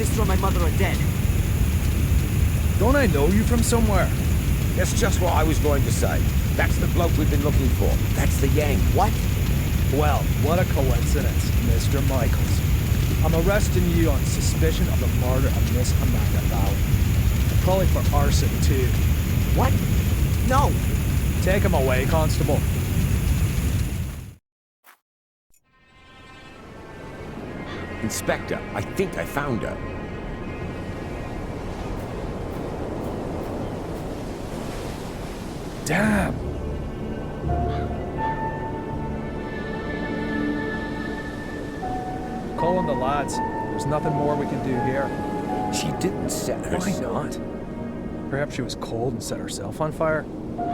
sister and my mother are dead. Don't I know you from somewhere? That's just what I was going to say. That's the bloke we've been looking for. That's the Yang. What? Well, what a coincidence, Mr. Michaels. I'm arresting you on suspicion of the murder of Miss Amanda Valley. Probably for arson, too. What? No! Take him away, Constable. Inspector, I think I found her. Damn! Calling the lads. There's nothing more we can do here. She didn't set herself. Why not? Perhaps she was cold and set herself on fire?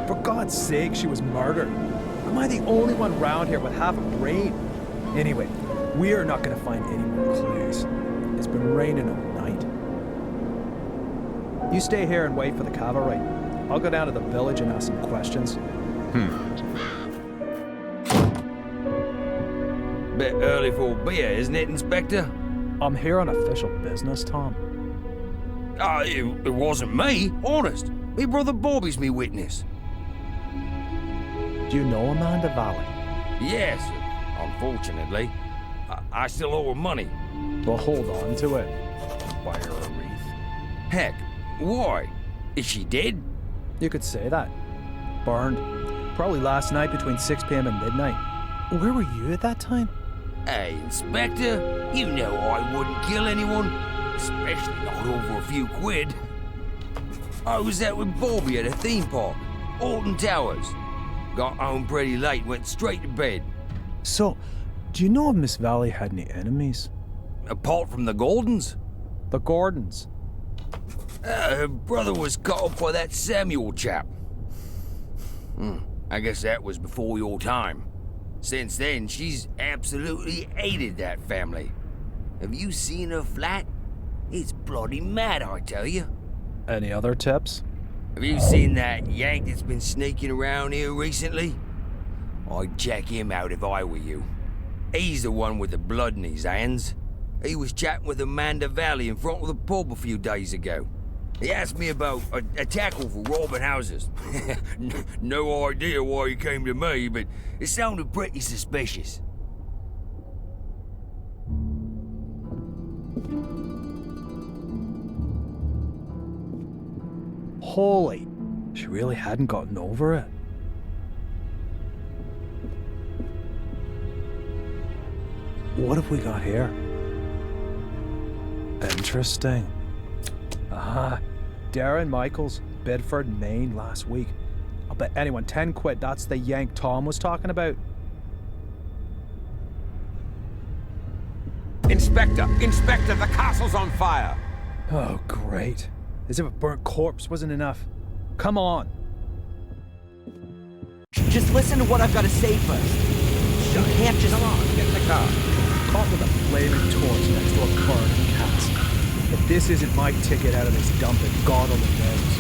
For God's sake, she was murdered. Am I the only one round here with half a brain? Anyway, we are not going to find any more clues. It's been raining all night. You stay here and wait for the cavalry. I'll go down to the village and ask some questions. Bit early for a beer, isn't it, Inspector? I'm here on official business, Tom. It wasn't me, honest. Me brother Bobby's me witness. Do you know Amanda Valley? Yes, unfortunately. I still owe her money. Well, hold on to it. Buy her a wreath. Heck, why? Is she dead? You could say that. Burned. Probably last night between 6 p.m. and midnight. Where were you at that time? Hey, Inspector, you know I wouldn't kill anyone, especially not over a few quid. I was out with Bobby at a theme park, Alton Towers. Got home pretty late, went straight to bed. So, do you know if Miss Valley had any enemies? Apart from the Gordons? The Gordons. Her brother was cut off by that Samuel chap. I guess that was before your time. Since then, she's absolutely hated that family. Have you seen her flat? It's bloody mad, I tell you. Any other tips? Have you seen that Yank that's been sneaking around here recently? I'd check him out if I were you. He's the one with the blood in his hands. He was chatting with Amanda Valley in front of the pub a few days ago. He asked me about a tackle for robbing houses. No idea why he came to me, but it sounded pretty suspicious. Holy, she really hadn't gotten over it. What have we got here? Interesting. Darren Michaels, Bedford, Maine, last week. I'll bet anyone 10 quid that's the Yank Tom was talking about. Inspector! Inspector, the castle's on fire! Oh, great. As if a burnt corpse wasn't enough. Come on. Just listen to what I've got to say first. You can't just... Come on, get in the car. Caught with a flaming torch next to a burning cask. If this isn't my ticket out of this dump, then God only knows.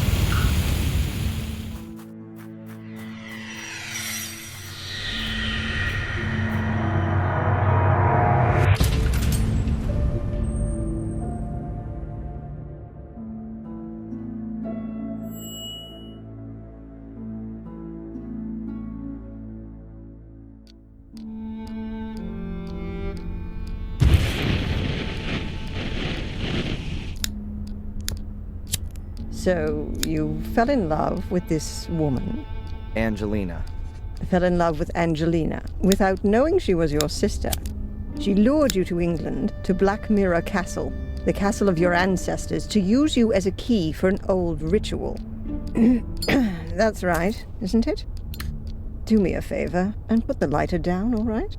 So, you fell in love with this woman? Angelina. Fell in love with Angelina, without knowing she was your sister. She lured you to England, to Black Mirror Castle, the castle of your ancestors, to use you as a key for an old ritual. That's right, isn't it? Do me a favor, and put the lighter down, all right?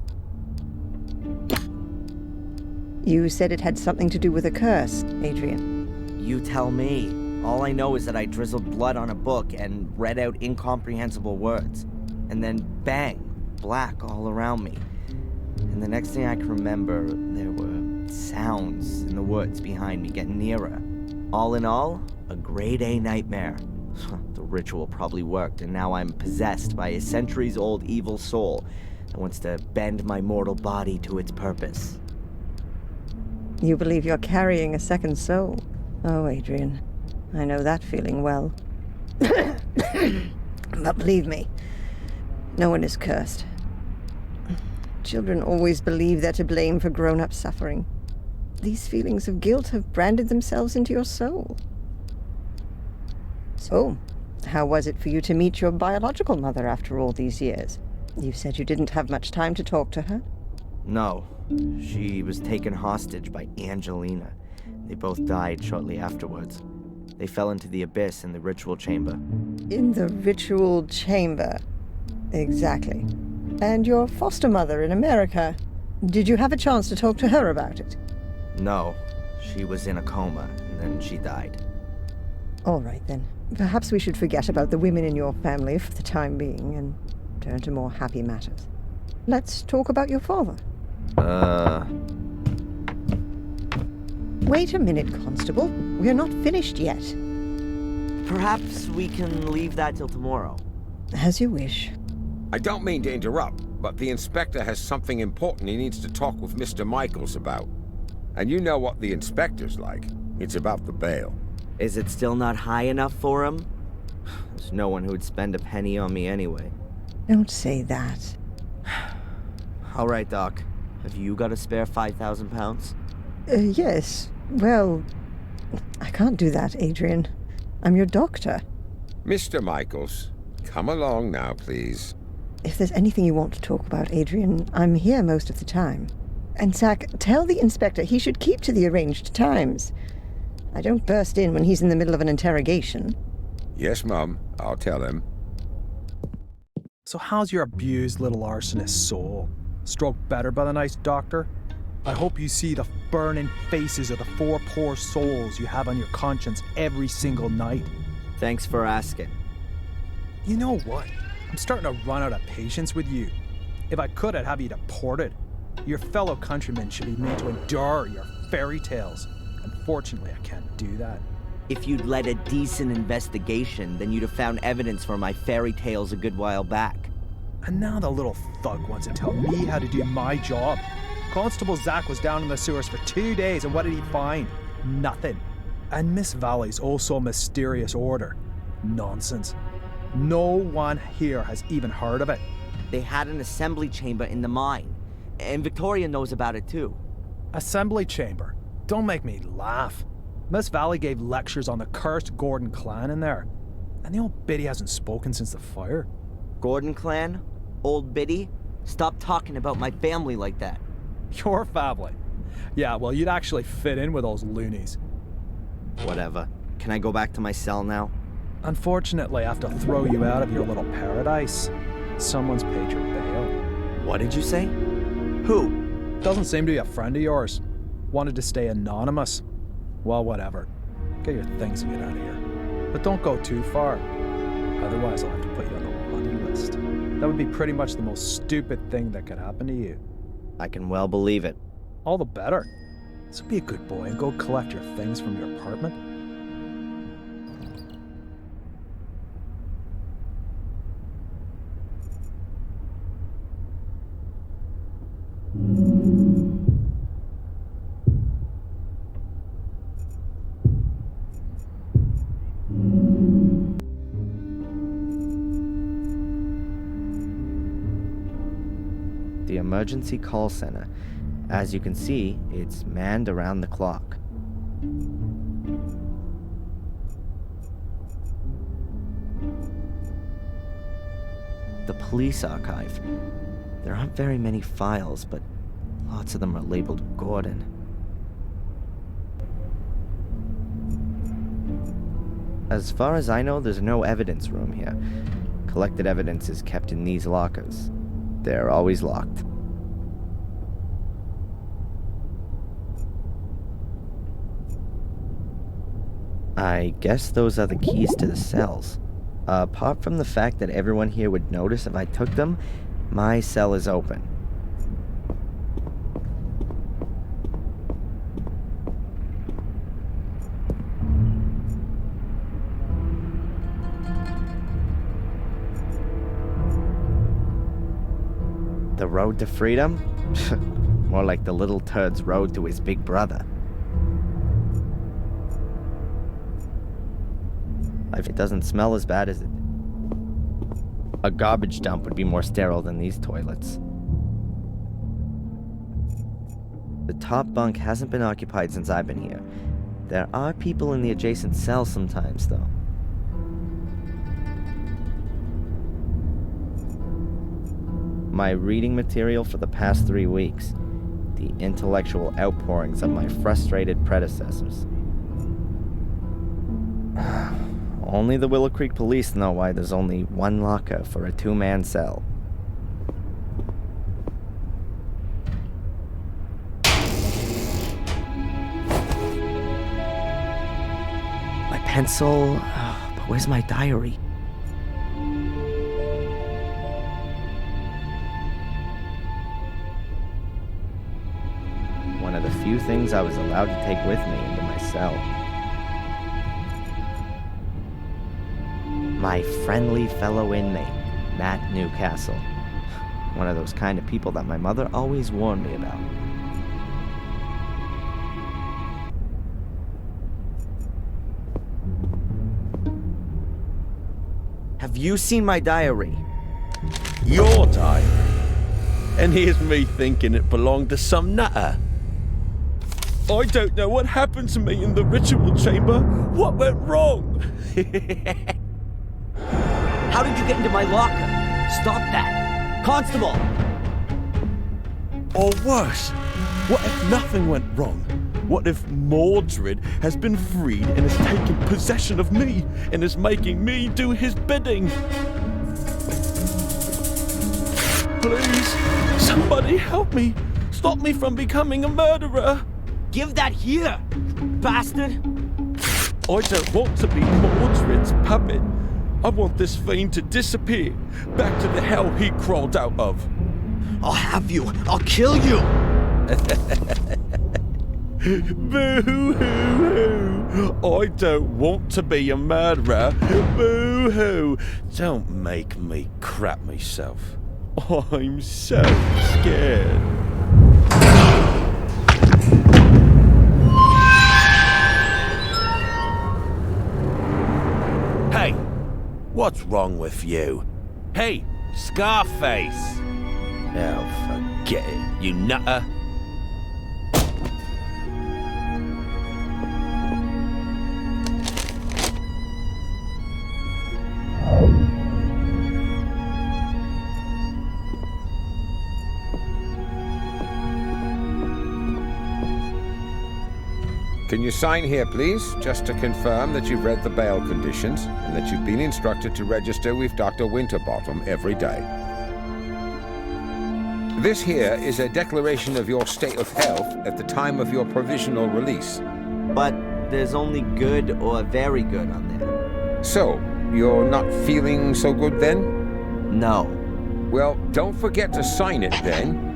You said it had something to do with a curse, Adrian. You tell me. All I know is that I drizzled blood on a book and read out incomprehensible words. And then bang, black all around me. And the next thing I can remember, there were sounds in the woods behind me getting nearer. All in all, a grade A nightmare. The ritual probably worked, and now I'm possessed by a centuries-old evil soul that wants to bend my mortal body to its purpose. You believe you're carrying a second soul. Oh, Adrian, I know that feeling well. But believe me, no one is cursed. Children always believe they're to blame for grown-up suffering. These feelings of guilt have branded themselves into your soul. So, how was it for you to meet your biological mother after all these years? You said you didn't have much time to talk to her? No, she was taken hostage by Angelina. They both died shortly afterwards. They fell into the abyss in the ritual chamber. In the ritual chamber. Exactly. And your foster mother in America. Did you have a chance to talk to her about it? No, she was in a coma, and then she died. All right, then. Perhaps we should forget about the women in your family for the time being and turn to more happy matters. Let's talk about your father. Wait a minute, Constable. We're not finished yet. Perhaps we can leave that till tomorrow. As you wish. I don't mean to interrupt, but the inspector has something important he needs to talk with Mr. Michaels about. And you know what the inspector's like. It's about the bail. Is it still not high enough for him? There's no one who would spend a penny on me anyway. Don't say that. All right, Doc. Have you got a spare 5,000 pounds? Yes. Well, I can't do that, Adrian. I'm your doctor. Mr. Michaels, come along now, please. If there's anything you want to talk about, Adrian, I'm here most of the time. And Zach, tell the inspector he should keep to the arranged times. I don't burst in when he's in the middle of an interrogation. Yes, Mum. I'll tell him. So how's your abused little arsonist soul? Stroked better by the nice doctor? I hope you see the burning faces of the 4 poor souls you have on your conscience every single night. Thanks for asking. You know what? I'm starting to run out of patience with you. If I could, I'd have you deported. Your fellow countrymen should be made to endure your fairy tales. Unfortunately, I can't do that. If you'd led a decent investigation, then you'd have found evidence for my fairy tales a good while back. And now the little thug wants to tell me how to do my job. Constable Zach was down in the sewers for 2 days, and what did he find? Nothing. And Miss Valley's also a mysterious order. Nonsense. No one here has even heard of it. They had an assembly chamber in the mine, and Victoria knows about it too. Assembly chamber? Don't make me laugh. Miss Valley gave lectures on the cursed Gordon clan in there. And the old biddy hasn't spoken since the fire. Gordon clan? Old Biddy? Stop talking about my family like that. Your family? Yeah, well, you'd actually fit in with those loonies. Whatever. Can I go back to my cell now? Unfortunately, I have to throw you out of your little paradise. Someone's paid your bail. What did you say? Who? Doesn't seem to be a friend of yours. Wanted to stay anonymous. Well, whatever. Get your things and get out of here. But don't go too far. Otherwise, I'll have to put you on the money list. That would be pretty much the most stupid thing that could happen to you. I can well believe it. All the better. So be a good boy and go collect your things from your apartment. The emergency call center. As you can see, it's manned around the clock. The police archive. There aren't very many files, but lots of them are labeled Gordon. As far as I know, there's no evidence room here. Collected evidence is kept in these lockers. They're always locked. I guess those are the keys to the cells. Apart from the fact that everyone here would notice if I took them, my cell is open. The road to freedom? More like the little turd's road to his big brother. If it doesn't smell as bad as it... A garbage dump would be more sterile than these toilets. The top bunk hasn't been occupied since I've been here. There are people in the adjacent cell sometimes, though. My reading material for the past 3 weeks. The intellectual outpourings of my frustrated predecessors. Only the Willow Creek police know why there's only one locker for a 2-man cell. My pencil... but where's my diary? One of the few things I was allowed to take with me into my cell. My friendly fellow inmate, Matt Newcastle. One of those kind of people that my mother always warned me about. Have you seen my diary? Your diary? And here's me thinking it belonged to some nutter. I don't know what happened to me in the ritual chamber. What went wrong? How did you get into my locker? Stop that! Constable! Or worse, what if nothing went wrong? What if Mordred has been freed and has taken possession of me and is making me do his bidding? Please, somebody help me. Stop me from becoming a murderer. Give that here, bastard! I don't want to be Mordred's puppet. I want this fiend to disappear, back to the hell he crawled out of. I'll have you! I'll kill you! Boo-hoo-hoo! I don't want to be a murderer. Boo-hoo! Don't make me crap myself. I'm so scared. Hey! What's wrong with you? Hey, Scarface! Oh, forget it, you nutter. Can you sign here, please, just to confirm that you've read the bail conditions and that you've been instructed to register with Dr. Winterbottom every day. This here is a declaration of your state of health at the time of your provisional release. But there's only good or very good on there. So, you're not feeling so good then? No. Well, don't forget to sign it then.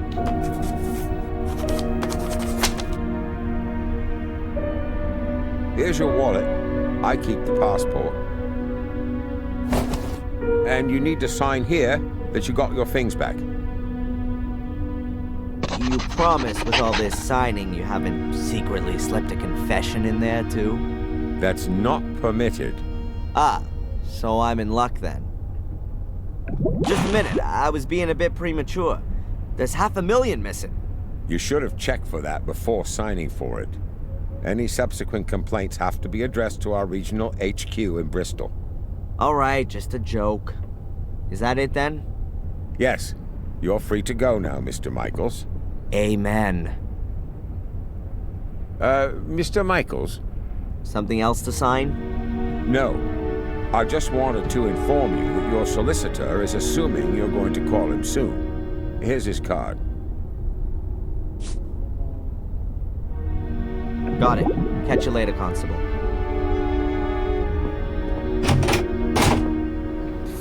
Here's your wallet. I keep the passport. And you need to sign here that you got your things back. You promise with all this signing you haven't secretly slipped a confession in there too? That's not permitted. Ah, so I'm in luck then. Just a minute, I was being a bit premature. There's $500,000 missing. You should have checked for that before signing for it. Any subsequent complaints have to be addressed to our regional HQ in Bristol. All right, just a joke. Is that it then? Yes, you're free to go now, Mr. Michaels. Amen. Mr. Michaels? Something else to sign? No. I just wanted to inform you that your solicitor is assuming you're going to call him soon. Here's his card. Got it. Catch you later, Constable.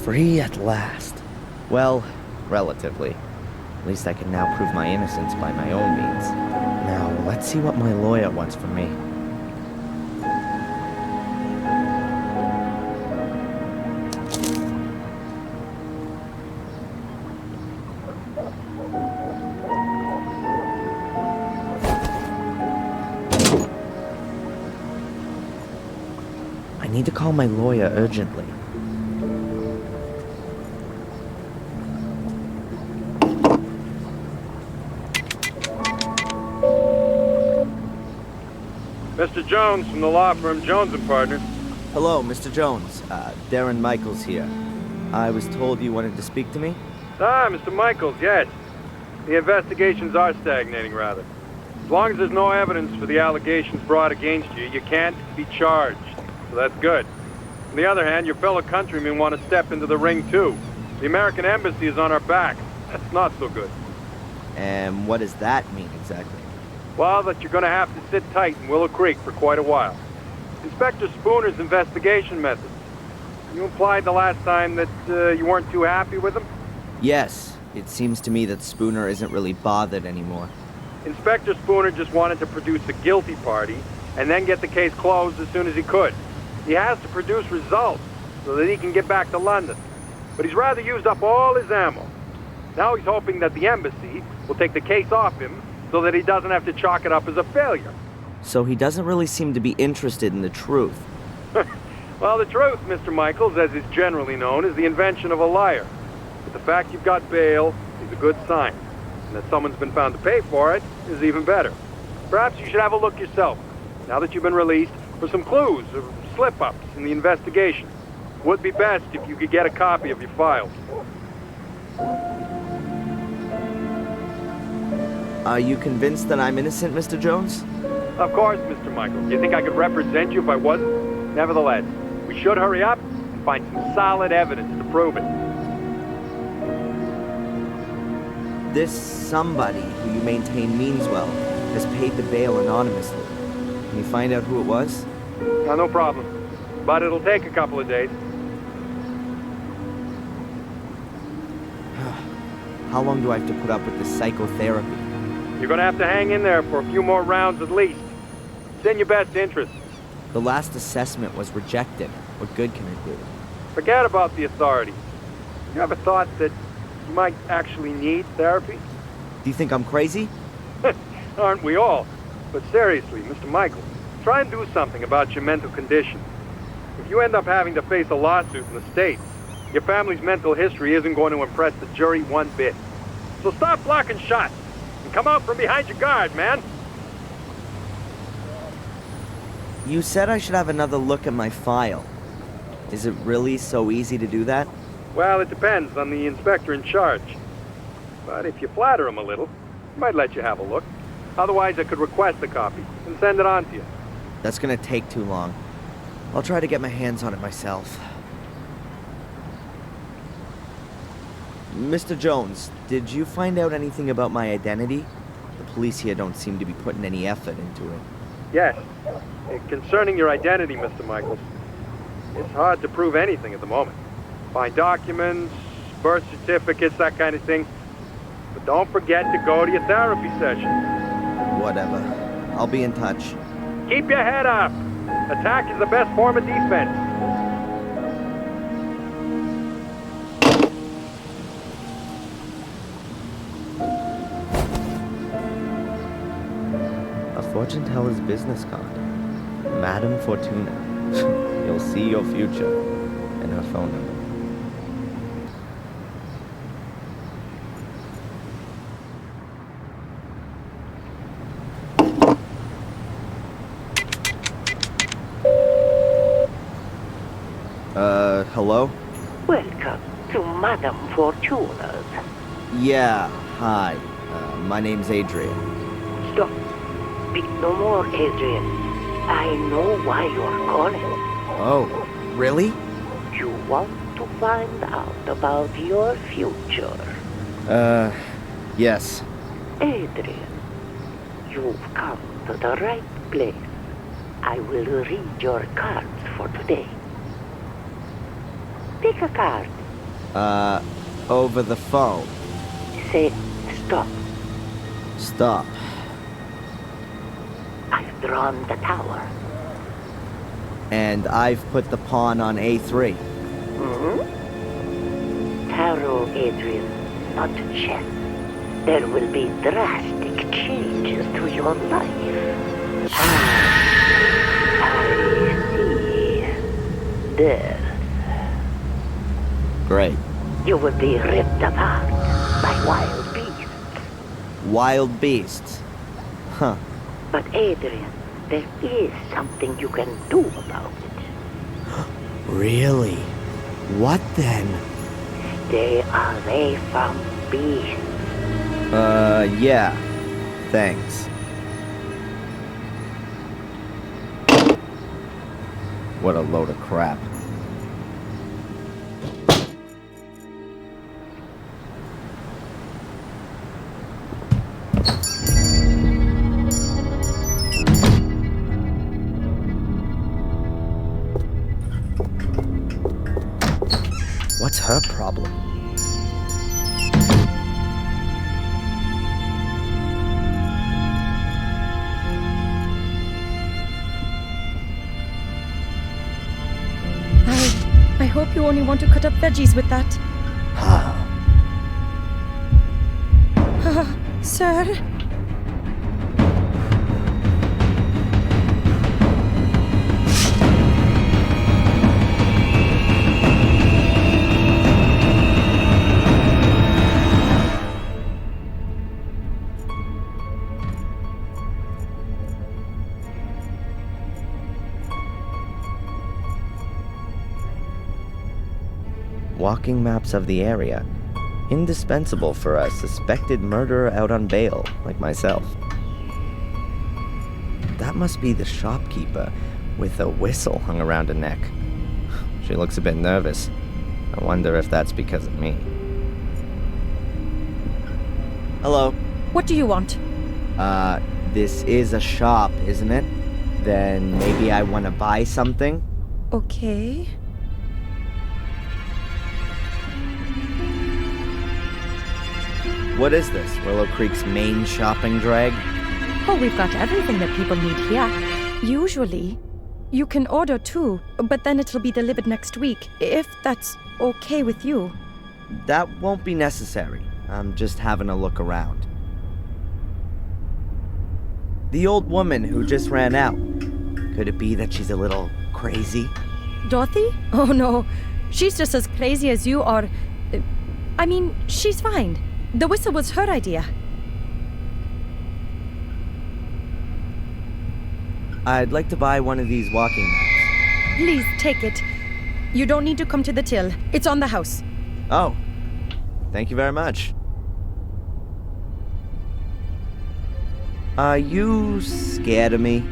Free at last. Well, relatively. At least I can now prove my innocence by my own means. Now, let's see what my lawyer wants from me. I need to call my lawyer urgently. Mr. Jones from the law firm Jones & Partners. Hello, Mr. Jones. Darren Michaels here. I was told you wanted to speak to me? Ah, Mr. Michaels, yes. The investigations are stagnating, rather. As long as there's no evidence for the allegations brought against you, you can't be charged. So that's good. On the other hand, your fellow countrymen want to step into the ring, too. The American embassy is on our back. That's not so good. And what does that mean exactly? Well, that you're going to have to sit tight in Willow Creek for quite a while. Inspector Spooner's investigation methods. You implied the last time that you weren't too happy with them? Yes, it seems to me that Spooner isn't really bothered anymore. Inspector Spooner just wanted to produce a guilty party and then get the case closed as soon as he could. He has to produce results so that he can get back to London. But he's rather used up all his ammo. Now he's hoping that the embassy will take the case off him so that he doesn't have to chalk it up as a failure. So he doesn't really seem to be interested in the truth. Well, the truth, Mr. Michaels, as is generally known, is the invention of a liar. But the fact you've got bail is a good sign. And that someone's been found to pay for it is even better. Perhaps you should have a look yourself, now that you've been released, for some clues or slip-ups in the investigation. Would be best if you could get a copy of your files. Are you convinced that I'm innocent, Mr. Jones? Of course, Mr. Michaels. You think I could represent you if I wasn't? Nevertheless, we should hurry up and find some solid evidence to prove it. This somebody who you maintain means well has paid the bail anonymously. Can you find out who it was? No problem. But it'll take a couple of days. How long do I have to put up with this psychotherapy? You're gonna have to hang in there for a few more rounds at least. It's in your best interest. The last assessment was rejected. What good can it do? Forget about the authorities. You ever thought that you might actually need therapy? Do you think I'm crazy? Aren't we all? But seriously, Mr. Michaels, try and do something about your mental condition. If you end up having to face a lawsuit in the States, your family's mental history isn't going to impress the jury one bit. So stop blocking shots and come out from behind your guard, man. You said I should have another look at my file. Is it really so easy to do that? Well, it depends on the inspector in charge. But if you flatter him a little, he might let you have a look. Otherwise, I could request a copy and send it on to you. That's gonna take too long. I'll try to get my hands on it myself. Mr. Jones, did you find out anything about my identity? The police here don't seem to be putting any effort into it. Yes. Concerning your identity, Mr. Michaels, it's hard to prove anything at the moment. Find documents, birth certificates, that kind of thing. But don't forget to go to your therapy sessions. Whatever. I'll be in touch. Keep your head up. Attack is the best form of defense. A fortune teller's business card. Madame Fortuna. You'll see your future. And her phone number. Hello? Welcome to Madame Fortuna's. Yeah, hi. My name's Adrian. Stop. Speak no more, Adrian. I know why you're calling. Oh, really? You want to find out about your future. Yes. Adrian, you've come to the right place. I will read your cards for today. Pick a card. Over the phone. Say stop. Stop. I've drawn the tower. And I've put the pawn on A3. Tarot, Adrian, not chess. There will be drastic changes to your life. I see. there. Great. You will be ripped apart by wild beasts. Wild beasts? Huh. But Adrian, there is something you can do about it. Really? What then? Stay away from beasts. Yeah. Thanks. What a load of crap. What's her problem? I hope you only want to cut up veggies with that. Sir? Walking maps of the area. Indispensable for a suspected murderer out on bail, like myself. That must be the shopkeeper, with a whistle hung around her neck. She looks a bit nervous. I wonder if that's because of me. Hello. What do you want? This is a shop, isn't it? Then maybe I want to buy something? Okay. What is this? Willow Creek's main shopping drag? Oh, we've got everything that people need here. Usually, you can order too, but then it'll be delivered next week, if that's okay with you. That won't be necessary. I'm just having a look around. The old woman who just ran out. Could it be that she's a little crazy? Dorothy? Oh no, she's just as crazy as you are. I mean, she's fine. The whistle was her idea. I'd like to buy one of these walking maps. Please, take it. You don't need to come to the till. It's on the house. Oh, thank you very much. Are you scared of me?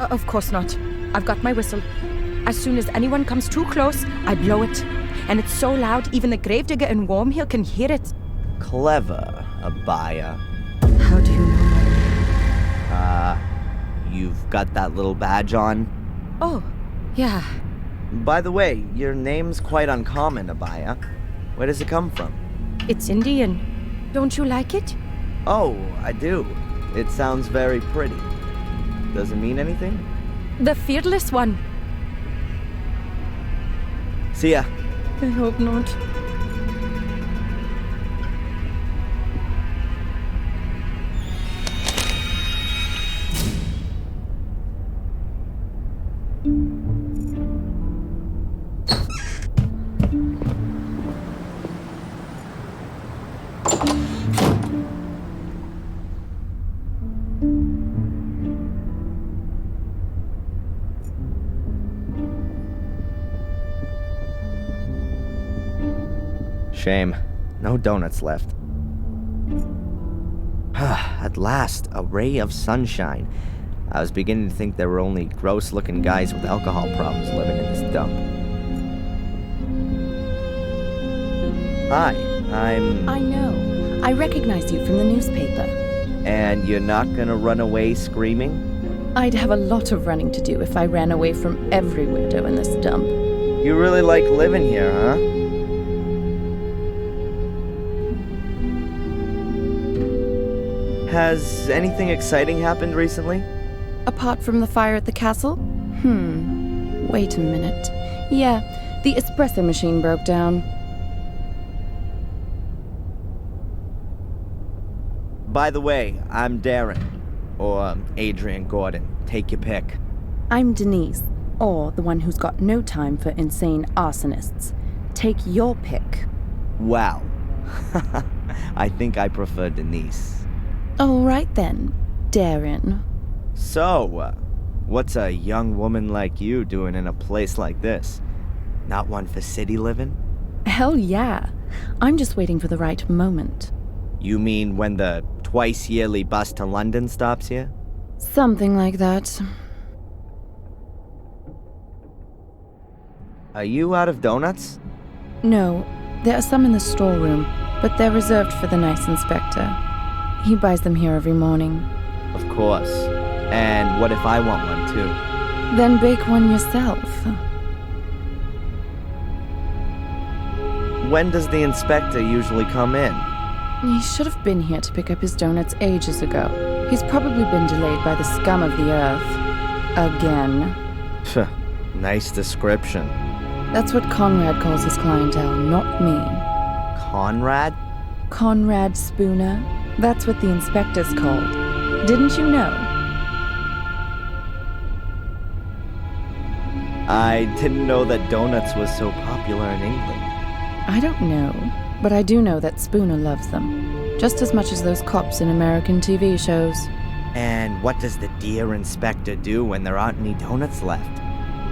Of course not. I've got my whistle. As soon as anyone comes too close, I blow it. And it's so loud, even the gravedigger in Wormhill can hear it. Clever, Abaya. How do you know? You've got that little badge on? Oh, yeah. By the way, your name's quite uncommon, Abaya. Where does it come from? It's Indian. Don't you like it? Oh, I do. It sounds very pretty. Does it mean anything? The fearless one. See ya. I hope not. Shame. No donuts left. At last, a ray of sunshine. I was beginning to think there were only gross-looking guys with alcohol problems living in this dump. Hi, I know. I recognize you from the newspaper. And you're not gonna run away screaming? I'd have a lot of running to do if I ran away from every weirdo in this dump. You really like living here, huh? Has anything exciting happened recently? Apart from the fire at the castle? Wait a minute. Yeah, the espresso machine broke down. By the way, I'm Darren. Or Adrian Gordon. Take your pick. I'm Denise, or the one who's got no time for insane arsonists. Take your pick. Wow. I think I prefer Denise. All right then, Darren. So, what's a young woman like you doing in a place like this? Not one for city living? Hell yeah. I'm just waiting for the right moment. You mean when the twice-yearly bus to London stops here? Something like that. Are you out of donuts? No, there are some in the storeroom, but they're reserved for the nice inspector. He buys them here every morning. Of course. And what if I want one too? Then bake one yourself. When does the inspector usually come in? He should have been here to pick up his donuts ages ago. He's probably been delayed by the scum of the earth. Again. Phew, nice description. That's what Conrad calls his clientele, not me. Conrad? Conrad Spooner. That's what the inspector's called. Didn't you know? I didn't know that donuts was so popular in England. I don't know, but I do know that Spooner loves them, just as much as those cops in American TV shows. And what does the dear inspector do when there aren't any donuts left?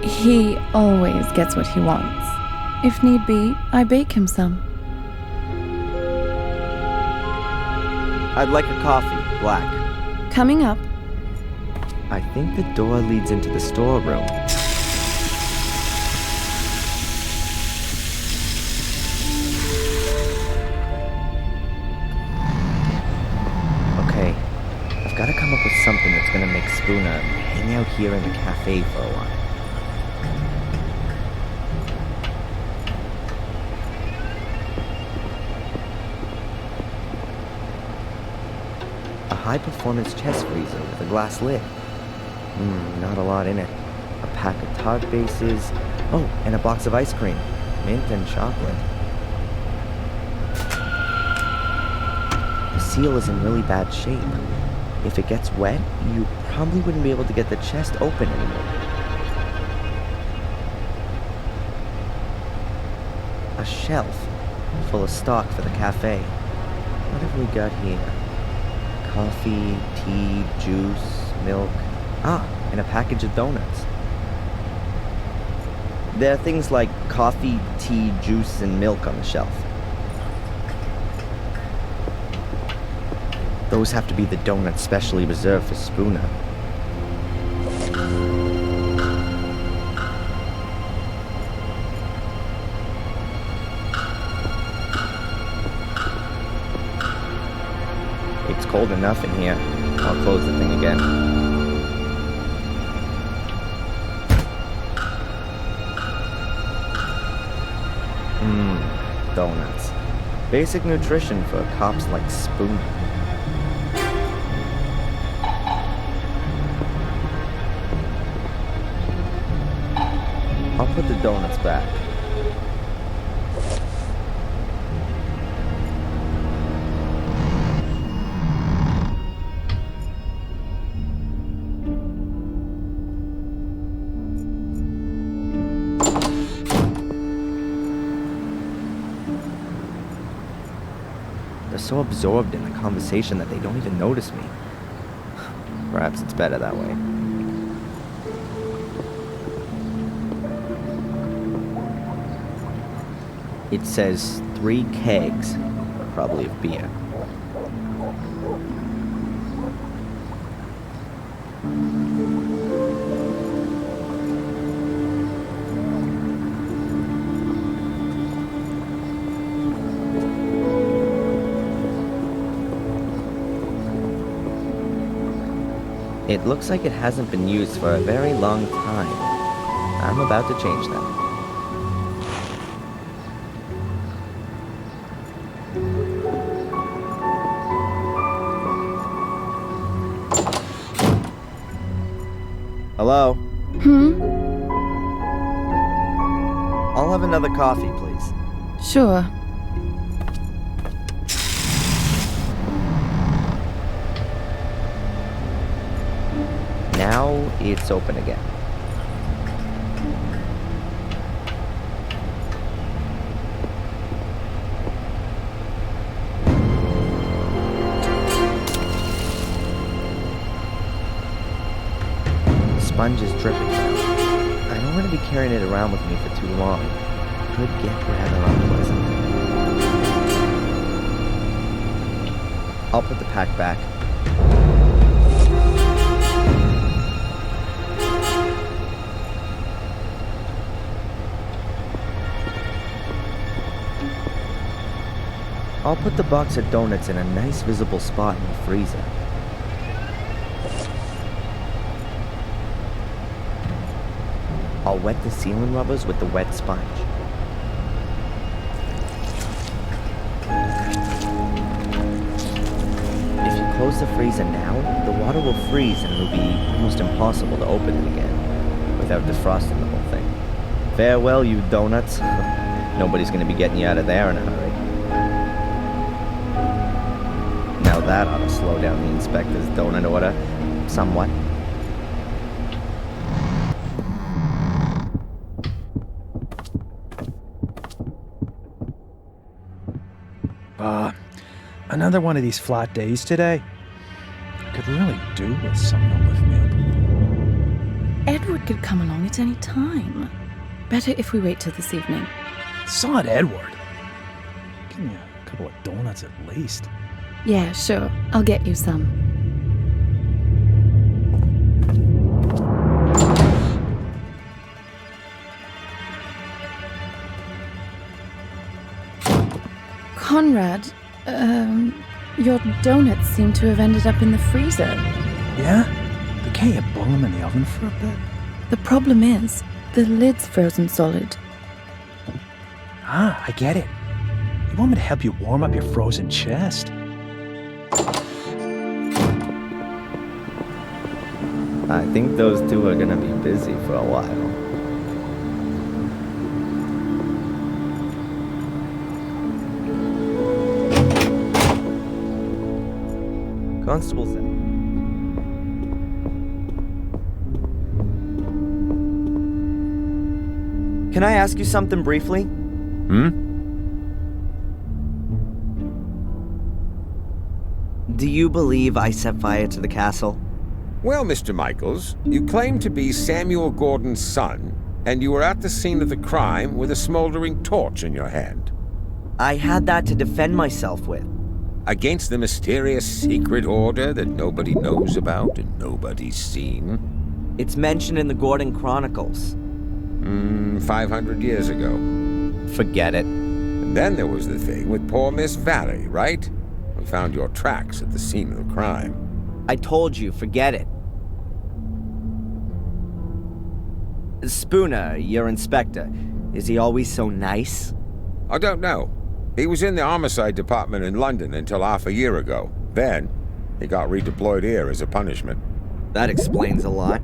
He always gets what he wants. If need be, I bake him some. I'd like a coffee, black. Coming up. I think the door leads into the storeroom. Okay, I've got to come up with something that's going to make Spooner hang out here in the cafe for a while. A high-performance chest freezer with a glass lid. Not a lot in it. A pack of tart bases. Oh, and a box of ice cream. Mint and chocolate. The seal is in really bad shape. If it gets wet, you probably wouldn't be able to get the chest open anymore. A shelf full of stock for the cafe. What have we got here? Coffee, tea, juice, milk. And a package of donuts. There are things like coffee, tea, juice, and milk on the shelf. Those have to be the donuts specially reserved for Spooner. It's cold enough in here. I'll close the thing again. Donuts. Basic nutrition for cops like Spooner. I'll put the donuts back. They're so absorbed in the conversation that they don't even notice me. Perhaps it's better that way. It says 3 kegs, probably of beer. It looks like it hasn't been used for a very long time. I'm about to change that. Hello? I'll have another coffee, please. Sure. Now it's open again. sponge is dripping now. I don't want to be carrying it around with me for too long. It could get rather unpleasant. I'll put the pack back. I'll put the box of donuts in a nice visible spot in the freezer. I'll wet the ceiling rubbers with the wet sponge. If you close the freezer now, the water will freeze and it'll be almost impossible to open it again without defrosting the whole thing. Farewell, you donuts. Nobody's gonna be getting you out of there in a hurry. Now that ought to slow down the inspector's donut order somewhat. Another one of these flat days today. I could really do with someone to lift me up. Edward could come along at any time. Better if we wait till this evening. Sod Edward. Give me a couple of donuts at least. Yeah, sure. I'll get you some. Conrad, your donuts seem to have ended up in the freezer. Yeah? But can't you bung them in the oven for a bit? The problem is, the lid's frozen solid. Ah, I get it. You want me to help you warm up your frozen chest? I think those two are gonna be busy for a while. Constable said. Can I ask you something briefly? Do you believe I set fire to the castle? Well, Mr. Michaels, you claim to be Samuel Gordon's son, and you were at the scene of the crime with a smoldering torch in your hand. I had that to defend myself with. Against the mysterious secret order that nobody knows about and nobody's seen? It's mentioned in the Gordon Chronicles. 500 years ago. Forget it. And then there was the thing with poor Miss Valley, right? We found your tracks at the scene of the crime. I told you, forget it. Spooner, your inspector, is he always so nice? I don't know. He was in the homicide department in London until half a year ago. Then, he got redeployed here as a punishment. That explains a lot.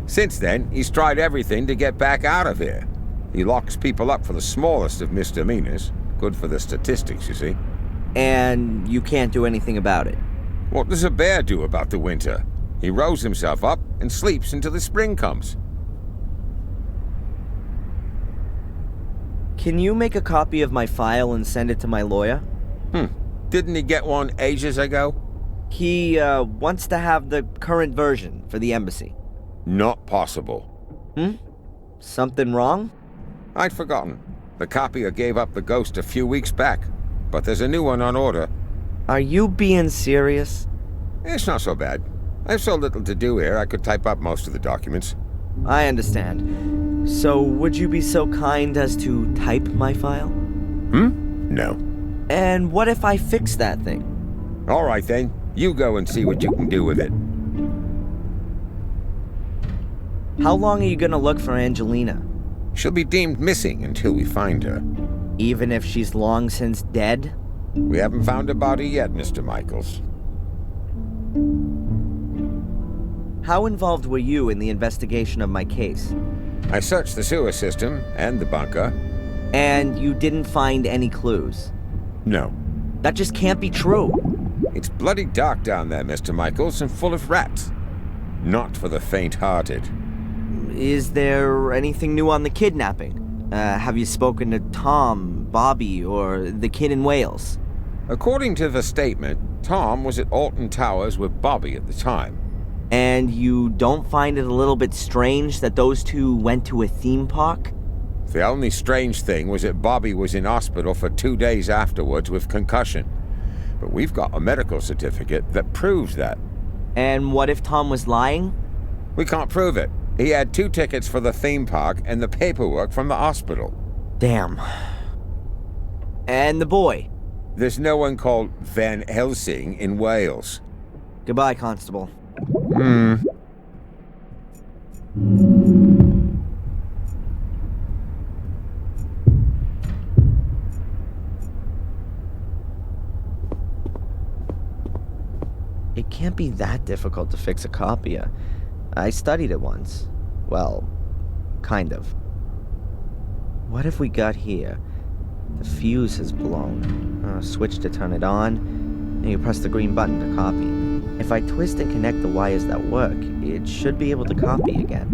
Since then, he's tried everything to get back out of here. He locks people up for the smallest of misdemeanors. Good for the statistics, you see. And you can't do anything about it? What does a bear do about the winter? He rolls himself up and sleeps until the spring comes. Can you make a copy of my file and send it to my lawyer? Didn't he get one ages ago? He, wants to have the current version for the embassy. Not possible. Something wrong? I'd forgotten. The copier gave up the ghost a few weeks back, but there's a new one on order. Are you being serious? It's not so bad. I have so little to do here, I could type up most of the documents. I understand. So, would you be so kind as to type my file? No. And what if I fix that thing? All right then, you go and see what you can do with it. How long are you gonna look for Angelina? She'll be deemed missing until we find her. Even if she's long since dead? We haven't found a body yet, Mr. Michaels. How involved were you in the investigation of my case? I searched the sewer system and the bunker. And you didn't find any clues? No. That just can't be true. It's bloody dark down there, Mr. Michaels, and full of rats. Not for the faint-hearted. Is there anything new on the kidnapping? Have you spoken to Tom, Bobby, or the kid in Wales? According to the statement, Tom was at Alton Towers with Bobby at the time. And you don't find it a little bit strange that those two went to a theme park? The only strange thing was that Bobby was in hospital for 2 days afterwards with concussion. But we've got a medical certificate that proves that. And what if Tom was lying? We can't prove it. He had 2 tickets for the theme park and the paperwork from the hospital. Damn. And the boy? There's no one called Van Helsing in Wales. Goodbye, Constable. It can't be that difficult to fix a copier. I studied it once. Well, kind of. What if we got here? The fuse has blown. Switch to turn it on, and you press the green button to copy. If I twist and connect the wires that work, it should be able to copy again.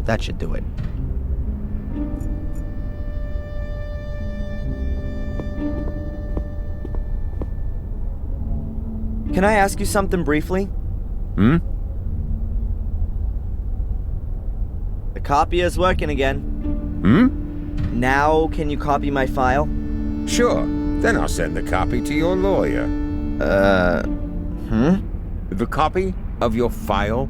That should do it. Can I ask you something briefly? Hmm? The copier's working again. Hmm? Now can you copy my file? Sure. Then I'll send the copy to your lawyer. The copy of your file?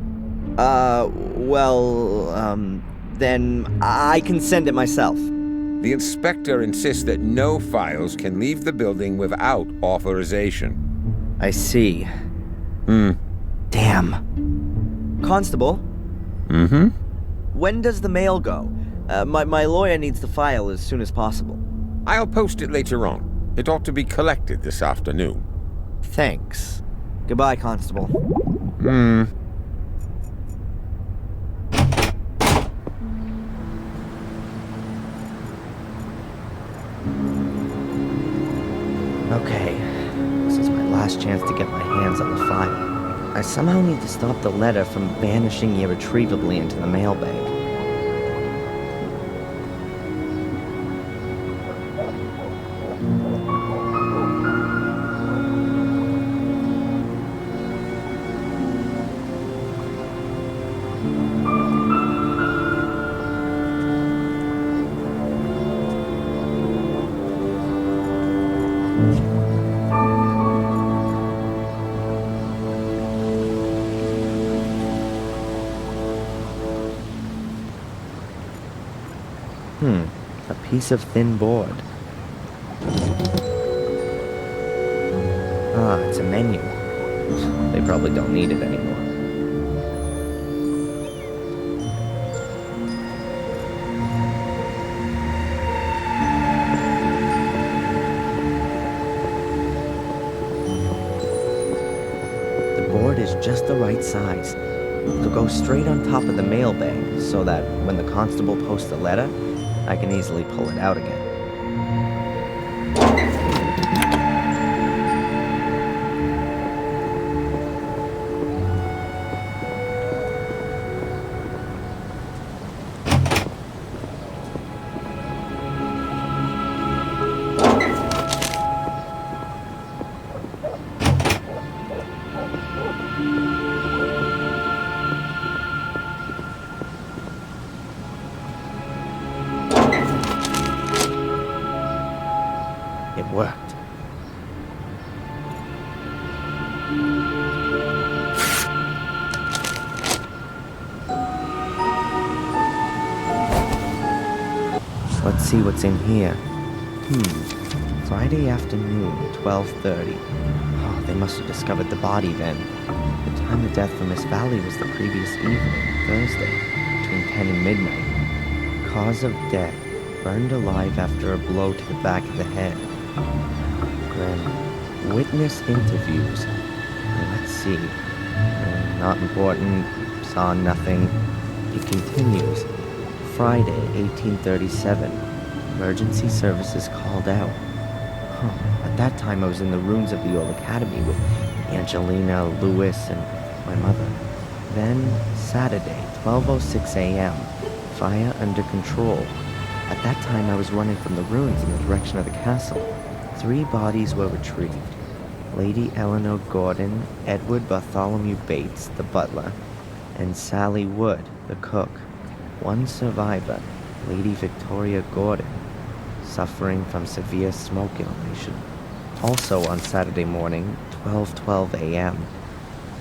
Then I can send it myself. The inspector insists that no files can leave the building without authorization. I see. Damn. Constable? Mm-hmm? When does the mail go? My lawyer needs the file as soon as possible. I'll post it later on. It ought to be collected this afternoon. Thanks. Goodbye, Constable. Okay, this is my last chance to get my hands on the file. I somehow need to stop the letter from vanishing irretrievably into the mailbag. A piece of thin board. Ah, it's a menu. They probably don't need it anymore. The board is just the right size. It'll go straight on top of the mailbag so that when the constable posts a letter, I can easily pull it out again. It worked. Let's see what's in here. Friday afternoon, 12:30. Oh, they must have discovered the body then. The time of death for Miss Valley was the previous evening, Thursday, between 10 and midnight. Cause of death, burned alive after a blow to the back of the head. Grim. Witness interviews. Let's see. Not important. Saw nothing. It continues. Friday, 1837. Emergency services called out. At that time, I was in the ruins of the old academy with Angelina, Lewis, and my mother. Then, Saturday, 12:06 a.m. Fire under control. At that time, I was running from the ruins in the direction of the castle. 3 bodies were retrieved. Lady Eleanor Gordon, Edward Bartholomew Bates, the butler, and Sally Wood, the cook. 1 survivor, Lady Victoria Gordon, suffering from severe smoke inhalation. Also on Saturday morning, 12:12 a.m.,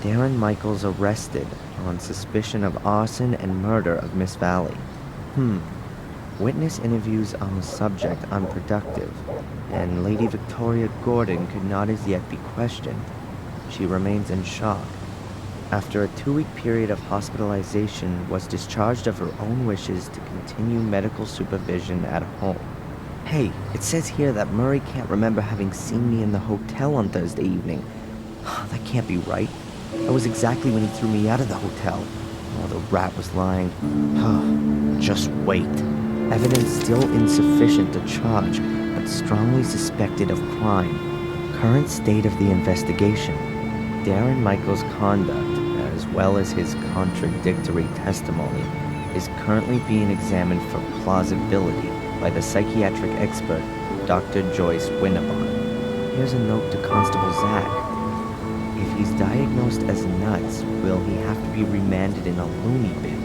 Darren Michaels arrested on suspicion of arson and murder of Miss Valley. Witness interviews on the subject unproductive, and Lady Victoria Gordon could not as yet be questioned. She remains in shock. After a 2-week period of hospitalization, was discharged of her own wishes to continue medical supervision at home. Hey, it says here that Murray can't remember having seen me in the hotel on Thursday evening. That can't be right. That was exactly when he threw me out of the hotel. Oh, the rat was lying. Just wait. Evidence still insufficient to charge, but strongly suspected of crime. Current state of the investigation. Darren Michaels' conduct, as well as his contradictory testimony, is currently being examined for plausibility by the psychiatric expert, Dr. Joyce Winnebon. Here's a note to Constable Zach. If he's diagnosed as nuts, will he have to be remanded in a loony bin?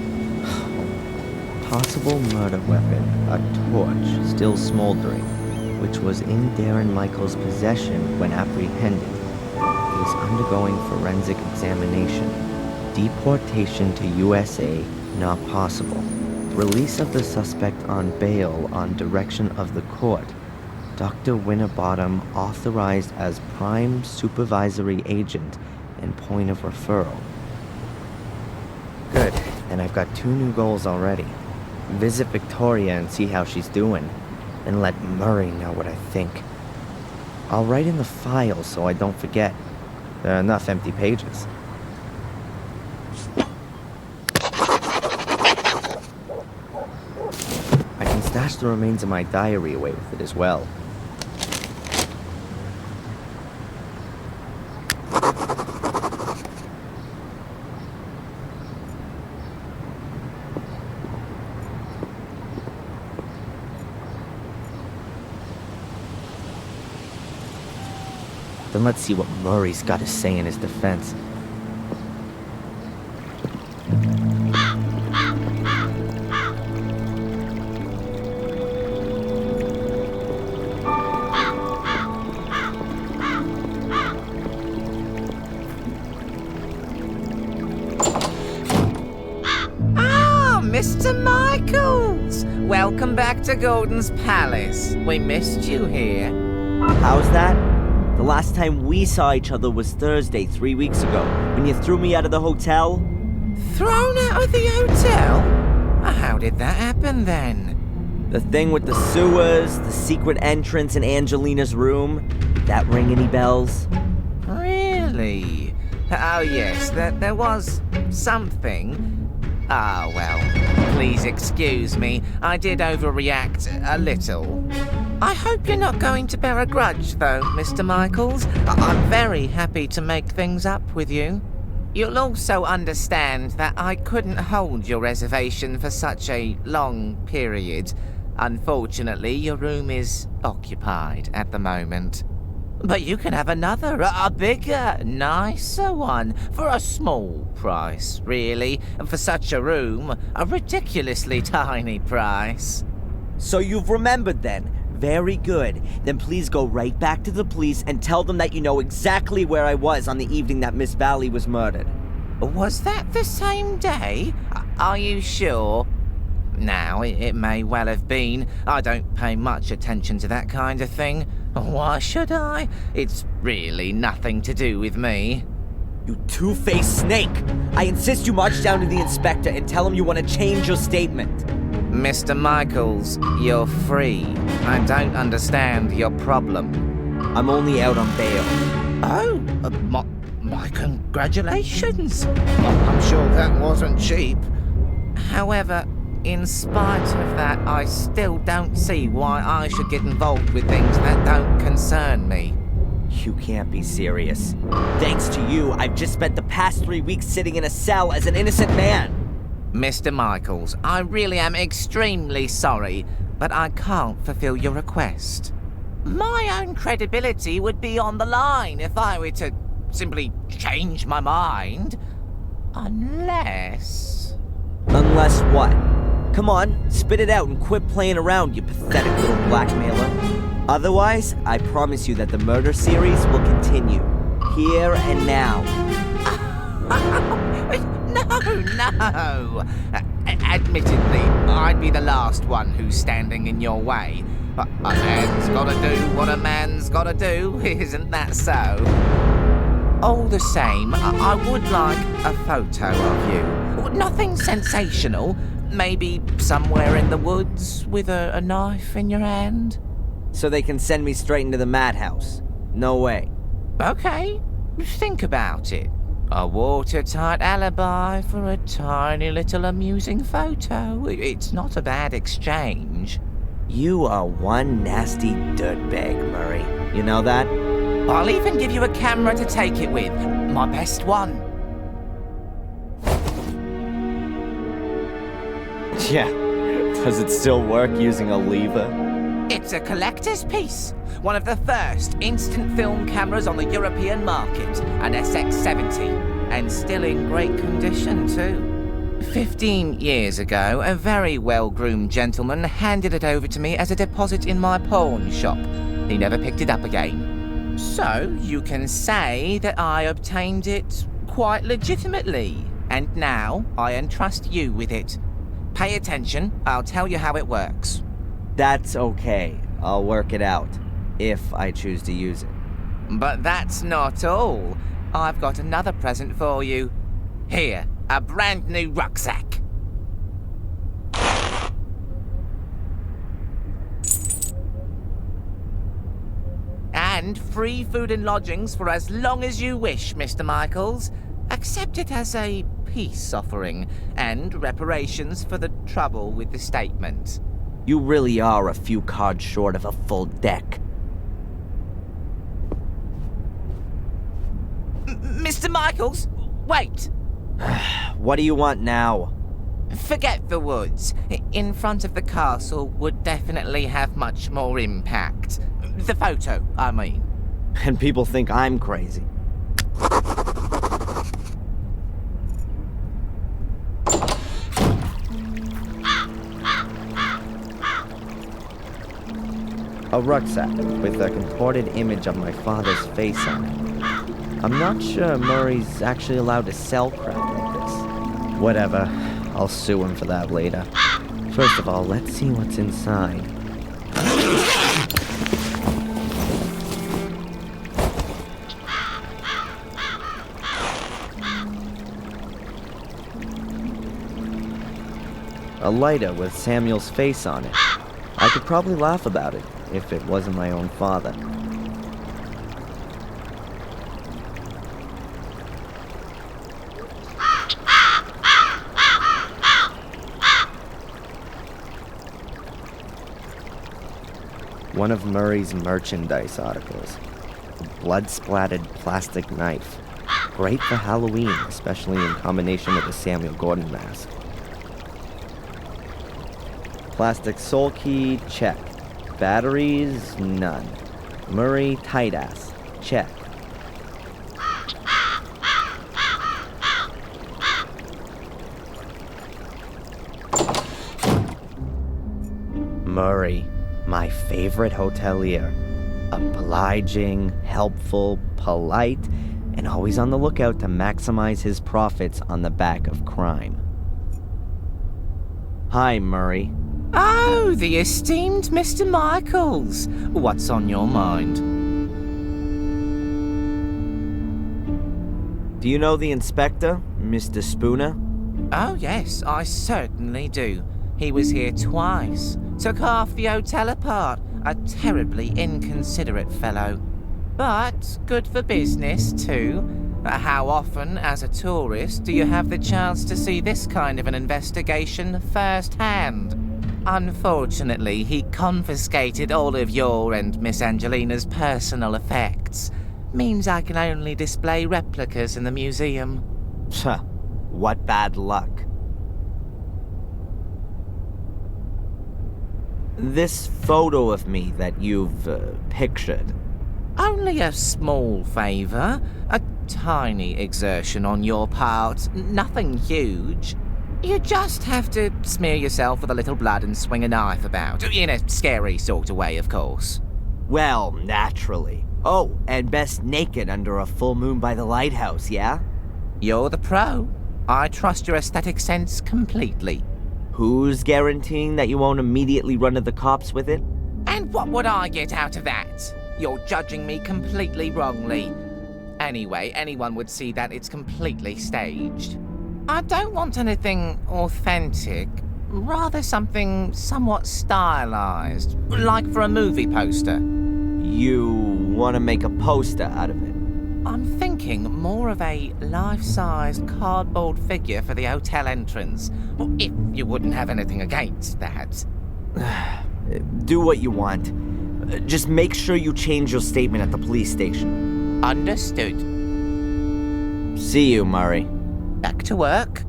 Possible murder weapon, a torch, still smoldering, which was in Darren Michaels' possession when apprehended. He is undergoing forensic examination. Deportation to USA, not possible. Release of the suspect on bail on direction of the court. Dr. Winterbottom authorized as prime supervisory agent and point of referral. Good, and I've got 2 new goals already. Visit Victoria and see how she's doing, and let Murray know what I think. I'll write in the file so I don't forget. There are enough empty pages. I can stash the remains of my diary away with it as well. Then let's see what Murray's got to say in his defense. Mr. Michaels! welcome back to Gordon's Palace. We missed you here. How's that? The last time we saw each other was Thursday, 3 weeks ago, when you threw me out of the hotel. Thrown out of the hotel? How did that happen then? The thing with the sewers, the secret entrance in Angelina's room. That ring any bells? Really? Oh yes, there was something. Ah, well, please excuse me. I did overreact a little. I hope you're not going to bear a grudge, though, Mr. Michaels. I'm very happy to make things up with you. You'll also understand that I couldn't hold your reservation for such a long period. Unfortunately, your room is occupied at the moment. But you can have another, a bigger, nicer one, for a small price, really. And for such a room, a ridiculously tiny price. So you've remembered then. Very good. Then please go right back to the police and tell them that you know exactly where I was on the evening that Miss Valley was murdered. Was that the same day? Are you sure? Now, it may well have been. I don't pay much attention to that kind of thing. Why should I? It's really nothing to do with me. You two-faced snake! I insist you march down to the inspector and tell him you want to change your statement. Mr. Michaels, you're free. I don't understand your problem. I'm only out on bail. Oh, my congratulations. I'm sure that wasn't cheap. However, in spite of that, I still don't see why I should get involved with things that don't concern me. You can't be serious. Thanks to you, I've just spent the past 3 weeks sitting in a cell as an innocent man. Mr. Michaels, I really am extremely sorry, but I can't fulfill your request. My own credibility would be on the line if I were to simply change my mind. Unless... Unless what? Come on, spit it out and quit playing around, you pathetic little blackmailer. Otherwise, I promise you that the murder series will continue. Here and now. No. Admittedly, I'd be the last one who's standing in your way. But a man's gotta do what a man's gotta do, isn't that so? All the same, I would like a photo of you. Nothing sensational. Maybe somewhere in the woods with a knife in your hand. So they can send me straight into the madhouse. No way. Okay, think about it. A watertight alibi for a tiny little amusing photo. It's not a bad exchange. You are one nasty dirtbag, Murray. You know that? I'll even give you a camera to take it with. My best one. Yeah. Does it still work using a lever? It's a collector's piece. One of the first instant film cameras on the European market. An SX-70. And still in great condition, too. 15 years ago, a very well-groomed gentleman handed it over to me as a deposit in my pawn shop. He never picked it up again. So, you can say that I obtained it quite legitimately. And now, I entrust you with it. Pay attention, I'll tell you how it works. That's okay. I'll work it out. If I choose to use it. But that's not all. I've got another present for you. Here, a brand new rucksack. And free food and lodgings for as long as you wish, Mr. Michaels. Accept it as a peace offering and reparations for the trouble with the statement. You really are a few cards short of a full deck. Mr. Michaels, wait! What do you want now? Forget the woods. In front of the castle would definitely have much more impact. The photo, I mean. And people think I'm crazy. A rucksack with a contorted image of my father's face on it. I'm not sure Murray's actually allowed to sell crap like this. Whatever, I'll sue him for that later. First of all, let's see what's inside. A lighter with Samuel's face on it. I could probably laugh about it if it wasn't my own father. One of Murray's merchandise articles. A blood-splattered plastic knife. Great for Halloween, especially in combination with a Samuel Gordon mask. Plastic soul key, check. Batteries, none. Murray tight ass, check. Murray, my favorite hotelier. Obliging, helpful, polite, and always on the lookout to maximize his profits on the back of crime. Hi, Murray. Oh, the esteemed Mr. Michaels. What's on your mind? Do you know the inspector, Mr. Spooner? Oh, yes, I certainly do. He was here twice. Took half the hotel apart. A terribly inconsiderate fellow. But good for business, too. How often, as a tourist, do you have the chance to see this kind of an investigation firsthand? Unfortunately, he confiscated all of your and Miss Angelina's personal effects. Means I can only display replicas in the museum. What bad luck. This photo of me that you've pictured. Only a small favor. A tiny exertion on your part. Nothing huge. You just have to smear yourself with a little blood and swing a knife about. In a scary sort of way, of course. Well, naturally. Oh, and best naked under a full moon by the lighthouse, yeah? You're the pro. I trust your aesthetic sense completely. Who's guaranteeing that you won't immediately run to the cops with it? And what would I get out of that? You're judging me completely wrongly. Anyway, anyone would see that it's completely staged. I don't want anything authentic, rather something somewhat stylized, like for a movie poster. You want to make a poster out of it? I'm thinking more of a life-sized cardboard figure for the hotel entrance, if you wouldn't have anything against that. Do what you want. Just make sure you change your statement at the police station. Understood. See you, Murray. Back to work.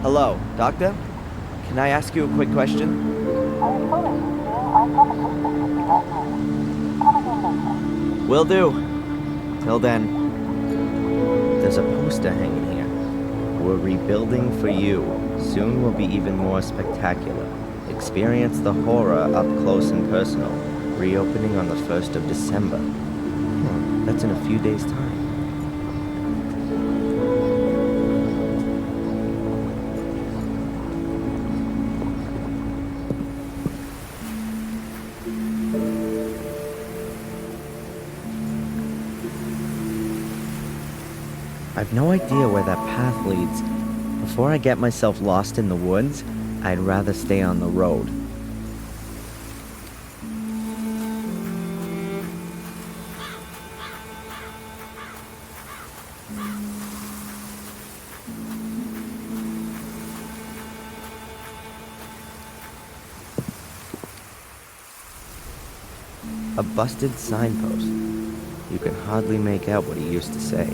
Hello, Doctor? Can I ask you a quick question? Will do. Till then. There's a poster hanging here. We're rebuilding for you. Soon will be even more spectacular. Experience the horror up close and personal. Reopening on the 1st of December. That's in a few days' time. I've no idea where that path leads. Before I get myself lost in the woods, I'd rather stay on the road. A busted signpost. You can hardly make out what he used to say.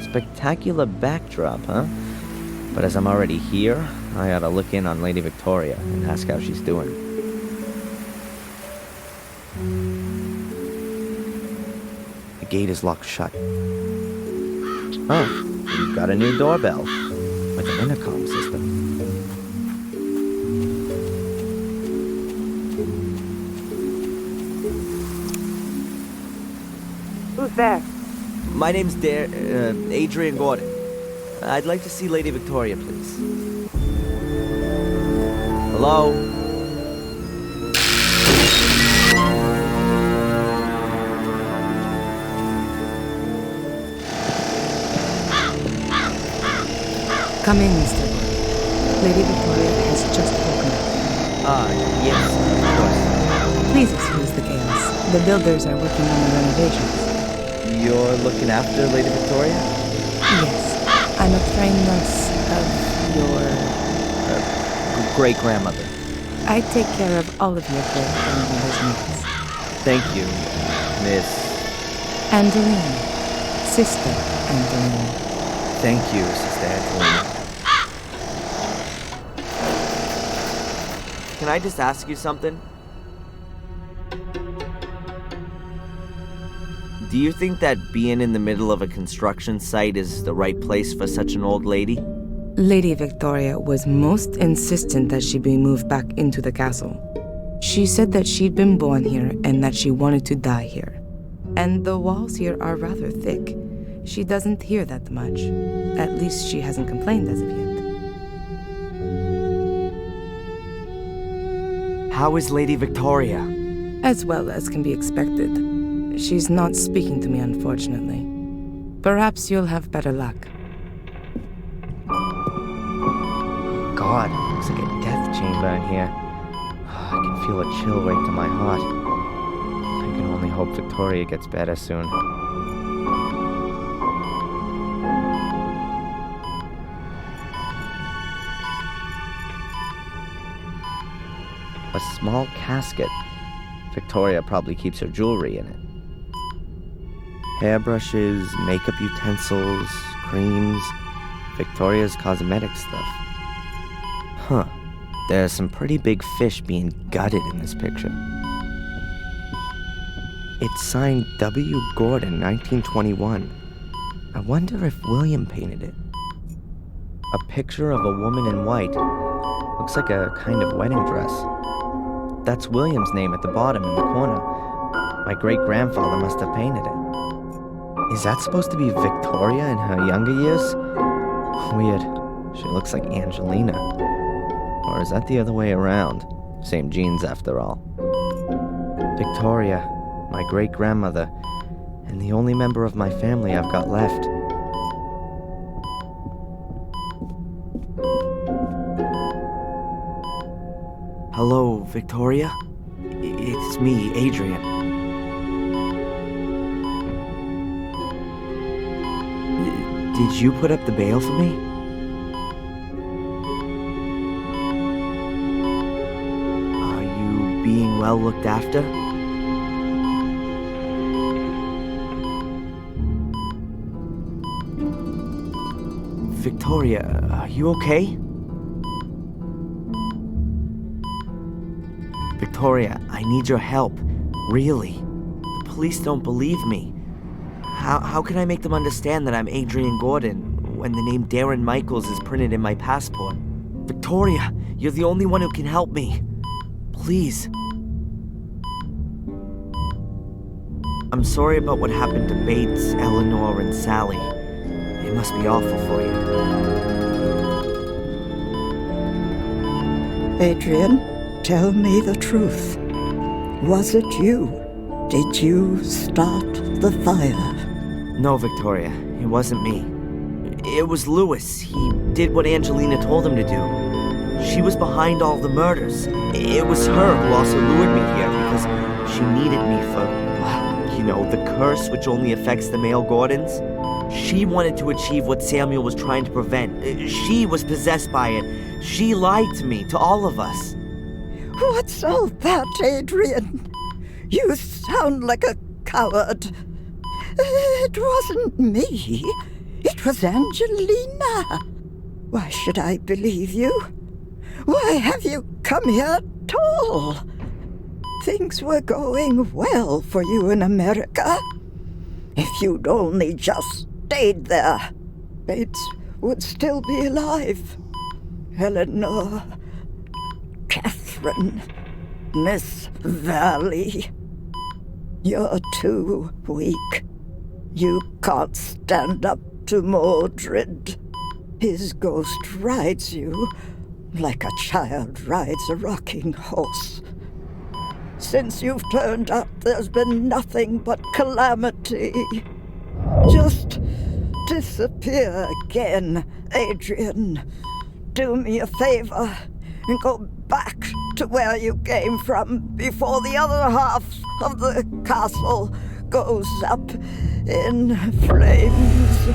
Spectacular backdrop, huh? But as I'm already here, I ought to look in on Lady Victoria and ask how she's doing. gate is locked shut. Oh, you've got a new doorbell with an intercom system. Who's there? My name's Adrian Gordon. I'd like to see Lady Victoria, please. Hello? Come in, Mr. Gordon. Lady Victoria has just woken up. Yes, of course. Please excuse the chaos. The builders are working on the renovations. You're looking after Lady Victoria? Yes. I'm a trained nurse of your... great-grandmother. I take care of all of your great-grandmother's needs. Thank you, Miss... Angeline. Sister Angeline. Thank you, Sister Angelina. Can I just ask you something? Do you think that being in the middle of a construction site is the right place for such an old lady? Lady Victoria was most insistent that she be moved back into the castle. She said that she'd been born here and that she wanted to die here. And the walls here are rather thick. She doesn't hear that much. At least she hasn't complained as of yet. How is Lady Victoria? As well as can be expected. She's not speaking to me, unfortunately. Perhaps you'll have better luck. God, looks like a death chamber in here. I can feel a chill right to my heart. I can only hope Victoria gets better soon. A small casket. Victoria probably keeps her jewelry in it. Hairbrushes, makeup utensils, creams, Victoria's cosmetic stuff. Huh. There's some pretty big fish being gutted in this picture. It's signed W. Gordon, 1921. I wonder if William painted it. A picture of a woman in white. Looks like a kind of wedding dress. That's William's name at the bottom in the corner. My great-grandfather must have painted it. Is that supposed to be Victoria in her younger years? Weird. She looks like Angelina. Or is that the other way around? Same genes after all. Victoria, my great-grandmother, and the only member of my family I've got left. Hello, Victoria? It's me, Adrian. Did you put up the bail for me? Are you being well looked after? Victoria, are you okay? Victoria, I need your help. Really. The police don't believe me. How can I make them understand that I'm Adrian Gordon when the name Darren Michaels is printed in my passport? Victoria, you're the only one who can help me. Please. I'm sorry about what happened to Bates, Eleanor, and Sally. It must be awful for you. Adrian, tell me the truth. Was it you? Did you start the fire? No, Victoria, it wasn't me. It was Lewis. He did what Angelina told him to do. She was behind all the murders. It was her who also lured me here because she needed me for, well, you know, the curse which only affects the male Gordons. She wanted to achieve what Samuel was trying to prevent. She was possessed by it. She lied to me, to all of us. What's all that, Adrian? You sound like a coward. It wasn't me. It was Angelina. Why should I believe you? Why have you come here at all? Things were going well for you in America. If you'd only just stayed there, Bates would still be alive. Eleanor, Catherine, Miss Valley. You're too weak. You can't stand up to Mordred. His ghost rides you like a child rides a rocking horse. Since you've turned up, there's been nothing but calamity. Just disappear again, Adrian. Do me a favor and go back to where you came from before the other half of the castle goes up in flames.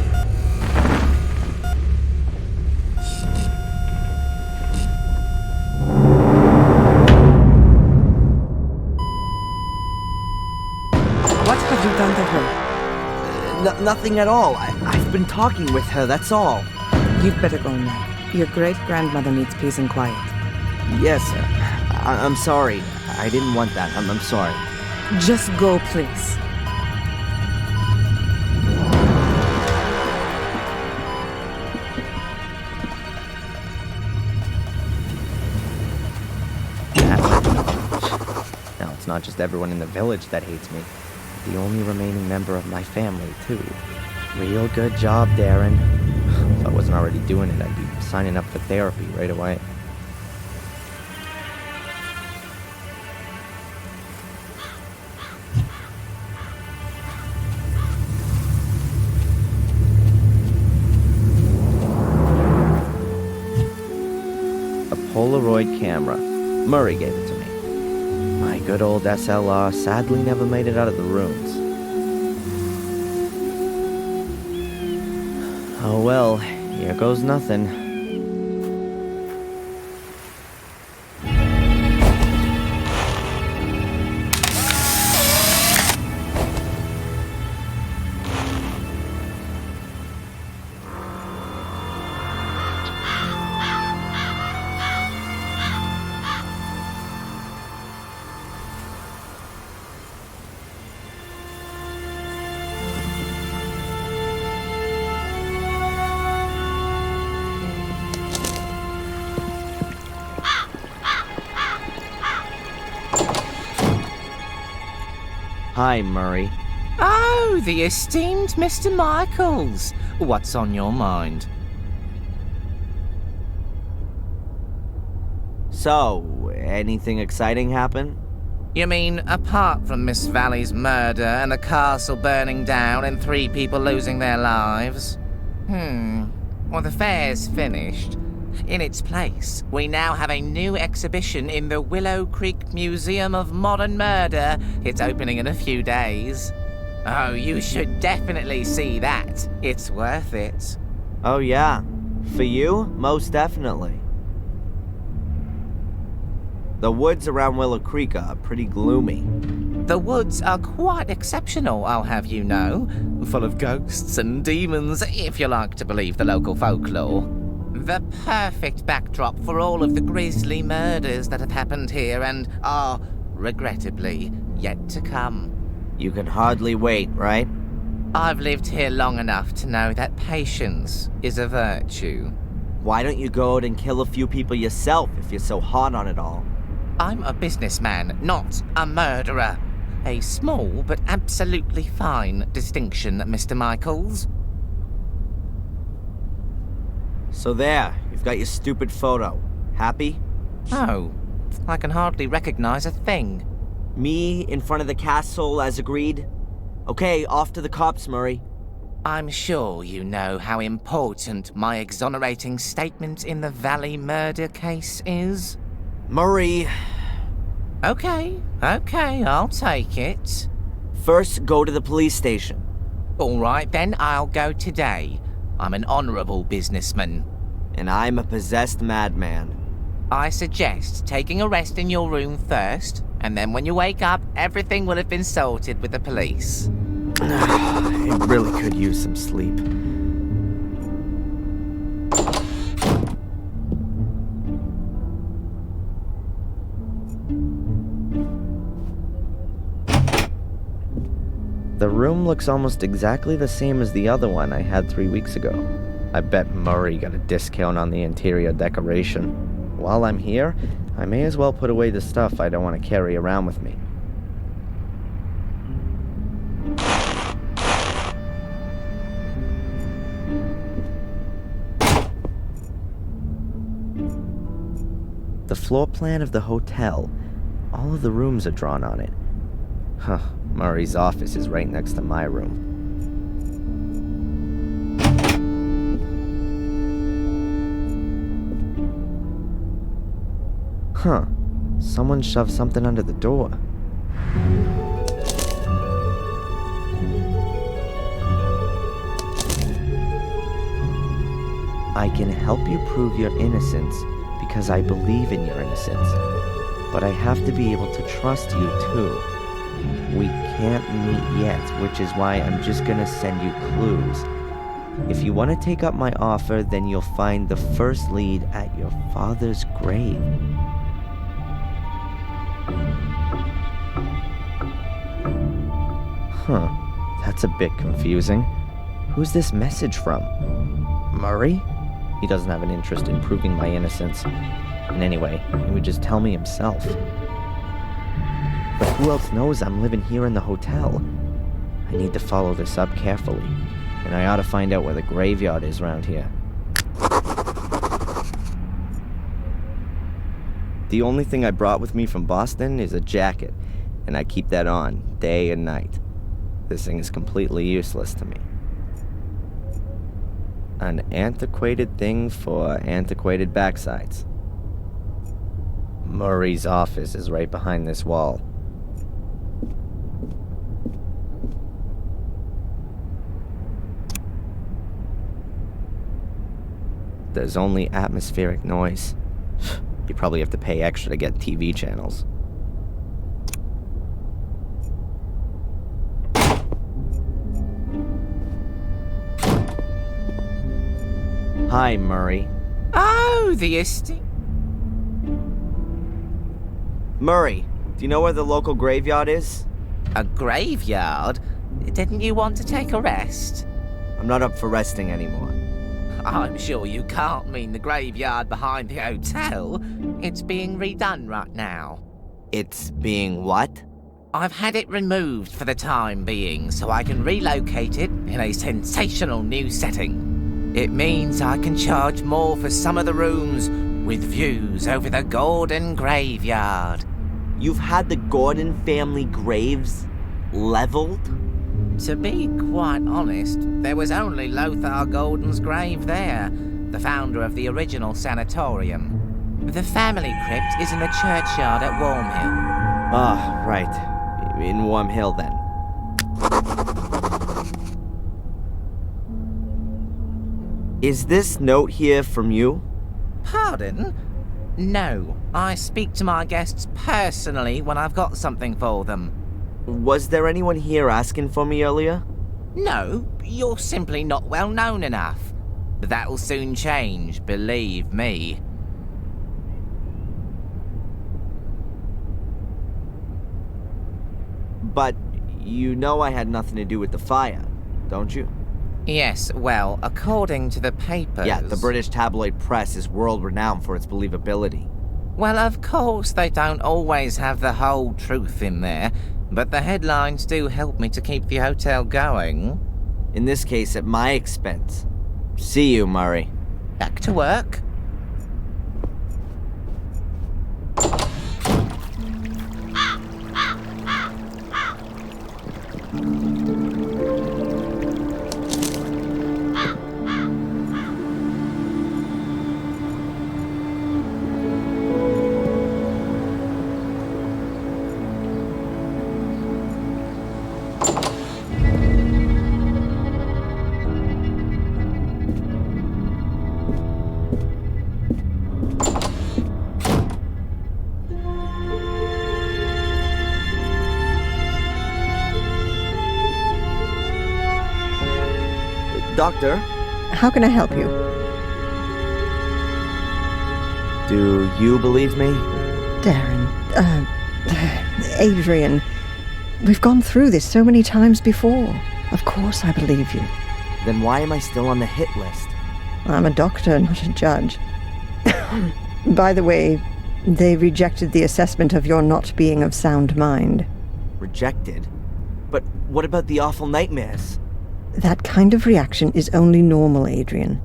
What have you done to her? Nothing at all. I've been talking with her, that's all. You'd better go now. Your great-grandmother needs peace and quiet. Yes, I'm sorry. I didn't want that. I'm sorry. Just go, please. Now, it's not just everyone in the village that hates me. The only remaining member of my family, too. Real good job, Darren. If I wasn't already doing it, I'd be signing up for therapy right away. A Polaroid camera. Murray gave it to me. My good old SLR sadly never made it out of the ruins. Oh well, here goes nothing. Hi, Murray. Oh, the esteemed Mr. Michaels. What's on your mind? So, anything exciting happen? You mean, apart from Miss Valley's murder and the castle burning down and 3 people losing their lives? Well, the fair's finished. In its place, we now have a new exhibition in the Willow Creek Museum of Modern Murder. It's opening in a few days. Oh, you should definitely see that. It's worth it. Oh yeah. For you? Most definitely. The woods around Willow Creek are pretty gloomy. The woods are quite exceptional, I'll have you know. Full of ghosts and demons, if you like to believe the local folklore. The perfect backdrop for all of the grisly murders that have happened here and are, regrettably, yet to come. You can hardly wait, right? I've lived here long enough to know that patience is a virtue. Why don't you go out and kill a few people yourself if you're so hot on it all? I'm a businessman, not a murderer. A small but absolutely fine distinction, Mr. Michaels. So there, you've got your stupid photo. Happy? Oh, I can hardly recognize a thing. Me in front of the castle as agreed? Okay, off to the cops, Murray. I'm sure you know how important my exonerating statement in the Valley murder case is. Murray... Okay, I'll take it. First, go to the police station. All right, then I'll go today. I'm an honorable businessman. And I'm a possessed madman. I suggest taking a rest in your room first, and then when you wake up, everything will have been sorted with the police. I really could use some sleep. the room looks almost exactly the same as the other one I had 3 weeks ago. I bet Murray got a discount on the interior decoration. While I'm here, I may as well put away the stuff I don't want to carry around with me. The floor plan of the hotel, all of the rooms are drawn on it. Huh, Murray's office is right next to my room. Huh, someone shoved something under the door. I can help you prove your innocence because I believe in your innocence. But I have to be able to trust you too. We can't meet yet, which is why I'm just gonna send you clues. If you want to take up my offer, then you'll find the first lead at your father's grave. Huh, that's a bit confusing. Who's this message from? Murray? He doesn't have an interest in proving my innocence. And anyway, he would just tell me himself. But who else knows I'm living here in the hotel? I need to follow this up carefully, and I ought to find out where the graveyard is around here. The only thing I brought with me from Boston is a jacket, and I keep that on day and night. This thing is completely useless to me. An antiquated thing for antiquated backsides. Murray's office is right behind this wall. There's only atmospheric noise. You probably have to pay extra to get TV channels. Hi, Murray. Oh, the estate. Murray, do you know where the local graveyard is? A graveyard? Didn't you want to take a rest? I'm not up for resting anymore. I'm sure you can't mean the graveyard behind the hotel. It's being redone right now. It's being what? I've had it removed for the time being so I can relocate it in a sensational new setting. It means I can charge more for some of the rooms with views over the Gordon graveyard. You've had the Gordon family graves leveled? To be quite honest, there was only Lothar Gordon's grave there, the founder of the original sanatorium. The family crypt is in the churchyard at Wormhill. Ah, right. In Wormhill, then. Is this note here from you? Pardon? No, I speak to my guests personally when I've got something for them. Was there anyone here asking for me earlier? No, you're simply not well known enough. But that'll soon change, believe me. But you know I had nothing to do with the fire, don't you? Yes, well, according to the papers... Yeah, the British tabloid press is world-renowned for its believability. Well, of course they don't always have the whole truth in there, but the headlines do help me to keep the hotel going. In this case, at my expense. See you, Murray. Back to work. Doctor? How can I help you? Do you believe me? Darren, Adrian, We've gone through this so many times before. Of course I believe you. Then why am I still on the hit list? I'm a doctor, not a judge. By the way, they rejected the assessment of your not being of sound mind. Rejected? But what about the awful nightmares? That kind of reaction is only normal, Adrian.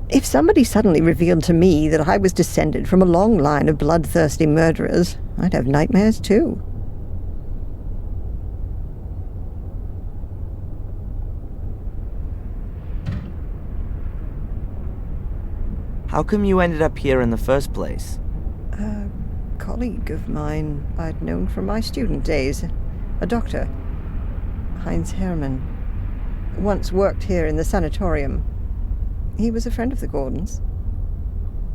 If somebody suddenly revealed to me that I was descended from a long line of bloodthirsty murderers, I'd have nightmares too. How come you ended up here in the first place? A colleague of mine I'd known from my student days. A doctor. Heinz Hermann. Once worked here in the sanatorium. He was a friend of the Gordons.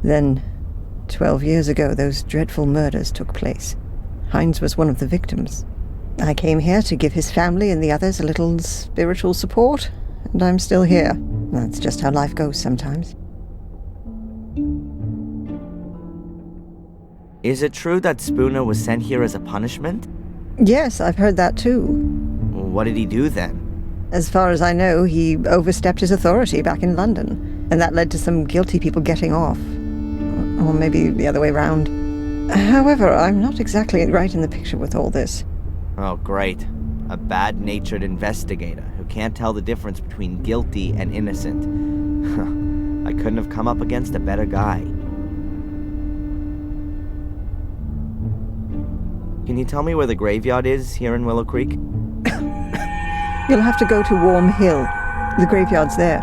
Then, 12 years ago, those dreadful murders took place. Heinz was one of the victims. I came here to give his family and the others a little spiritual support, and I'm still here. That's just how life goes sometimes. Is it true that Spooner was sent here as a punishment? Yes, I've heard that too. What did he do then? As far as I know, he overstepped his authority back in London, and that led to some guilty people getting off. Or maybe the other way round. However, I'm not exactly right in the picture with all this. Oh, great. A bad-natured investigator who can't tell the difference between guilty and innocent. I couldn't have come up against a better guy. Can you tell me where the graveyard is here in Willow Creek? You'll have to go to Warm Hill. The graveyard's there.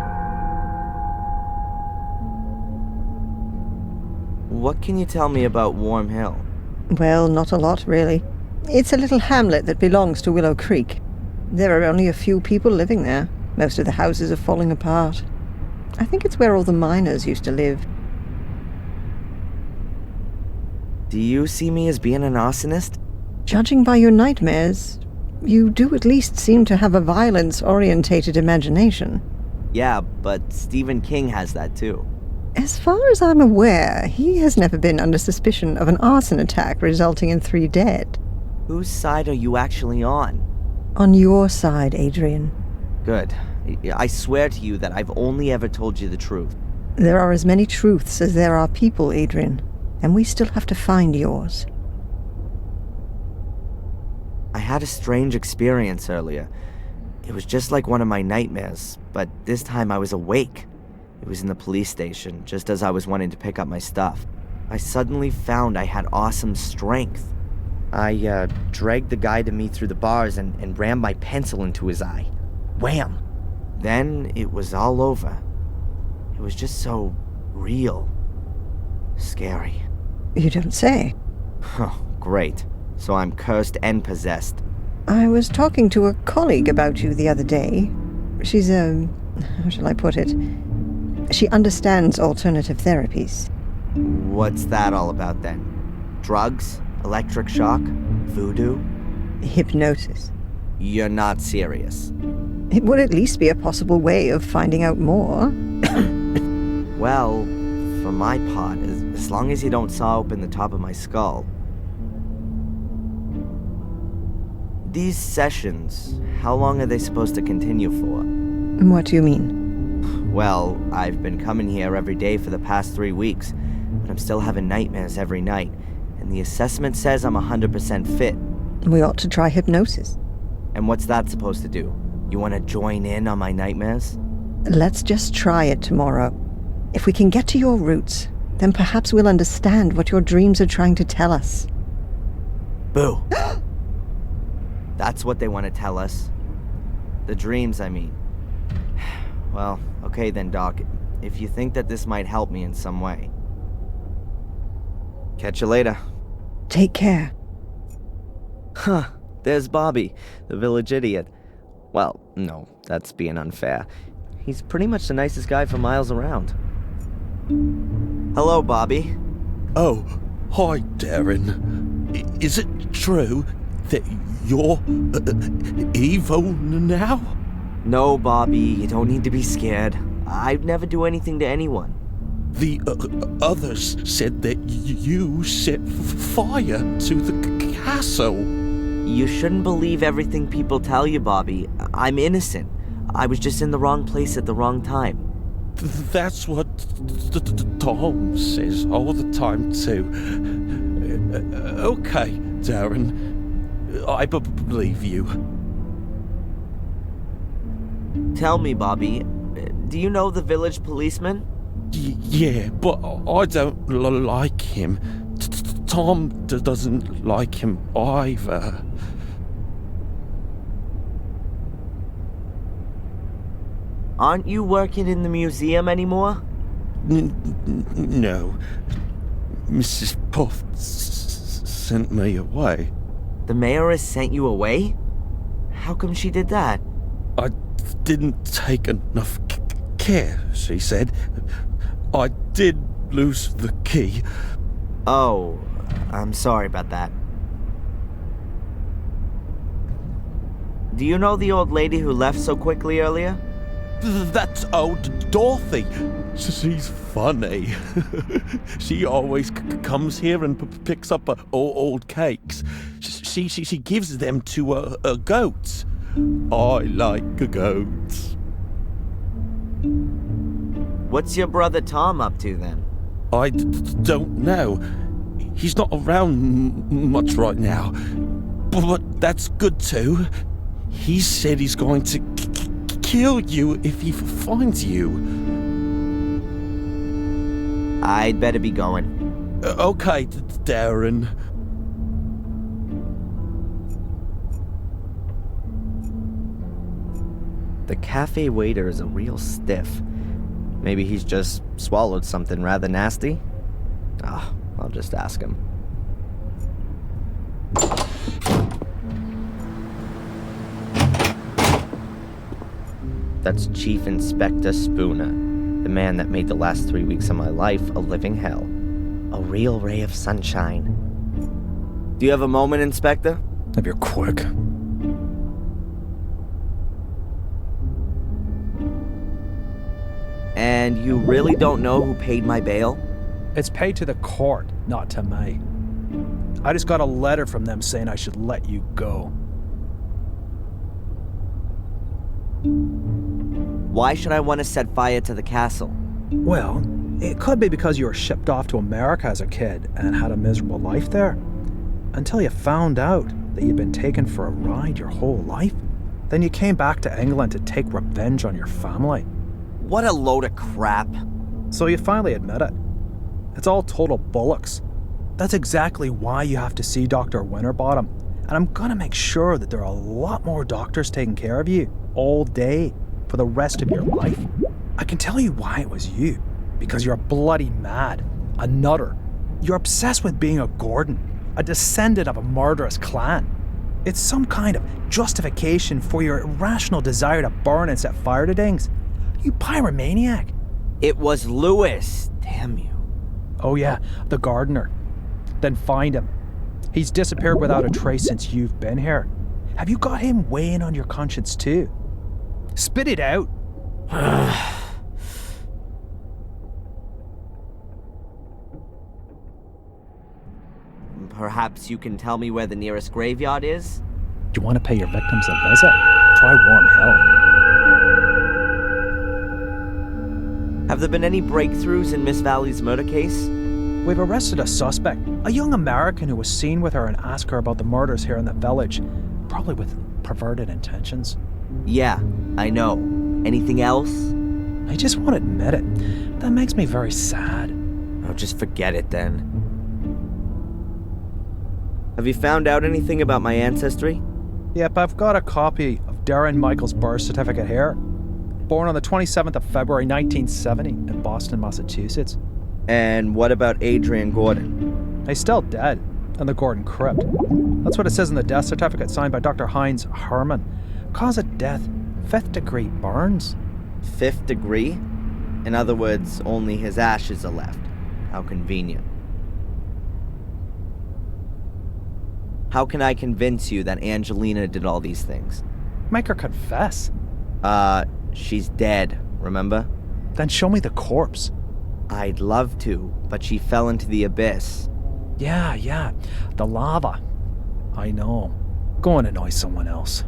What can you tell me about Warm Hill? Well, not a lot, really. It's a little hamlet that belongs to Willow Creek. There are only a few people living there. Most of the houses are falling apart. I think it's where all the miners used to live. Do you see me as being an arsonist? Judging by your nightmares, you do at least seem to have a violence-orientated imagination. Yeah, but Stephen King has that too. As far as I'm aware, he has never been under suspicion of an arson attack resulting in 3 dead. Whose side are you actually on? On your side, Adrian. Good. I swear to you that I've only ever told you the truth. There are as many truths as there are people, Adrian, and we still have to find yours. I had a strange experience earlier. It was just like one of my nightmares, but this time I was awake. It was in the police station, just as I was wanting to pick up my stuff. I suddenly found I had awesome strength. I dragged the guy to me through the bars and rammed my pencil into his eye. Wham! Then it was all over. It was just so real. Scary. You don't say. Oh, great. So I'm cursed and possessed. I was talking to a colleague about you the other day. She's how shall I put it? She understands alternative therapies. What's that all about then? Drugs? Electric shock? Voodoo? Hypnosis. You're not serious. It would at least be a possible way of finding out more. Well, for my part, as long as you don't saw open the top of my skull. These sessions, how long are they supposed to continue for? What do you mean? Well, I've been coming here every day for the past 3 weeks, but I'm still having nightmares every night, and the assessment says I'm 100% fit. We ought to try hypnosis. And what's that supposed to do? You want to join in on my nightmares? Let's just try it tomorrow. If we can get to your roots, then perhaps we'll understand what your dreams are trying to tell us. Boo! That's what they want to tell us. The dreams, I mean. Well, okay then, Doc. If you think that this might help me in some way. Catch you later. Take care. Huh. There's Bobby, the village idiot. Well, no, that's being unfair. He's pretty much the nicest guy for miles around. Hello, Bobby. Oh, hi, Darren. Is it true that you're evil now? No, Bobby, you don't need to be scared. I'd never do anything to anyone. The others said that you set fire to the castle. You shouldn't believe everything people tell you, Bobby. I'm innocent. I was just in the wrong place at the wrong time. That's what Tom says all the time, too. Okay, Darren. I believe you. Tell me, Bobby, do you know the village policeman? Yeah, but I don't like him. Tom doesn't like him either. Aren't you working in the museum anymore? No. Mrs. Puff sent me away. The mayoress sent you away? How come she did that? I didn't take enough care, she said. I did lose the key. Oh, I'm sorry about that. Do you know the old lady who left so quickly earlier? That's old Dorothy. She's funny. She always comes here and picks up old cakes. She gives them to goats. I like goats. What's your brother Tom up to then? I don't know. He's not around much right now. But that's good too. He said he's going to kill you if he finds you. I'd better be going. Okay, Darren. The cafe waiter is a real stiff. Maybe he's just swallowed something rather nasty? I'll just ask him. That's Chief Inspector Spooner, the man that made the last 3 weeks of my life a living hell. A real ray of sunshine. Do you have a moment, Inspector? If you're quick. And you really don't know who paid my bail? It's paid to the court, not to me. I just got a letter from them saying I should let you go. Why should I want to set fire to the castle? Well, it could be because you were shipped off to America as a kid and had a miserable life there. Until you found out that you'd been taken for a ride your whole life. Then you came back to England to take revenge on your family. What a load of crap. So you finally admit it. It's all total bollocks. That's exactly why you have to see Dr. Winterbottom. And I'm gonna make sure that there are a lot more doctors taking care of you all day for the rest of your life. I can tell you why it was you. Because you're bloody mad. A nutter. You're obsessed with being a Gordon. A descendant of a murderous clan. It's some kind of justification for your irrational desire to burn and set fire to things. You pyromaniac. It was Lewis. Damn you. Oh yeah, the gardener. Then find him. He's disappeared without a trace since you've been here. Have you got him weighing on your conscience too? Spit it out. Perhaps you can tell me where the nearest graveyard is? Do you want to pay your victims a visit? Try warm hell. Have there been any breakthroughs in Miss Valley's murder case? We've arrested a suspect, a young American who was seen with her and asked her about the murders here in the village, probably with perverted intentions. Yeah, I know. Anything else? I just won't admit it. That makes me very sad. Oh, just forget it then. Have you found out anything about my ancestry? Yep, I've got a copy of Darren Michaels' birth certificate here. Born on the 27th of February 1970 in Boston, Massachusetts. And what about Adrian Gordon? He's still dead in the Gordon crypt. That's what it says in the death certificate signed by Dr. Heinz Herman. Cause of death, 5th degree burns. 5th degree? In other words, only his ashes are left. How convenient. How can I convince you that Angelina did all these things? Make her confess. She's dead, remember? Then show me the corpse. I'd love to, but she fell into the abyss. Yeah, the lava. I know. Go and annoy someone else.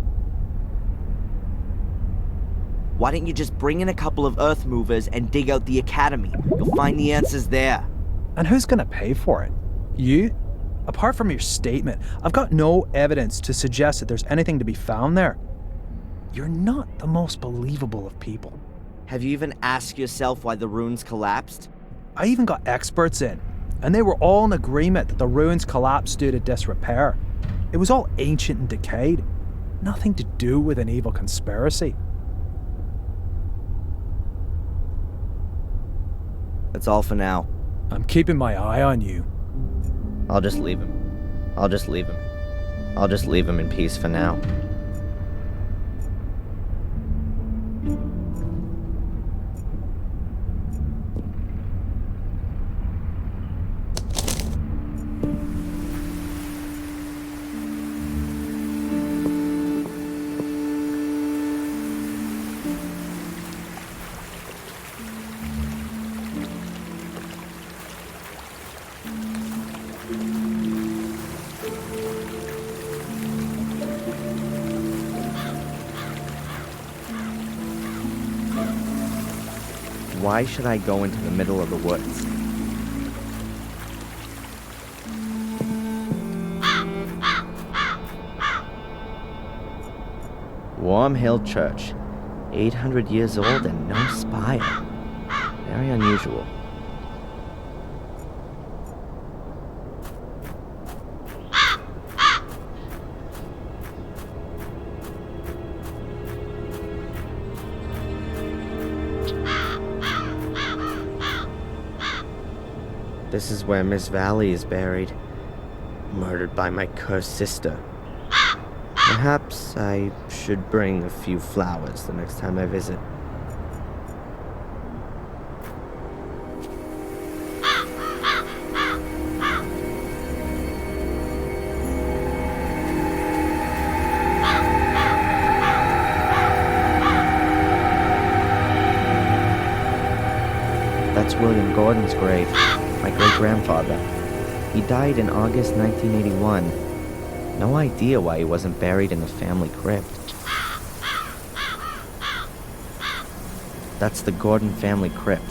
Why don't you just bring in a couple of Earth movers and dig out the academy? You'll find the answers there. And who's gonna pay for it? You? Apart from your statement, I've got no evidence to suggest that there's anything to be found there. You're not the most believable of people. Have you even asked yourself why the ruins collapsed? I even got experts in, and they were all in agreement that the ruins collapsed due to disrepair. It was all ancient and decayed. Nothing to do with an evil conspiracy. That's all for now. I'm keeping my eye on you. I'll just leave him. I'll just leave him. I'll just leave him in peace for now. Why should I go into the middle of the woods? Worm Hill Church. 800 years old and no spire. Very unusual. This is where Miss Valley is buried, murdered by my cursed sister. Perhaps I should bring a few flowers the next time I visit. That's William Gordon's grave. My great-grandfather. He died in August 1981. No idea why he wasn't buried in the family crypt. That's the Gordon family crypt.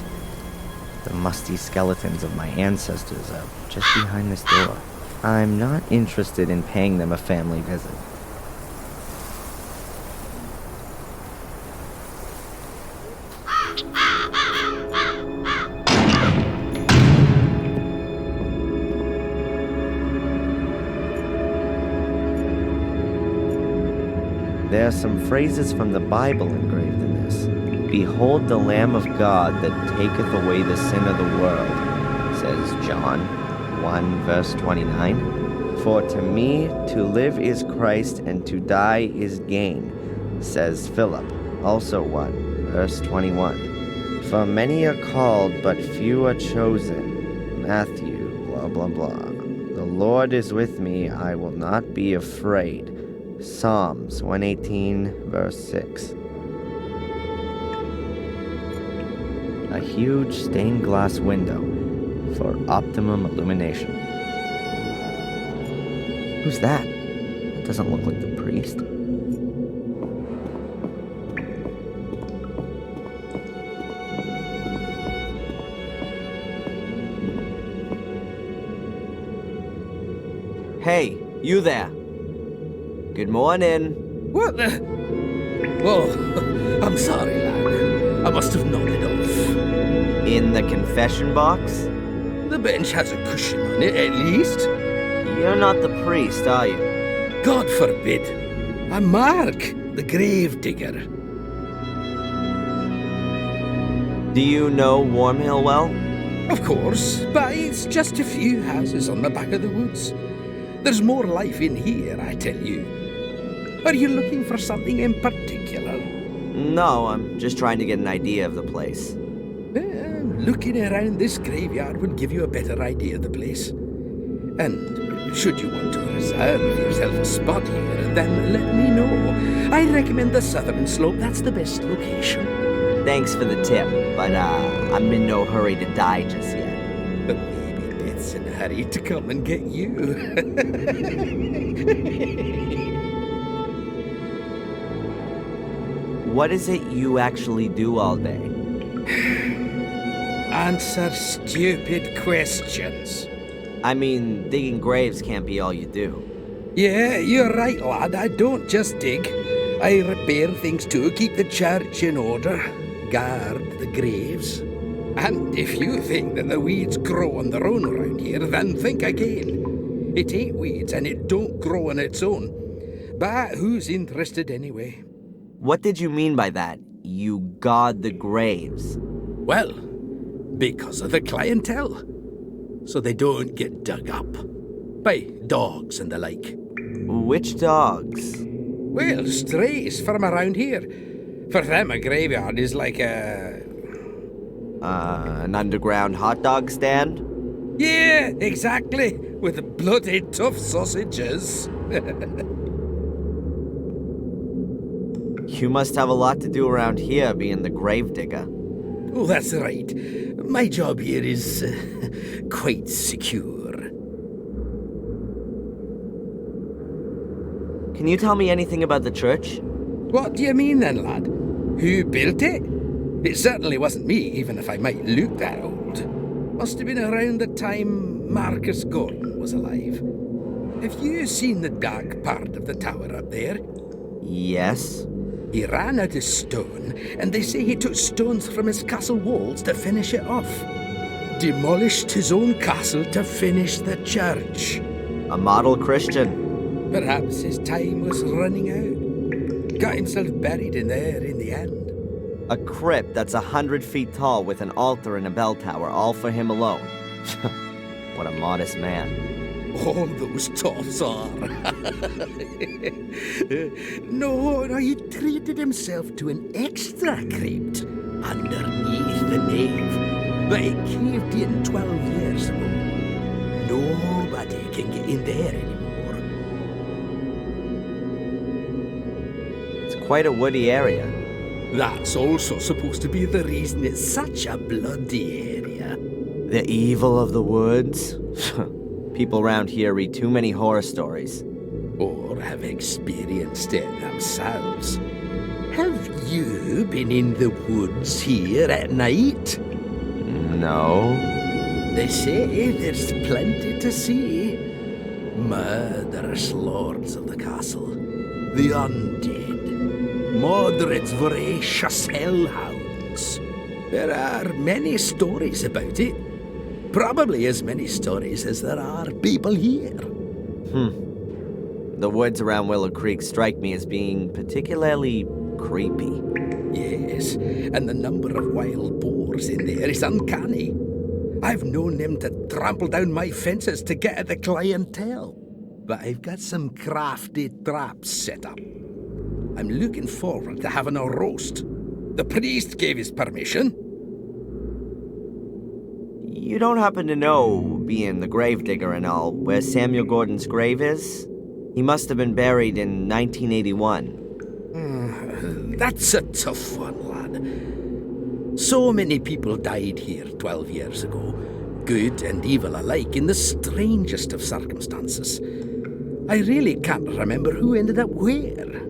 The musty skeletons of my ancestors are just behind this door. I'm not interested in paying them a family visit. There are some phrases from the Bible engraved in this. Behold the Lamb of God that taketh away the sin of the world, says John 1 verse 29. For to me to live is Christ and to die is gain, says Philip, also 1 verse 21. For many are called but few are chosen, Matthew blah blah blah. The Lord is with me, I will not be afraid. Psalms 118, verse 6. A huge stained glass window for optimum illumination. Who's that? That doesn't look like the priest. Hey, you there. Good morning. What the? Oh, I'm sorry, lad. I must have nodded off. In the confession box? The bench has a cushion on it, at least. You're not the priest, are you? God forbid. I'm Mark, the grave digger. Do you know Worm Hill well? Of course, but it's just a few houses on the back of the woods. There's more life in here, I tell you. Are you looking for something in particular? No, I'm just trying to get an idea of the place. Looking around this graveyard will give you a better idea of the place. And should you want to reserve yourself a spot here, then let me know. I recommend the southern slope. That's the best location. Thanks for the tip, but I'm in no hurry to die just yet. But maybe Beth's in a hurry to come and get you. What is it you actually do all day? Answer stupid questions. I mean, digging graves can't be all you do. Yeah, you're right, lad. I don't just dig. I repair things too, keep the church in order, guard the graves. And if you think that the weeds grow on their own around here, then think again. It ain't weeds, and it don't grow on its own. But who's interested anyway? What did you mean by that? You guard the graves? Well, because of the clientele. So they don't get dug up. By dogs and the like. Which dogs? Well, strays from around here. For them, a graveyard is like an underground hot dog stand? Yeah, exactly. With bloody tough sausages. You must have a lot to do around here, being the gravedigger. Oh, that's right. My job here is quite secure. Can you tell me anything about the church? What do you mean then, lad? Who built it? It certainly wasn't me, even if I might look that old. Must have been around the time Marcus Gordon was alive. Have you seen the dark part of the tower up there? Yes. He ran out of stone, and they say he took stones from his castle walls to finish it off. Demolished his own castle to finish the church. A model Christian. Perhaps his time was running out. Got himself buried in there in the end. A crypt that's 100 feet tall with an altar and a bell tower, all for him alone. What a modest man. All those toffs are. No, he treated himself to an extra crypt underneath the nave. But it caved in 12 years ago. Nobody can get in there anymore. It's quite a woody area. That's also supposed to be the reason it's such a bloody area. The evil of the woods? People around here read too many horror stories. Or have experienced it themselves. Have you been in the woods here at night? No. They say there's plenty to see. Murderous lords of the castle. The undead. Mordred's voracious hellhounds. There are many stories about it. Probably as many stories as there are people here. The woods around Willow Creek strike me as being particularly creepy. Yes, and the number of wild boars in there is uncanny. I've known them to trample down my fences to get at the clientele. But I've got some crafty traps set up. I'm looking forward to having a roast. The priest gave his permission. You don't happen to know, being the gravedigger and all, where Samuel Gordon's grave is? He must have been buried in 1981. That's a tough one, lad. So many people died here 12 years ago, good and evil alike, in the strangest of circumstances. I really can't remember who ended up where.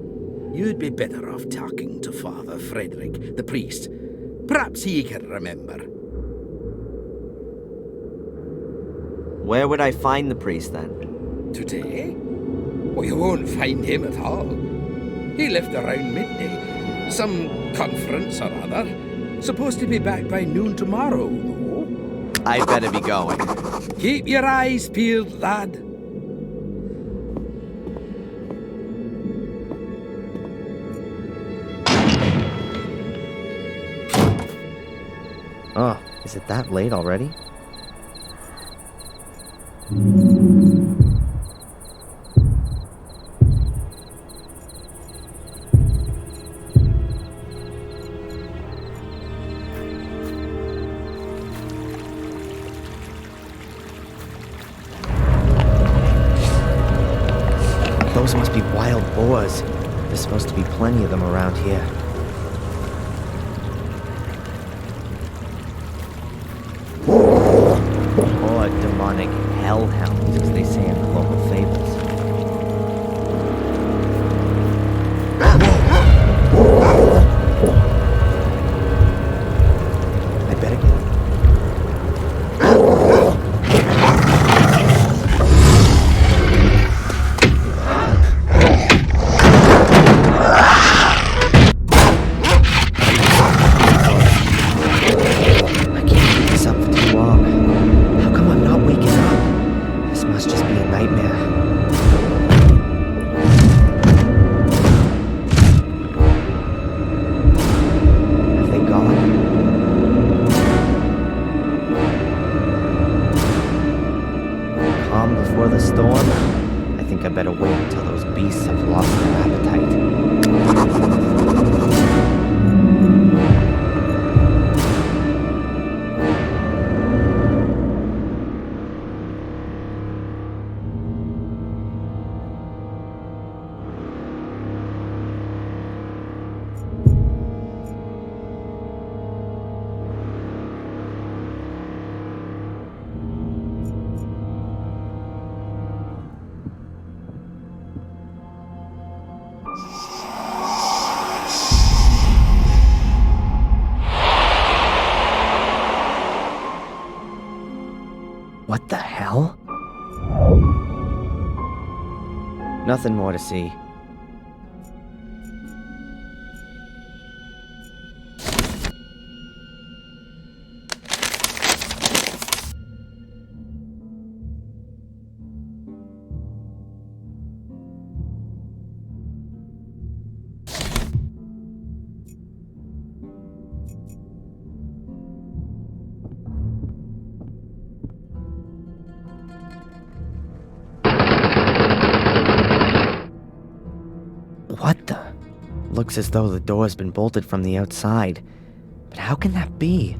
You'd be better off talking to Father Frederick, the priest. Perhaps he can remember. Where would I find the priest then? Today? Well, you won't find him at all. He left around midday. Some conference or other. Supposed to be back by noon tomorrow, though. I'd better be going. Keep your eyes peeled, lad. Oh, is it that late already? Those must be wild boars. There's supposed to be plenty of them around here. Or demonic hellhounds, as they say in the local fables. before the storm? I think I better wait until those beasts have lost their appetite. What the hell? Nothing more to see. What the? Looks as though the door's been bolted from the outside. But how can that be?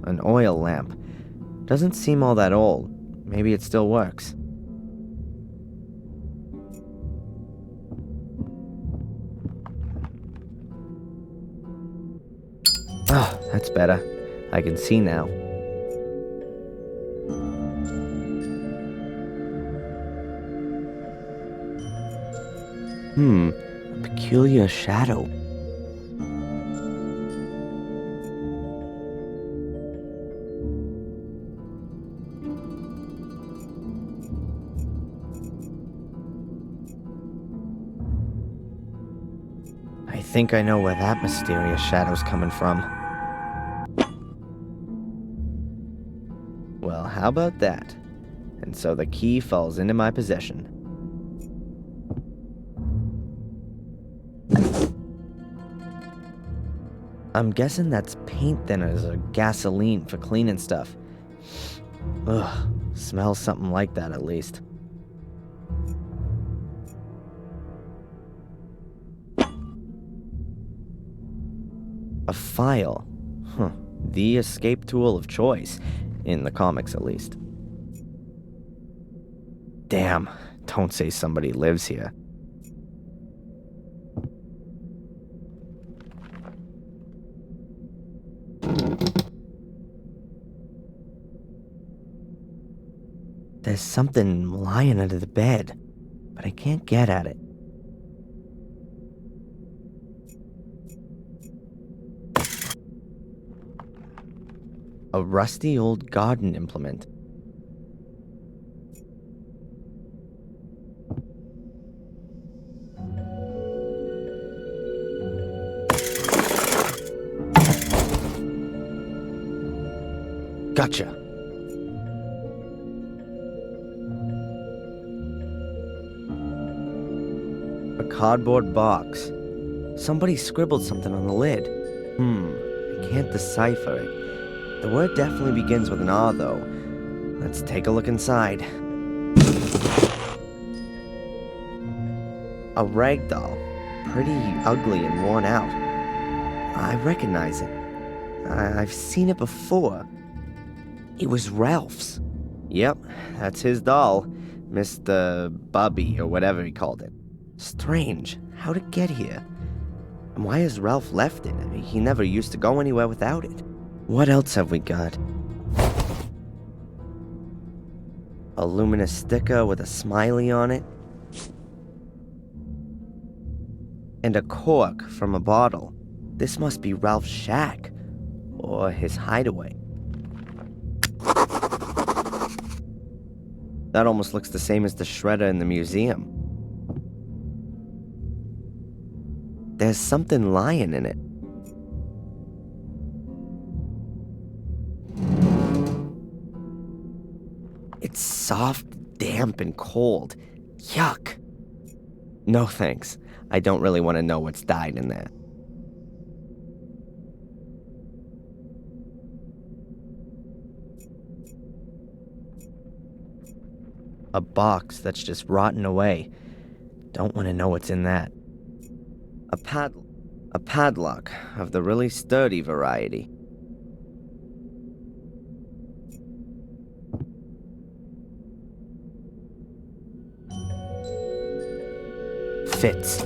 An oil lamp. Doesn't seem all that old. Maybe it still works. Ah, that's better. I can see now. A peculiar shadow. I think I know where that mysterious shadow's coming from. Well, how about that? And so the key falls into my possession. I'm guessing that's paint thinners or gasoline for cleaning stuff. Ugh, smells something like that at least. A file. Huh. The escape tool of choice. In the comics, at least. Damn, don't say somebody lives here. There's something lying under the bed, but I can't get at it. A rusty old garden implement. Gotcha. A cardboard box. Somebody scribbled something on the lid. I can't decipher it. The word definitely begins with an R, though. Let's take a look inside. A rag doll. Pretty ugly and worn out. I recognize it. I've seen it before. It was Ralph's. Yep, that's his doll. Mr. Bubby, or whatever he called it. Strange. How'd it get here? And why has Ralph left it? I mean, he never used to go anywhere without it. What else have we got? A luminous sticker with a smiley on it. And a cork from a bottle. This must be Ralph's shack. Or his hideaway. That almost looks the same as the shredder in the museum. There's something lying in it. It's soft, damp, and cold. Yuck. No thanks. I don't really want to know what's died in there. A box that's just rotten away. Don't want to know what's in that. A padlock of the really sturdy variety. Fits.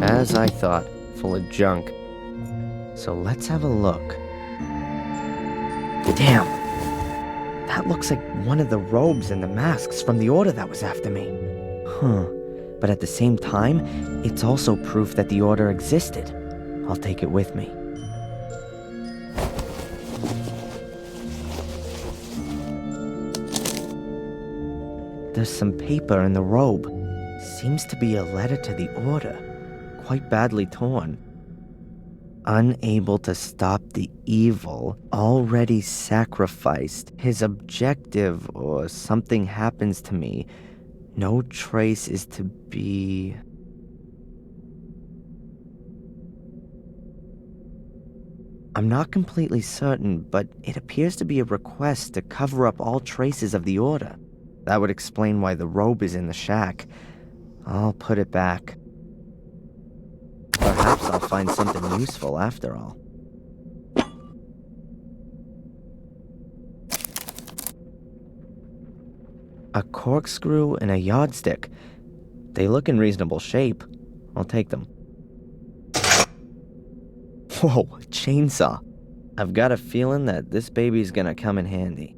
As I thought, full of junk. So let's have a look. Damn! That looks like one of the robes and the masks from the order that was after me. Huh. But at the same time, it's also proof that the order existed. I'll take it with me. There's some paper in the robe. Seems to be a letter to the order. Quite badly torn. Unable to stop the evil, already sacrificed. His objective, or something happens to me. No trace is to be... I'm not completely certain, but it appears to be a request to cover up all traces of the order. That would explain why the robe is in the shack. I'll put it back. Perhaps I'll find something useful after all. A corkscrew and a yardstick. They look in reasonable shape. I'll take them. Whoa, a chainsaw. I've got a feeling that this baby's gonna come in handy.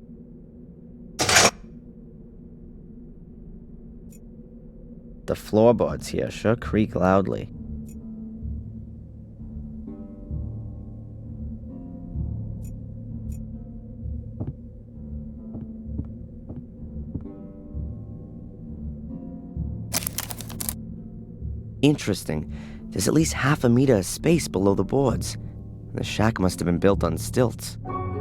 The floorboards here sure creak loudly. Interesting. There's at least half a meter of space below the boards. The shack must have been built on stilts.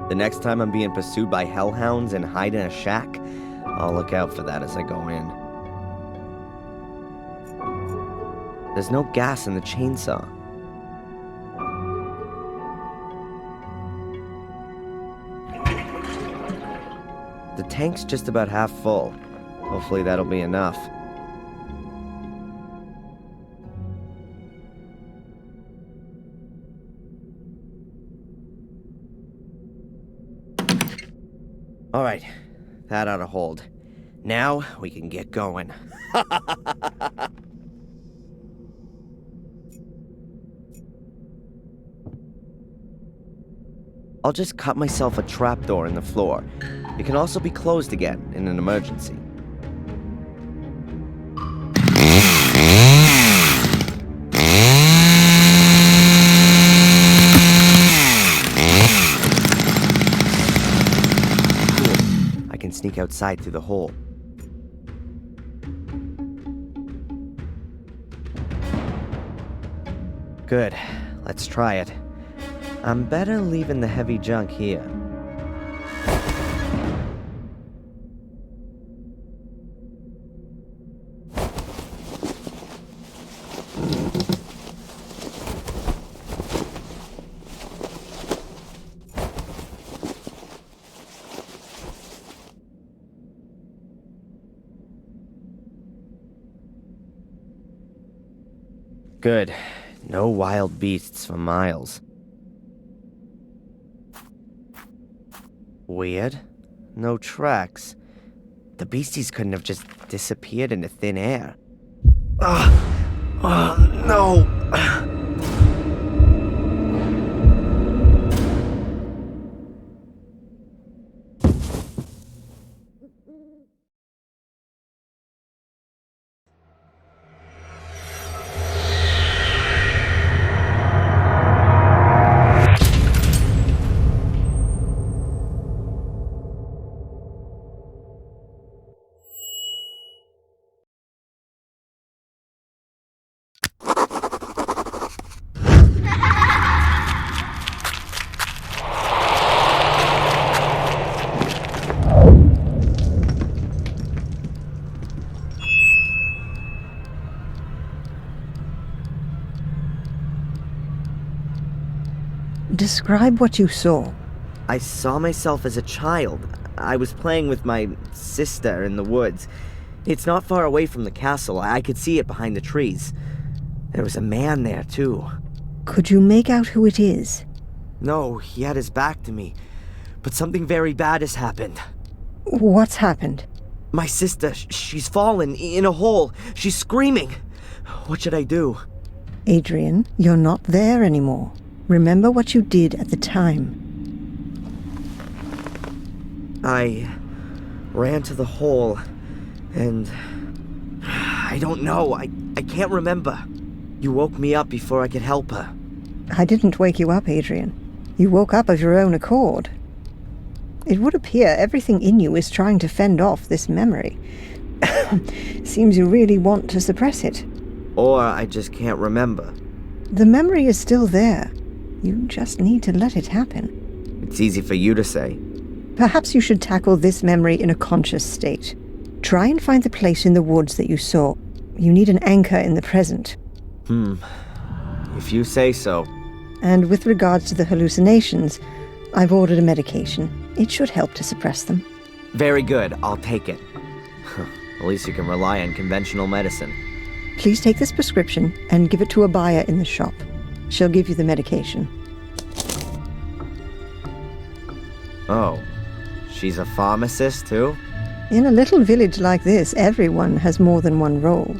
The next time I'm being pursued by hellhounds and hide in a shack, I'll look out for that as I go in. There's no gas in the chainsaw. The tank's just about half full. Hopefully that'll be enough. All right, that ought to hold. Now we can get going. I'll just cut myself a trapdoor in the floor. It can also be closed again in an emergency. Sneak outside through the hole. Good. Let's try it. I'm better leaving the heavy junk here. Good. No wild beasts for miles. Weird. No tracks. The beasties couldn't have just disappeared into thin air. No! Describe what you saw. I saw myself as a child. I was playing with my sister in the woods. It's not far away from the castle. I could see it behind the trees. There was a man there, too. Could you make out who it is? No, he had his back to me. But something very bad has happened. What's happened? My sister, she's fallen in a hole. She's screaming. What should I do? Adrian, you're not there anymore. Remember what you did at the time. I ran to the hole, and I don't know. I can't remember. You woke me up before I could help her. I didn't wake you up, Adrian. You woke up of your own accord. It would appear everything in you is trying to fend off this memory. Seems you really want to suppress it. Or I just can't remember. The memory is still there. You just need to let it happen. It's easy for you to say. Perhaps you should tackle this memory in a conscious state. Try and find the place in the woods that you saw. You need an anchor in the present. If you say so. And with regards to the hallucinations, I've ordered a medication. It should help to suppress them. Very good. I'll take it. At least you can rely on conventional medicine. Please take this prescription and give it to a buyer in the shop. She'll give you the medication. Oh, she's a pharmacist too? In a little village like this, everyone has more than one role.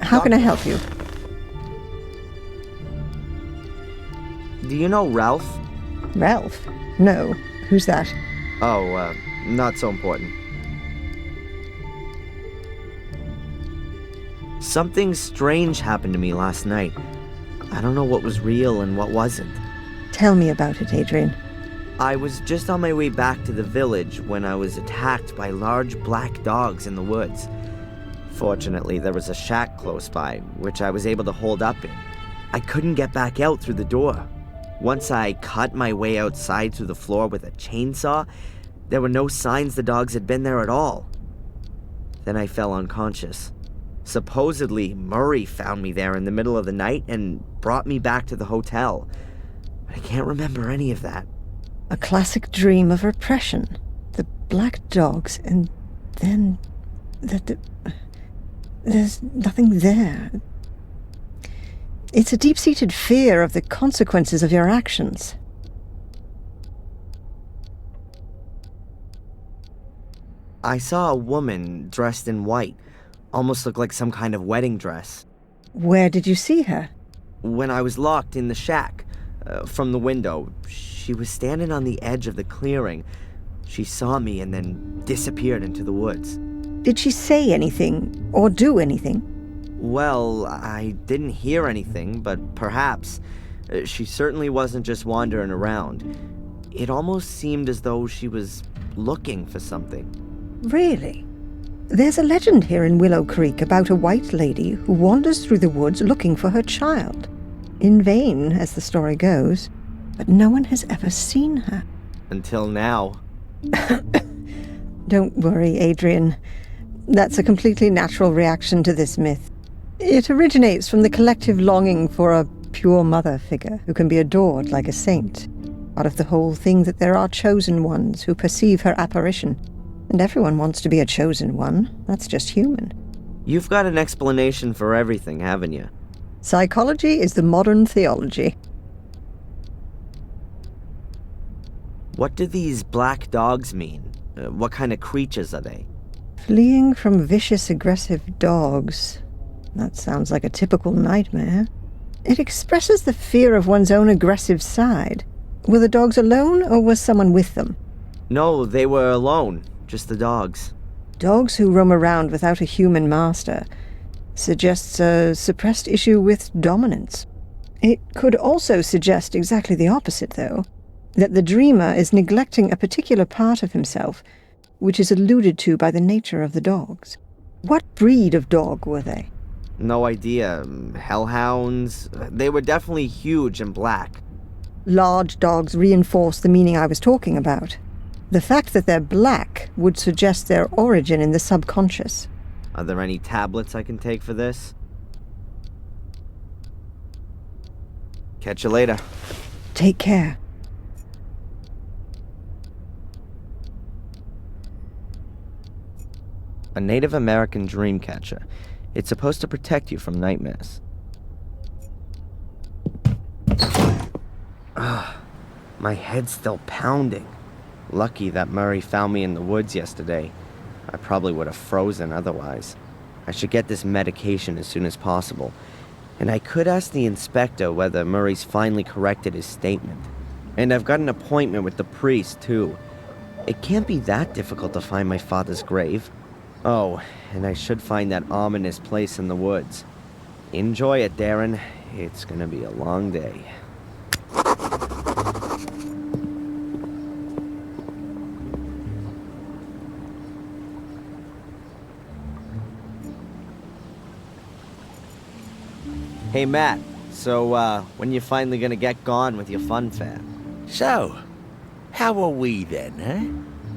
How can I help you? Do you know Ralph? Ralph? No. Who's that? Oh, not so important. Something strange happened to me last night. I don't know what was real and what wasn't. Tell me about it, Adrian. I was just on my way back to the village when I was attacked by large black dogs in the woods. Fortunately, there was a shack close by, which I was able to hold up in. I couldn't get back out through the door. Once I cut my way outside through the floor with a chainsaw, there were no signs the dogs had been there at all. Then I fell unconscious. Supposedly, Murray found me there in the middle of the night and brought me back to the hotel. But I can't remember any of that. A classic dream of repression. The black dogs, and then... There's nothing there. It's a deep-seated fear of the consequences of your actions. I saw a woman dressed in white. Almost looked like some kind of wedding dress. Where did you see her? When I was locked in the shack, from the window, she was standing on the edge of the clearing. She saw me and then disappeared into the woods. Did she say anything or do anything? Well, I didn't hear anything, but perhaps. She certainly wasn't just wandering around. It almost seemed as though she was looking for something. Really? There's a legend here in Willow Creek about a white lady who wanders through the woods looking for her child. In vain, as the story goes, but no one has ever seen her. Until now. Don't worry, Adrian. That's a completely natural reaction to this myth. It originates from the collective longing for a pure mother figure who can be adored like a saint. Out of the whole thing that there are chosen ones who perceive her apparition. And everyone wants to be a chosen one. That's just human. You've got an explanation for everything, haven't you? Psychology is the modern theology. What do these black dogs mean? What kind of creatures are they? Fleeing from vicious, aggressive dogs. That sounds like a typical nightmare. It expresses the fear of one's own aggressive side. Were the dogs alone, or was someone with them? No, they were alone. Just the dogs. Dogs who roam around without a human master suggests a suppressed issue with dominance. It could also suggest exactly the opposite, though. That the dreamer is neglecting a particular part of himself, which is alluded to by the nature of the dogs. What breed of dog were they? No idea. Hellhounds? They were definitely huge and black. Large dogs reinforce the meaning I was talking about. The fact that they're black would suggest their origin in the subconscious. Are there any tablets I can take for this? Catch you later. Take care. A Native American dream catcher. It's supposed to protect you from nightmares. My head's still pounding. Lucky that Murray found me in the woods yesterday. I probably would have frozen otherwise. I should get this medication as soon as possible. And I could ask the inspector whether Murray's finally corrected his statement. And I've got an appointment with the priest, too. It can't be that difficult to find my father's grave. Oh, and I should find that ominous place in the woods. Enjoy it, Darren. It's gonna be a long day. Hey, Matt. So, when you finally gonna get gone with your fun fair? So, how are we then, eh?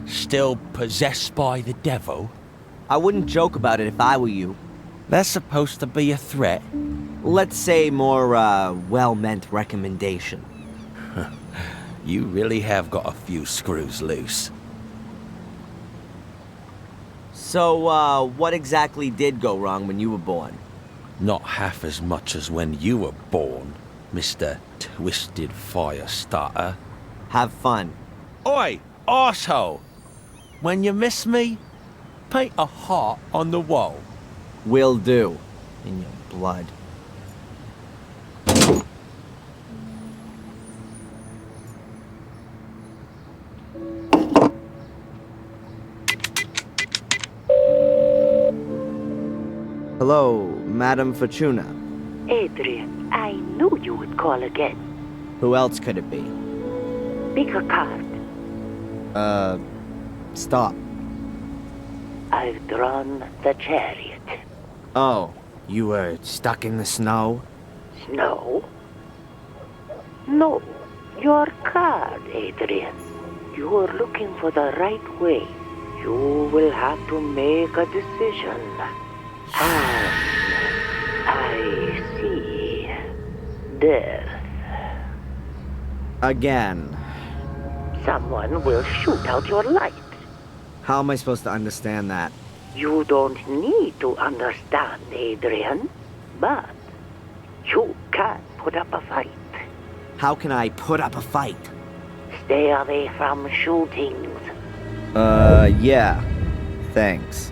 Still possessed by the devil? I wouldn't joke about it if I were you. That's supposed to be a threat. Let's say more, well-meant recommendation. You really have got a few screws loose. So, what exactly did go wrong when you were born? Not half as much as when you were born, Mr. Twisted Fire Starter. Have fun. Oi, arsehole! When you miss me, paint a heart on the wall. Will do. In your blood. Hello, Madam Fortuna. Adrian, I knew you would call again. Who else could it be? Pick a card. Stop. I've drawn the chariot. Oh, you were stuck in the snow? Snow? No, your card, Adrian. You are looking for the right way. You will have to make a decision. I see. Death. Again. Someone will shoot out your light. How am I supposed to understand that? You don't need to understand, Adrian. But you can put up a fight. How can I put up a fight? Stay away from shootings. Yeah. Thanks.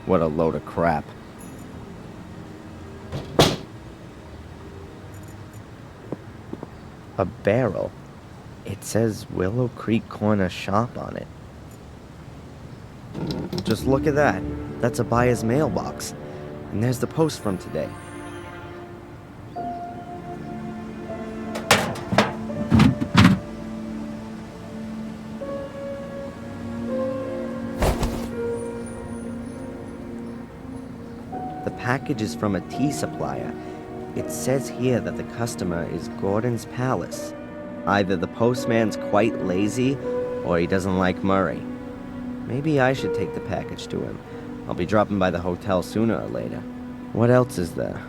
What a load of crap. A barrel. It says Willow Creek Corner Shop on it. Just look at that. That's a buyer's mailbox. And there's the post from today. The package is from a tea supplier. It says here that the customer is Gordon's Palace. Either the postman's quite lazy, or he doesn't like Murray. Maybe I should take the package to him. I'll be dropping by the hotel sooner or later. What else is there?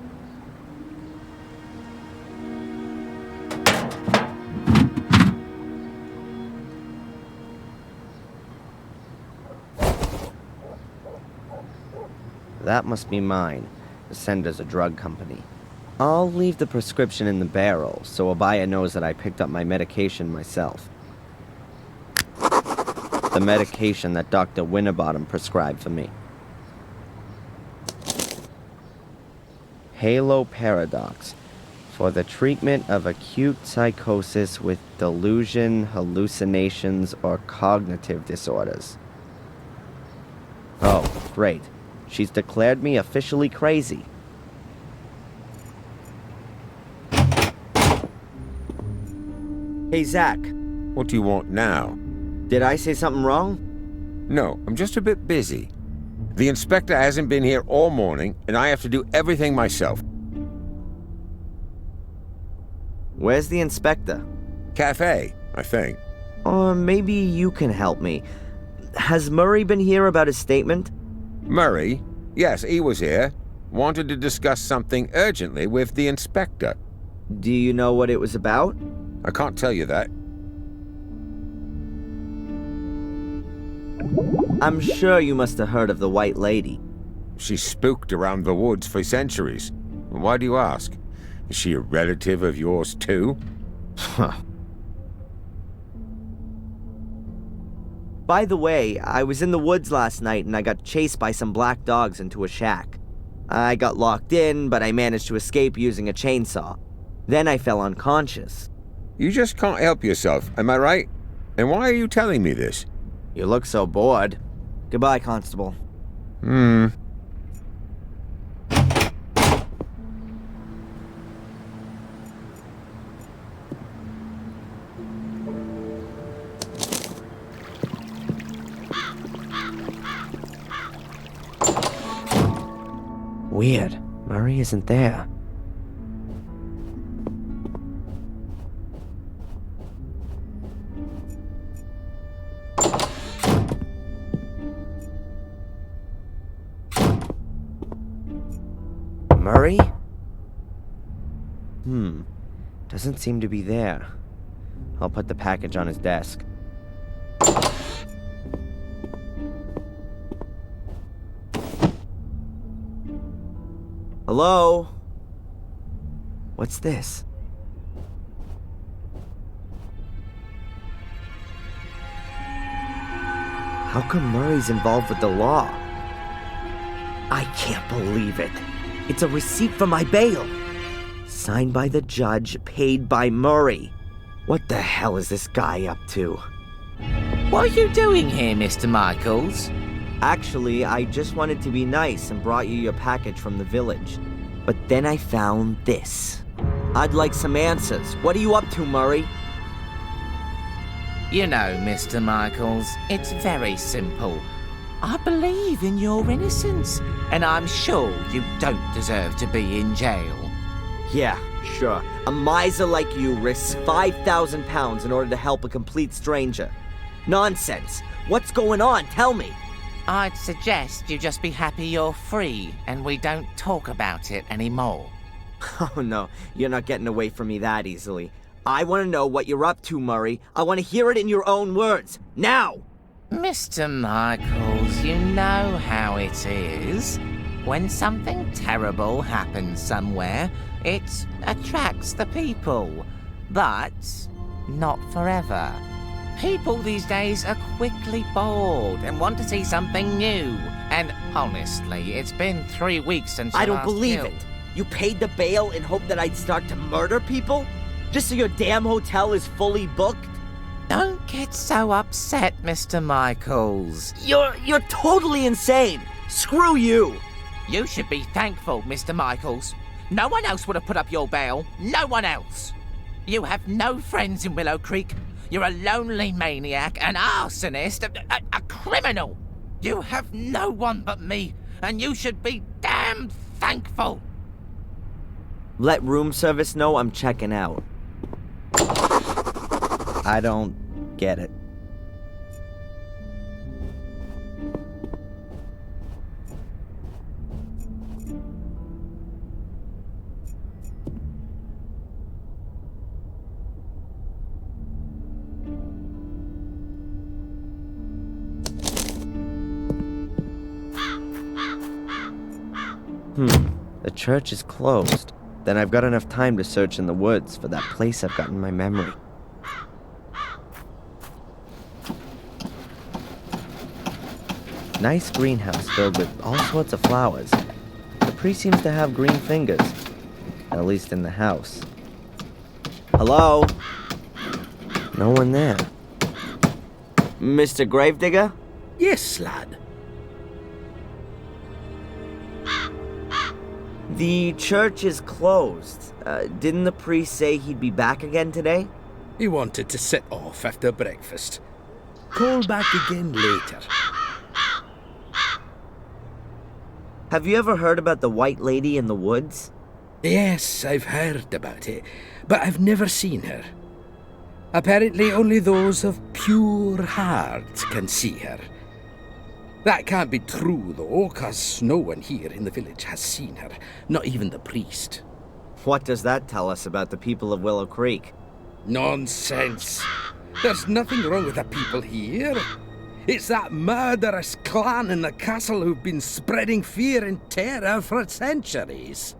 That must be mine. The sender's a drug company. I'll leave the prescription in the barrel, so a buyer knows that I picked up my medication myself. The medication that Dr. Winterbottom prescribed for me. Halo Paradox, for the treatment of acute psychosis with delusion, hallucinations, or cognitive disorders. Oh, great. She's declared me officially crazy. Hey, Zach. What do you want now? Did I say something wrong? No, I'm just a bit busy. The inspector hasn't been here all morning, and I have to do everything myself. Where's the inspector? Cafe, I think. Or maybe you can help me. Has Murray been here about his statement? Murray? Yes, he was here. Wanted to discuss something urgently with the inspector. Do you know what it was about? I can't tell you that. I'm sure you must have heard of the White Lady. She's spooked around the woods for centuries. Why do you ask? Is she a relative of yours too? Huh. By the way, I was in the woods last night and I got chased by some black dogs into a shack. I got locked in, but I managed to escape using a chainsaw. Then I fell unconscious. You just can't help yourself, am I right? And why are you telling me this? You look so bored. Goodbye, Constable. Weird. Murray isn't there. Murray? Doesn't seem to be there. I'll put the package on his desk. Hello? What's this? How come Murray's involved with the law? I can't believe it. It's a receipt for my bail. Signed by the judge, paid by Murray. What the hell is this guy up to? What are you doing here, Mr. Michaels? Actually, I just wanted to be nice and brought you your package from the village. But then I found this. I'd like some answers. What are you up to, Murray? You know, Mr. Michaels, it's very simple. I believe in your innocence, and I'm sure you don't deserve to be in jail. Yeah, sure. A miser like you risks 5,000 pounds in order to help a complete stranger. Nonsense. What's going on? Tell me. I'd suggest you just be happy you're free, and we don't talk about it anymore. Oh no, you're not getting away from me that easily. I want to know what you're up to, Murray. I want to hear it in your own words. Now! Mr. Michaels, you know how it is. When something terrible happens somewhere, it attracts the people. But not forever. People these days are quickly bored and want to see something new. And honestly, it's been 3 weeks since I don't believe it. You paid the bail in hope that I'd start to murder people? Just so your damn hotel is fully booked? Don't get so upset, Mr. Michaels. You're totally insane. Screw you. You should be thankful, Mr. Michaels. No one else would have put up your bail. No one else. You have no friends in Willow Creek. You're a lonely maniac, an arsonist, a criminal. You have no one but me, and you should be damn thankful. Let room service know I'm checking out. I don't get it. The church is closed. Then I've got enough time to search in the woods for that place I've got in my memory. Nice greenhouse filled with all sorts of flowers. The priest seems to have green fingers. At least in the house. Hello? No one there. Mr. Gravedigger? Yes, lad. The church is closed. Didn't the priest say he'd be back again today? He wanted to set off after breakfast. Call back again later. Have you ever heard about the White Lady in the woods? Yes, I've heard about it, but I've never seen her. Apparently only those of pure heart can see her. That can't be true, though, 'cause no one here in the village has seen her, not even the priest. What does that tell us about the people of Willow Creek? Nonsense. There's nothing wrong with the people here. It's that murderous clan in the castle who've been spreading fear and terror for centuries.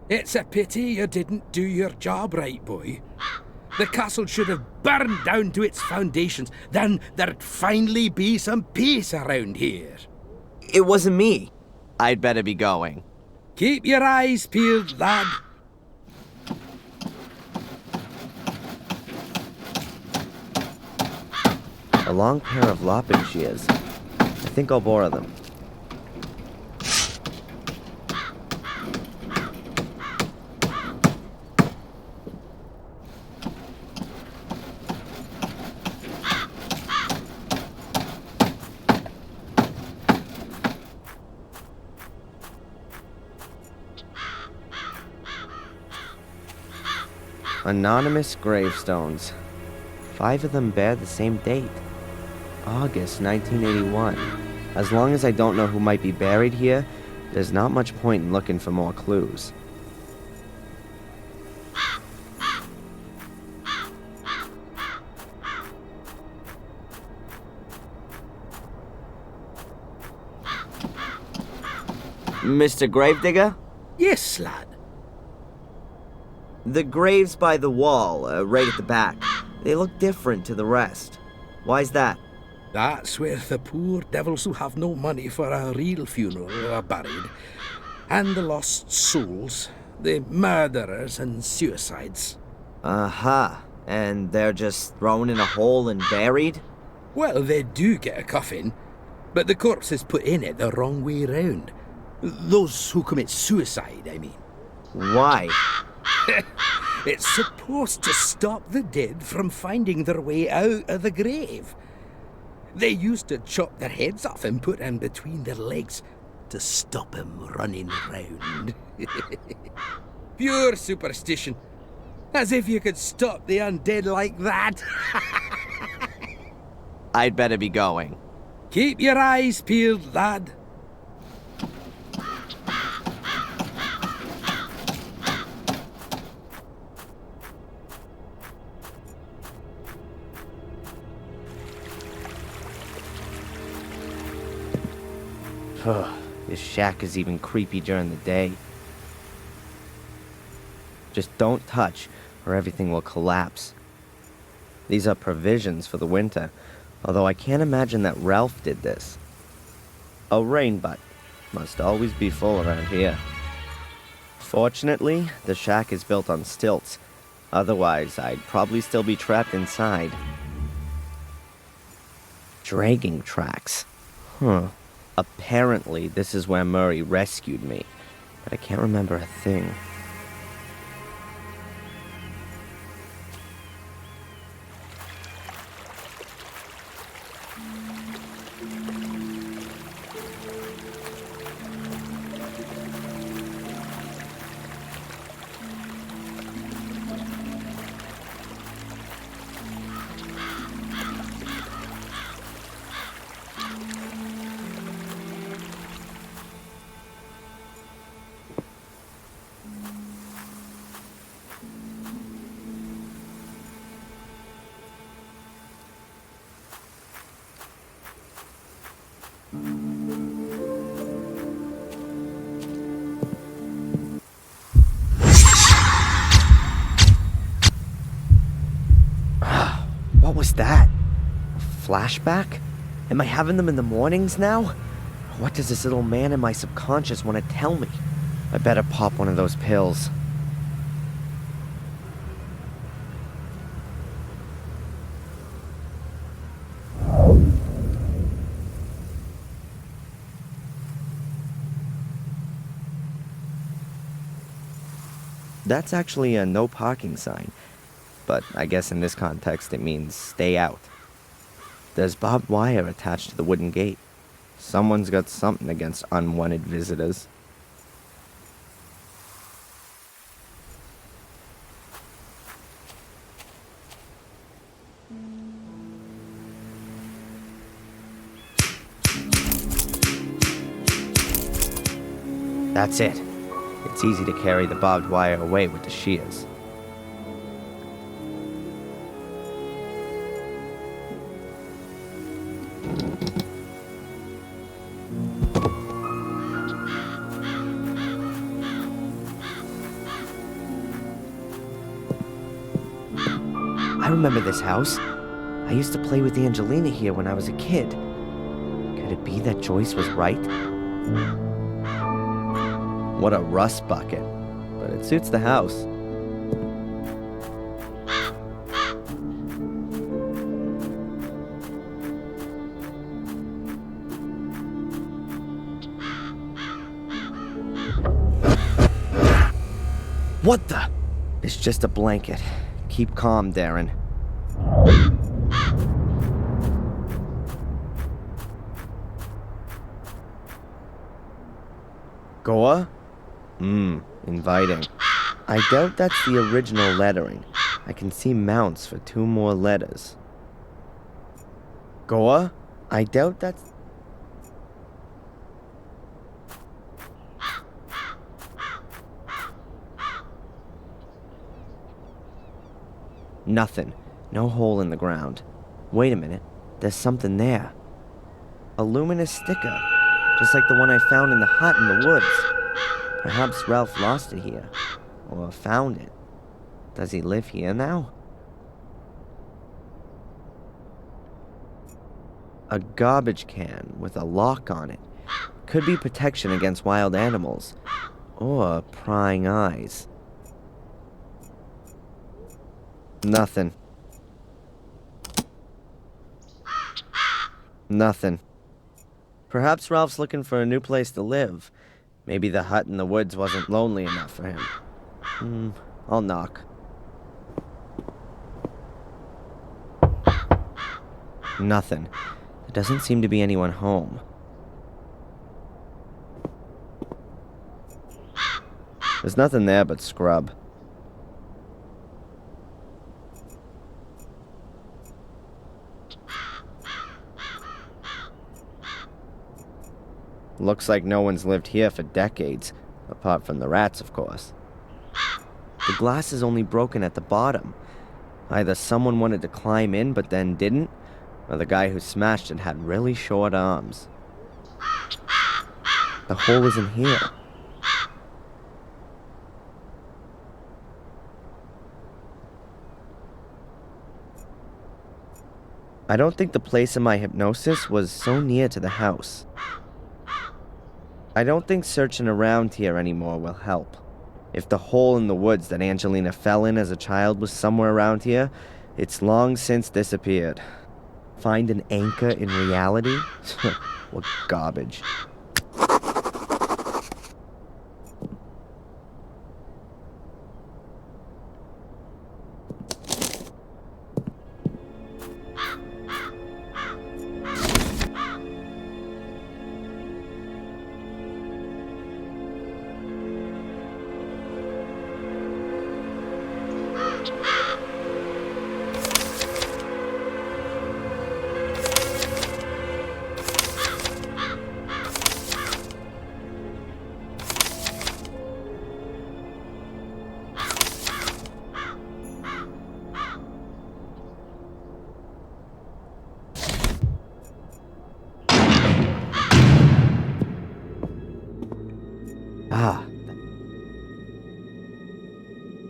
It's a pity you didn't do your job right, boy. The castle should have burned down to its foundations. Then there'd finally be some peace around here. It wasn't me. I'd better be going. Keep your eyes peeled, lad. A long pair of lopping shears. I think I'll borrow them. Anonymous gravestones. 5 of them bear the same date. August 1981. As long as I don't know who might be buried here, there's not much point in looking for more clues. Mr. Gravedigger? Yes, lad. The graves by the wall, right at the back, they look different to the rest. Why's that? That's where the poor devils who have no money for a real funeral are buried. And the lost souls, the murderers and suicides. Uh-huh. And they're just thrown in a hole and buried? Well, they do get a coffin, but the corpse is put in it the wrong way round. Those who commit suicide, I mean. Why? It's supposed to stop the dead from finding their way out of the grave. They used to chop their heads off and put them between their legs to stop them running around. Pure superstition. As if you could stop the undead like that. I'd better be going. Keep your eyes peeled, lad. This shack is even creepy during the day. Just don't touch, or everything will collapse. These are provisions for the winter, although I can't imagine that Ralph did this. A rain butt must always be full around here. Fortunately, the shack is built on stilts. Otherwise, I'd probably still be trapped inside. Dragging tracks. Apparently, this is where Murray rescued me, but I can't remember a thing. What was that? A flashback? Am I having them in the mornings now? What does this little man in my subconscious want to tell me? I better pop one of those pills. That's actually a no parking sign, but I guess in this context it means stay out. There's barbed wire attached to the wooden gate. Someone's got something against unwanted visitors. That's it. It's easy to carry the barbed wire away with the shears. I remember this house. I used to play with Angelina here when I was a kid. Could it be that Joyce was right? What a rust bucket. But it suits the house. What the? It's just a blanket. Keep calm, Darren. Goa? Inviting. I doubt that's the original lettering. I can see mounts for 2 more letters. Goa? I doubt that's... Nothing. No hole in the ground. Wait a minute. There's something there. A luminous sticker. Just like the one I found in the hut in the woods. Perhaps Ralph lost it here. Or found it. Does he live here now? A garbage can with a lock on it. Could be protection against wild animals. Or prying eyes. Nothing. Nothing. Perhaps Ralph's looking for a new place to live. Maybe the hut in the woods wasn't lonely enough for him. I'll knock. Nothing. There doesn't seem to be anyone home. There's nothing there but scrub. Looks like no one's lived here for decades, apart from the rats, of course. The glass is only broken at the bottom. Either someone wanted to climb in but then didn't, or the guy who smashed it had really short arms. The hole isn't here. I don't think the place of my hypnosis was so near to the house. I don't think searching around here anymore will help. If the hole in the woods that Angelina fell in as a child was somewhere around here, it's long since disappeared. Find an anchor in reality? What garbage.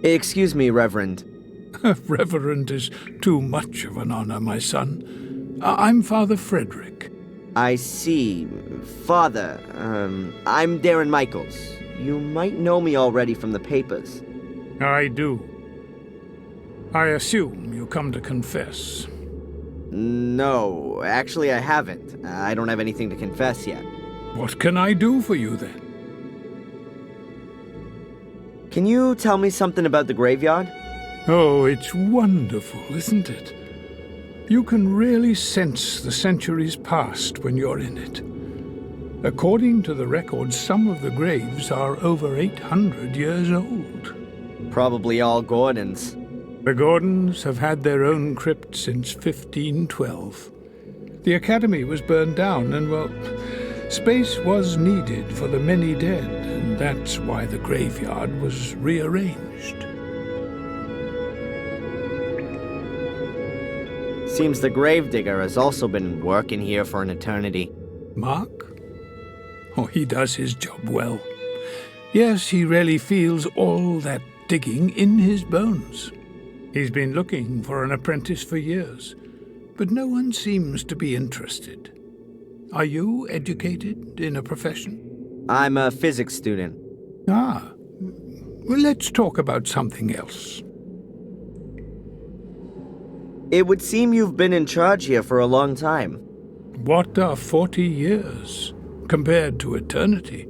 Excuse me, Reverend. Reverend is too much of an honor, my son. I'm Father Frederick. I see. Father, I'm Darren Michaels. You might know me already from the papers. I do. I assume you come to confess. No, actually I haven't. I don't have anything to confess yet. What can I do for you, then? Can you tell me something about the graveyard? Oh, it's wonderful, isn't it? You can really sense the centuries past when you're in it. According to the records, some of the graves are over 800 years old. Probably all Gordons. The Gordons have had their own crypt since 1512. The academy was burned down, and, well, Space was needed for the many dead, and that's why the graveyard was rearranged. Seems the gravedigger has also been working here for an eternity. Mark? Oh, he does his job well. Yes, he really feels all that digging in his bones. He's been looking for an apprentice for years, but no one seems to be interested. Are you educated in a profession? I'm a physics student. Ah, well, let's talk about something else. It would seem you've been in charge here for a long time. What are 40 years compared to eternity?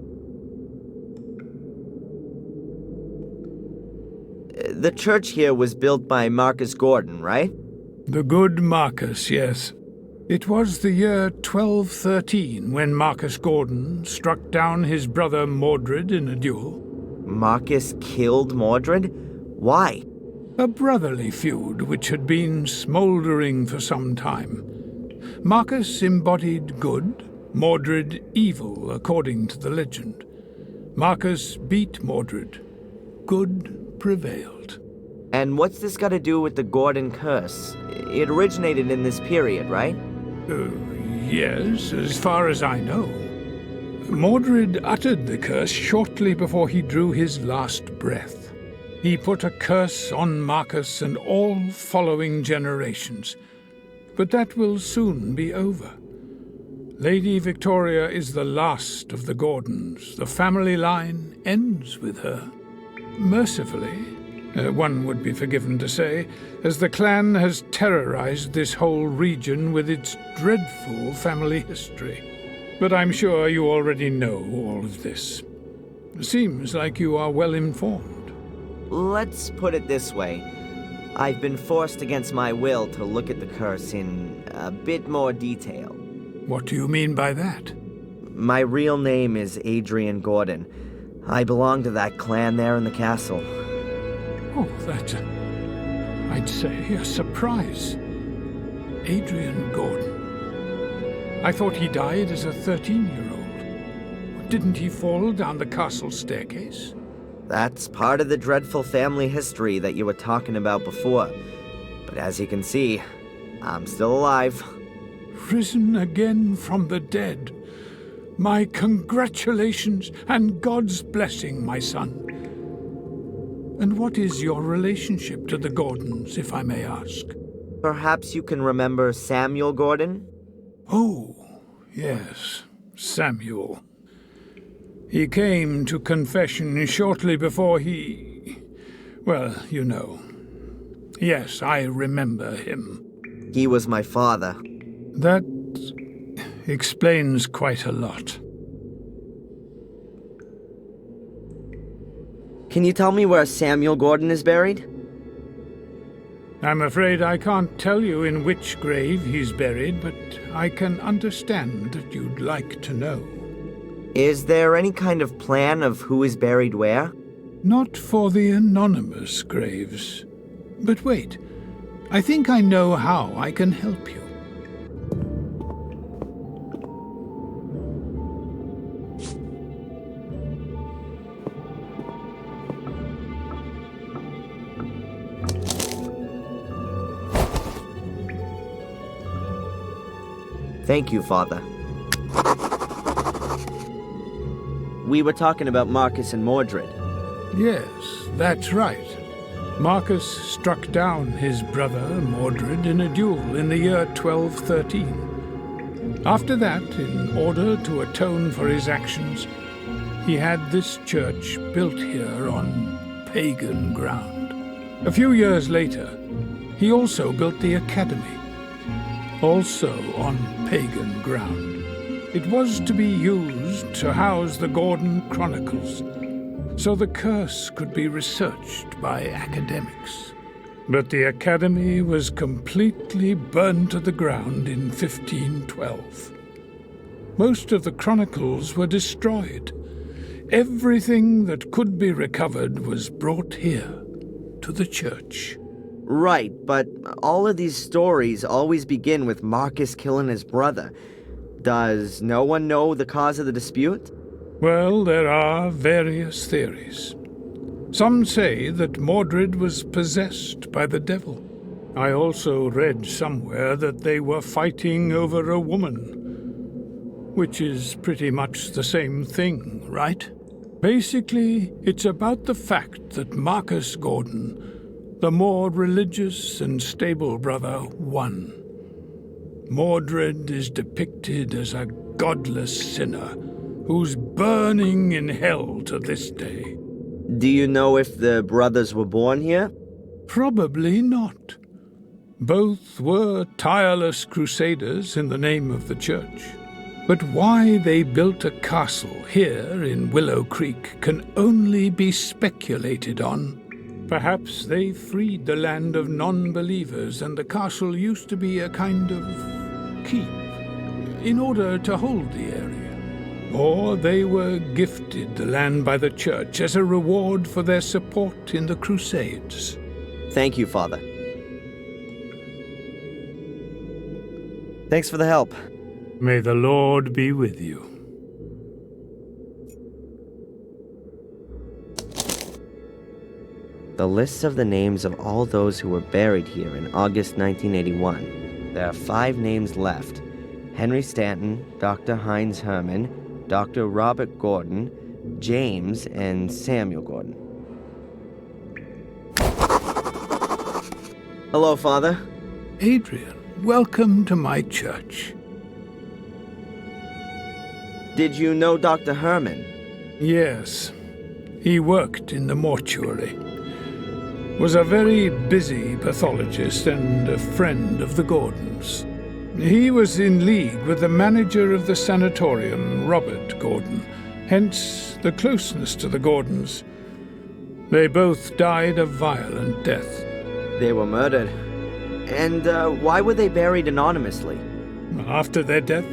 The church here was built by Marcus Gordon, right? The good Marcus, yes. It was the year 1213 when Marcus Gordon struck down his brother Mordred in a duel. Marcus killed Mordred? Why? A brotherly feud which had been smouldering for some time. Marcus embodied good, Mordred evil, according to the legend. Marcus beat Mordred. Good prevailed. And what's this got to do with the Gordon curse? It originated in this period, right? Yes, as far as I know. Mordred uttered the curse shortly before he drew his last breath. He put a curse on Marcus and all following generations. But that will soon be over. Lady Victoria is the last of the Gordons. The family line ends with her. Mercifully, one would be forgiven to say, as the clan has terrorized this whole region with its dreadful family history. But I'm sure you already know all of this. Seems like you are well informed. Let's put it this way. I've been forced against my will to look at the curse in a bit more detail. What do you mean by that? My real name is Adrian Gordon. I belong to that clan there in the castle. Oh, that's, I'd say, a surprise. Adrian Gordon. I thought he died as a 13-year-old. Didn't he fall down the castle staircase? That's part of the dreadful family history that you were talking about before. But as you can see, I'm still alive. Risen again from the dead. My congratulations and God's blessing, my son. And what is your relationship to the Gordons, if I may ask? Perhaps you can remember Samuel Gordon? Oh, yes, Samuel. He came to confession shortly before he... well, you know. Yes, I remember him. He was my father. That explains quite a lot. Can you tell me where Samuel Gordon is buried? I'm afraid I can't tell you in which grave he's buried, but I can understand that you'd like to know. Is there any kind of plan of who is buried where? Not for the anonymous graves. But wait, I think I know how I can help you. Thank you, Father. We were talking about Marcus and Mordred. Yes, that's right. Marcus struck down his brother Mordred in a duel in the year 1213. After that, in order to atone for his actions, he had this church built here on pagan ground. A few years later, he also built the academy, also on pagan ground. It was to be used to house the Gordon Chronicles, so the curse could be researched by academics. But the academy was completely burned to the ground in 1512. Most of the chronicles were destroyed. Everything that could be recovered was brought here, to the church. Right, but all of these stories always begin with Marcus killing his brother. Does no one know the cause of the dispute? Well, there are various theories. Some say that Mordred was possessed by the devil. I also read somewhere that they were fighting over a woman, which is pretty much the same thing, right? Basically, it's about the fact that Marcus Gordon, the more religious and stable brother, won. Mordred is depicted as a godless sinner who's burning in hell to this day. Do you know if the brothers were born here? Probably not. Both were tireless crusaders in the name of the church. But why they built a castle here in Willow Creek can only be speculated on. Perhaps they freed the land of non-believers and the castle used to be a kind of keep in order to hold the area. Or they were gifted the land by the church as a reward for their support in the Crusades. Thank you, Father. Thanks for the help. May the Lord be with you. The lists of the names of all those who were buried here in August 1981. There are 5 names left. Henry Stanton, Dr. Heinz Herman, Dr. Robert Gordon, James, and Samuel Gordon. Hello, Father. Adrian, welcome to my church. Did you know Dr. Herman? Yes. He worked in the mortuary. Was a very busy pathologist and a friend of the Gordons. He was in league with the manager of the sanatorium, Robert Gordon, hence the closeness to the Gordons. They both died a violent death. They were murdered. And why were they buried anonymously? After their death,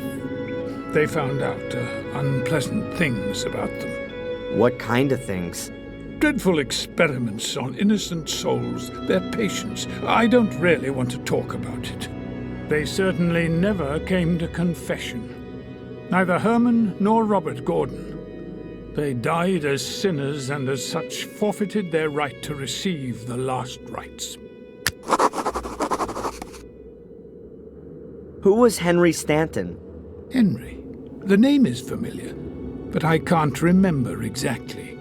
they found out unpleasant things about them. What kind of things? Dreadful experiments on innocent souls, their patients. I don't really want to talk about it. They certainly never came to confession. Neither Herman nor Robert Gordon. They died as sinners and as such forfeited their right to receive the last rites. Who was Henry Stanton? Henry. The name is familiar, but I can't remember exactly.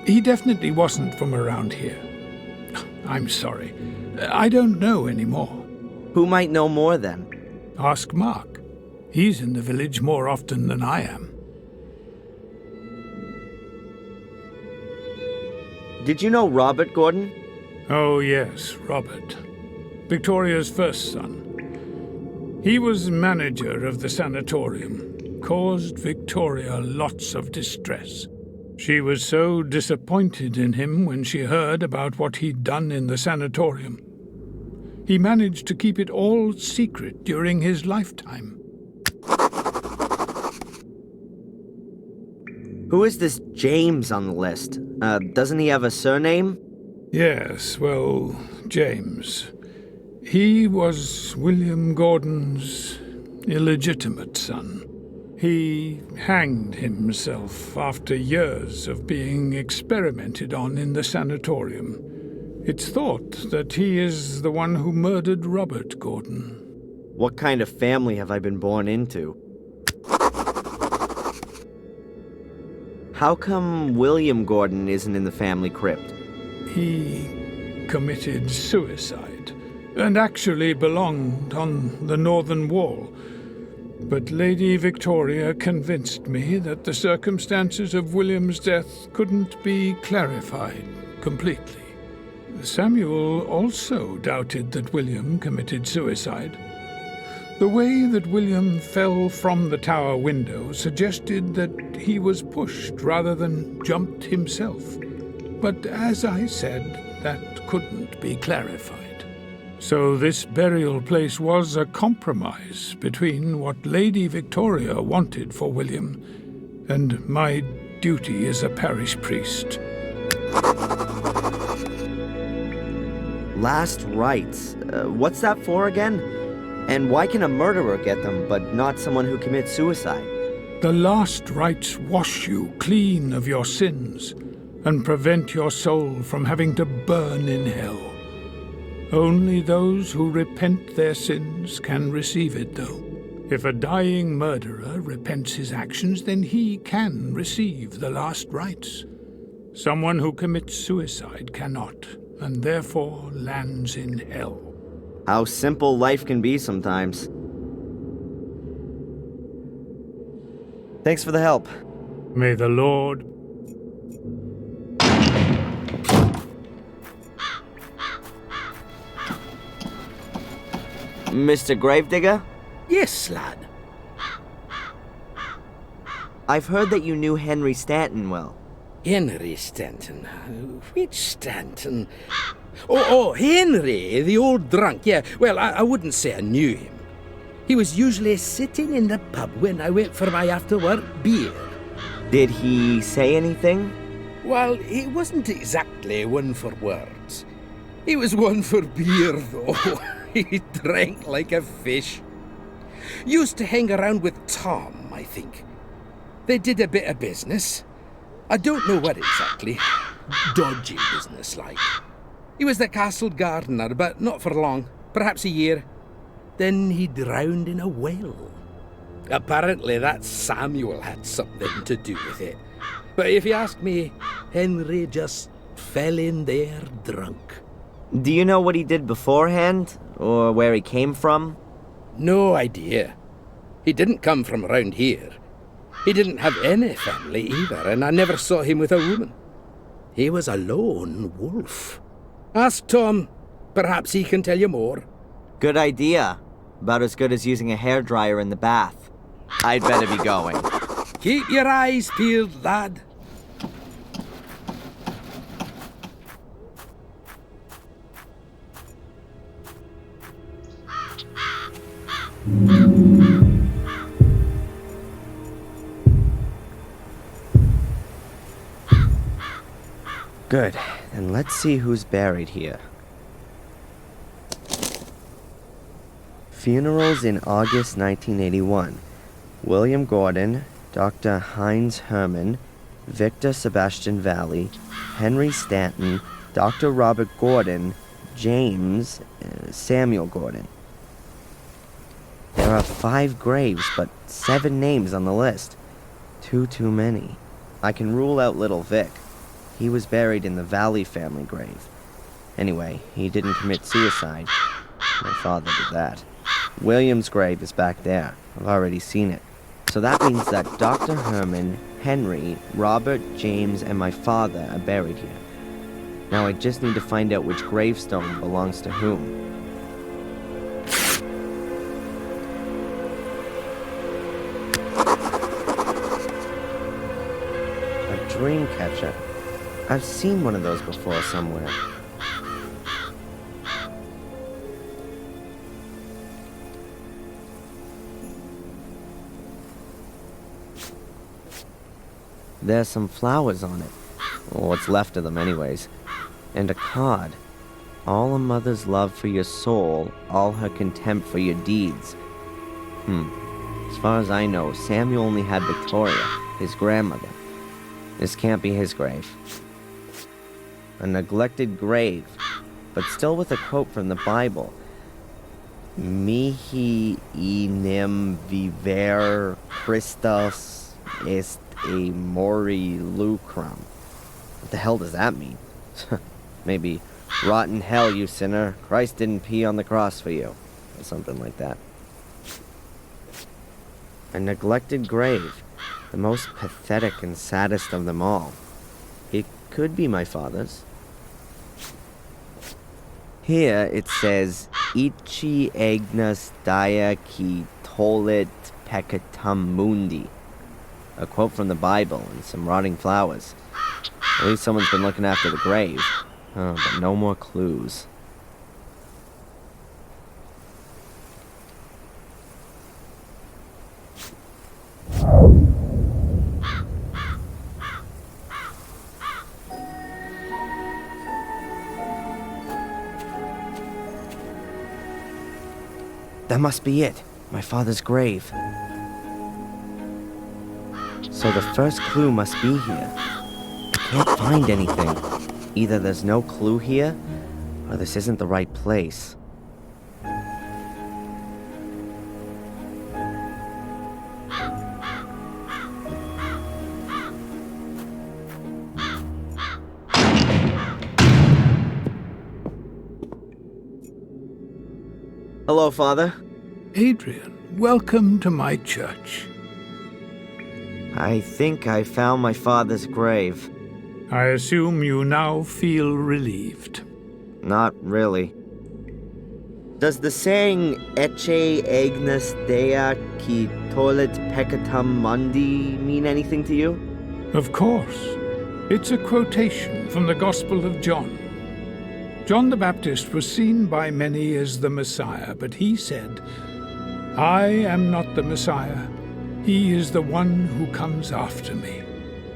He definitely wasn't from around here. I'm sorry. I don't know anymore. Who might know more then? Ask Mark. He's in the village more often than I am. Did you know Robert Gordon? Oh yes, Robert. Victoria's first son. He was manager of the sanatorium. Caused Victoria lots of distress. She was so disappointed in him when she heard about what he'd done in the sanatorium. He managed to keep it all secret during his lifetime. Who is this James on the list? Doesn't he have a surname? Yes, well, James. He was William Gordon's illegitimate son. He hanged himself after years of being experimented on in the sanatorium. It's thought that he is the one who murdered Robert Gordon. What kind of family have I been born into? How come William Gordon isn't in the family crypt? He committed suicide, and actually belonged on the northern wall. But Lady Victoria convinced me that the circumstances of William's death couldn't be clarified completely. Samuel also doubted that William committed suicide. The way that William fell from the tower window suggested that he was pushed rather than jumped himself. But as I said, that couldn't be clarified. So this burial place was a compromise between what Lady Victoria wanted for William and my duty as a parish priest. Last rites. What's that for again? And why can a murderer get them, but not someone who commits suicide? The last rites wash you clean of your sins and prevent your soul from having to burn in hell. Only those who repent their sins can receive it, though. If a dying murderer repents his actions, then he can receive the last rites. Someone who commits suicide cannot, and therefore lands in hell. How simple life can be sometimes. Thanks for the help. May the Lord... Mr. Gravedigger? Yes, lad. I've heard that you knew Henry Stanton well. Henry Stanton? Which Stanton? Oh, Henry, the old drunk. Yeah, well, I wouldn't say I knew him. He was usually sitting in the pub when I went for my after-work beer. Did he say anything? Well, he wasn't exactly one for words. He was one for beer, though. He drank like a fish. Used to hang around with Tom, I think. They did a bit of business. I don't know what exactly. Dodgy business, like. He was the castle gardener, but not for long. Perhaps a year. Then he drowned in a well. Apparently that Samuel had something to do with it. But if you ask me, Henry just fell in there drunk. Do you know what he did beforehand? Or where he came from? No idea. He didn't come from around here. He didn't have any family either, and I never saw him with a woman. He was a lone wolf. Ask Tom. Perhaps he can tell you more. Good idea. About as good as using a hairdryer in the bath. I'd better be going. Keep your eyes peeled, lad. Good. Then let's see who's buried here. Funerals in August 1981. William Gordon, Dr. Heinz Herman, Victor Sebastian Valley, Henry Stanton, Dr. Robert Gordon, James, Samuel Gordon. There are 5 graves, but 7 names on the list. Too many. I can rule out Little Vic. He was buried in the Valley family grave. Anyway, he didn't commit suicide. My father did that. William's grave is back there. I've already seen it. So that means that Dr. Herman, Henry, Robert, James, and my father are buried here. Now I just need to find out which gravestone belongs to whom. A dream catcher. I've seen one of those before somewhere. There's some flowers on it. Or what's left of them anyways. And a card. All a mother's love for your soul, all her contempt for your deeds. As far as I know, Samuel only had Victoria, his grandmother. This can't be his grave. A neglected grave, but still with a quote from the Bible. Mihi enim viver Christus est a mori lucrum. What the hell does that mean? Maybe, rot in hell, you sinner. Christ didn't pee on the cross for you. Or something like that. A neglected grave. The most pathetic and saddest of them all. It could be my father's. Here it says, Ichi egnas dia ki tolit peccatum mundi. A quote from the Bible and some rotting flowers. At least someone's been looking after the grave. Oh, but no more clues. That must be it. My father's grave. So the first clue must be here. I can't find anything. Either there's no clue here, or this isn't the right place. Hello, Father. Adrian, welcome to my church. I think I found my father's grave. I assume you now feel relieved. Not really. Does the saying Ecce agnus dea qui tollit peccatum mundi mean anything to you? Of course. It's a quotation from the Gospel of John. John the Baptist was seen by many as the Messiah, but he said, "I am not the Messiah. He is the one who comes after me."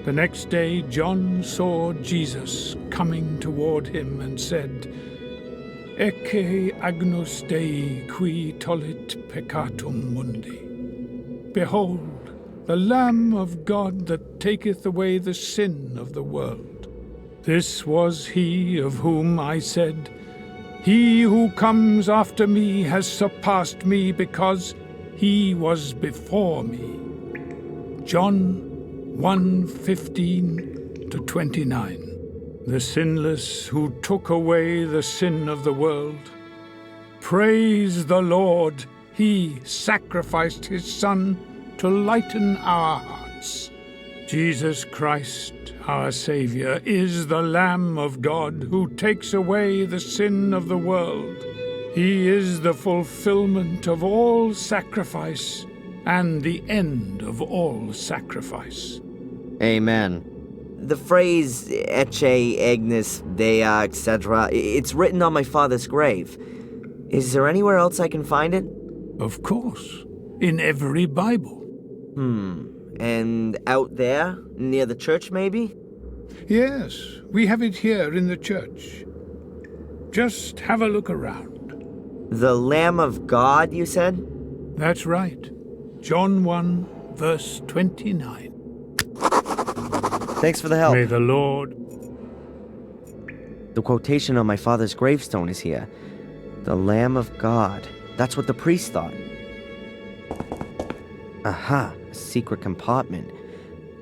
The next day, John saw Jesus coming toward him and said, "Ecce agnus Dei qui tollit peccatum mundi." Behold, the Lamb of God that taketh away the sin of the world. This was he of whom I said, "He who comes after me has surpassed me because he was before me." John 1:15-29. The sinless who took away the sin of the world. Praise the Lord, he sacrificed his Son to lighten our hearts. Jesus Christ, our Savior, is the Lamb of God who takes away the sin of the world. He is the fulfillment of all sacrifice and the end of all sacrifice. Amen. The phrase Ecce agnus dea, etc., it's written on my father's grave. Is there anywhere else I can find it? Of course. In every Bible. And out there, near the church, maybe? Yes, we have it here in the church. Just have a look around. The Lamb of God, you said? That's right. John 1:29. Thanks for the help. May the Lord... The quotation on my father's gravestone is here. The Lamb of God. That's what the priest thought. Aha, a secret compartment.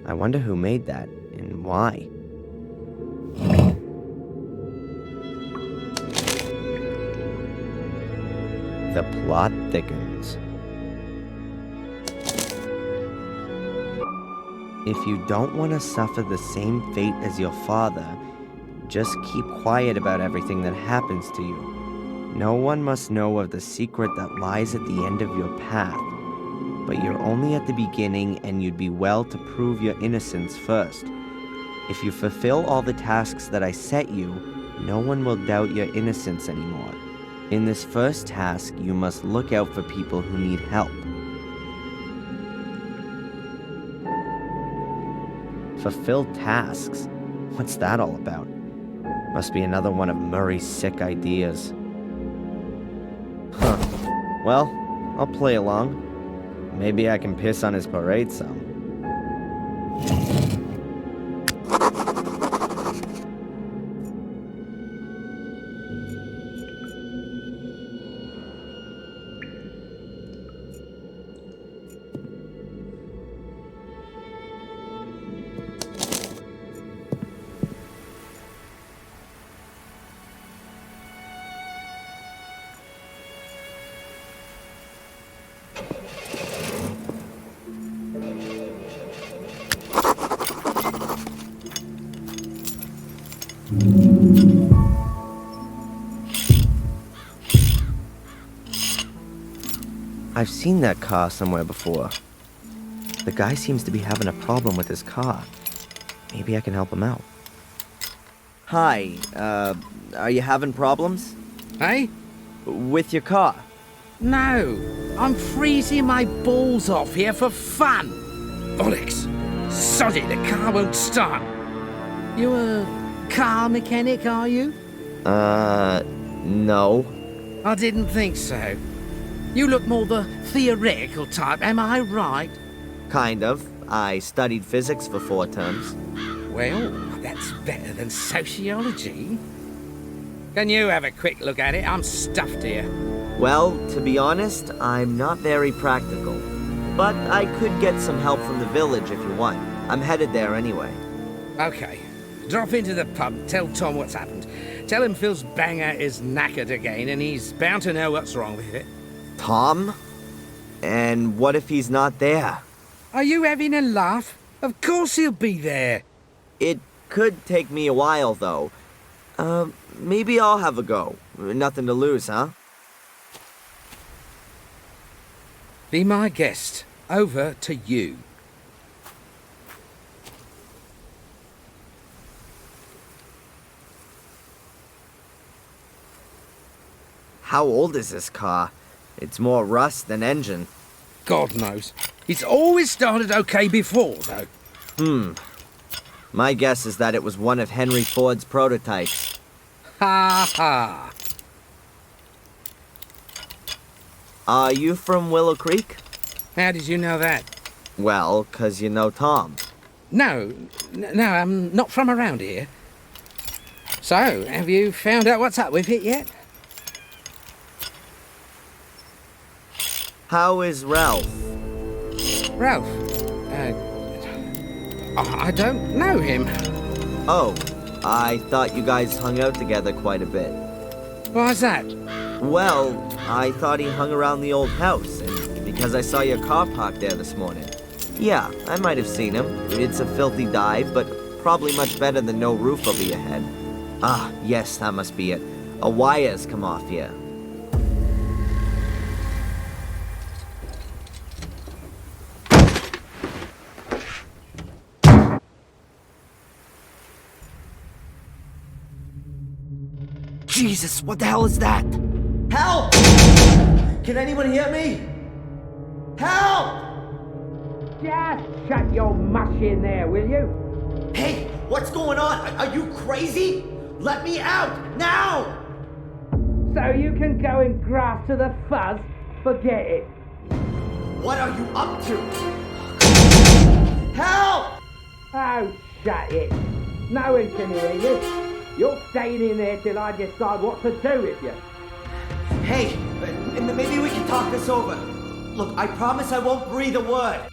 I wonder who made that, and why. The plot thickens. If you don't want to suffer the same fate as your father, just keep quiet about everything that happens to you. No one must know of the secret that lies at the end of your path. But you're only at the beginning, and you'd be well to prove your innocence first. If you fulfill all the tasks that I set you, no one will doubt your innocence anymore. In this first task, you must look out for people who need help. Fulfill tasks? What's that all about? Must be another one of Murray's sick ideas. Huh. Well, I'll play along. Maybe I can piss on his parade some. I've seen that car somewhere before. The guy seems to be having a problem with his car. Maybe I can help him out. Hi, are you having problems? Hey? With your car? No, I'm freezing my balls off here for fun. Bollocks. Sod it, the car won't start. You a car mechanic, are you? No. I didn't think so. You look more the theoretical type, am I right? Kind of. I studied physics for 4 terms. Well, that's better than sociology. Can you have a quick look at it? I'm stuffed here. Well, to be honest, I'm not very practical. But I could get some help from the village if you want. I'm headed there anyway. Okay. Drop into the pub, tell Tom what's happened. Tell him Phil's banger is knackered again, and he's bound to know what's wrong with it. Tom? And what if he's not there? Are you having a laugh? Of course he'll be there. It could take me a while, though. Maybe I'll have a go. Nothing to lose, huh? Be my guest. Over to you. How old is this car? It's more rust than engine. God knows. It's always started okay before, though. My guess is that it was one of Henry Ford's prototypes. Ha ha. Are you from Willow Creek? How did you know that? Well, 'cause you know Tom. No, I'm not from around here. So, have you found out what's up with it yet? How is Ralph? Ralph? I don't know him. Oh, I thought you guys hung out together quite a bit. Why's that? Well, I thought he hung around the old house, and because I saw your car parked there this morning. Yeah, I might have seen him. It's a filthy dive, but probably much better than no roof over your head. Ah, yes, that must be it. A wire's come off here. Jesus, what the hell is that? Help! Can anyone hear me? Help! Just shut your mush in there, will you? Hey, what's going on? Are you crazy? Let me out, now! So you can go and graft to the fuzz? Forget it. What are you up to? Help! Oh, shut it. No one can hear you. You're staying in there till I decide what to do with you. Hey, maybe we can talk this over. Look, I promise I won't breathe a word.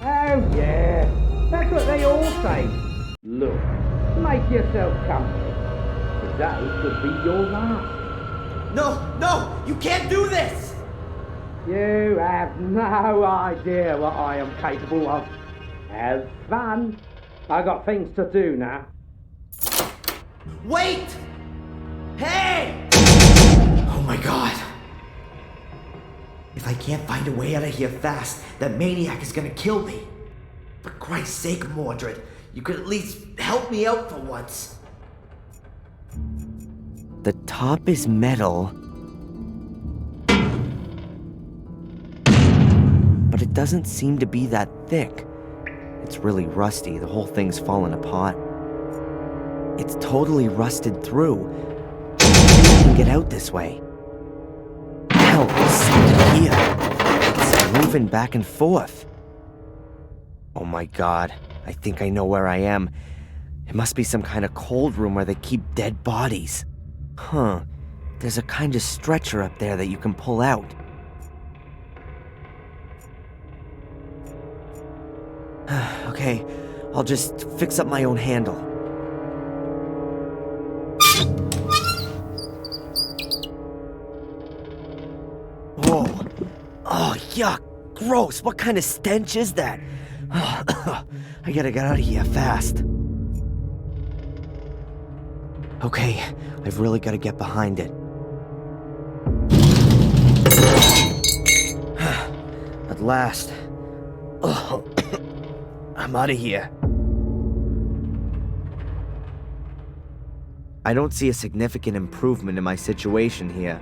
Oh, yeah. That's what they all say. Look, make yourself comfortable. Today could be your last. No, you can't do this! You have no idea what I am capable of. Have fun. I got things to do now. Wait! Hey! Oh my god. If I can't find a way out of here fast, that maniac is gonna kill me. For Christ's sake, Mordred, you could at least help me out for once. The top is metal, but it doesn't seem to be that thick. It's really rusty. The whole thing's fallen apart. It's totally rusted through. Maybe I can get out this way. Hell, there's something here. It's moving back and forth. Oh my god, I think I know where I am. It must be some kind of cold room where they keep dead bodies. Huh, there's a kind of stretcher up there that you can pull out. Okay, I'll just fix up my own handle. Whoa. Oh, yuck. Gross. What kind of stench is that? I gotta get out of here fast. Okay, I've really gotta get behind it. At last. I'm out of here. I don't see a significant improvement in my situation here.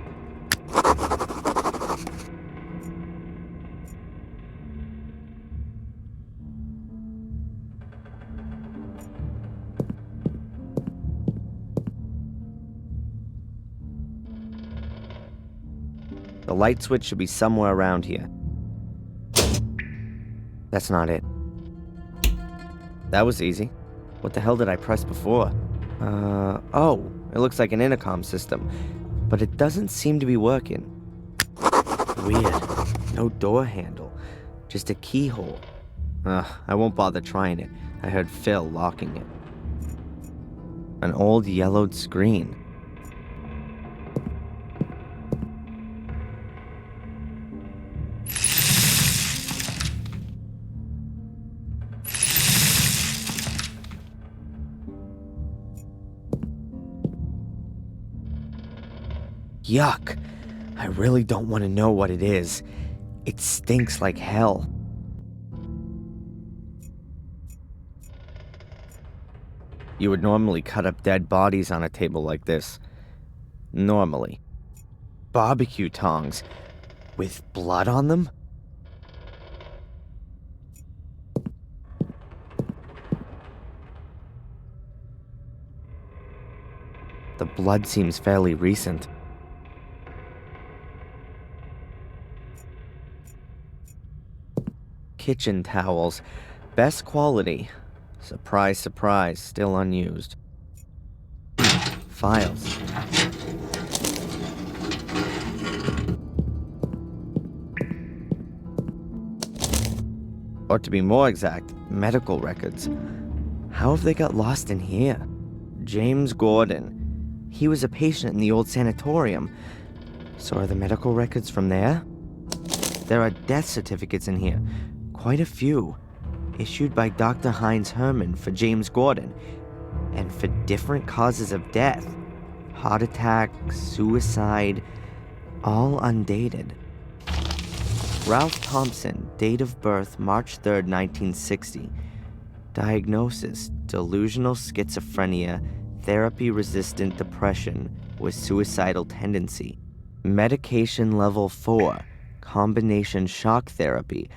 The light switch should be somewhere around here. That's not it. That was easy. What the hell did I press before? Oh, it looks like an intercom system, but it doesn't seem to be working. Weird. No door handle, just a keyhole. I won't bother trying it. I heard Phil locking it. An old yellowed screen. Yuck. I really don't want to know what it is. It stinks like hell. You would normally cut up dead bodies on a table like this. Normally. Barbecue tongs. With blood on them? The blood seems fairly recent. Kitchen towels. Best quality. Surprise, surprise, still unused. Files. Or to be more exact, medical records. How have they got lost in here? James Gordon. He was a patient in the old sanatorium. So are the medical records from there? There are death certificates in here. Quite a few. Issued by Dr. Heinz Herman for James Gordon. And for different causes of death. Heart attack, suicide, all undated. Ralph Thompson, date of birth March 3rd, 1960. Diagnosis, delusional schizophrenia, therapy-resistant depression with suicidal tendency. Medication level 4, combination shock therapy,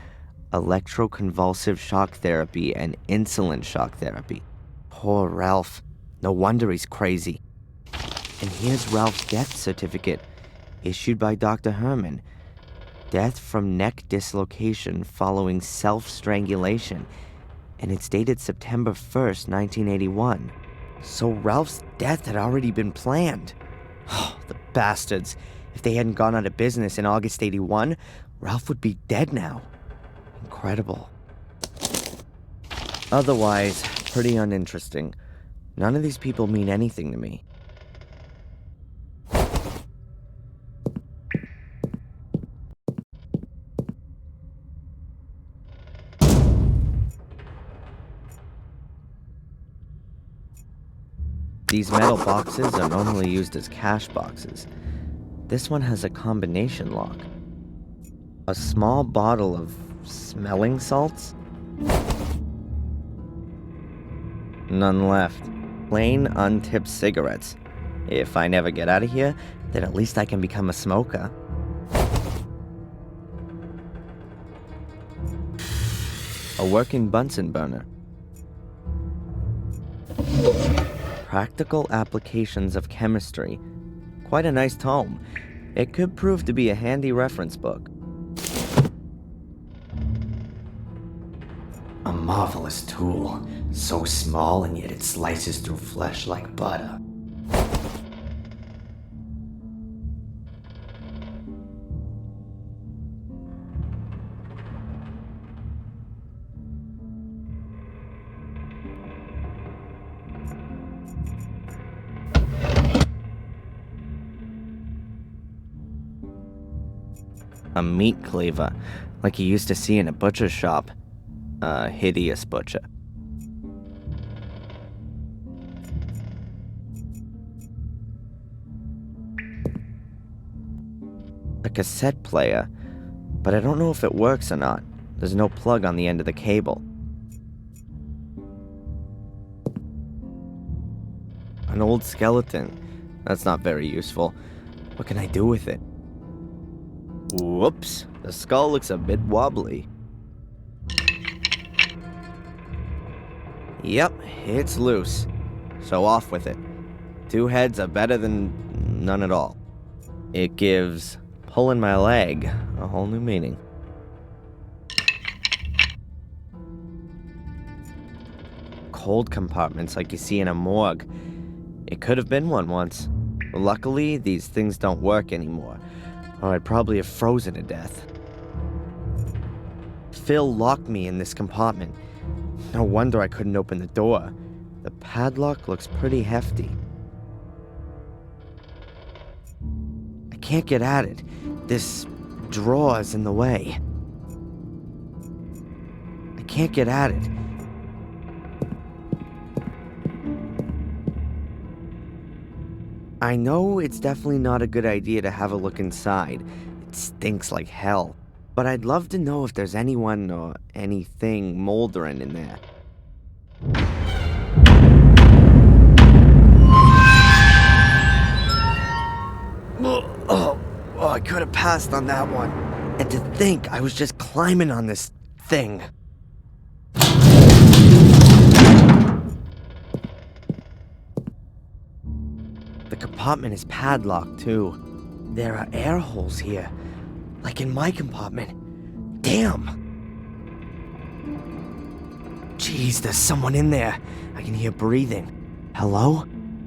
electroconvulsive shock therapy, and insulin shock therapy. Poor Ralph. No wonder he's crazy. And here's Ralph's death certificate, issued by Dr. Herman. Death from neck dislocation following self-strangulation, and it's dated September 1st, 1981. So Ralph's death had already been planned. Oh, the bastards. If they hadn't gone out of business in August 81, Ralph would be dead now. Incredible. Otherwise, pretty uninteresting. None of these people mean anything to me. These metal boxes are normally used as cash boxes. This one has a combination lock. A small bottle of smelling salts? None left. Plain, untipped cigarettes. If I never get out of here, then at least I can become a smoker. A working Bunsen burner. Practical Applications of Chemistry. Quite a nice tome. It could prove to be a handy reference book. A marvelous tool. So small and yet it slices through flesh like butter. A meat cleaver, like you used to see in a butcher's shop. A hideous butcher. A cassette player, but I don't know if it works or not. There's no plug on the end of the cable. An old skeleton. That's not very useful. What can I do with it? Whoops, the skull looks a bit wobbly. Yep, it's loose. So off with it. 2 heads are better than none at all. It gives pulling my leg, a whole new meaning. Cold compartments like you see in a morgue. It could have been one once. Luckily, these things don't work anymore, or I'd probably have frozen to death. Phil locked me in this compartment. No wonder I couldn't open the door. The padlock looks pretty hefty. I can't get at it. This drawer's in the way. I can't get at it. I know it's definitely not a good idea to have a look inside. It stinks like hell. But I'd love to know if there's anyone or anything moldering in there. Oh, I could have passed on that one. And to think I was just climbing on this thing. The compartment is padlocked, too. There are air holes here, like in my compartment. Damn! Jeez, there's someone in there. I can hear breathing. Hello?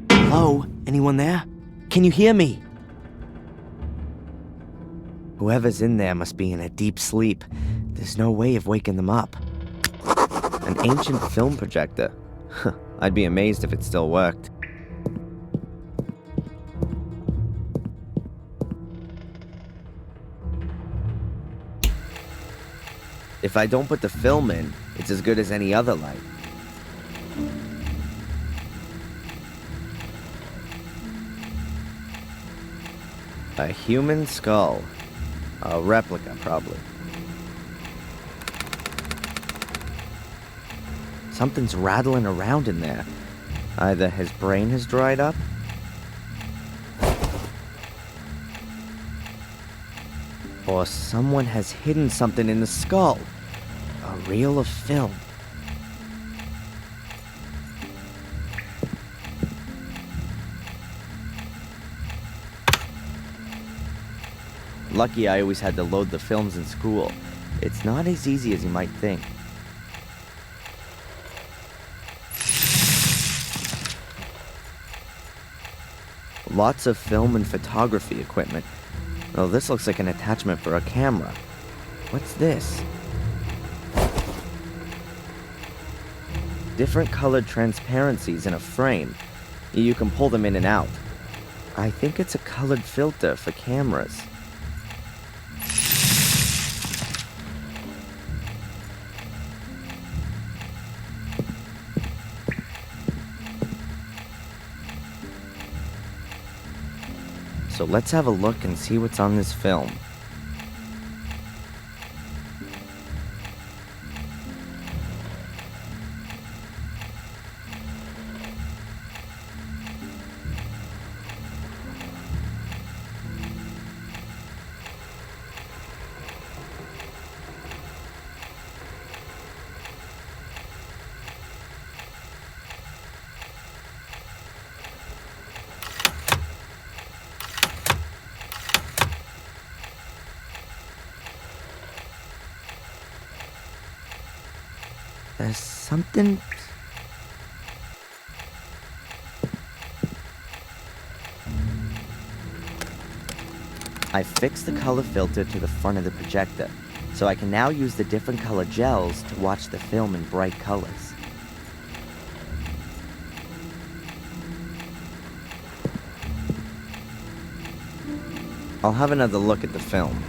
Hello? Anyone there? Can you hear me? Whoever's in there must be in a deep sleep. There's no way of waking them up. An ancient film projector. I'd be amazed if it still worked. If I don't put the film in, it's as good as any other light. A human skull. A replica, probably. Something's rattling around in there. Either his brain has dried up, or someone has hidden something in the skull. A reel of film. Lucky I always had to load the films in school. It's not as easy as you might think. Lots of film and photography equipment. Oh, this looks like an attachment for a camera. What's this? Different colored transparencies in a frame. You can pull them in and out. I think it's a colored filter for cameras. So let's have a look and see what's on this film. There's something... I fixed the color filter to the front of the projector, so I can now use the different color gels to watch the film in bright colors. I'll have another look at the film.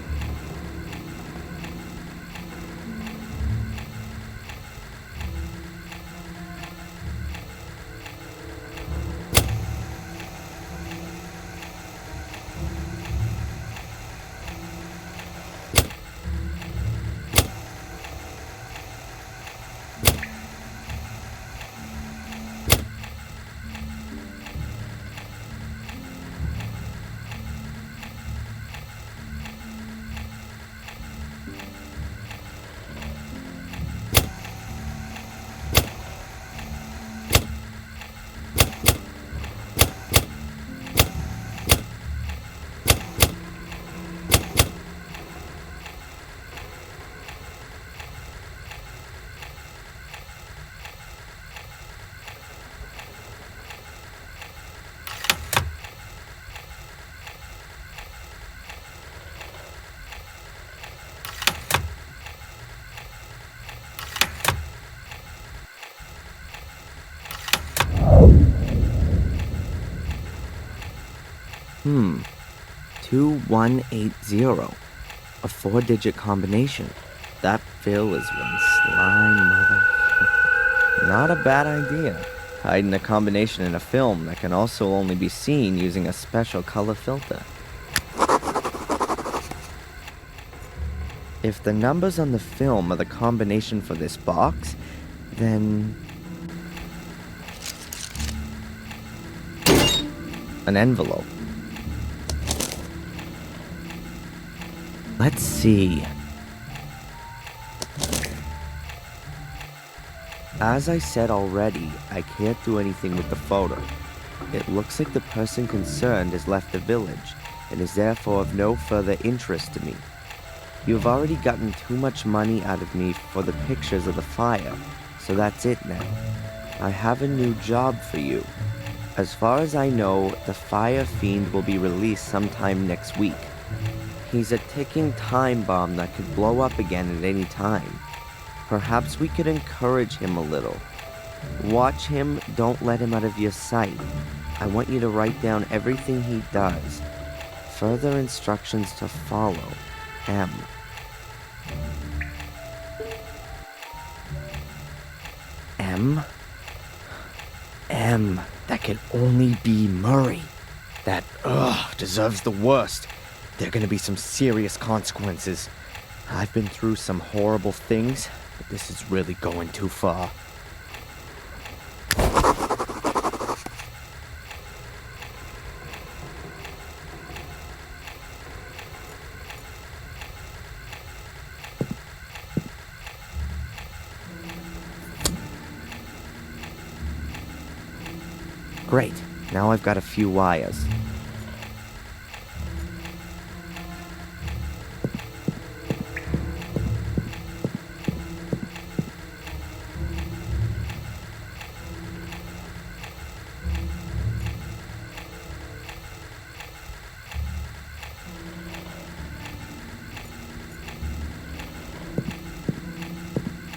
2180. A 4-digit combination. That Phil is one slime mother. Not a bad idea. Hiding a combination in a film that can also only be seen using a special color filter. If the numbers on the film are the combination for this box, then... an envelope. Let's see. As I said already, I can't do anything with the photo. It looks like the person concerned has left the village and is therefore of no further interest to me. You have already gotten too much money out of me for the pictures of the fire, so that's it now. I have a new job for you. As far as I know, the Fire Fiend will be released sometime next week. He's a ticking time bomb that could blow up again at any time. Perhaps we could encourage him a little. Watch him, don't let him out of your sight. I want you to write down everything he does. Further instructions to follow. M. M? M. That can only be Murray. That, deserves the worst. There are gonna be some serious consequences. I've been through some horrible things, but this is really going too far. Great. Now I've got a few wires.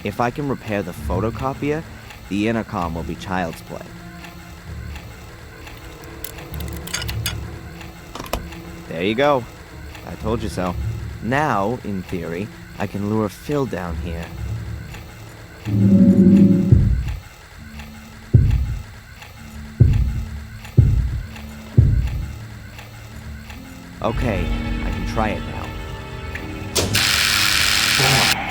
If I can repair the photocopier, the intercom will be child's play. There you go. I told you so. Now, in theory, I can lure Phil down here. Okay, I can try it now.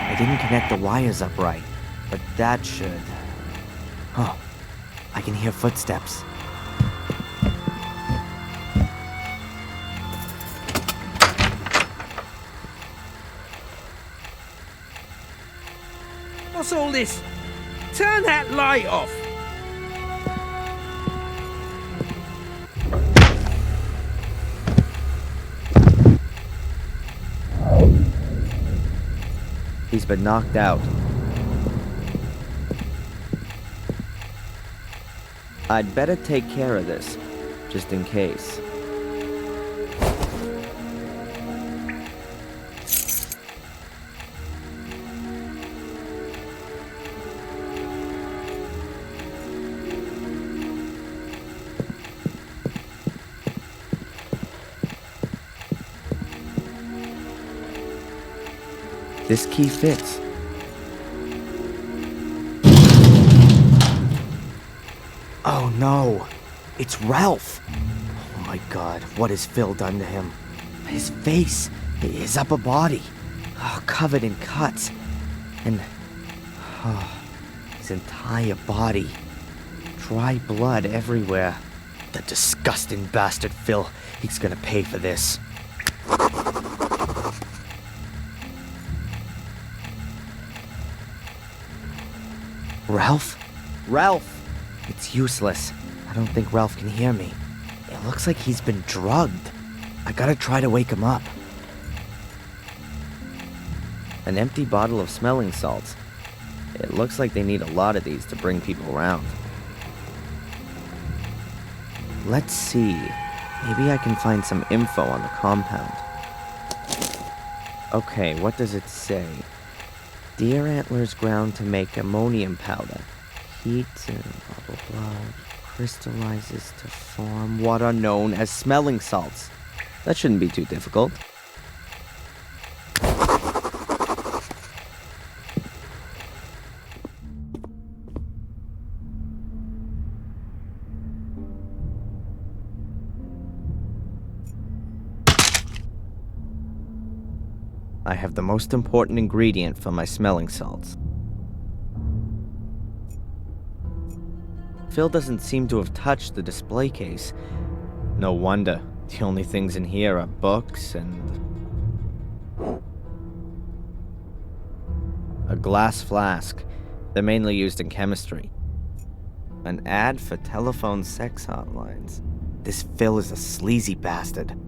I didn't connect the wires up right, but that should... Oh, I can hear footsteps. What's all this? Turn that light off! He's been knocked out. I'd better take care of this, just in case. This key fits. Oh no, it's Ralph. Oh my god, what has Phil done to him? His face, his upper body, covered in cuts, and his entire body. Dry blood everywhere. The disgusting bastard Phil, he's gonna pay for this. Ralph? Ralph! It's useless. I don't think Ralph can hear me. It looks like he's been drugged. I gotta try to wake him up. An empty bottle of smelling salts. It looks like they need a lot of these to bring people around. Let's see. Maybe I can find some info on the compound. Okay, what does it say? Deer antlers ground to make ammonium powder. Heat and blah blah blah. crystallizes to form what are known as smelling salts. That shouldn't be too difficult. I have the most important ingredient for my smelling salts. Phil doesn't seem to have touched the display case. No wonder. The only things in here are books and a glass flask. They're mainly used in chemistry. An ad for telephone sex hotlines. This Phil is a sleazy bastard.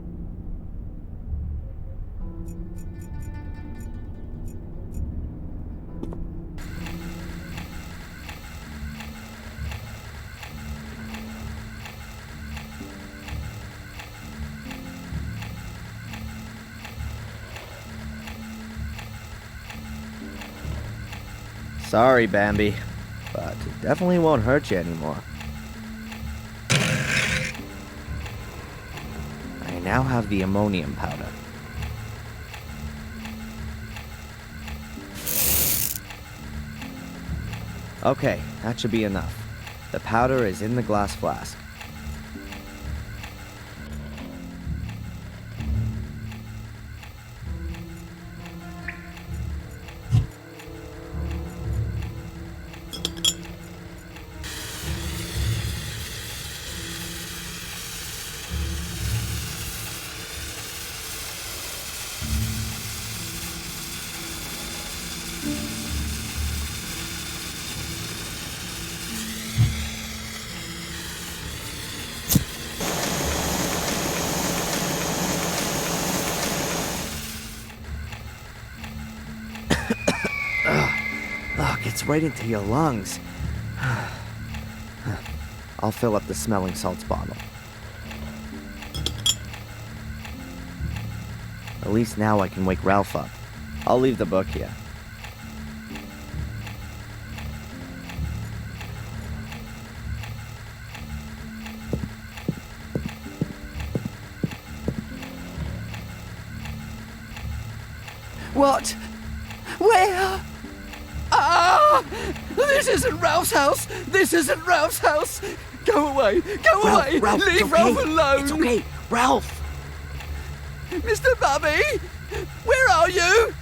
Sorry, Bambi, but it definitely won't hurt you anymore. I now have the ammonium powder. Okay, that should be enough. The powder is in the glass flask. It's right into your lungs. I'll fill up the smelling salts bottle. At least now I can wake Ralph up. I'll leave the book here. What? Where? Ah! This isn't Ralph's house! This isn't Ralph's house! Go away! Go away! Ralph, Leave it's okay. Ralph alone! It's okay! Ralph! Mr. Bobby! Where are you?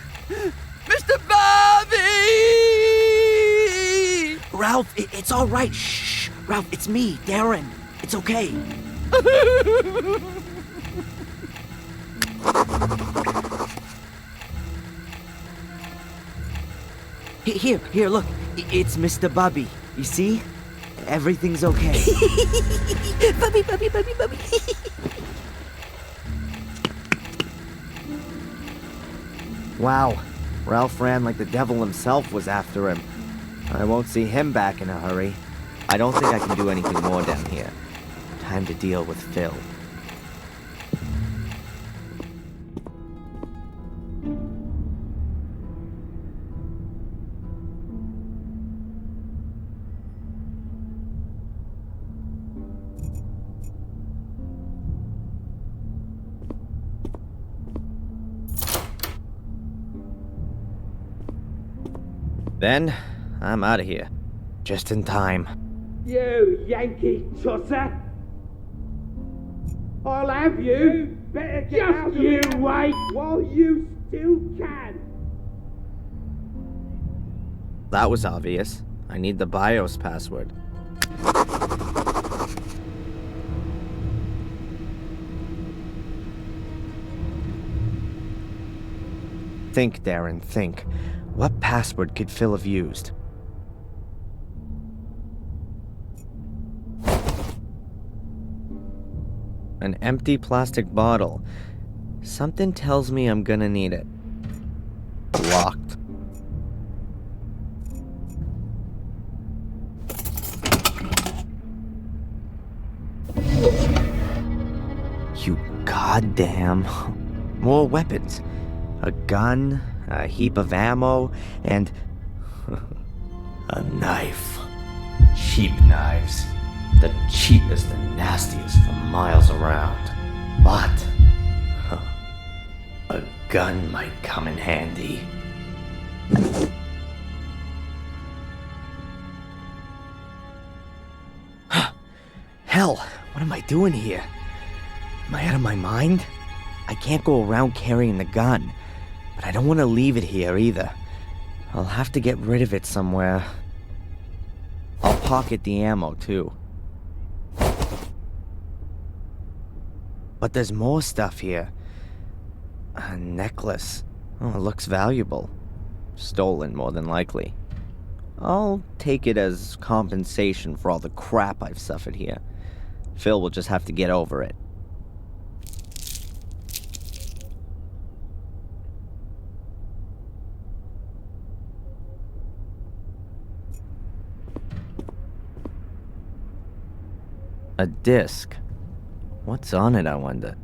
Mr. Bobby! Ralph, it's all right. Shh! Ralph, it's me, Darren. It's okay. Here, look. It's Mr. Bubby. You see? Everything's okay. Bubby. Wow. Ralph ran like the devil himself was after him. I won't see him back in a hurry. I don't think I can do anything more down here. Time to deal with Phil. Then, I'm out of here. Just in time. You Yankee tosser! I'll have you! Better get out of here! Just you wait while you still can! That was obvious. I need the BIOS password. Think, Darren, think. What password could Phil have used? An empty plastic bottle. Something tells me I'm gonna need it. Locked. You goddamn. More weapons. A gun, a heap of ammo, and a knife. Cheap knives. The cheapest and nastiest for miles around. But a gun might come in handy. Hell, what am I doing here? Am I out of my mind? I can't go around carrying the gun, but I don't want to leave it here either. I'll have to get rid of it somewhere. I'll pocket the ammo, too. But there's more stuff here. A necklace. Oh, it looks valuable. Stolen, more than likely. I'll take it as compensation for all the crap I've suffered here. Phil will just have to get over it. A disc. What's on it, I wonder?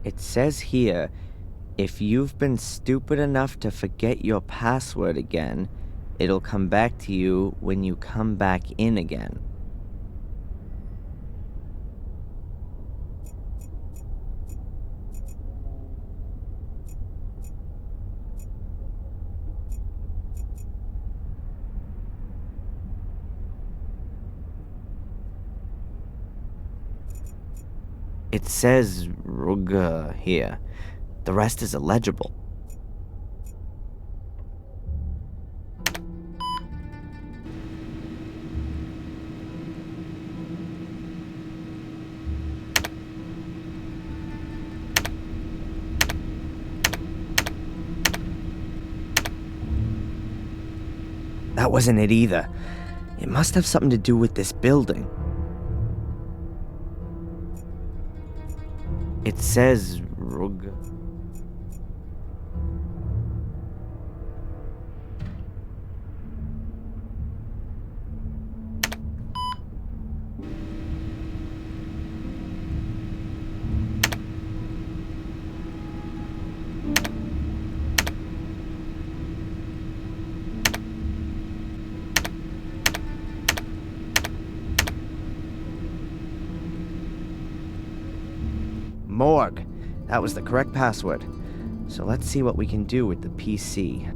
It says here, if you've been stupid enough to forget your password again, it'll come back to you when you come back in again. It says Ruga here. The rest is illegible. That wasn't it either. It must have something to do with this building. It says Rug. Morgue. That was the correct password. So let's see what we can do with the PC.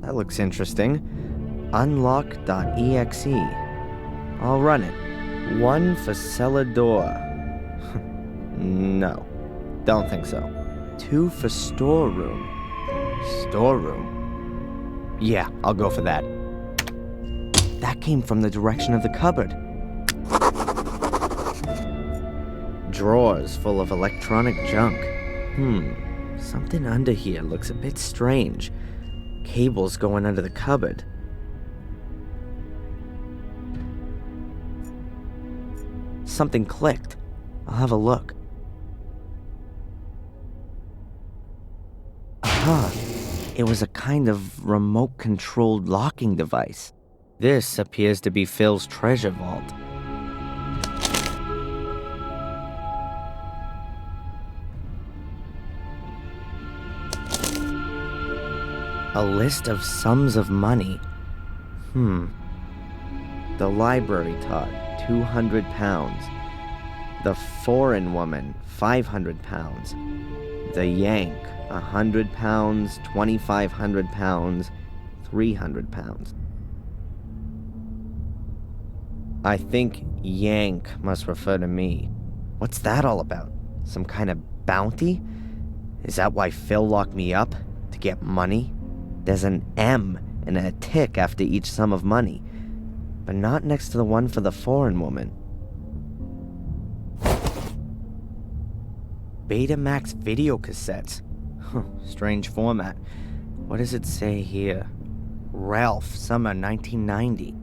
That looks interesting. Unlock.exe. I'll run it. 1 for cellar door. No. Don't think so. 2 for storeroom. Storeroom? Yeah, I'll go for that. That came from the direction of the cupboard. Drawers full of electronic junk. Something under here looks a bit strange. Cables going under the cupboard. Something clicked. I'll have a look. Aha! It was a kind of remote-controlled locking device. This appears to be Phil's treasure vault. A list of sums of money. The library tot, £200. The foreign woman, £500. The Yank, £100, £2,500, £300. I think Yank must refer to me. What's that all about? Some kind of bounty? Is that why Phil locked me up? To get money? There's an M and a tick after each sum of money, but not next to the one for the foreign woman. Betamax video cassettes. Strange format. What does it say here? Ralph, summer 1990.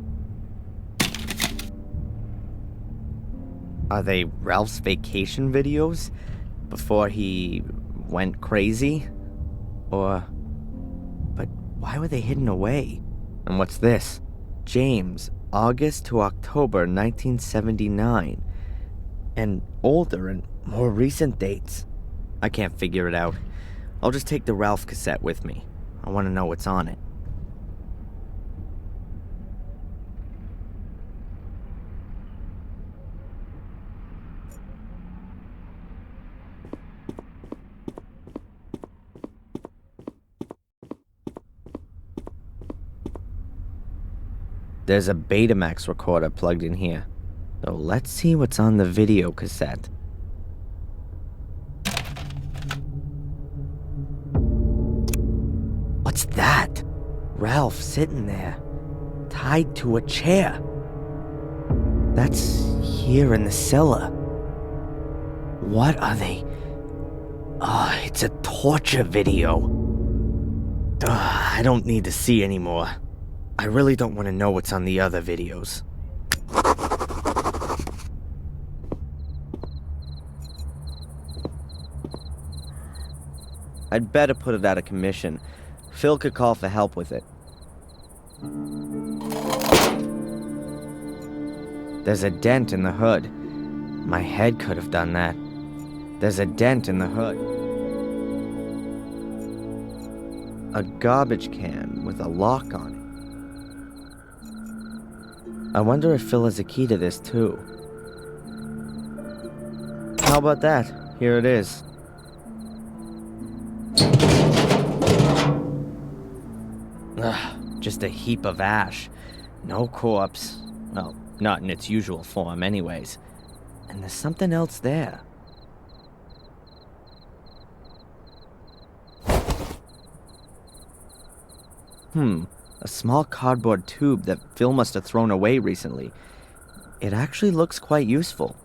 Are they Ralph's vacation videos? Before he went crazy? Or... But why were they hidden away? And what's this? James, August to October 1979. And older and more recent dates. I can't figure it out. I'll just take the Ralph cassette with me. I want to know what's on it. There's a Betamax recorder plugged in here. So let's see what's on the video cassette. What's that? Ralph sitting there, tied to a chair. That's here in the cellar. What are they? Oh, it's a torture video. I don't need to see anymore. I really don't want to know what's on the other videos. I'd better put it out of commission. Phil could call for help with it. There's a dent in the hood. My head could have done that. There's a dent in the hood. A garbage can with a lock on it. I wonder if Phil has a key to this too. How about that? Here it is. Ugh, just a heap of ash. No corpse. Well, not in its usual form anyways. And there's something else there. A small cardboard tube that Phil must have thrown away recently. It actually looks quite useful.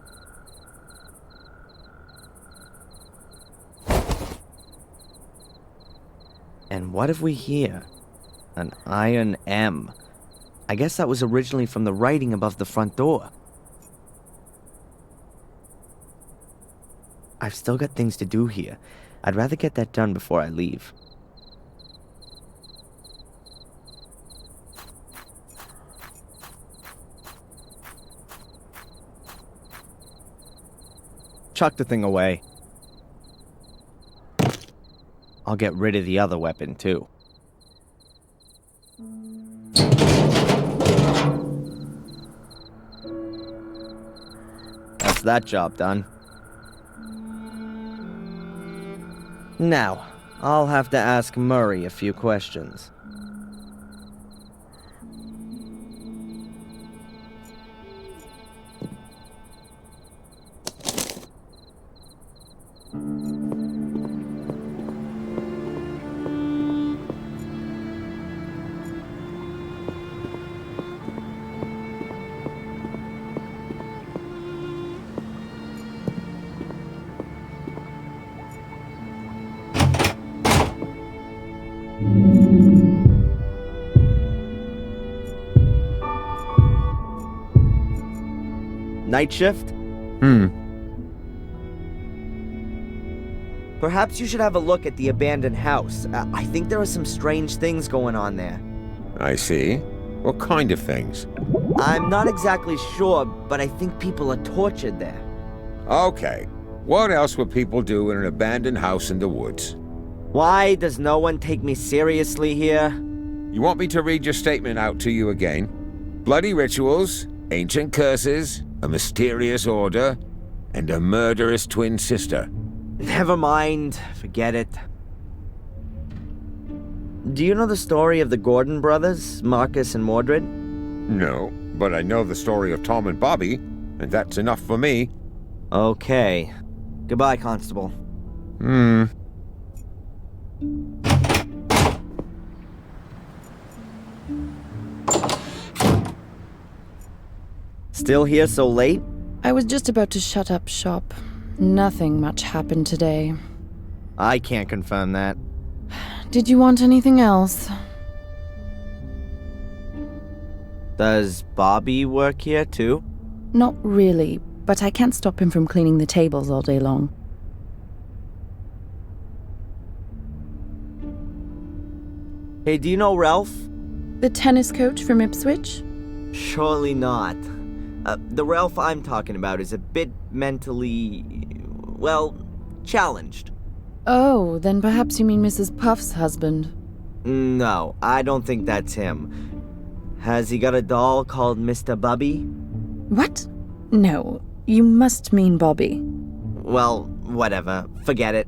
And what have we here? An iron M. I guess that was originally from the writing above the front door. I've still got things to do here. I'd rather get that done before I leave. Chuck the thing away. I'll get rid of the other weapon, too. That's that job done. Now, I'll have to ask Murray a few questions. Night shift? Perhaps you should have a look at the abandoned house. I think there are some strange things going on there. I see. What kind of things? I'm not exactly sure, but I think people are tortured there. Okay. What else would people do in an abandoned house in the woods? Why does no one take me seriously here? You want me to read your statement out to you again? Bloody rituals, ancient curses, a mysterious order, and a murderous twin sister. Never mind. Forget it. Do you know the story of the Gordon brothers, Marcus and Mordred? No, but I know the story of Tom and Bobby, and that's enough for me. Okay. Goodbye, Constable. Still here so late? I was just about to shut up shop. Nothing much happened today. I can't confirm that. Did you want anything else? Does Bobby work here too? Not really, but I can't stop him from cleaning the tables all day long. Hey, do you know Ralph? The tennis coach from Ipswich? Surely not. The Ralph I'm talking about is a bit mentally, well, challenged. Oh, then perhaps you mean Mrs. Puff's husband. No, I don't think that's him. Has he got a doll called Mr. Bubby? What? No, you must mean Bobby. Well, whatever. Forget it.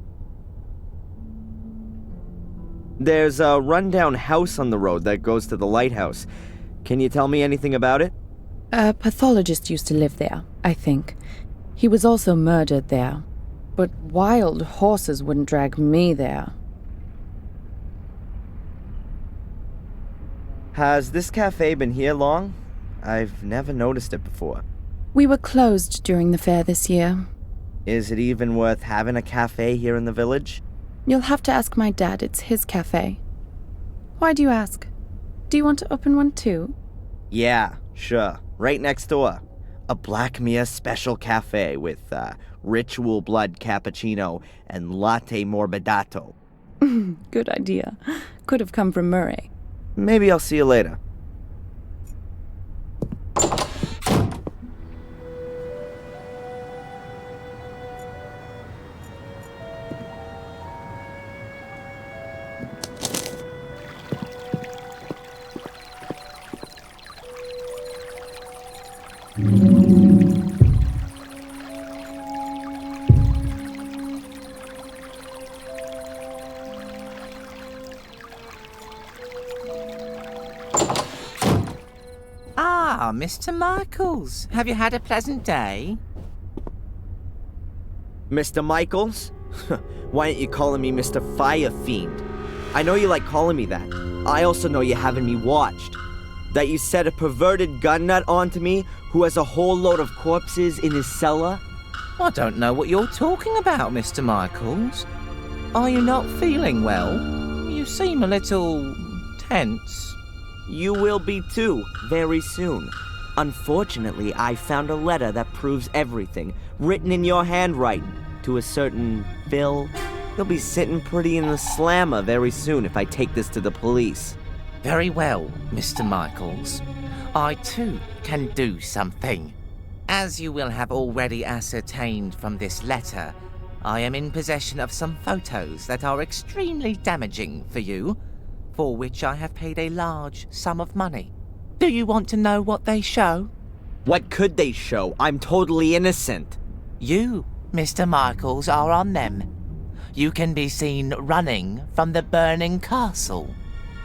There's a rundown house on the road that goes to the lighthouse. Can you tell me anything about it? A pathologist used to live there, I think. He was also murdered there. But wild horses wouldn't drag me there. Has this cafe been here long? I've never noticed it before. We were closed during the fair this year. Is it even worth having a cafe here in the village? You'll have to ask my dad. It's his cafe. Why do you ask? Do you want to open one too? Yeah, sure. Right next door. A Black Mirror special cafe with ritual blood cappuccino and latte morbidato. Good idea. Could have come from Murray. Maybe I'll see you later. Ah, Mr. Michaels, have you had a pleasant day? Mr. Michaels? Why aren't you calling me Mr. Fire Fiend? I know you like calling me that. I also know you're having me watched. That you set a perverted gun nut onto me who has a whole load of corpses in his cellar? I don't know what you're talking about, Mr. Michaels. Are you not feeling well? You seem a little tense. You will be too, very soon. Unfortunately, I found a letter that proves everything, written in your handwriting, to a certain Phil. He'll be sitting pretty in the slammer very soon if I take this to the police. Very well, Mr. Michaels. I too can do something. As you will have already ascertained from this letter, I am in possession of some photos that are extremely damaging for you, for which I have paid a large sum of money. Do you want to know what they show? What could they show? I'm totally innocent. You, Mr. Michaels, are on them. You can be seen running from the burning castle.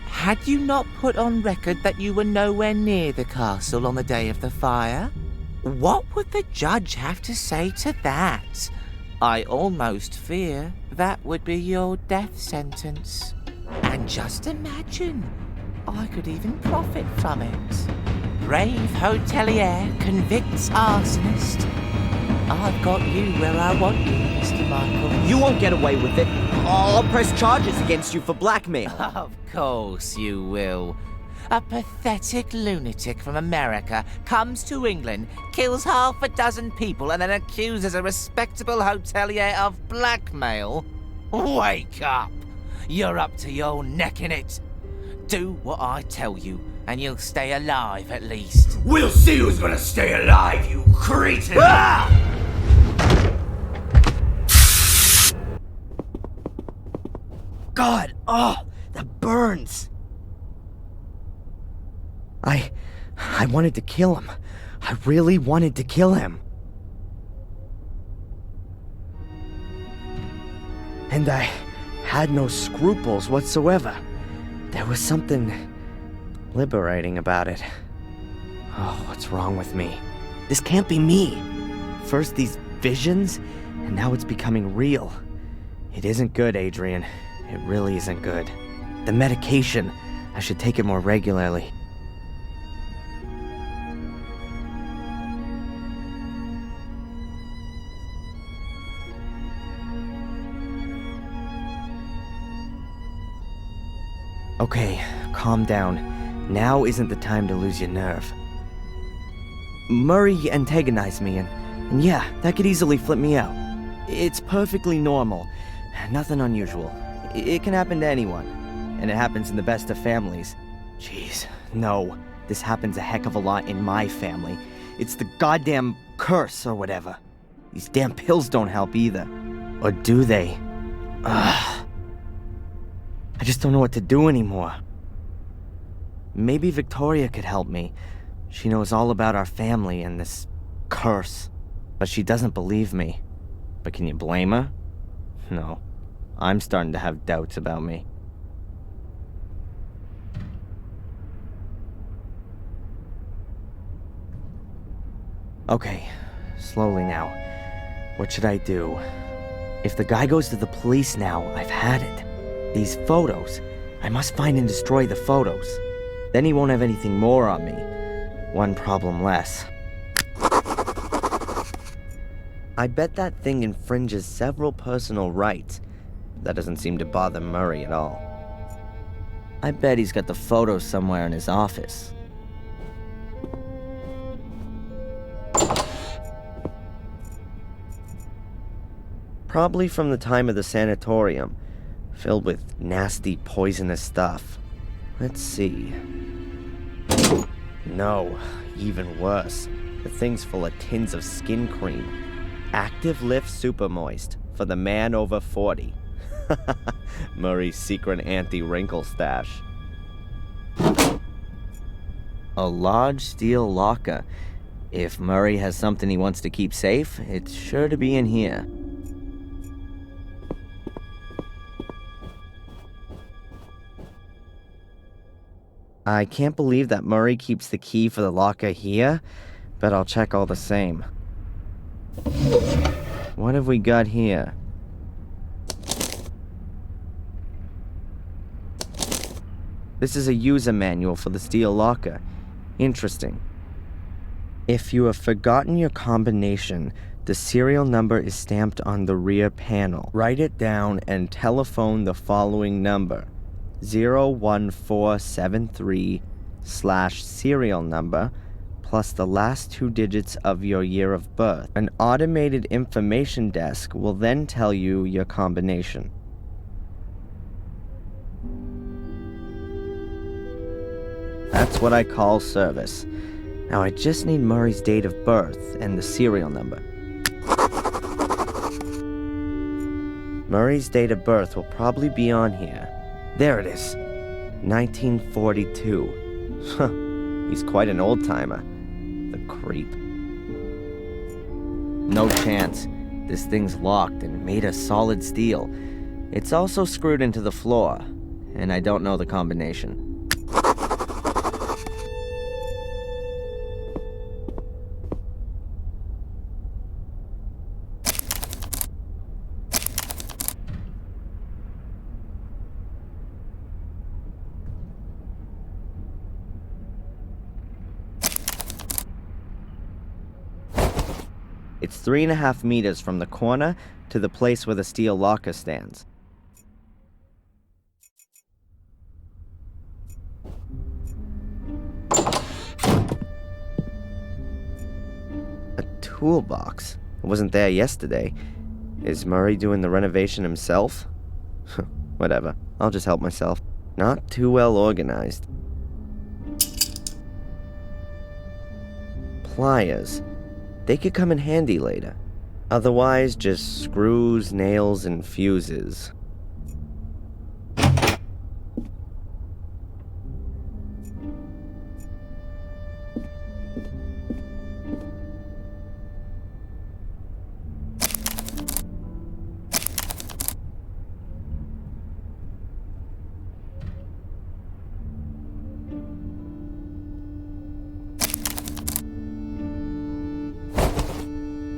Had you not put on record that you were nowhere near the castle on the day of the fire? What would the judge have to say to that? I almost fear that would be your death sentence. And just imagine, I could even profit from it. Brave hotelier convicts arsonist. I've got you where I want you, Mr. Michael. You won't get away with it. I'll press charges against you for blackmail. Of course you will. A pathetic lunatic from America comes to England, kills half a dozen people, and then accuses a respectable hotelier of blackmail? Wake up! You're up to your neck in it. Do what I tell you, and you'll stay alive at least. We'll see who's gonna stay alive, you cretin! Ah! God, oh, that burns. I wanted to kill him. I really wanted to kill him. And I had no scruples whatsoever. There was something liberating about it. Oh, what's wrong with me? This can't be me. First these visions, and now it's becoming real. It isn't good, Adrian. It really isn't good. The medication, I should take it more regularly. Okay, calm down. Now isn't the time to lose your nerve. Murray antagonized me, and yeah, that could easily flip me out. It's perfectly normal. Nothing unusual. It can happen to anyone. And it happens in the best of families. Jeez, no. This happens a heck of a lot in my family. It's the goddamn curse or whatever. These damn pills don't help either. Or do they? I just don't know what to do anymore. Maybe Victoria could help me. She knows all about our family and this curse. But she doesn't believe me. But can you blame her? No. I'm starting to have doubts about me. Okay, slowly now. What should I do? If the guy goes to the police now, I've had it. These photos. I must find and destroy the photos. Then he won't have anything more on me. One problem less. I bet that thing infringes several personal rights. That doesn't seem to bother Murray at all. I bet he's got the photos somewhere in his office. Probably from the time of the sanatorium, filled with nasty, poisonous stuff. Let's see. No, even worse. The thing's full of tins of skin cream. Active Lift Super Moist for the man over 40. Murray's secret anti-wrinkle stash. A large steel locker. If Murray has something he wants to keep safe, it's sure to be in here. I can't believe that Murray keeps the key for the locker here, but I'll check all the same. What have we got here? This is a user manual for the steel locker. Interesting. If you have forgotten your combination, the serial number is stamped on the rear panel. Write it down and telephone the following number. 01473/serial number plus the last 2 digits of your year of birth. An automated information desk will then tell you your combination. That's what I call service. Now I just need Murray's date of birth and the serial number. Murray's date of birth will probably be on here. There it is. 1942. He's quite an old-timer. The creep. No chance. This thing's locked and made of solid steel. It's also screwed into the floor, and I don't know the combination. It's 3.5 meters from the corner to the place where the steel locker stands. A toolbox. It wasn't there yesterday. Is Murray doing the renovation himself? Whatever. I'll just help myself. Not too well organized. Pliers. They could come in handy later. Otherwise, just screws, nails, and fuses.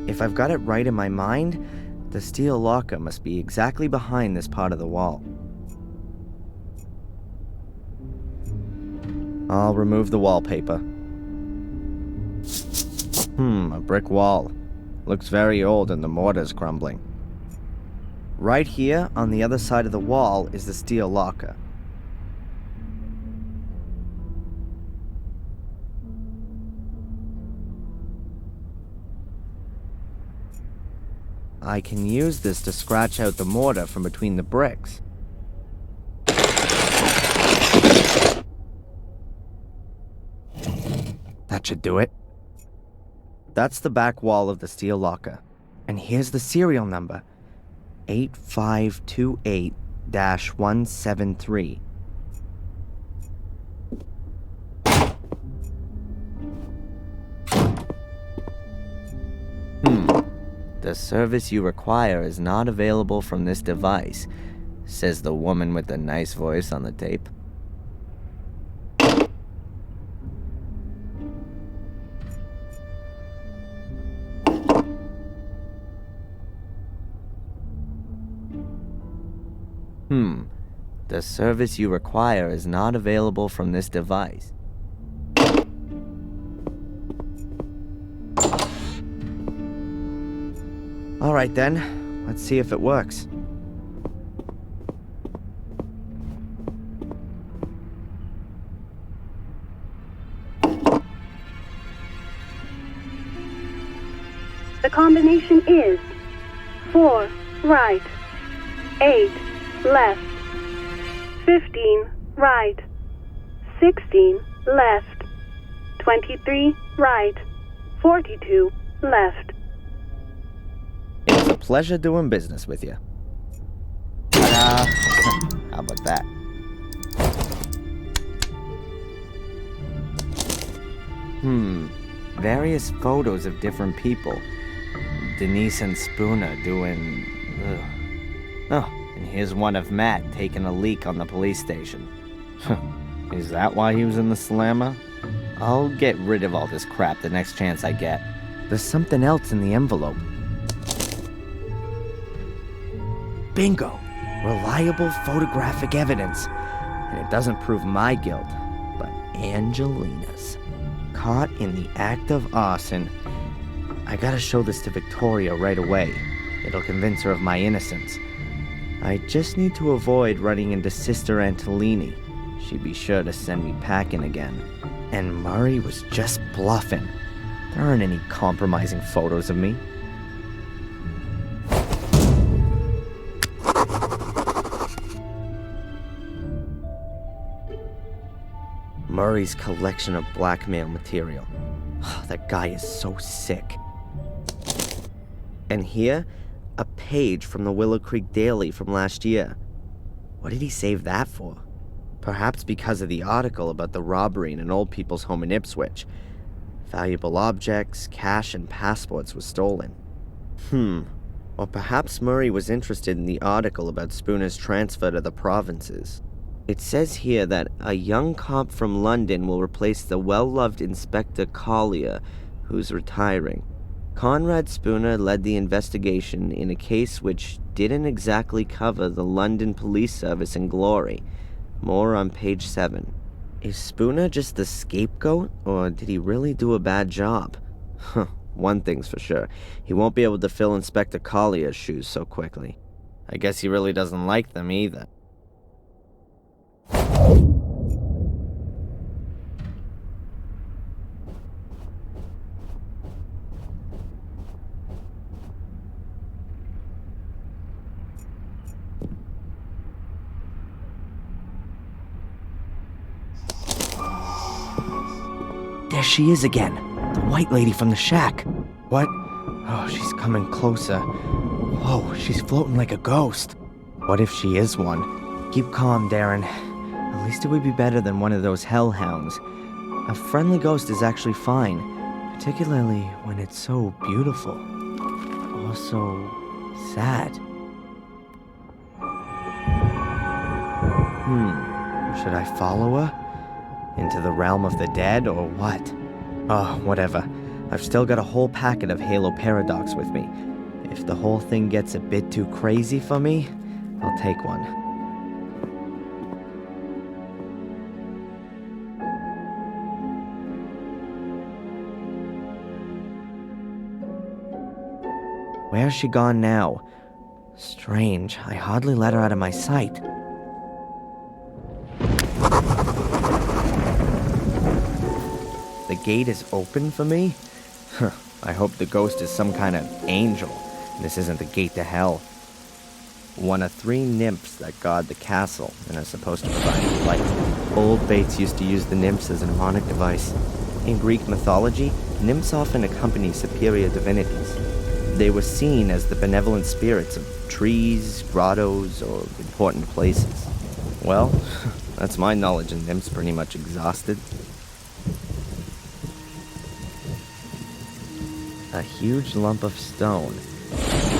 If I've got it right in my mind, the steel locker must be exactly behind this part of the wall. I'll remove the wallpaper. A brick wall. Looks very old and the mortar's crumbling. Right here, on the other side of the wall, is the steel locker. I can use this to scratch out the mortar from between the bricks. That should do it. That's the back wall of the steel locker. And here's the serial number. 8528-173. The service you require is not available from this device, says the woman with the nice voice on the tape. The service you require is not available from this device. All right then, let's see if it works. The combination is 4 right, 8 left, 15 right, 16 left, 23 right, 42 left. It's a pleasure doing business with you. Ta-da! How about that? Various photos of different people. Denise and Spooner doing... Oh, and here's one of Matt taking a leak on the police station. Is that why he was in the slammer? I'll get rid of all this crap the next chance I get. There's something else in the envelope. Bingo! Reliable photographic evidence. And it doesn't prove my guilt, but Angelina's. Caught in the act of arson. I gotta show this to Victoria right away. It'll convince her of my innocence. I just need to avoid running into Sister Antolini. She'd be sure to send me packing again. And Murray was just bluffing. There aren't any compromising photos of me. Murray's collection of blackmail material. That guy is so sick. And here, a page from the Willow Creek Daily from last year. What did he save that for? Perhaps because of the article about the robbery in an old people's home in Ipswich. Valuable objects, cash, and passports were stolen. Or perhaps Murray was interested in the article about Spooner's transfer to the provinces. It says here that a young cop from London will replace the well-loved Inspector Collier, who's retiring. Conrad Spooner led the investigation in a case which didn't exactly cover the London police service in glory. More on page 7. Is Spooner just the scapegoat, or did he really do a bad job? One thing's for sure, he won't be able to fill Inspector Collier's shoes so quickly. I guess he really doesn't like them either. There she is again, the white lady from the shack. What? Oh, she's coming closer. Whoa, she's floating like a ghost. What if she is one? Keep calm, Darren. At least it would be better than one of those hellhounds. A friendly ghost is actually fine, particularly when it's so beautiful. Or so sad. Should I follow her? Into the realm of the dead, or what? Oh, whatever. I've still got a whole packet of Halo Paradox with me. If the whole thing gets a bit too crazy for me, I'll take one. Where's she gone now? Strange, I hardly let her out of my sight. The gate is open for me? I hope the ghost is some kind of angel. This isn't the gate to hell. One of 3 nymphs that guard the castle and are supposed to provide light. Old Bates used to use the nymphs as a mnemonic device. In Greek mythology, nymphs often accompany superior divinities. They were seen as the benevolent spirits of trees, grottos, or important places. Well, that's my knowledge and them's pretty much exhausted. A huge lump of stone.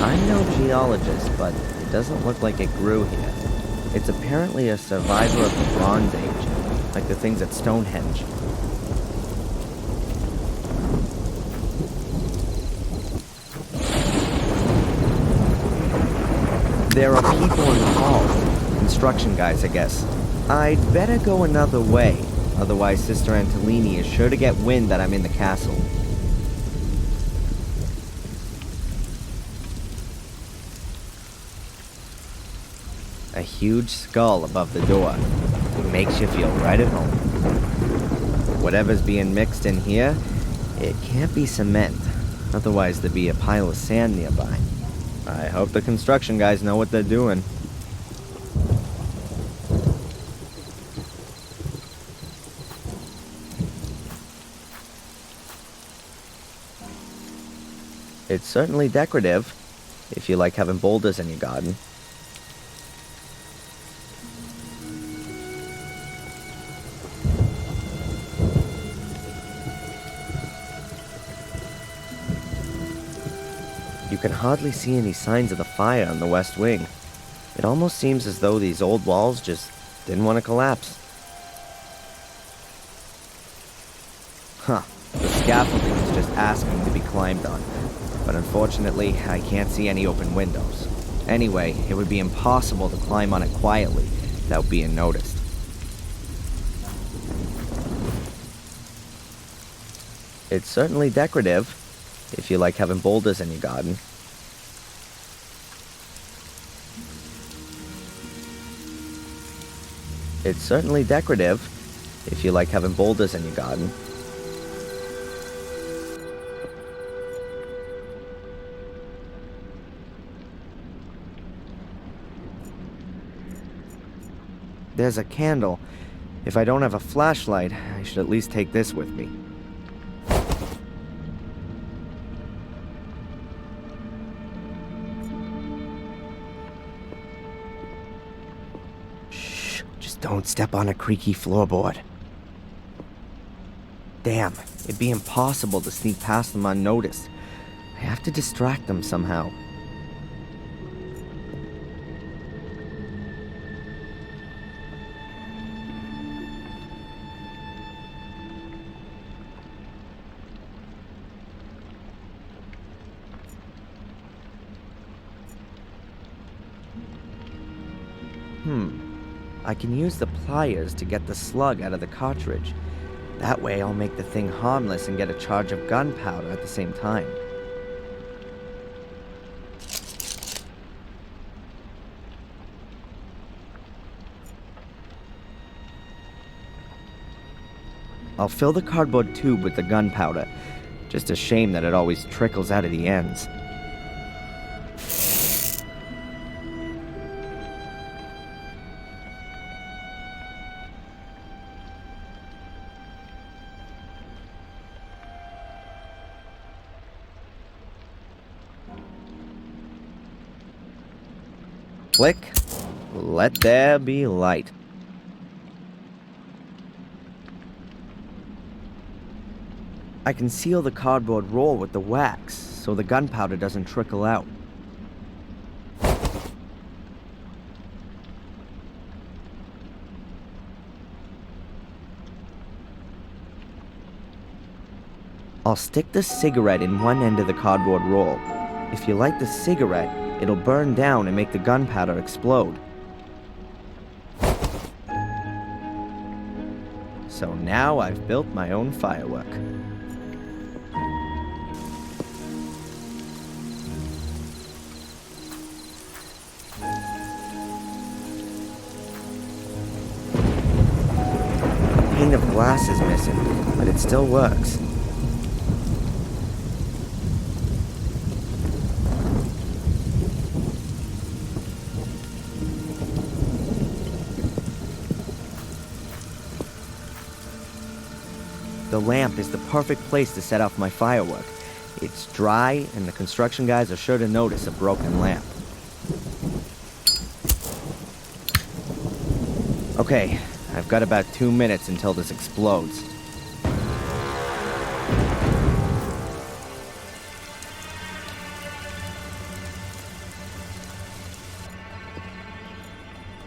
I'm no geologist, but it doesn't look like it grew here. It's apparently a survivor of the Bronze Age, like the things at Stonehenge. There are people in the hall. Construction guys, I guess. I'd better go another way, otherwise Sister Antolini is sure to get wind that I'm in the castle. A huge skull above the door. It makes you feel right at home. Whatever's being mixed in here, it can't be cement. Otherwise there'd be a pile of sand nearby. I hope the construction guys know what they're doing. It's certainly decorative, if you like having boulders in your garden. You can hardly see any signs of the fire on the west wing. It almost seems as though these old walls just didn't want to collapse. Huh, the scaffolding is just asking to be climbed on. But unfortunately, I can't see any open windows. Anyway, it would be impossible to climb on it quietly without being noticed. It's certainly decorative, if you like having boulders in your garden. It's certainly decorative, if you like having boulders in your garden. There's a candle. If I don't have a flashlight, I should at least take this with me. Shh, just don't step on a creaky floorboard. Damn, it'd be impossible to sneak past them unnoticed. I have to distract them somehow. I can use the pliers to get the slug out of the cartridge. That way I'll make the thing harmless and get a charge of gunpowder at the same time. I'll fill the cardboard tube with the gunpowder. Just a shame that it always trickles out of the ends. Click. Let there be light. I can seal the cardboard roll with the wax, so the gunpowder doesn't trickle out. I'll stick the cigarette in one end of the cardboard roll. If you light the cigarette, it'll burn down and make the gunpowder explode. So now I've built my own firework. The pane of glass is missing, but it still works. The lamp is the perfect place to set off my firework. It's dry, and the construction guys are sure to notice a broken lamp. Okay, I've got about 2 minutes until this explodes.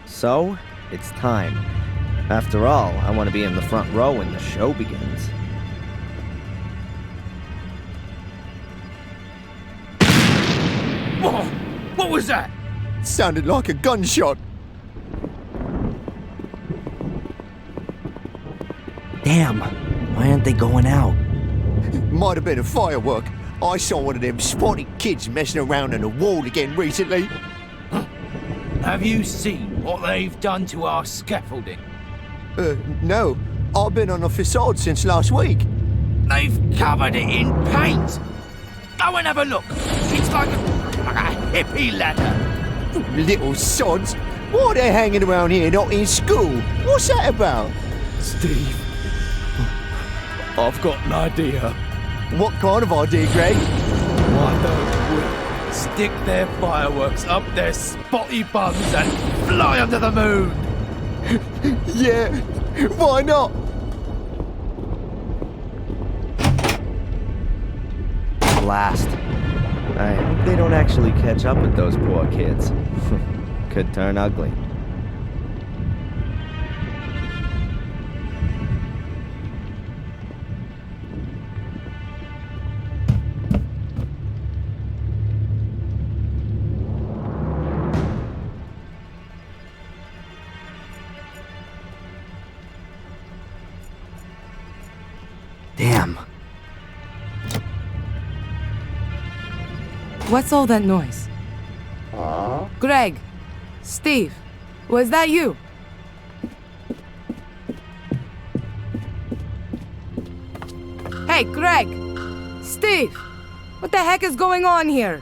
So, it's time. After all, I want to be in the front row when the show begins. Whoa! What was that? Sounded like a gunshot. Damn, why aren't they going out? Might have been a firework. I saw one of them spotty kids messing around on the wall again recently. Have you seen what they've done to our scaffolding? No. I've been on the facade since last week. They've covered it in paint. Go and have a look. It's like a hippie ladder. Little sods. Why are they hanging around here not in school? What's that about? Steve, I've got an idea. What kind of idea, Greg? Why don't we stick their fireworks up their spotty buns and fly under the moon? Yeah, why not? Blast. I hope they don't actually catch up with those poor kids. Could turn ugly. Damn. What's all that noise? Greg, Steve, was that you? Hey, Greg, Steve, what the heck is going on here?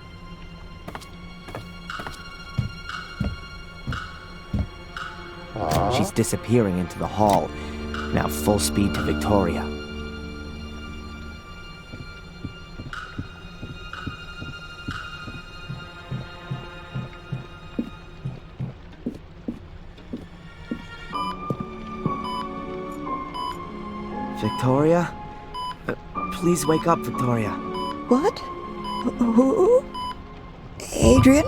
She's disappearing into the hall. Now full speed to Victoria. Victoria? Please wake up, Victoria. What? Who? Adrian?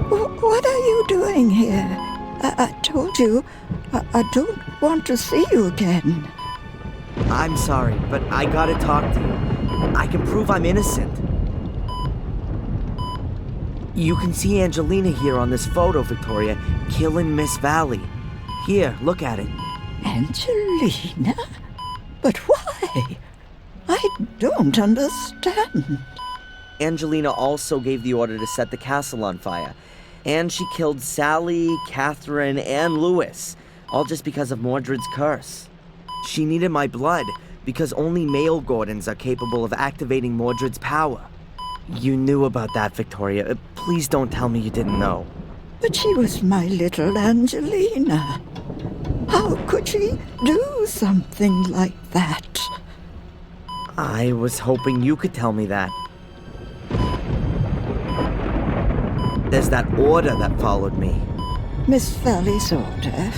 What are you doing here? I told you, I don't want to see you again. I'm sorry, but I gotta talk to you. I can prove I'm innocent. You can see Angelina here on this photo, Victoria, killing Miss Valley. Here, look at it. Angelina? But why? I don't understand. Angelina also gave the order to set the castle on fire. And she killed Sally, Catherine, and Lewis, all just because of Mordred's curse. She needed my blood, because only male Gordons are capable of activating Mordred's power. You knew about that, Victoria. Please don't tell me you didn't know. But she was my little Angelina. How could she do something like that? I was hoping you could tell me that. There's that order that followed me. Miss Valley's order?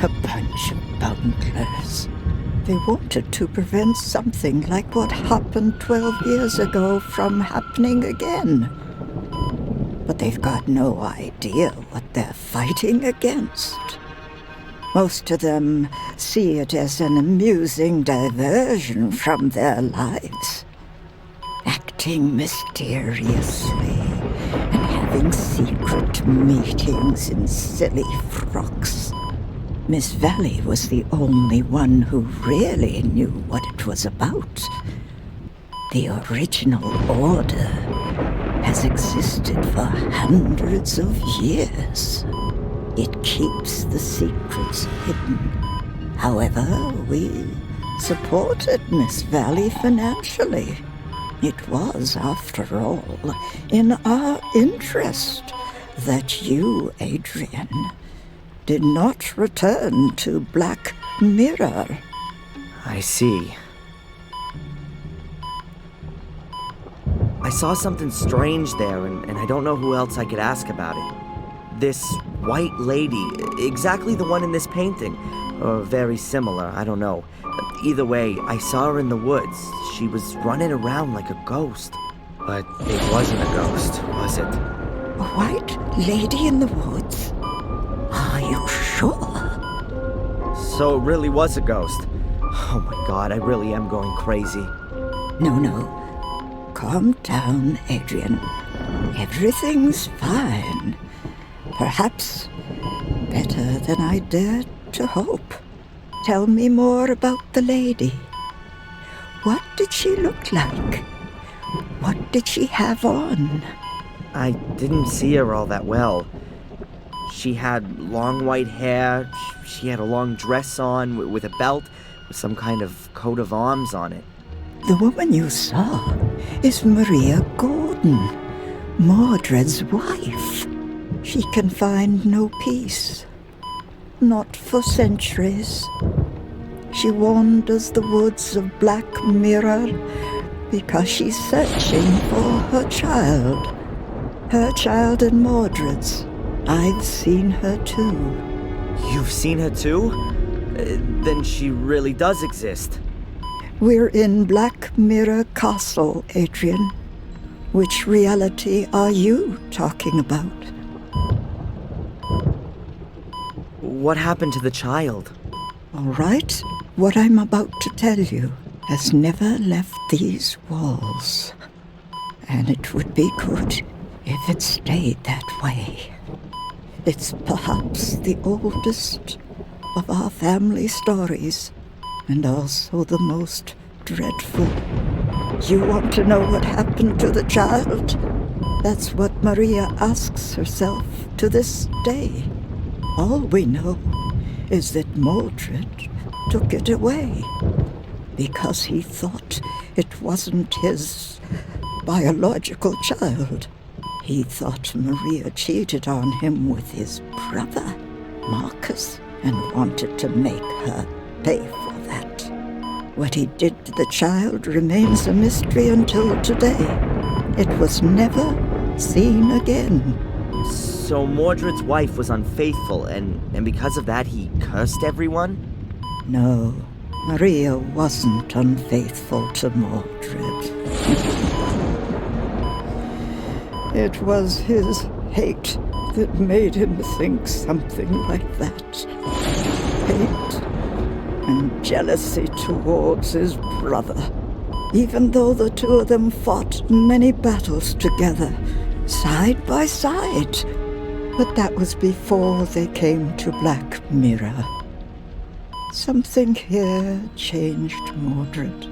A bunch of bunglers. They wanted to prevent something like what happened 12 years ago from happening again. But they've got no idea what they're fighting against. Most of them see it as an amusing diversion from their lives. Acting mysteriously and having secret meetings in silly frocks. Miss Valley was the only one who really knew what it was about. The original order has existed for hundreds of years. It keeps the secrets hidden. However, we supported Miss Valley financially. It was, after all, in our interest that you, Adrian, did not return to Black Mirror. I see. saw something strange there, and I don't know who else I could ask about it. This white lady, exactly the one in this painting, or very similar, I don't know. Either way, I saw her in the woods. She was running around like a ghost. But it wasn't a ghost, was it? A white lady in the woods? Are you sure? So it really was a ghost. Oh my god, I really am going crazy. No. Calm down, Adrian. Everything's fine. Perhaps better than I dared to hope. Tell me more about the lady. What did she look like? What did she have on? I didn't see her all that well. She had long white hair, she had a long dress on with a belt with some kind of coat of arms on it. The woman you saw is Maria Gordon, Mordred's wife. She can find no peace. Not for centuries. She wanders the woods of Black Mirror because she's searching for her child. Her child and Mordred's. I've seen her too. You've seen her too? Then she really does exist. We're in Black Mirror Castle, Adrian. Which reality are you talking about? What happened to the child? All right, what I'm about to tell you has never left these walls. And it would be good if it stayed that way. It's perhaps the oldest of our family stories, and also the most dreadful. You want to know what happened to the child? That's what Maria asks herself to this day. All we know is that Mordred took it away because he thought it wasn't his biological child. He thought Maria cheated on him with his brother, Marcus, and wanted to make her pay for that. What he did to the child remains a mystery until today. It was never seen again. So Mordred's wife was unfaithful, and because of that he cursed everyone? No, Maria wasn't unfaithful to Mordred. It was his hate that made him think something like that. Hate and jealousy towards his brother, even though the two of them fought many battles together, side by side. But that was before they came to Black Mirror. Something here changed Mordred,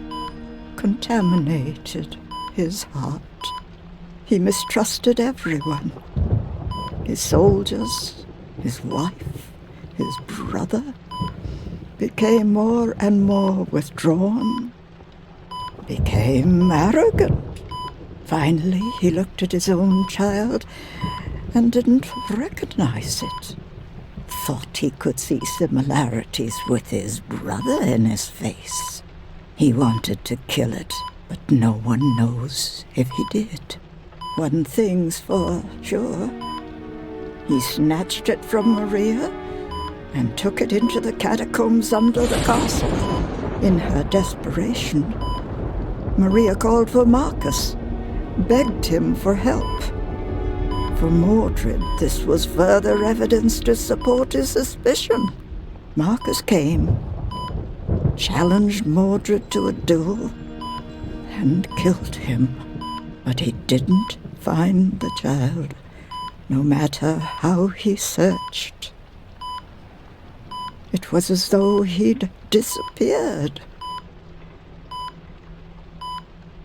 contaminated his heart. He mistrusted everyone. His soldiers, his wife, his brother, became more and more withdrawn, became arrogant. Finally, he looked at his own child and didn't recognize it. Thought he could see similarities with his brother in his face. He wanted to kill it, but no one knows if he did. One thing's for sure. He snatched it from Maria and took it into the catacombs under the castle. In her desperation, Maria called for Marcus, begged him for help. For Mordred, this was further evidence to support his suspicion. Marcus came, challenged Mordred to a duel, and killed him. But he didn't find the child, no matter how he searched. It was as though he'd disappeared.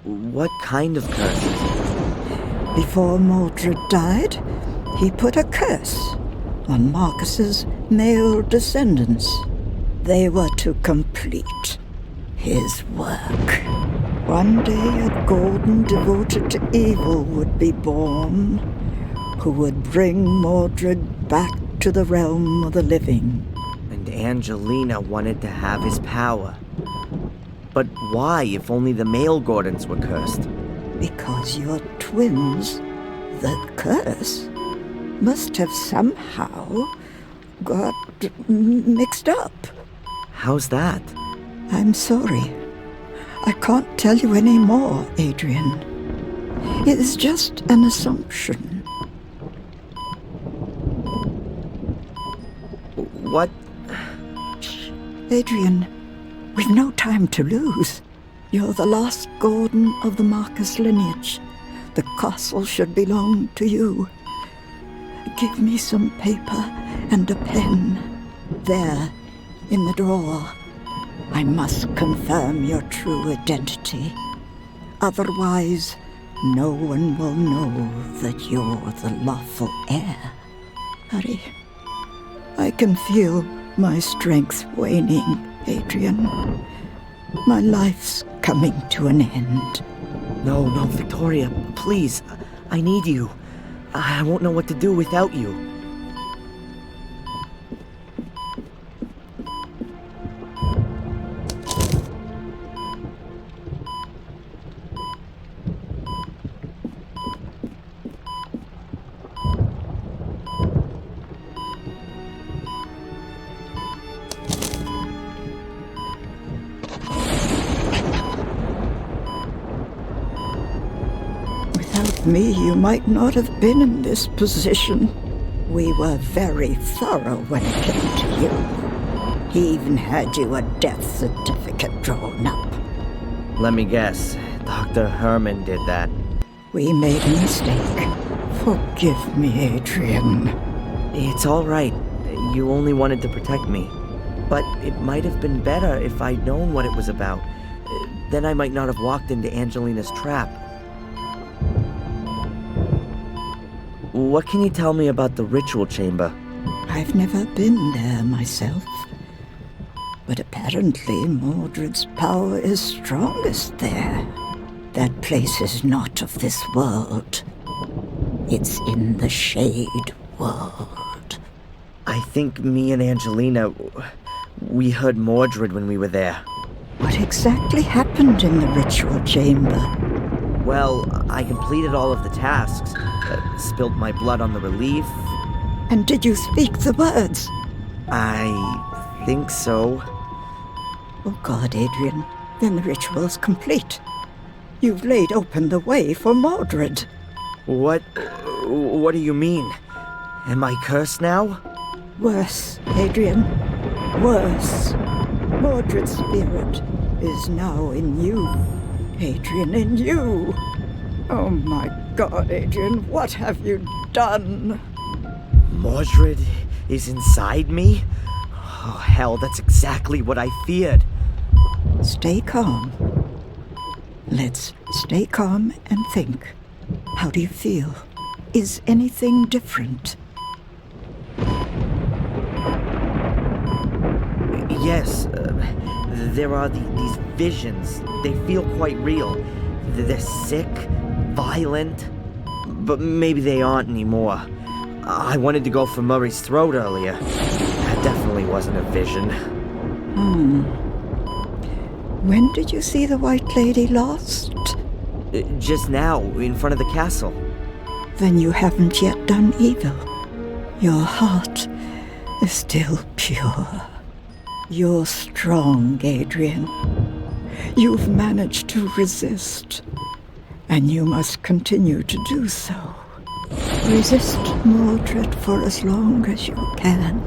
What kind of curse? Before Mordred died, he put a curse on Marcus's male descendants. They were to complete his work. One day a Gordon devoted to evil would be born, who would bring Mordred back to the realm of the living. And Angelina wanted to have his power. But why, if only the male Gordons were cursed? Because your twins, the curse, must have somehow got mixed up. How's that? I'm sorry. I can't tell you any more, Adrian. It is just an assumption. What? Shh. Adrian, we've no time to lose. You're the last Gordon of the Marcus lineage. The castle should belong to you. Give me some paper and a pen. There, in the drawer. I must confirm your true identity. Otherwise, no one will know that you're the lawful heir. Hurry. I can feel my strength waning, Adrian. My life's coming to an end. No, Victoria, please. I need you. I won't know what to do without you. Me, you might not have been in this position. We were very thorough when it came to you. He even had you a death certificate drawn up. Let me guess. Dr. Herman did that. We made a mistake. Forgive me, Adrian. It's all right. You only wanted to protect me. But it might have been better if I'd known what it was about. Then I might not have walked into Angelina's trap. What can you tell me about the ritual chamber? I've never been there myself. But apparently Mordred's power is strongest there. That place is not of this world. It's in the Shade world. I think me and Angelina, we heard Mordred when we were there. What exactly happened in the ritual chamber? Well, I completed all of the tasks. Spilled my blood on the relief. And did you speak the words? I think so. Oh God, Adrian. Then the ritual's complete. You've laid open the way for Mordred. What do you mean? Am I cursed now? Worse, Adrian. Worse. Mordred's spirit is now in you. Adrian, in you. Oh my God, Adrian, what have you done? Mordred is inside me? Oh, hell, that's exactly what I feared. Stay calm. Let's stay calm and think. How do you feel? Is anything different? Yes, there are these visions. They feel quite real. They're sick, violent, but maybe they aren't anymore. I wanted to go for Murray's throat earlier. That definitely wasn't a vision. When did you see the White Lady last? Just now, in front of the castle. Then you haven't yet done evil. Your heart is still pure. You're strong, Adrian. You've managed to resist, and you must continue to do so. Resist Mordred for as long as you can.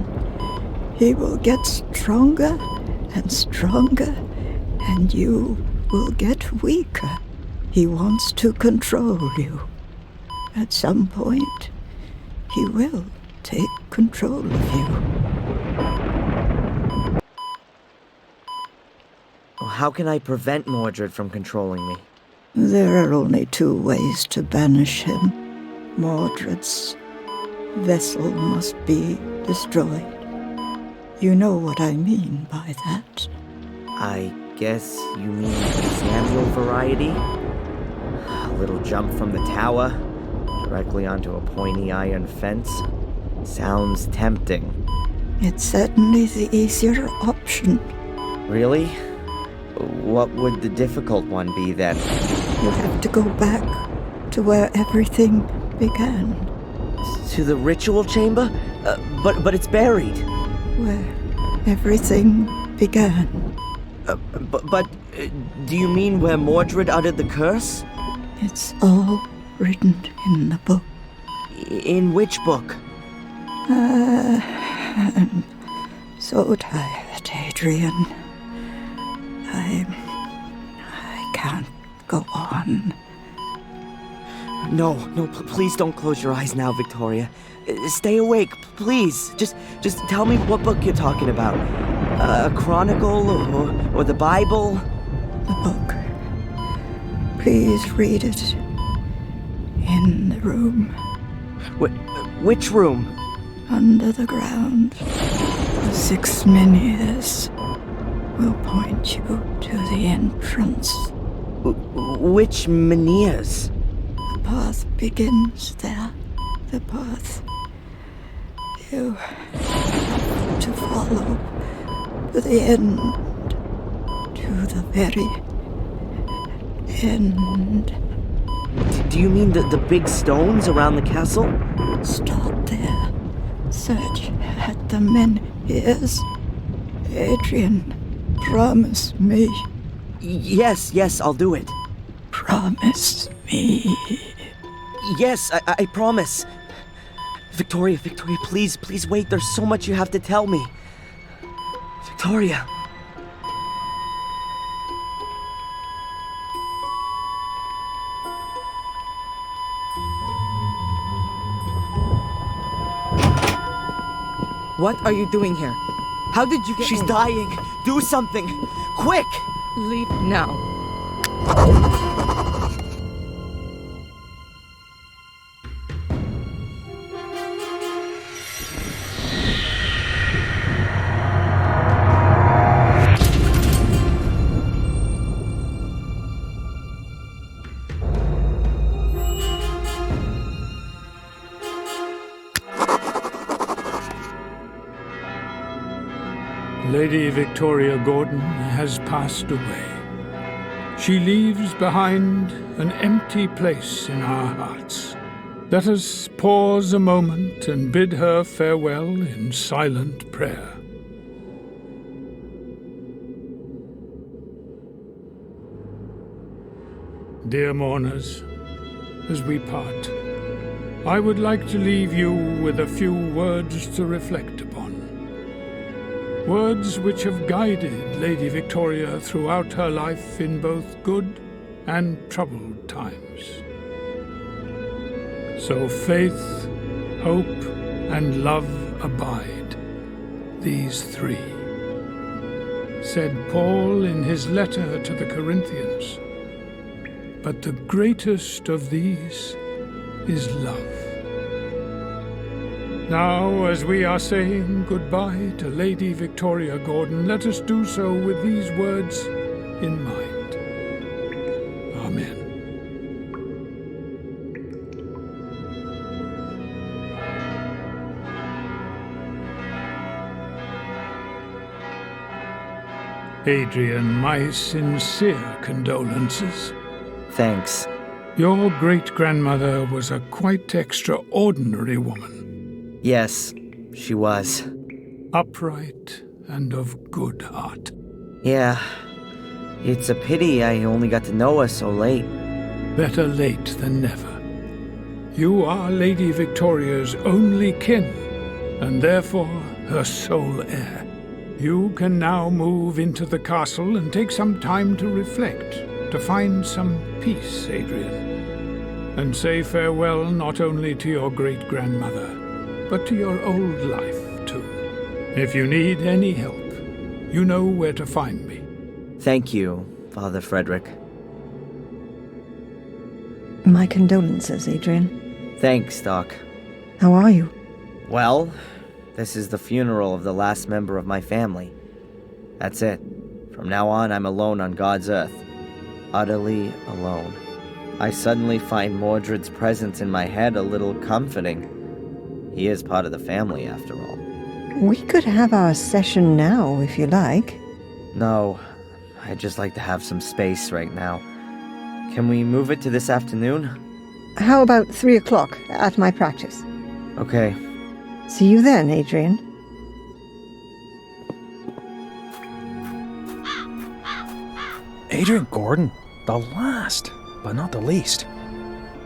He will get stronger and stronger, and you will get weaker. He wants to control you. At some point, he will take control of you. How can I prevent Mordred from controlling me? There are only two ways to banish him. Mordred's vessel must be destroyed. You know what I mean by that. I guess you mean Samuel variety? A little jump from the tower, directly onto a pointy iron fence. Sounds tempting. It's certainly the easier option. Really? What would the difficult one be then? You have to go back to where everything began. To the ritual chamber? But it's buried. Where everything began. But do you mean where Mordred uttered the curse? It's all written in the book. In which book? I'm so tired, Adrian. I can't go on. No, please don't close your eyes now, Victoria. Stay awake, please. Just tell me what book you're talking about. A chronicle or the Bible? The book. Please read it. In the room. Which room? Under the ground. The 6 menhirs will point you to the entrance. Which menhirs? The path begins there. The path you have to follow to the end. To the very end. Do you mean the big stones around the castle? Stop there. Search at the menhirs. Adrian, promise me. Yes, I'll do it. Promise me. Yes, I promise. Victoria, please wait. There's so much you have to tell me. Victoria. What are you doing here? How did you get She's in? dying. Do something. Quick! Leave now. Lady Victoria Gordon has passed away. She leaves behind an empty place in our hearts. Let us pause a moment and bid her farewell in silent prayer. Dear mourners, as we part, I would like to leave you with a few words to reflect upon. Words which have guided Lady Victoria throughout her life in both good and troubled times. So faith, hope, and love abide, these 3, said Paul in his letter to the Corinthians. But the greatest of these is love. Now, as we are saying goodbye to Lady Victoria Gordon, let us do so with these words in mind. Amen. Adrian, my sincere condolences. Thanks. Your great-grandmother was a quite extraordinary woman. Yes, she was. Upright and of good heart. Yeah. It's a pity I only got to know her so late. Better late than never. You are Lady Victoria's only kin, and therefore her sole heir. You can now move into the castle and take some time to reflect, to find some peace, Adrian. And say farewell not only to your great-grandmother, but to your old life, too. If you need any help, you know where to find me. Thank you, Father Frederick. My condolences, Adrian. Thanks, Doc. How are you? Well, this is the funeral of the last member of my family. That's it. From now on, I'm alone on God's earth. Utterly alone. I suddenly find Mordred's presence in my head a little comforting. He is part of the family, after all. We could have our session now, if you like. No, I'd just like to have some space right now. Can we move it to this afternoon? How about 3 o'clock at my practice? Okay. See you then, Adrian. Adrian Gordon, the last, but not the least.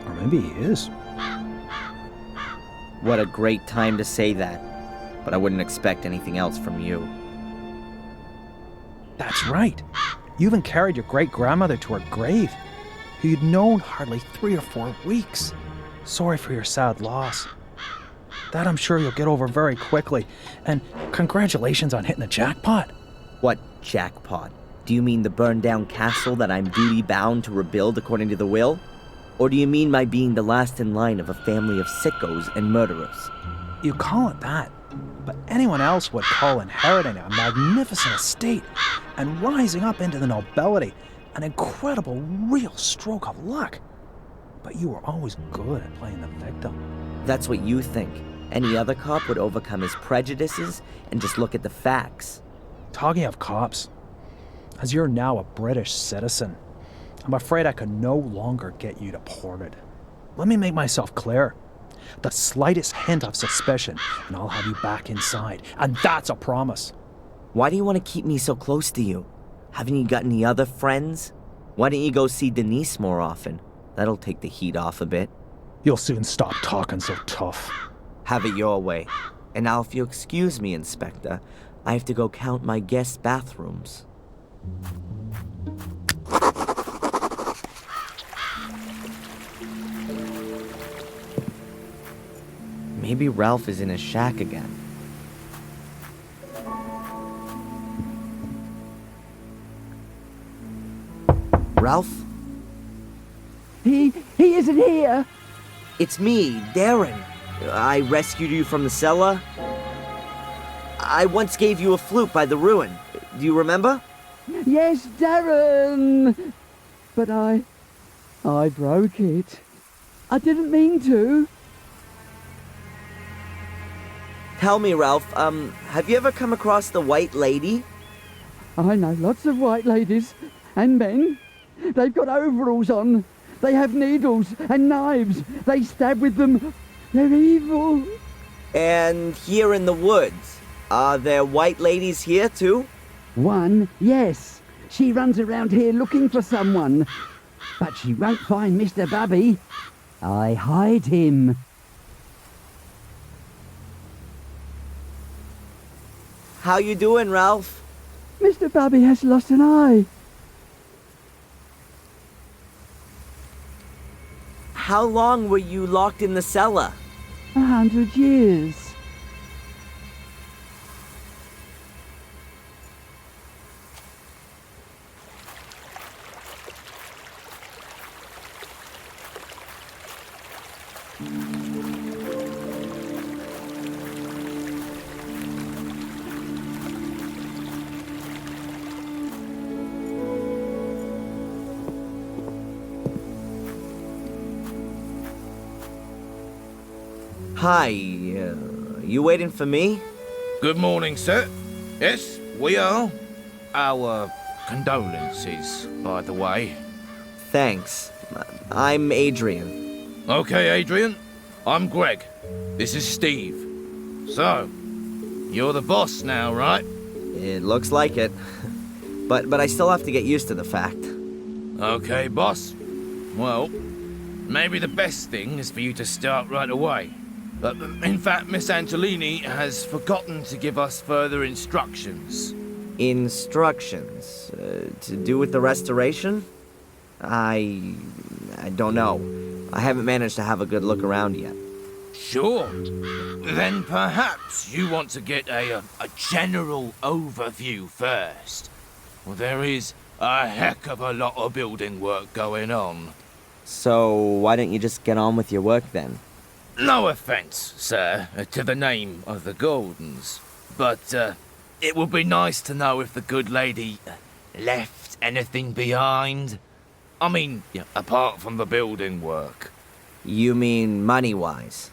Or maybe he is. What a great time to say that. But I wouldn't expect anything else from you. That's right. You even carried your great-grandmother to her grave, who you'd known hardly 3 or 4 weeks. Sorry for your sad loss. That I'm sure you'll get over very quickly. And congratulations on hitting the jackpot. What jackpot? Do you mean the burned-down castle that I'm duty-bound to rebuild according to the will? Or do you mean my being the last in line of a family of sickos and murderers? You call it that, but anyone else would call inheriting a magnificent estate and rising up into the nobility an incredible, real stroke of luck. But you were always good at playing the victim. That's what you think. Any other cop would overcome his prejudices and just look at the facts. Talking of cops, as you're now a British citizen, I'm afraid I could no longer get you deported. Let me make myself clear. The slightest hint of suspicion, and I'll have you back inside. And that's a promise. Why do you want to keep me so close to you? Haven't you got any other friends? Why don't you go see Denise more often? That'll take the heat off a bit. You'll soon stop talking so tough. Have it your way. And now if you excuse me, Inspector, I have to go count my guest bathrooms. Maybe Ralph is in his shack again. Ralph? He isn't here. It's me, Darren. I rescued you from the cellar. I once gave you a flute by the ruin. Do you remember? Yes, Darren. But I broke it. I didn't mean to. Tell me, Ralph, have you ever come across the White Lady? I know lots of white ladies and men. They've got overalls on. They have needles and knives. They stab with them. They're evil. And here in the woods, are there white ladies here too? One, yes. She runs around here looking for someone. But she won't find Mr. Bubby. I hide him. How you doing, Ralph? Mr. Bubby has lost an eye. How long were you locked in the cellar? 100 years. Hi, you waiting for me? Good morning, sir. Yes, we are. Our condolences, by the way. Thanks. I'm Adrian. Okay, Adrian. I'm Greg. This is Steve. So, you're the boss now, right? It looks like it. But I still have to get used to the fact. Okay, boss. Well, maybe the best thing is for you to start right away. In fact, Miss Angelini has forgotten to give us further instructions. Instructions? To do with the restoration? I don't know. I haven't managed to have a good look around yet. Sure. Then perhaps you want to get a general overview first. Well, there is a heck of a lot of building work going on. So, why don't you just get on with your work then? No offense, sir, to the name of the Gordons, but it would be nice to know if the good lady left anything behind. I mean, apart from the building work. You mean money-wise?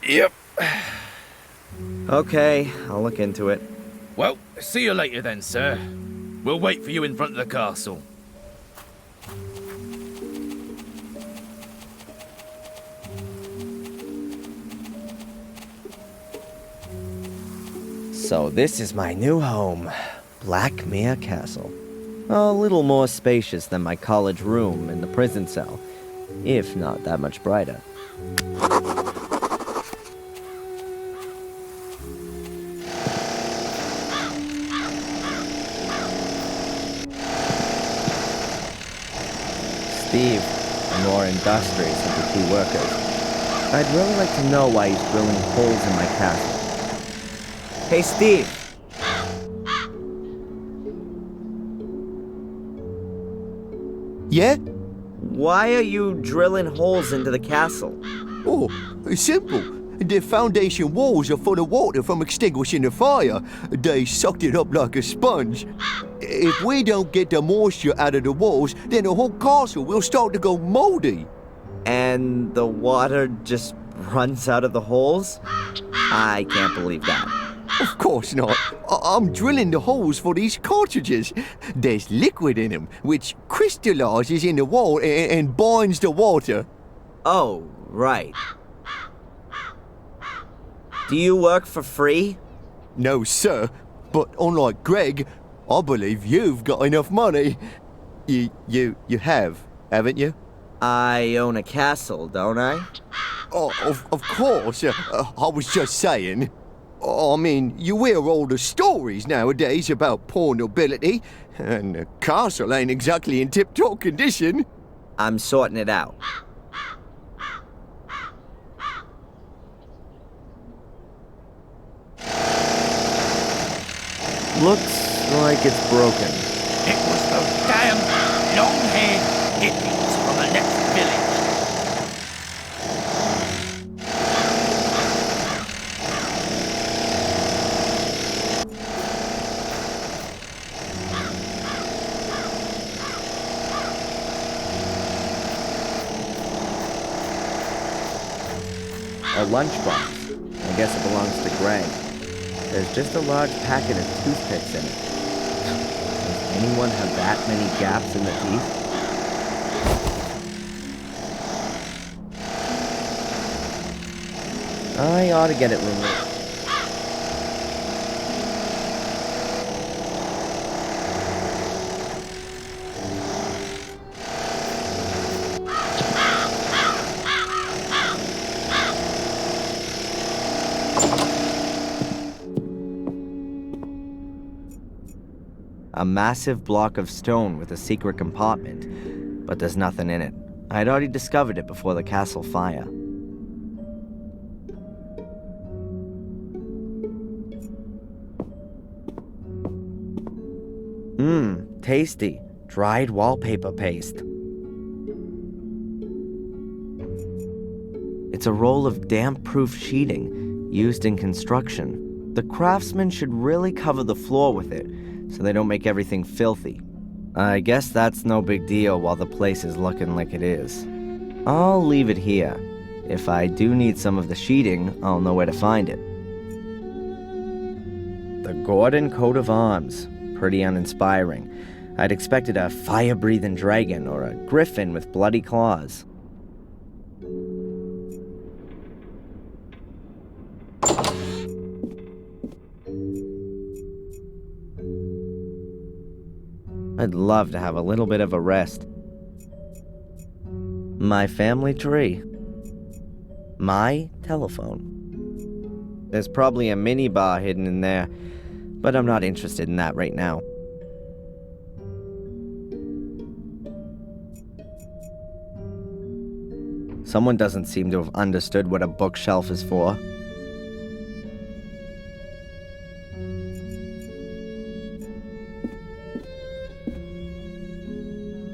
Yep. Okay, I'll look into it. Well, see you later then, sir. We'll wait for you in front of the castle. So this is my new home, Blackmere Castle. A little more spacious than my college room in the prison cell, if not that much brighter. Steve, the more industrious of the two workers. I'd really like to know why he's drilling holes in my castle. Hey, Steve! Yeah? Why are you drilling holes into the castle? Oh, it's simple. The foundation walls are full of water from extinguishing the fire. They sucked it up like a sponge. If we don't get the moisture out of the walls, then the whole castle will start to go moldy. And the water just runs out of the holes? I can't believe that. Of course not. I'm drilling the holes for these cartridges. There's liquid in them, which crystallizes in the wall and binds the water. Oh, right. Do you work for free? No, sir. But unlike Greg, I believe you've got enough money. You have, haven't you? I own a castle, don't I? Oh, of course. I was just saying. I mean, you hear all the stories nowadays about poor nobility, and the castle ain't exactly in tip-top condition. I'm sorting it out. Looks like it's broken. It was those damn long-haired hippies from the next village. A lunchbox. I guess it belongs to Greg. There's just a large packet of toothpicks in it. Does anyone have that many gaps in the teeth? I ought to get it removed. A massive block of stone with a secret compartment, but there's nothing in it. I'd already discovered it before the castle fire. Tasty. Dried wallpaper paste. It's a roll of damp-proof sheeting used in construction. The craftsmen should really cover the floor with it, so they don't make everything filthy. I guess that's no big deal while the place is looking like it is. I'll leave it here. If I do need some of the sheeting, I'll know where to find it. The Gordon coat of arms. Pretty uninspiring. I'd expected a fire-breathing dragon or a griffin with bloody claws. I'd love to have a little bit of a rest. My family tree. My telephone. There's probably a minibar hidden in there, but I'm not interested in that right now. Someone doesn't seem to have understood what a bookshelf is for.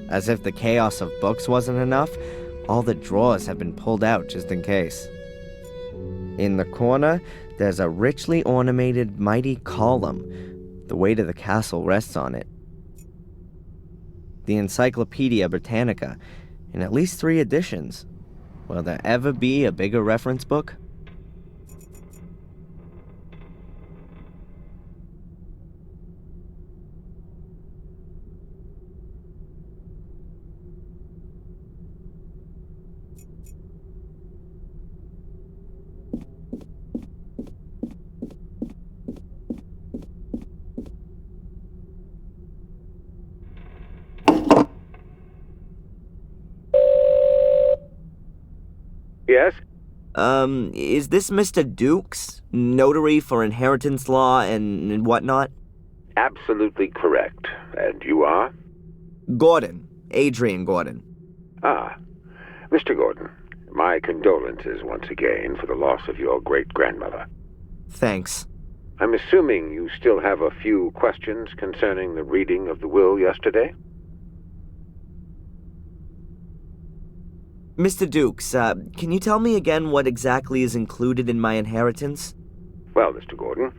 As if the chaos of books wasn't enough, all the drawers have been pulled out just in case. In the corner, there's a richly ornamented mighty column. The weight of the castle rests on it. The Encyclopedia Britannica, in at least 3 editions. Will there ever be a bigger reference book? Yes? Is this Mr. Dukes? Notary for inheritance law and whatnot? Absolutely correct. And you are? Gordon. Adrian Gordon. Ah, Mr. Gordon, my condolences once again for the loss of your great-grandmother. Thanks. I'm assuming you still have a few questions concerning the reading of the will yesterday? Mr. Dukes, can you tell me again what exactly is included in my inheritance? Well, Mr. Gordon,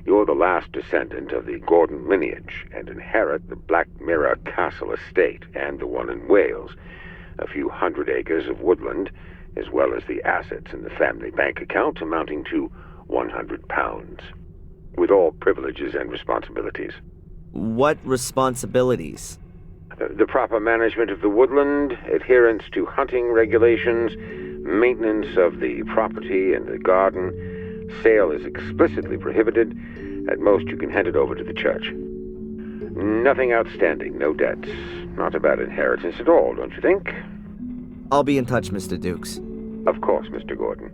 you're the last descendant of the Gordon lineage and inherit the Black Mirror Castle estate and the one in Wales, a few 100 acres of woodland, as well as the assets in the family bank account amounting to £100, with all privileges and responsibilities. What responsibilities? The proper management of the woodland, adherence to hunting regulations, maintenance of the property and the garden. Sale is explicitly prohibited. At most, you can hand it over to the church. Nothing outstanding, no debts. Not a bad inheritance at all, don't you think? I'll be in touch, Mr. Dukes. Of course, Mr. Gordon.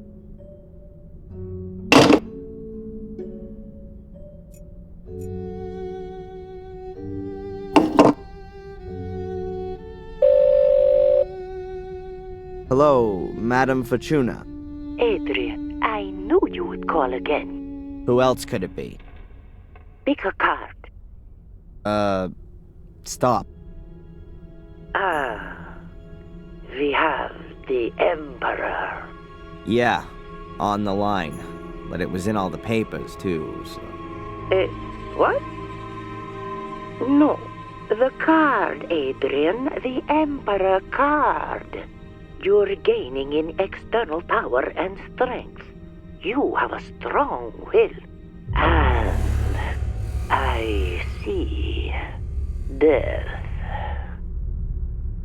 Hello, Madam Fortuna. Adrian, I knew you would call again. Who else could it be? Pick a card. Stop. We have the Emperor. Yeah, on the line. But it was in all the papers, too, so... What? No, the card, Adrian. The Emperor card. You're gaining in external power and strength. You have a strong will. And I see death.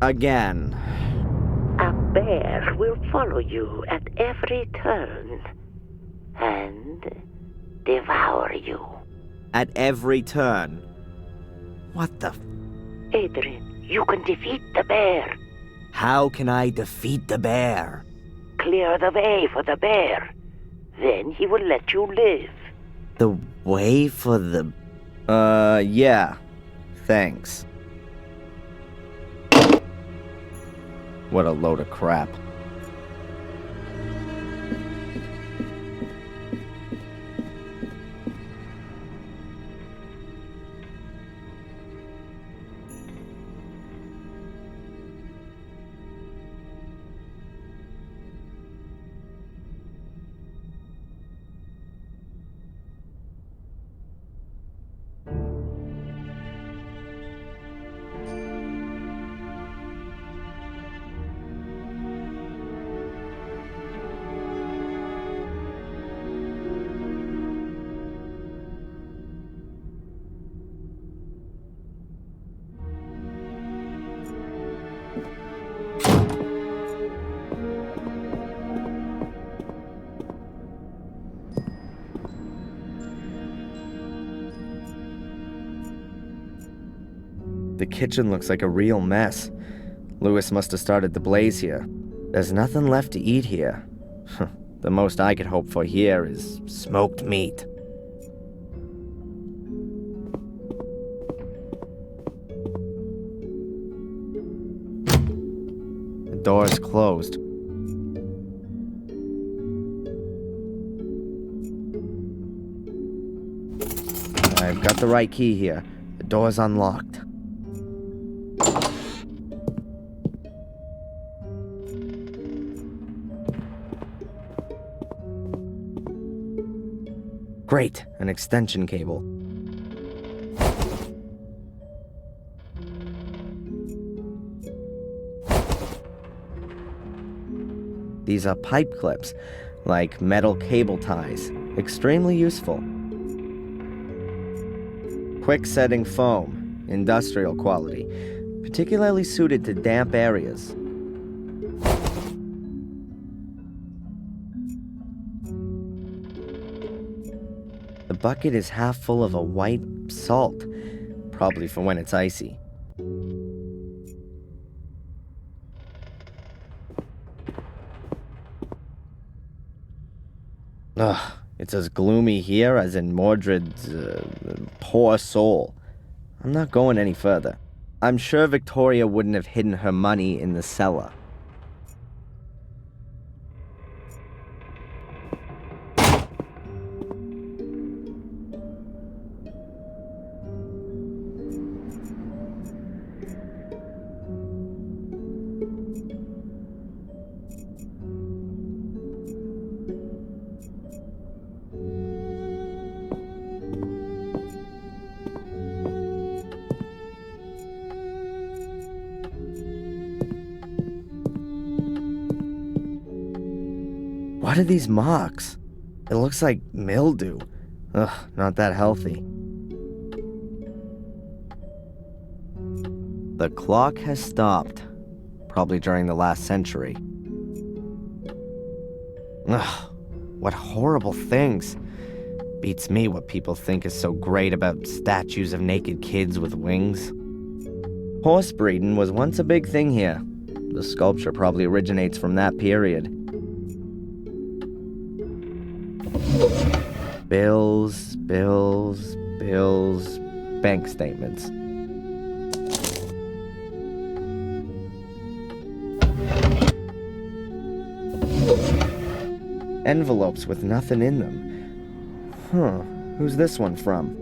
Again. A bear will follow you at every turn and devour you. At every turn? What the... Adrian, you can defeat the bear. How can I defeat the bear? Clear the way for the bear. Then he will let you live. The way for the... yeah. Thanks. What a load of crap. The kitchen looks like a real mess. Lewis must have started the blaze here. There's nothing left to eat here. The most I could hope for here is smoked meat. The door's closed. I've got the right key here. The door's unlocked. Great, an extension cable. These are pipe clips, like metal cable ties. Extremely useful. Quick setting foam, industrial quality, particularly suited to damp areas. The bucket is half full of a white salt, probably for when it's icy. Ugh, it's as gloomy here as in Mordred's poor soul. I'm not going any further. I'm sure Victoria wouldn't have hidden her money in the cellar. What are these marks? It looks like mildew. Ugh, not that healthy. The clock has stopped, probably during the last century. Ugh, what horrible things. Beats me what people think is so great about statues of naked kids with wings. Horse breeding was once a big thing here. The sculpture probably originates from that period. Bills, bank statements. Envelopes with nothing in them. Huh, who's this one from?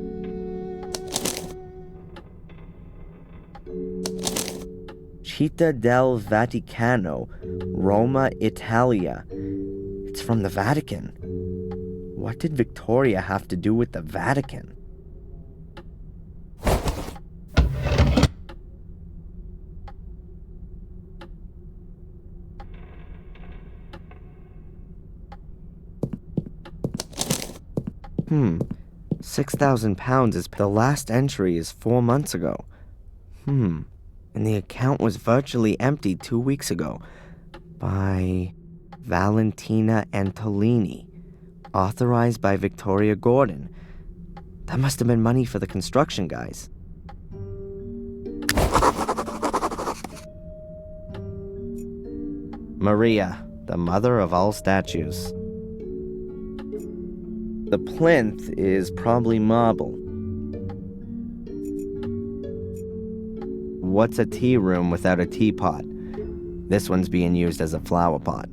Città del Vaticano, Roma, Italia. It's from the Vatican. What did Victoria have to do with the Vatican? £6,000 is... The last entry is 4 months ago. And the account was virtually empty 2 weeks ago. By Valentina Antolini. Authorized by Victoria Gordon. That must have been money for the construction guys. Maria, the mother of all statues. The plinth is probably marble. What's a tea room without a teapot? This one's being used as a flower pot.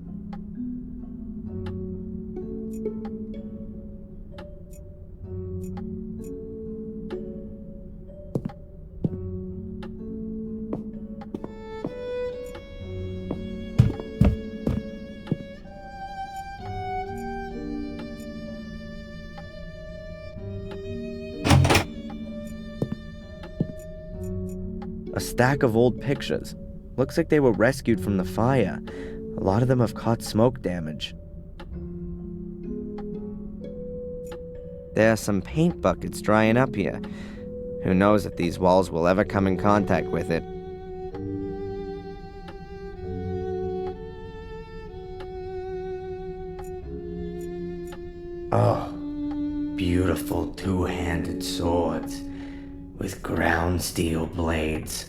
A stack of old pictures. Looks like they were rescued from the fire. A lot of them have caught smoke damage. There are some paint buckets drying up here. Who knows if these walls will ever come in contact with it. Oh, beautiful two-handed swords with ground steel blades,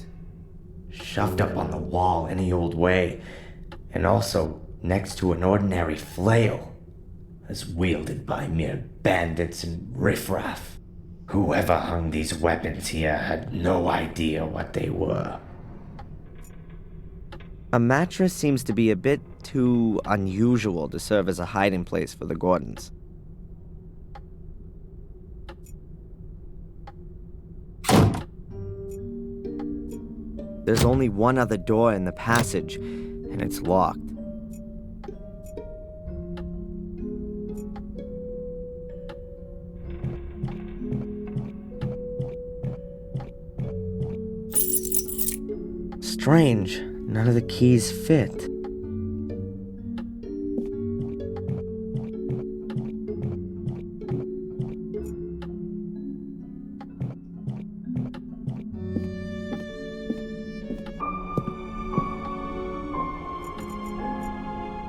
shoved up on the wall any old way, and also next to an ordinary flail, as wielded by mere bandits and riffraff. Whoever hung these weapons here had no idea what they were. A mattress seems to be a bit too unusual to serve as a hiding place for the Gordons. There's only one other door in the passage, and it's locked. Strange, none of the keys fit.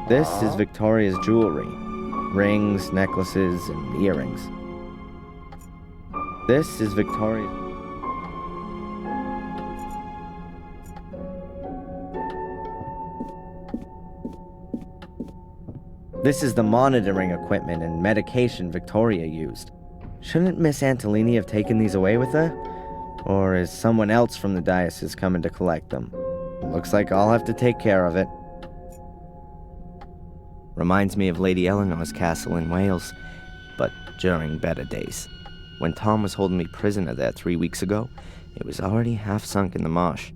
This is Victoria's jewelry. Rings, necklaces, and earrings. This is Victoria's... This is the monitoring equipment and medication Victoria used. Shouldn't Miss Antolini have taken these away with her? Or is someone else from the diocese coming to collect them? Looks like I'll have to take care of it. Reminds me of Lady Eleanor's castle in Wales, but during better days. When Tom was holding me prisoner there 3 weeks ago, it was already half sunk in the marsh.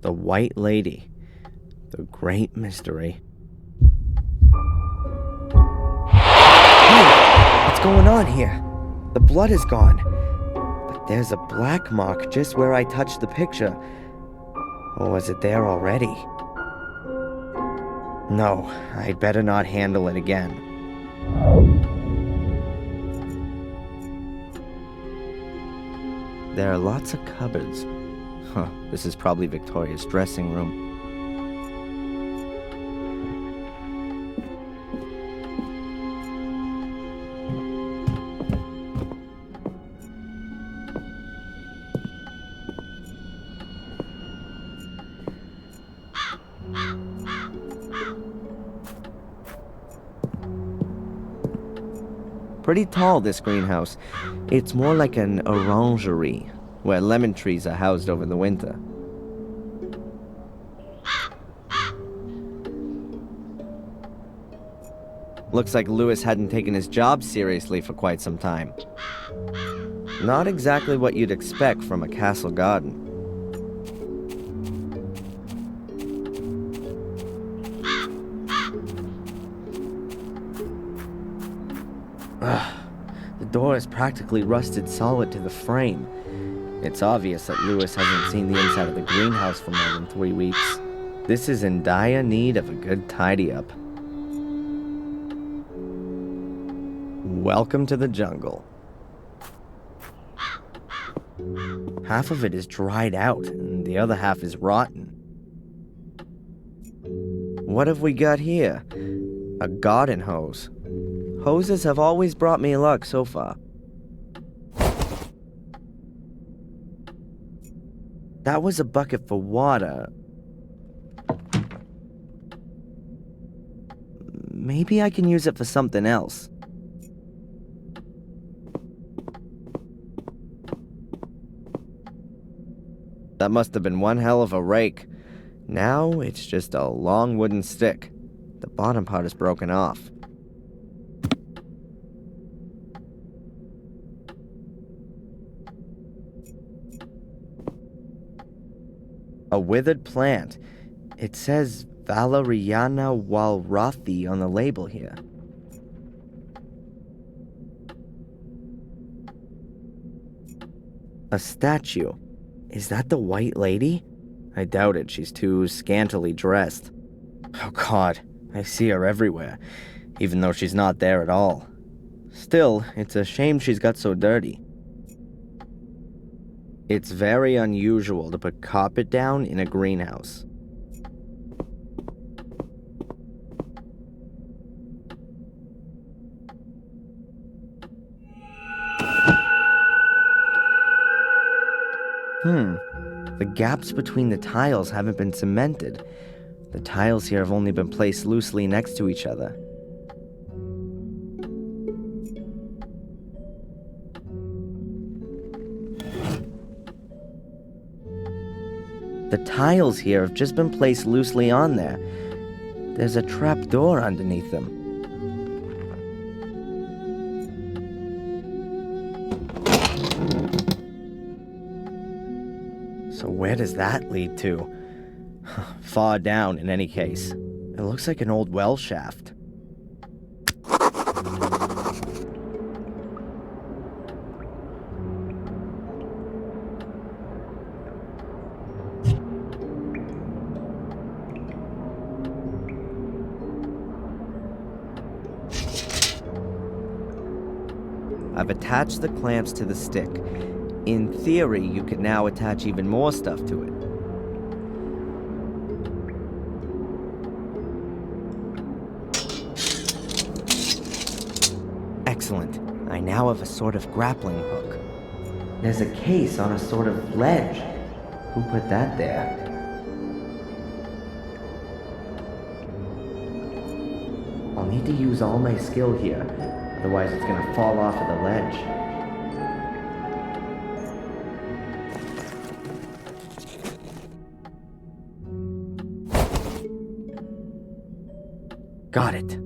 The White Lady. The great mystery. Hey, what's going on here? The blood is gone. But there's a black mark just where I touched the picture. Or was it there already? No, I'd better not handle it again. There are lots of cupboards. Huh, this is probably Victoria's dressing room. Pretty tall, this greenhouse. It's more like an orangery, where lemon trees are housed over the winter. Looks like Lewis hadn't taken his job seriously for quite some time. Not exactly what you'd expect from a castle garden. The door is practically rusted solid to the frame. It's obvious that Lewis hasn't seen the inside of the greenhouse for more than 3 weeks. This is in dire need of a good tidy-up. Welcome to the jungle. Half of it is dried out, and the other half is rotten. What have we got here? A garden hose. Hoses have always brought me luck so far. That was a bucket for water. Maybe I can use it for something else. That must have been one hell of a rake. Now it's just a long wooden stick. The bottom part is broken off. A withered plant. It says Valeriana walrathi on the label here. A statue. Is that the White Lady? I doubt it. She's too scantily dressed. Oh God, I see her everywhere, even though she's not there at all. Still, it's a shame she's got so dirty. It's very unusual to put carpet down in a greenhouse. The gaps between the tiles haven't been cemented. The tiles here have only been placed loosely next to each other. The tiles here have just been placed loosely on there. There's a trap door underneath them. So where does that lead to? Far down, in any case. It looks like an old well shaft. I've attached the clamps to the stick. In theory, you could now attach even more stuff to it. Excellent. I now have a sort of grappling hook. There's a case on a sort of ledge. Who put that there? I'll need to use all my skill here, otherwise it's gonna fall off of the ledge. Got it.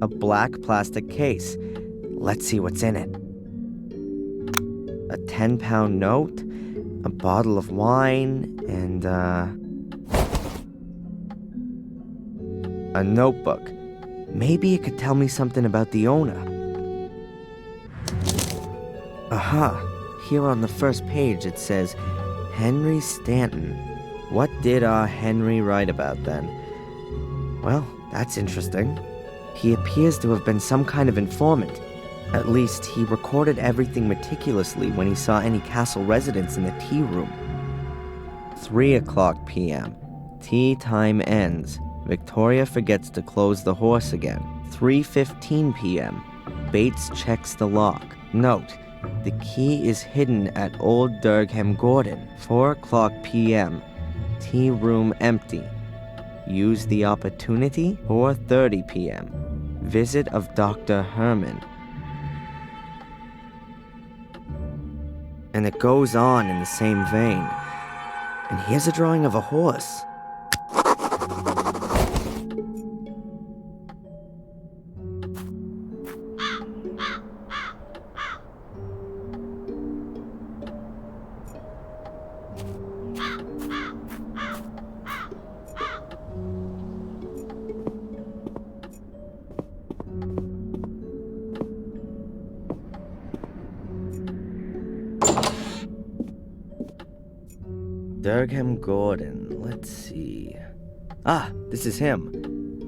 A black plastic case. Let's see what's in it. A 10-pound note, a bottle of wine, and a notebook. Maybe it could tell me something about the owner. Aha! Here on the first page it says, Henry Stanton. What did our Henry write about then? Well, that's interesting. He appears to have been some kind of informant. At least, he recorded everything meticulously when he saw any castle residents in the tea room. 3:00 p.m. Tea time ends. Victoria forgets to close the horse again. 3:15 p.m. Bates checks the lock. Note, the key is hidden at Old Durgham Gordon. 4:00 p.m. Tea room empty. Use the opportunity. 4:30 p.m. Visit of Dr. Herman. And it goes on in the same vein. And here's a drawing of a horse. Durgham Gordon, let's see. Ah, this is him.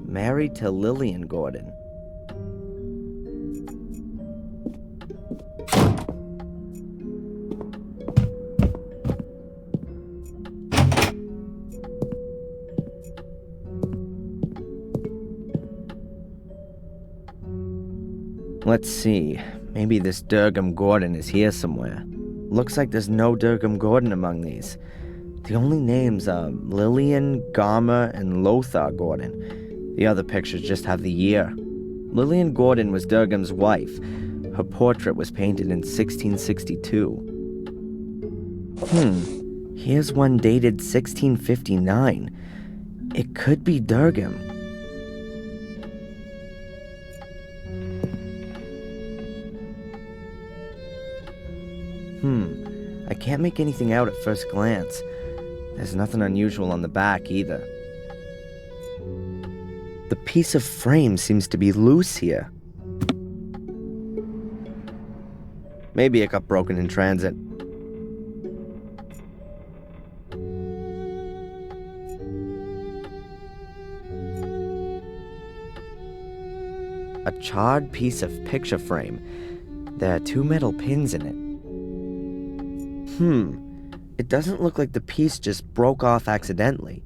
Married to Lillian Gordon. Let's see. Maybe this Durgham Gordon is here somewhere. Looks like there's no Durgham Gordon among these. The only names are Lillian, Garmer, and Lothar Gordon. The other pictures just have the year. Lillian Gordon was Durgham's wife. Her portrait was painted in 1662. Here's one dated 1659. It could be Durgham. I can't make anything out at first glance. There's nothing unusual on the back either. The piece of frame seems to be loose here. Maybe it got broken in transit. A charred piece of picture frame. There are 2 metal pins in it. It doesn't look like the piece just broke off accidentally.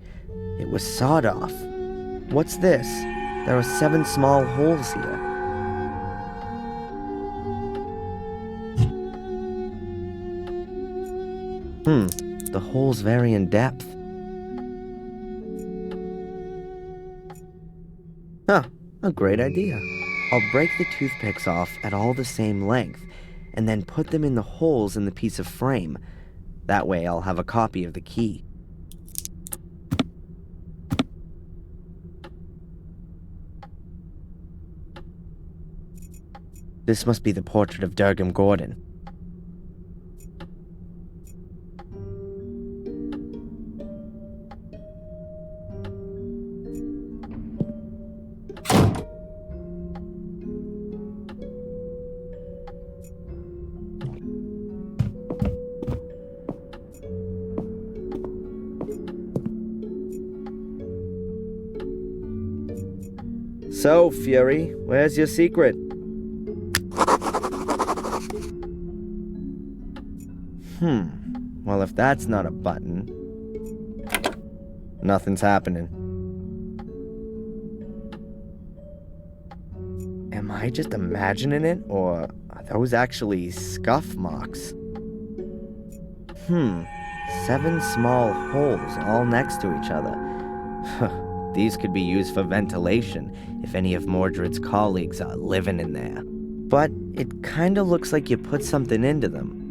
It was sawed off. What's this? There are 7 small holes here. The holes vary in depth. A great idea. I'll break the toothpicks off at all the same length, and then put them in the holes in the piece of frame. That way I'll have a copy of the key. This must be the portrait of Durgham Gordon. So, Fury, where's your secret? Well, if that's not a button, nothing's happening. Am Am I just imagining it, or are those actually scuff marks? 7 small holes all next to each other. These could be used for ventilation if any of Mordred's colleagues are living in there. But it kinda looks like you put something into them.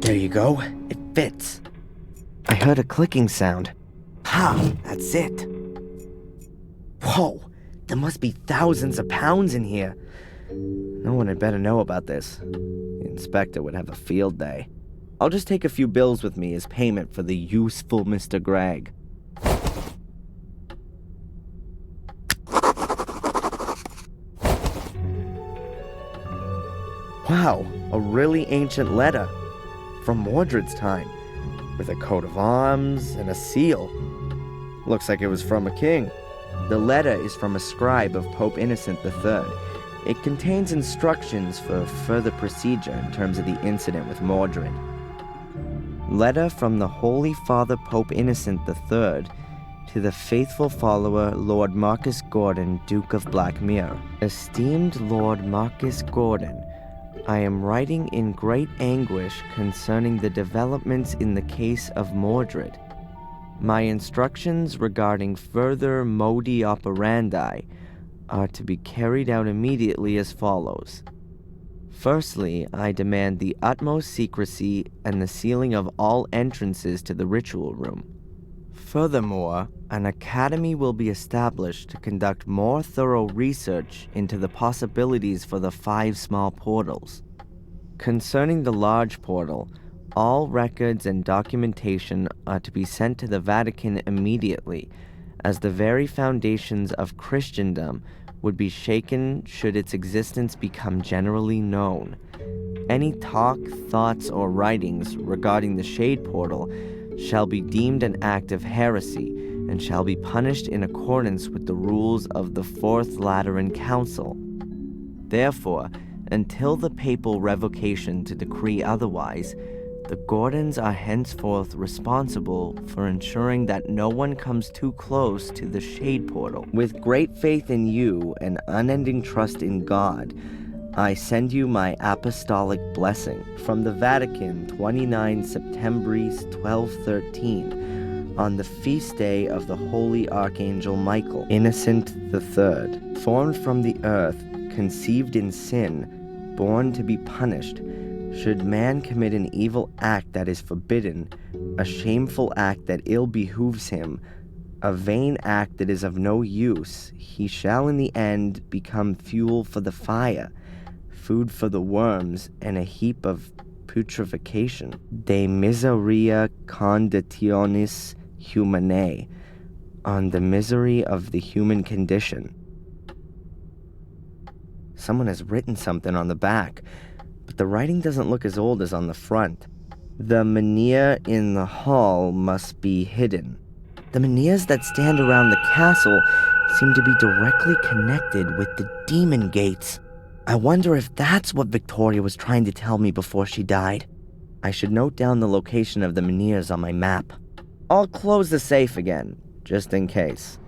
There you go. It fits. I heard a clicking sound. Ha! That's it. Whoa! There must be thousands of pounds in here. No one had better know about this. The inspector would have a field day. I'll just take a few bills with me as payment for the useful Mr. Gregg. Wow, a really ancient letter. From Mordred's time, with a coat of arms and a seal. Looks like it was from a king. The letter is from a scribe of Pope Innocent III. It contains instructions for further procedure in terms of the incident with Mordred. Letter from the Holy Father Pope Innocent III to the faithful follower Lord Marcus Gordon, Duke of Blackmere. Esteemed Lord Marcus Gordon, I am writing in great anguish concerning the developments in the case of Mordred. My instructions regarding further modi operandi are to be carried out immediately as follows. Firstly, I demand the utmost secrecy and the sealing of all entrances to the ritual room. Furthermore, an academy will be established to conduct more thorough research into the possibilities for the 5 small portals. Concerning the large portal, all records and documentation are to be sent to the Vatican immediately, as the very foundations of Christendom would be shaken should its existence become generally known. Any talk, thoughts, or writings regarding the Shade Portal shall be deemed an act of heresy and shall be punished in accordance with the rules of the Fourth Lateran Council. Therefore, until the papal revocation to decree otherwise, the Gordons are henceforth responsible for ensuring that no one comes too close to the Shade Portal. With great faith in you and unending trust in God, I send you my apostolic blessing. From the Vatican, 29 Septembris 1213, on the feast day of the Holy Archangel Michael, Innocent III, formed from the earth, conceived in sin, born to be punished. Should man commit an evil act that is forbidden, a shameful act that ill behooves him, a vain act that is of no use, he shall in the end become fuel for the fire, food for the worms, and a heap of putrefaction. De miseria conditionis humanae, on the misery of the human condition. Someone has written something on the back, but the writing doesn't look as old as on the front. The menhir in the hall must be hidden. The menhirs that stand around the castle seem to be directly connected with the demon gates. I wonder if that's what Victoria was trying to tell me before she died. I should note down the location of the menhirs on my map. I'll close the safe again, just in case.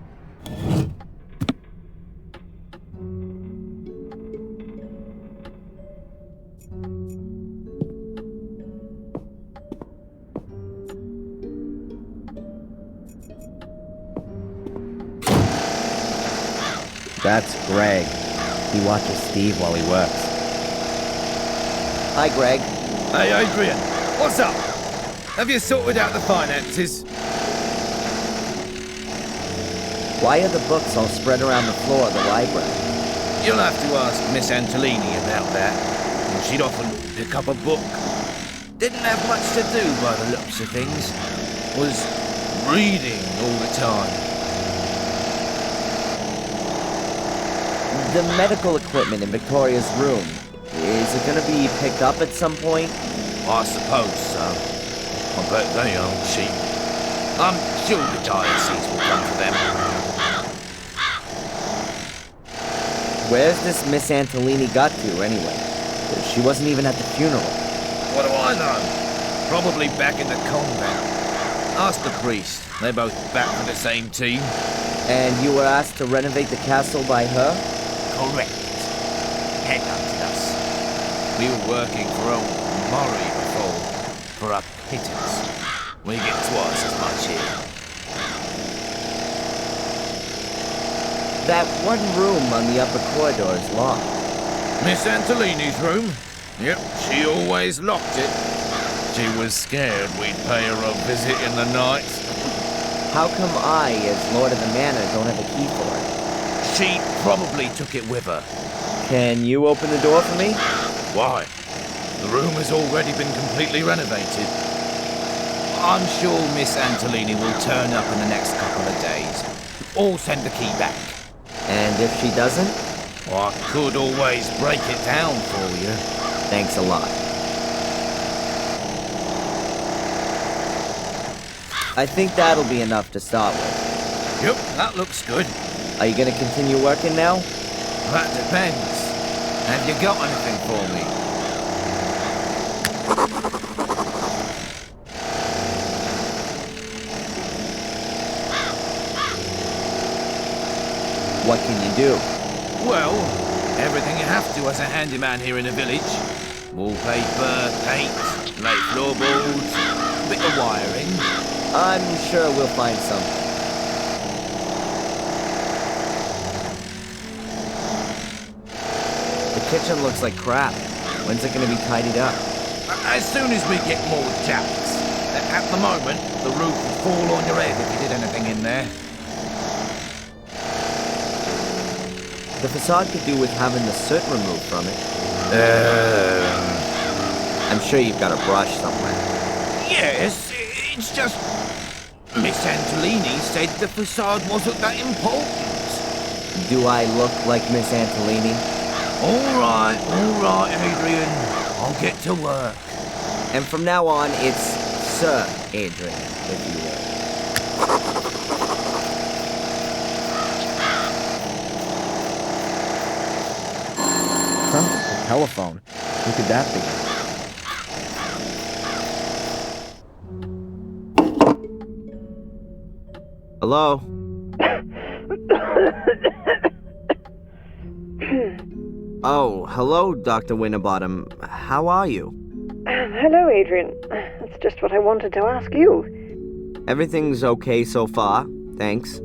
That's Greg. He watches Steve while he works. Hi, Greg. Hey, Adrian. What's up? Have you sorted out the finances? Why are the books all spread around the floor of the library? You'll have to ask Miss Antolini about that. She'd often pick up a book. Didn't have much to do by the looks of things. Was reading all the time. The medical equipment in Victoria's room, is it gonna be picked up at some point? I suppose so. I bet they aren't cheap. I'm sure the diocese will come for them. Where's this Miss Antolini got to, anyway? She wasn't even at the funeral. What do I know? Probably back in the convent. Ask the priest. They're both back for the same team. And you were asked to renovate the castle by her? Correct. Headhunted us. We were working for old Murray before, for a pittance. We get twice as much here. That one room on the upper corridor is locked. Miss Antolini's room? Yep, she always locked it. She was scared we'd pay her a visit in the night. How come I, as Lord of the Manor, don't have a key for it? She probably took it with her. Can you open the door for me? Why? The room has already been completely renovated. I'm sure Miss Antolini will turn up in the next couple of days. Or send the key back. And if she doesn't? Well, I could always break it down for you. Thanks a lot. I think that'll be enough to start with. Yep, that looks good. Are you gonna continue working now? That depends. Have you got anything for me? What can you do? Well, everything you have to as a handyman here in the village. Wallpaper, paint, lay floorboards, bit of wiring. I'm sure we'll find something. The kitchen looks like crap. When's it gonna be tidied up? As soon as we get more jacks. At the moment, the roof would fall on your head if you did anything in there. The facade could do with having the soot removed from it. I'm sure you've got a brush somewhere. Yes, it's just... Miss Antolini said the facade wasn't that important. Do I look like Miss Antolini? All right, Adrian. I'll get to work. And from now on, it's Sir Adrian, if you will. Huh? A telephone. Who could that be? Hello? Oh, hello, Dr. Winterbottom. How are you? Hello, Adrian. That's just what I wanted to ask you. Everything's okay so far, thanks.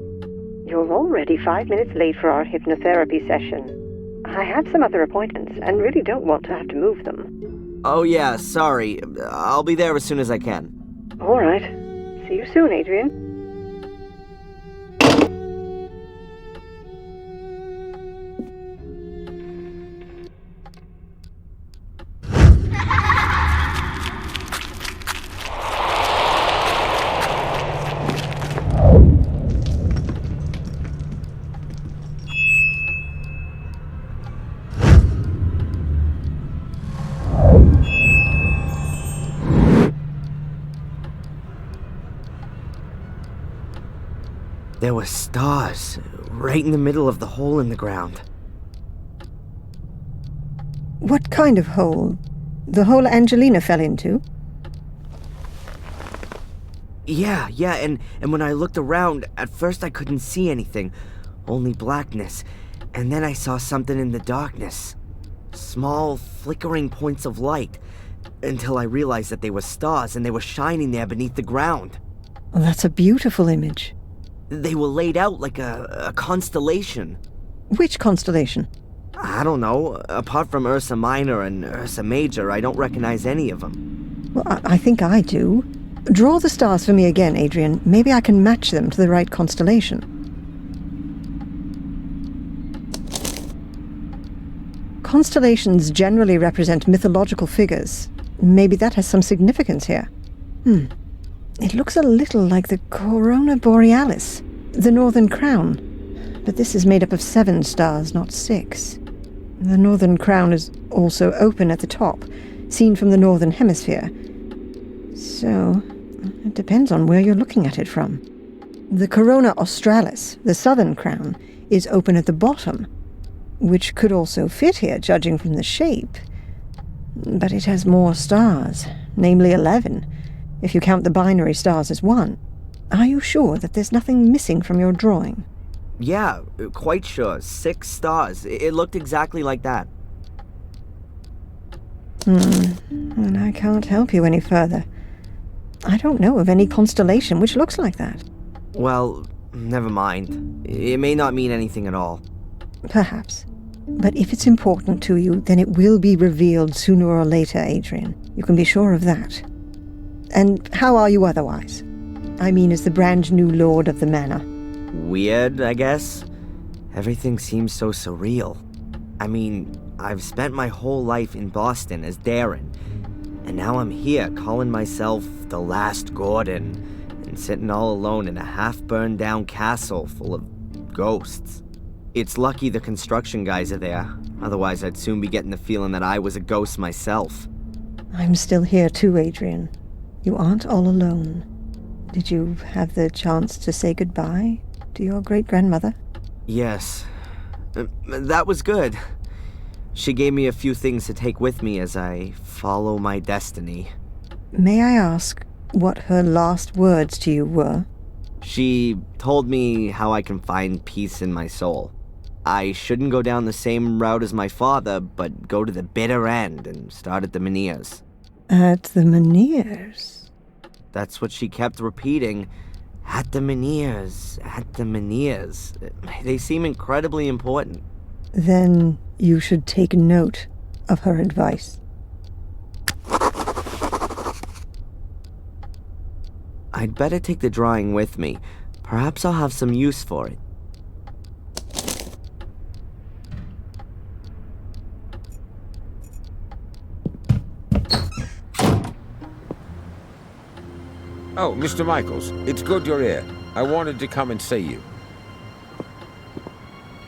You're already 5 minutes late for our hypnotherapy session. I have some other appointments and really don't want to have to move them. Oh yeah, sorry. I'll be there as soon as I can. All right. See you soon, Adrian. There were stars right in the middle of the hole in the ground. What kind of hole? The hole Angelina fell into? Yeah, and when I looked around, at first I couldn't see anything, only blackness. And then I saw something in the darkness. Small, flickering points of light, until I realized that they were stars and they were shining there beneath the ground. Well, that's a beautiful image. They were laid out like a constellation. Which constellation? I don't know. Apart from Ursa Minor and Ursa Major, I don't recognize any of them. Well, I think I do. Draw the stars for me again, Adrian. Maybe I can match them to the right constellation. Constellations generally represent mythological figures. Maybe that has some significance here. It looks a little like the Corona Borealis, the Northern Crown. But this is made up of 7 stars, not 6. The Northern Crown is also open at the top, seen from the Northern Hemisphere. So, it depends on where you're looking at it from. The Corona Australis, the Southern Crown, is open at the bottom. which could also fit here, judging from the shape. But it has more stars, namely 11, if you count the binary stars as one. Are you sure that there's nothing missing from your drawing? Yeah, quite sure. 6 stars. It looked exactly like that. And I can't help you any further. I don't know of any constellation which looks like that. Well, never mind. It may not mean anything at all. Perhaps. But if it's important to you, then it will be revealed sooner or later, Adrian. You can be sure of that. And how are you otherwise? I mean, as the brand new lord of the manor. Weird, I guess. Everything seems so surreal. I mean, I've spent my whole life in Boston as Darren, and now I'm here calling myself the last Gordon, and sitting all alone in a half-burned down castle full of ghosts. It's lucky the construction guys are there, otherwise I'd soon be getting the feeling that I was a ghost myself. I'm still here too, Adrian. You aren't all alone. Did you have the chance to say goodbye to your great-grandmother? Yes. That was good. She gave me a few things to take with me as I follow my destiny. May I ask what her last words to you were? She told me how I can find peace in my soul. I shouldn't go down the same route as my father, but go to the bitter end and start at the Menhirs. At the Menhirs? That's what she kept repeating. At the Menhirs, at the Menhirs. They seem incredibly important. Then you should take note of her advice. I'd better take the drawing with me. Perhaps I'll have some use for it. Oh, Mr. Michaels, it's good you're here. I wanted to come and see you.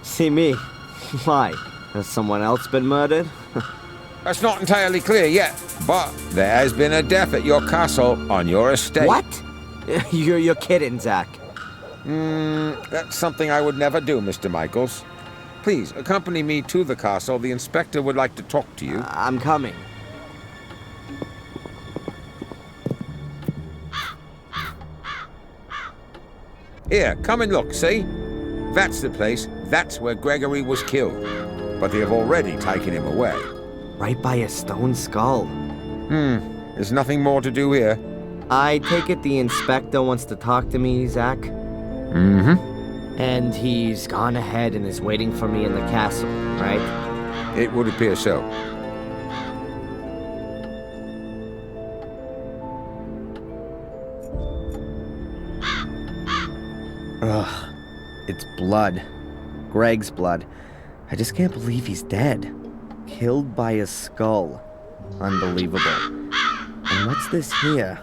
See me? Why? Has someone else been murdered? That's not entirely clear yet, but there has been a death at your castle on your estate. What? You're kidding, Zach. That's something I would never do, Mr. Michaels. Please, accompany me to the castle. The inspector would like to talk to you. I'm coming. Here, come and look, see? That's the place. That's where Gregory was killed. But they have already taken him away. Right by a stone skull. There's nothing more to do here. I take it the inspector wants to talk to me, Zach? Mm-hmm. And he's gone ahead and is waiting for me in the castle, right? It would appear so. Ugh. It's blood. Greg's blood. I just can't believe he's dead. Killed by a skull. Unbelievable. And what's this here?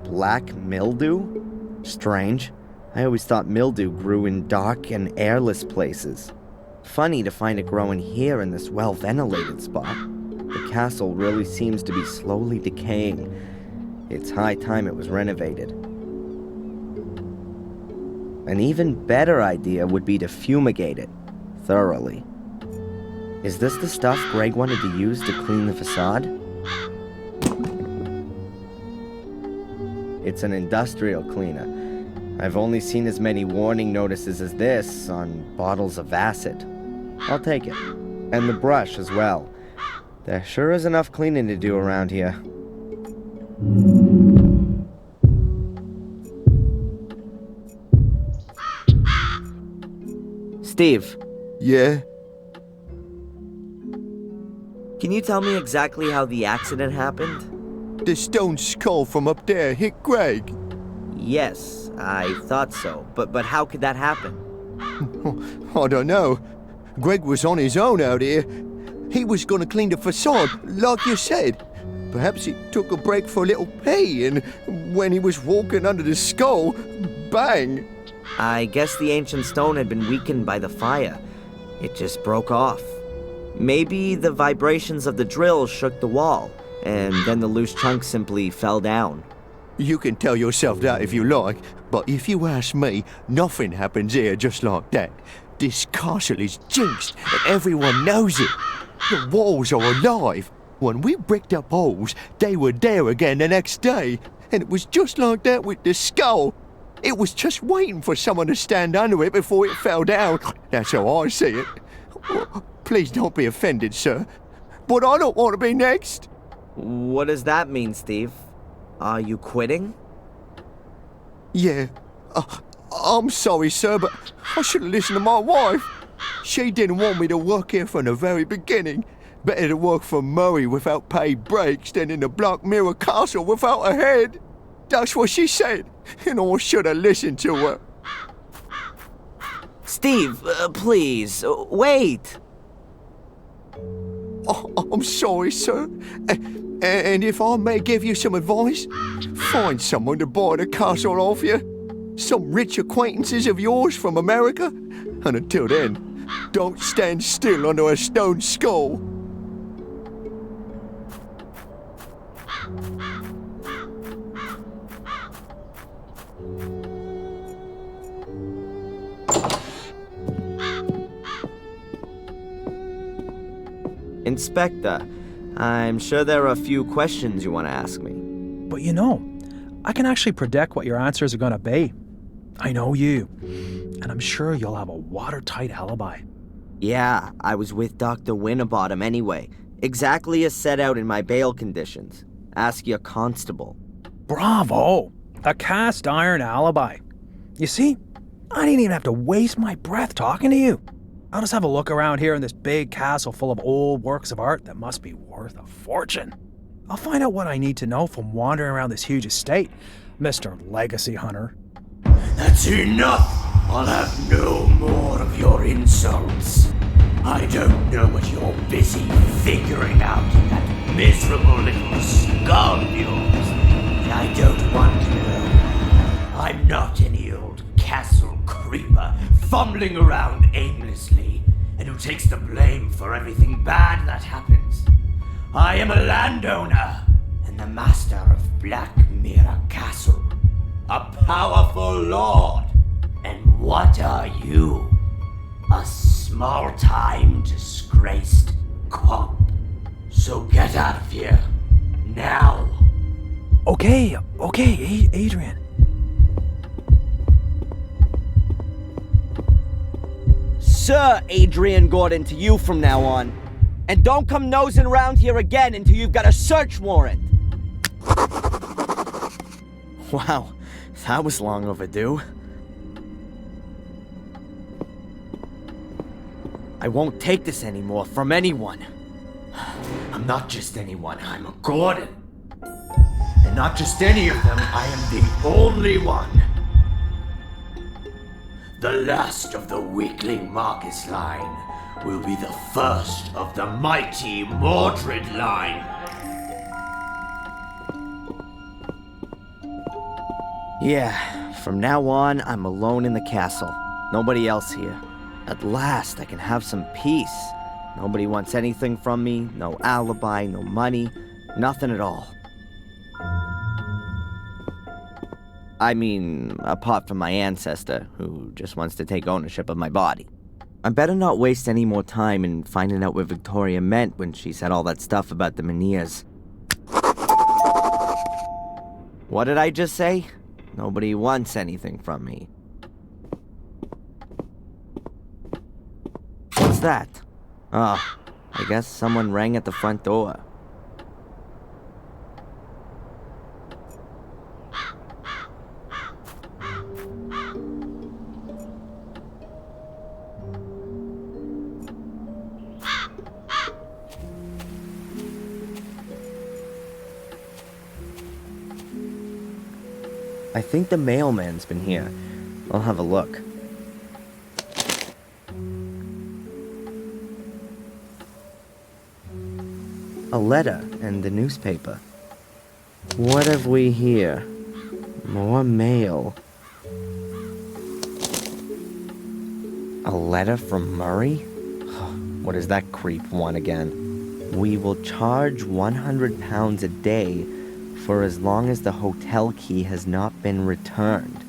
Black mildew? Strange. I always thought mildew grew in dark and airless places. Funny to find it growing here in this well-ventilated spot. The castle really seems to be slowly decaying. It's high time it was renovated. An even better idea would be to fumigate it, thoroughly. Is this the stuff Greg wanted to use to clean the facade? It's an industrial cleaner. I've only seen as many warning notices as this on bottles of acid. I'll take it. And the brush as well. There sure is enough cleaning to do around here. Steve. Yeah? Can you tell me exactly how the accident happened? The stone skull from up there hit Greg. Yes, I thought so. But how could that happen? I don't know. Greg was on his own out here. He was gonna clean the facade, like you said. Perhaps he took a break for a little pee, and when he was walking under the skull, bang! I guess the ancient stone had been weakened by the fire. It just broke off. Maybe the vibrations of the drill shook the wall, and then the loose chunk simply fell down. You can tell yourself that if you like, but if you ask me, nothing happens here just like that. This castle is jinxed, and everyone knows it. The walls are alive. When we bricked up holes, they were there again the next day. And it was just like that with the skull. It was just waiting for someone to stand under it before it fell down. That's how I see it. Please don't be offended, sir. But I don't want to be next. What does that mean, Steve? Are you quitting? Yeah. I'm sorry, sir, but I should have listened to my wife. She didn't want me to work here from the very beginning. Better to work for Murray without paid breaks than in the Black Mirror Castle without a head. That's what she said, and I should have listened to her. Steve, please, wait. I'm sorry, sir. And if I may give you some advice, find someone to buy the castle off you. Some rich acquaintances of yours from America. And until then, don't stand still under a stone skull. Inspector, I'm sure there are a few questions you want to ask me. But you know, I can actually predict what your answers are going to be. I know you, and I'm sure you'll have a watertight alibi. Yeah, I was with Dr. Winterbottom anyway, exactly as set out in my bail conditions. Ask your constable. Bravo! A cast iron alibi. You see, I didn't even have to waste my breath talking to you. I'll just have a look around here in this big castle full of old works of art that must be worth a fortune. I'll find out what I need to know from wandering around this huge estate, Mr. Legacy Hunter. That's enough! I'll have no more of your insults. I don't know what you're busy figuring out in that miserable little skull of yours, and I don't want to know. I'm not any old castle creeper fumbling around aimlessly and who takes the blame for everything bad that happens. I am a landowner and the master of Black Mirror Castle, a powerful lord. And what are you? A small-time disgraced cop. So get out of here, now. Okay, Adrian. Sir Adrian Gordon to you from now on. And don't come nosing around here again until you've got a search warrant. Wow, that was long overdue. I won't take this anymore from anyone. I'm not just anyone, I'm a Gordon. And not just any of them, I am the only one. The last of the weakling Marcus line will be the first of the mighty Mordred line. Yeah, from now on, I'm alone in the castle. Nobody else here. At last, I can have some peace. Nobody wants anything from me, no alibi, no money, nothing at all. I mean, apart from my ancestor, who just wants to take ownership of my body. I better not waste any more time in finding out what Victoria meant when she said all that stuff about the Menhirs. What did I just say? Nobody wants anything from me. What's that? Oh, I guess someone rang at the front door. I think the mailman's been here. I'll have a look. A letter and the newspaper. What have we here? More mail. A letter from Murray? What does that creep want again? We will charge £100 a day for as long as the hotel key has not been returned.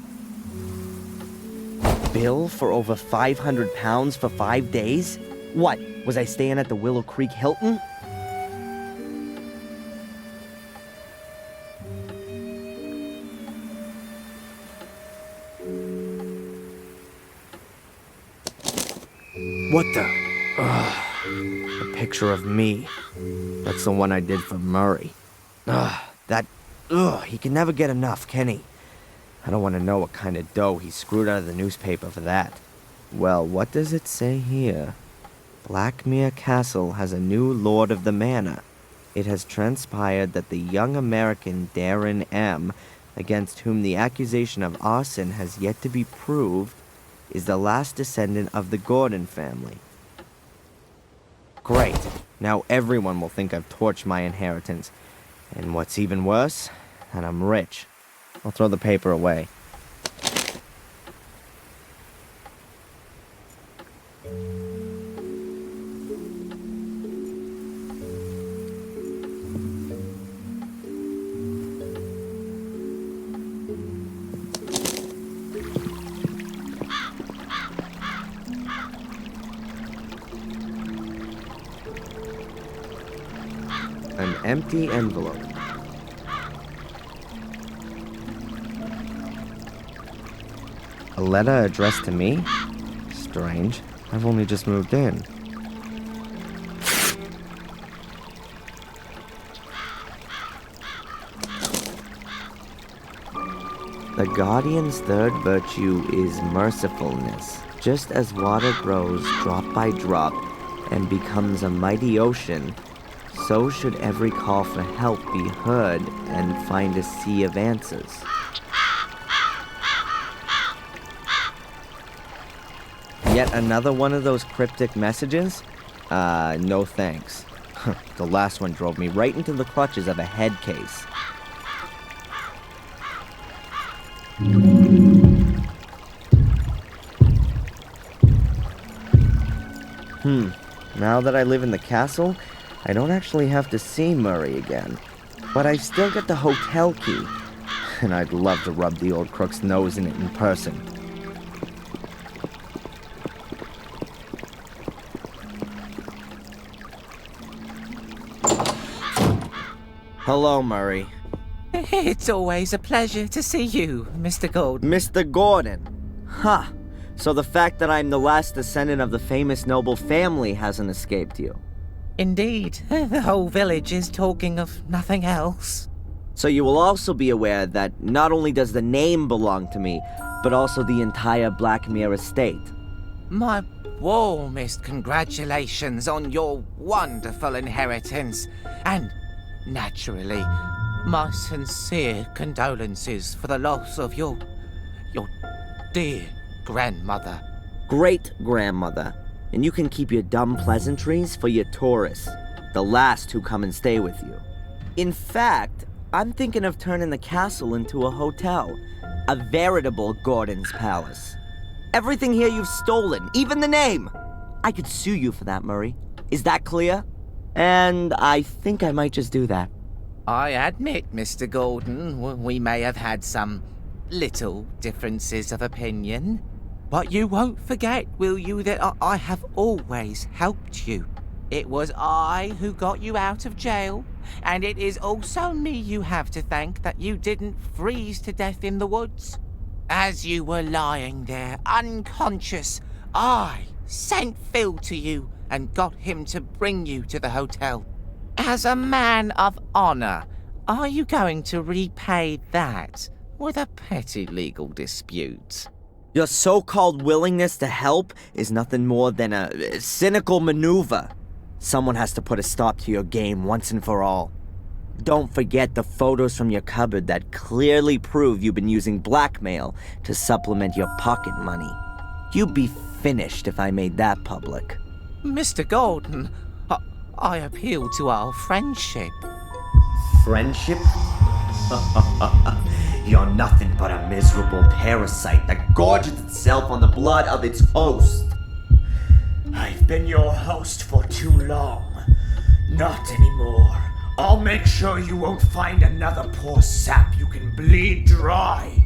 bill for over 500 pounds for 5 days? What, was I staying at the Willow Creek Hilton? What the? A picture of me. That's the one I did for Murray. He can never get enough, can he? I don't want to know what kind of dough he screwed out of the newspaper for that. Well, what does it say here? Blackmere Castle has a new Lord of the Manor. It has transpired that the young American Darren M., against whom the accusation of arson has yet to be proved, is the last descendant of the Gordon family. Great. Now everyone will think I've torched my inheritance. And what's even worse, that I'm rich. I'll throw the paper away. An empty envelope. A letter addressed to me? Strange. I've only just moved in. The Guardian's third virtue is mercifulness. Just as water grows drop by drop and becomes a mighty ocean, so should every call for help be heard and find a sea of answers. Yet another one of those cryptic messages? No thanks. The last one drove me right into the clutches of a head case. Now that I live in the castle, I don't actually have to see Murray again. But I still get the hotel key, and I'd love to rub the old crook's nose in it in person. Hello, Murray. It's always a pleasure to see you, Mr. Gordon. Mr. Gordon? Huh. So the fact that I'm the last descendant of the famous noble family hasn't escaped you. Indeed. The whole village is talking of nothing else. So you will also be aware that not only does the name belong to me, but also the entire Blackmere estate. My warmest congratulations on your wonderful inheritance, and naturally, my sincere condolences for the loss of your dear grandmother. Great-grandmother. And you can keep your dumb pleasantries for your tourists, the last who come and stay with you. In fact, I'm thinking of turning the castle into a hotel, a veritable Gordon's Palace. Everything here you've stolen, even the name. I could sue you for that, Murray. Is that clear? And I think I might just do that. I admit, Mr. Gordon, we may have had some little differences of opinion. But you won't forget, will you, that I have always helped you. It was I who got you out of jail, and it is also me you have to thank that you didn't freeze to death in the woods. As you were lying there, unconscious, I sent Phil to you and got him to bring you to the hotel. As a man of honor, are you going to repay that with a petty legal dispute? Your so-called willingness to help is nothing more than a cynical maneuver. Someone has to put a stop to your game once and for all. Don't forget the photos from your cupboard that clearly prove you've been using blackmail to supplement your pocket money. You'd be finished if I made that public. Mr. Gordon, I appeal to our friendship. Friendship? You're nothing but a miserable parasite that gorges itself on the blood of its host. I've been your host for too long. Not anymore. I'll make sure you won't find another poor sap you can bleed dry.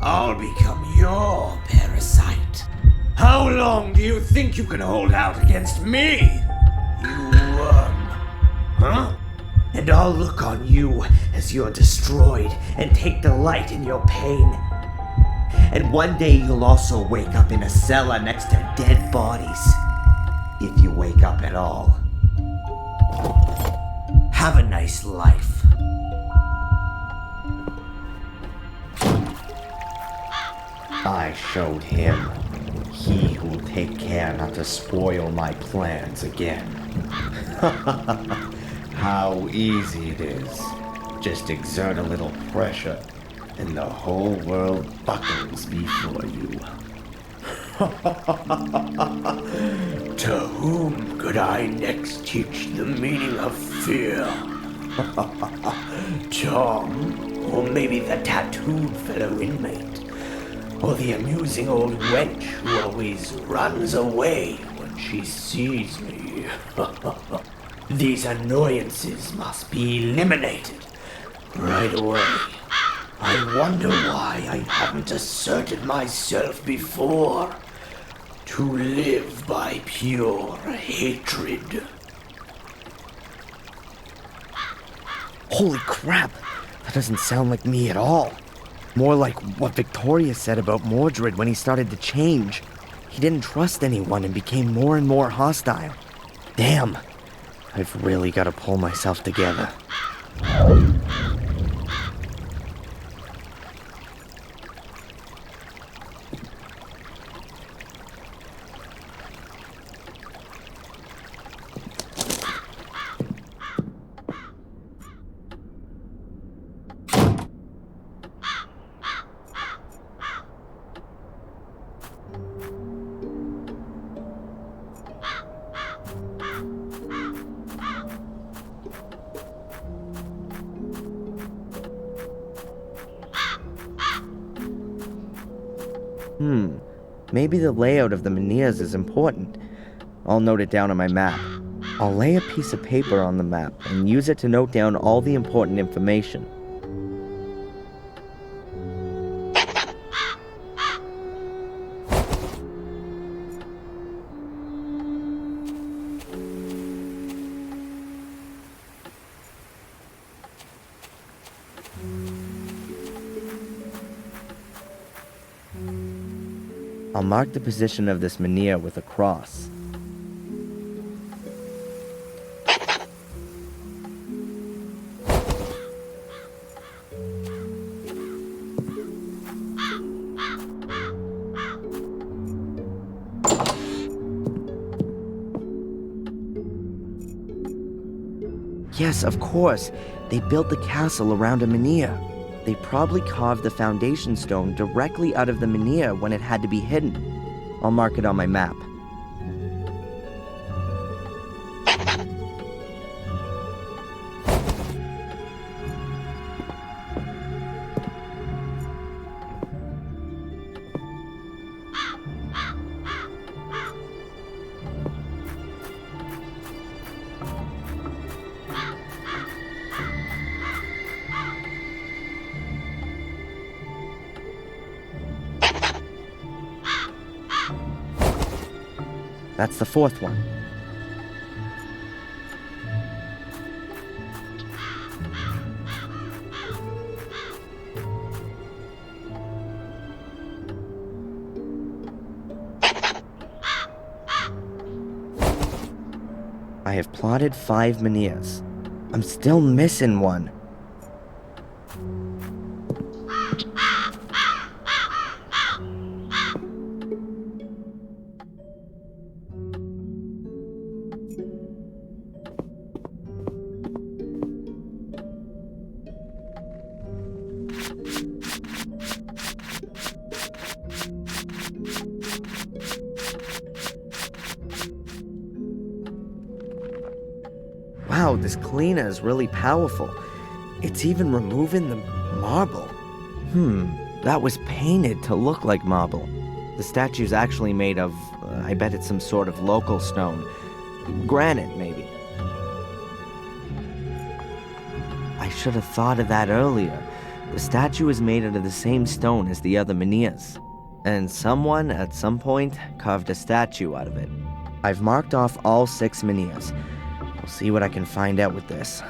I'll become your parasite. How long do you think you can hold out against me? You worm. Huh? And I'll look on you as you're destroyed and take delight in your pain. And one day you'll also wake up in a cellar next to dead bodies. If you wake up at all. Have a nice life. I showed him. He who will take care not to spoil my plans again. How easy it is. Just exert a little pressure, and the whole world buckles before you. To whom could I next teach the meaning of fear? Tom, or maybe the tattooed fellow inmate? Or the amusing old wench who always runs away when she sees me. These annoyances must be eliminated right away. I wonder why I haven't asserted myself before. To live by pure hatred. Holy crap! That doesn't sound like me at all. More like what Victoria said about Mordred when he started to change. He didn't trust anyone and became more and more hostile. Damn. I've really got to pull myself together. Maybe the layout of the menhirs is important. I'll note it down on my map. I'll lay a piece of paper on the map and use it to note down all the important information. I'll mark the position of this menhir with a cross. Yes, of course. They built the castle around a menhir. They probably carved the foundation stone directly out of the menhir when it had to be hidden. I'll mark it on my map. That's the fourth one. I have plotted 5 menhirs. I'm still missing one. Wow, this cleaner is really powerful. It's even removing the marble. That was painted to look like marble. The statue's actually made of, I bet it's some sort of local stone. Granite, maybe. I should have thought of that earlier. The statue is made out of the same stone as the other menhirs. And someone, at some point, carved a statue out of it. I've marked off all 6 menhirs. We'll see what I can find out with this.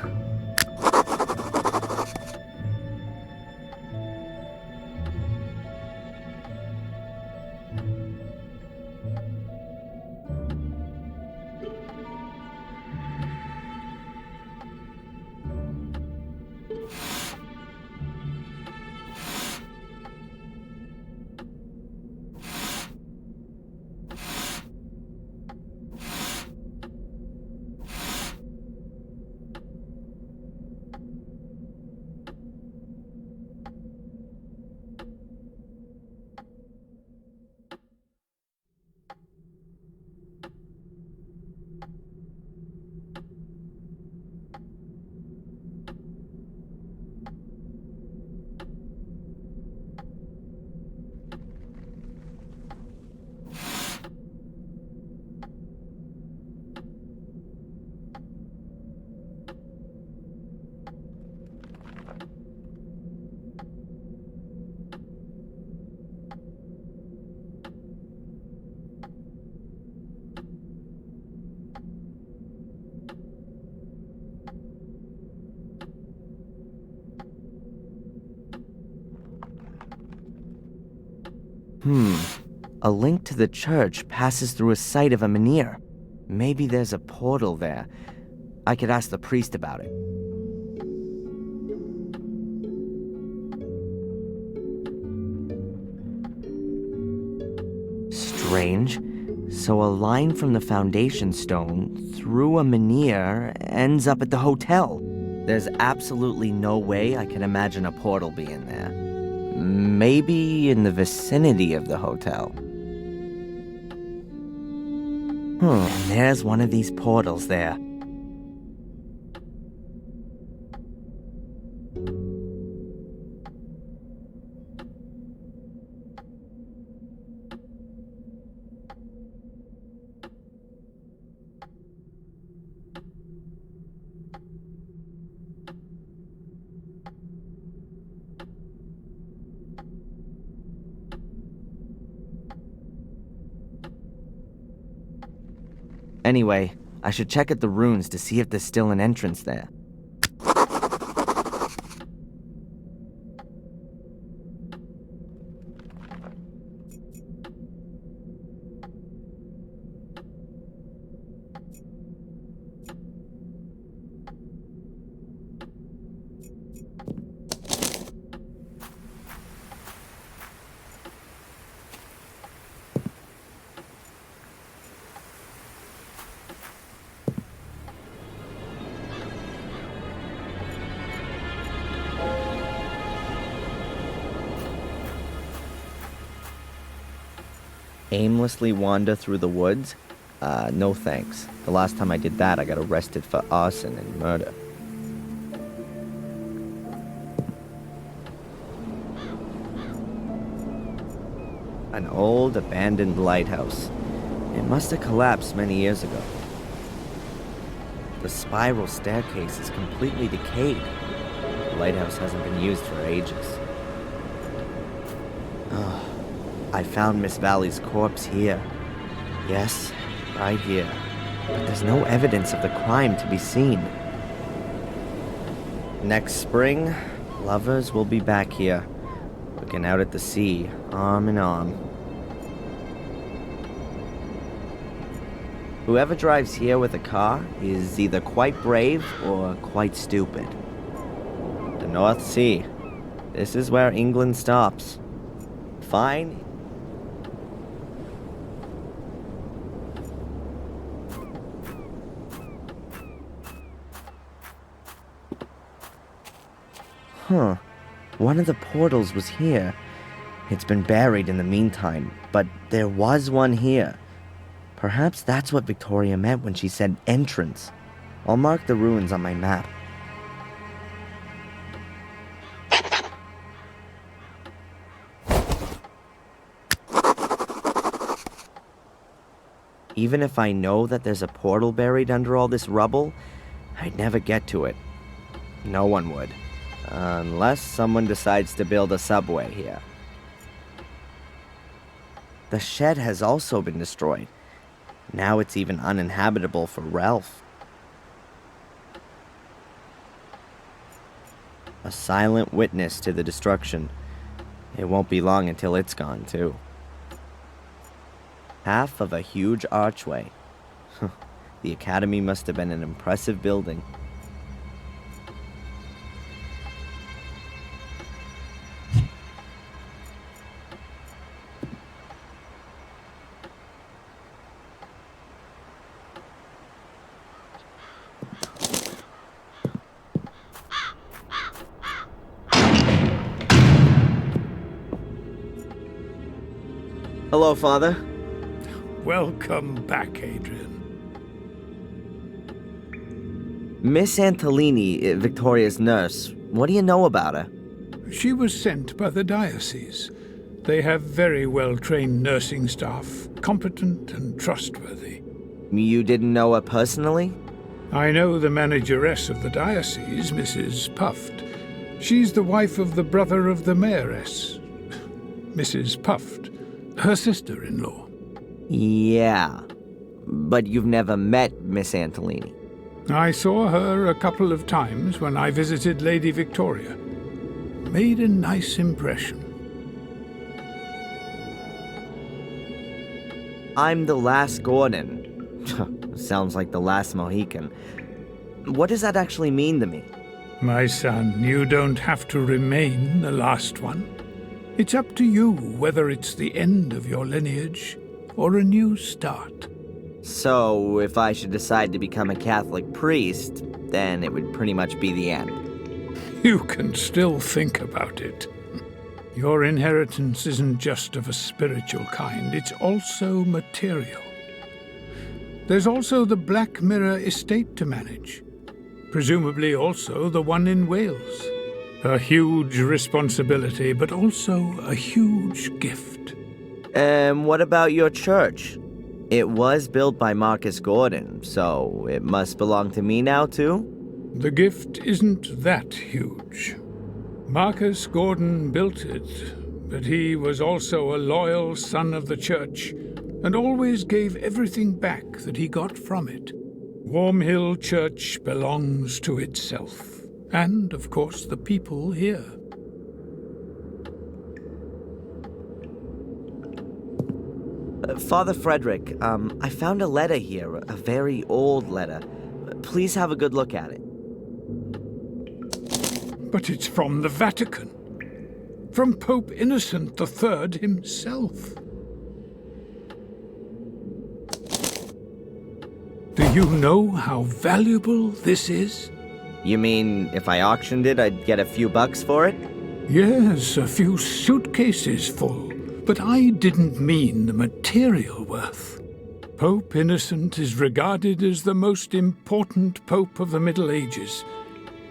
A link to the church passes through a site of a menhir. Maybe there's a portal there. I could ask the priest about it. Strange. So a line from the foundation stone through a menhir ends up at the hotel. There's absolutely no way I can imagine a portal being there. Maybe in the vicinity of the hotel. And there's one of these portals there. Anyway, I should check at the ruins to see if there's still an entrance there. Aimlessly wander through the woods? No thanks. The last time I did that, I got arrested for arson and murder. An old, abandoned lighthouse. It must have collapsed many years ago. The spiral staircase is completely decayed. The lighthouse hasn't been used for ages. I found Miss Valley's corpse here. Yes, right here. But there's no evidence of the crime to be seen. Next spring, lovers will be back here, looking out at the sea, arm in arm. Whoever drives here with a car is either quite brave or quite stupid. The North Sea. This is where England stops. Fine. One of the portals was here. It's been buried in the meantime, but there was one here. Perhaps that's what Victoria meant when she said entrance. I'll mark the ruins on my map. Even if I know that there's a portal buried under all this rubble, I'd never get to it. No one would. Unless someone decides to build a subway here. The shed has also been destroyed. Now it's even uninhabitable for Ralph. A silent witness to the destruction. It won't be long until it's gone, too. Half of a huge archway. The academy must have been an impressive building. Hello, Father. Welcome back, Adrian. Miss Antolini, Victoria's nurse, what do you know about her? She was sent by the diocese. They have very well-trained nursing staff, competent and trustworthy. You didn't know her personally? I know the manageress of the diocese, Mrs. Puft. She's the wife of the brother of the mayoress, Mrs. Puft, her sister-in-law. Yeah, but you've never met Miss Antolini. I saw her a couple of times when I visited Lady Victoria. Made a nice impression. I'm the last Gordon. Sounds like the last Mohican. What does that actually mean to me? My son, you don't have to remain the last one. It's up to you whether it's the end of your lineage or a new start. So, if I should decide to become a Catholic priest, then it would pretty much be the end. You can still think about it. Your inheritance isn't just of a spiritual kind, it's also material. There's also the Black Mirror estate to manage. Presumably also the one in Wales. A huge responsibility, but also a huge gift. What about your church? It was built by Marcus Gordon, so it must belong to me now, too? The gift isn't that huge. Marcus Gordon built it, but he was also a loyal son of the church and always gave everything back that he got from it. Warm Hill Church belongs to itself, and, of course, the people here. Father Frederick, I found a letter here, a very old letter. Please have a good look at it. But it's from the Vatican. From Pope Innocent III himself. Do you know how valuable this is? You mean if I auctioned it, I'd get a few bucks for it? Yes, a few suitcases full. But I didn't mean the material worth. Pope Innocent is regarded as the most important pope of the Middle Ages.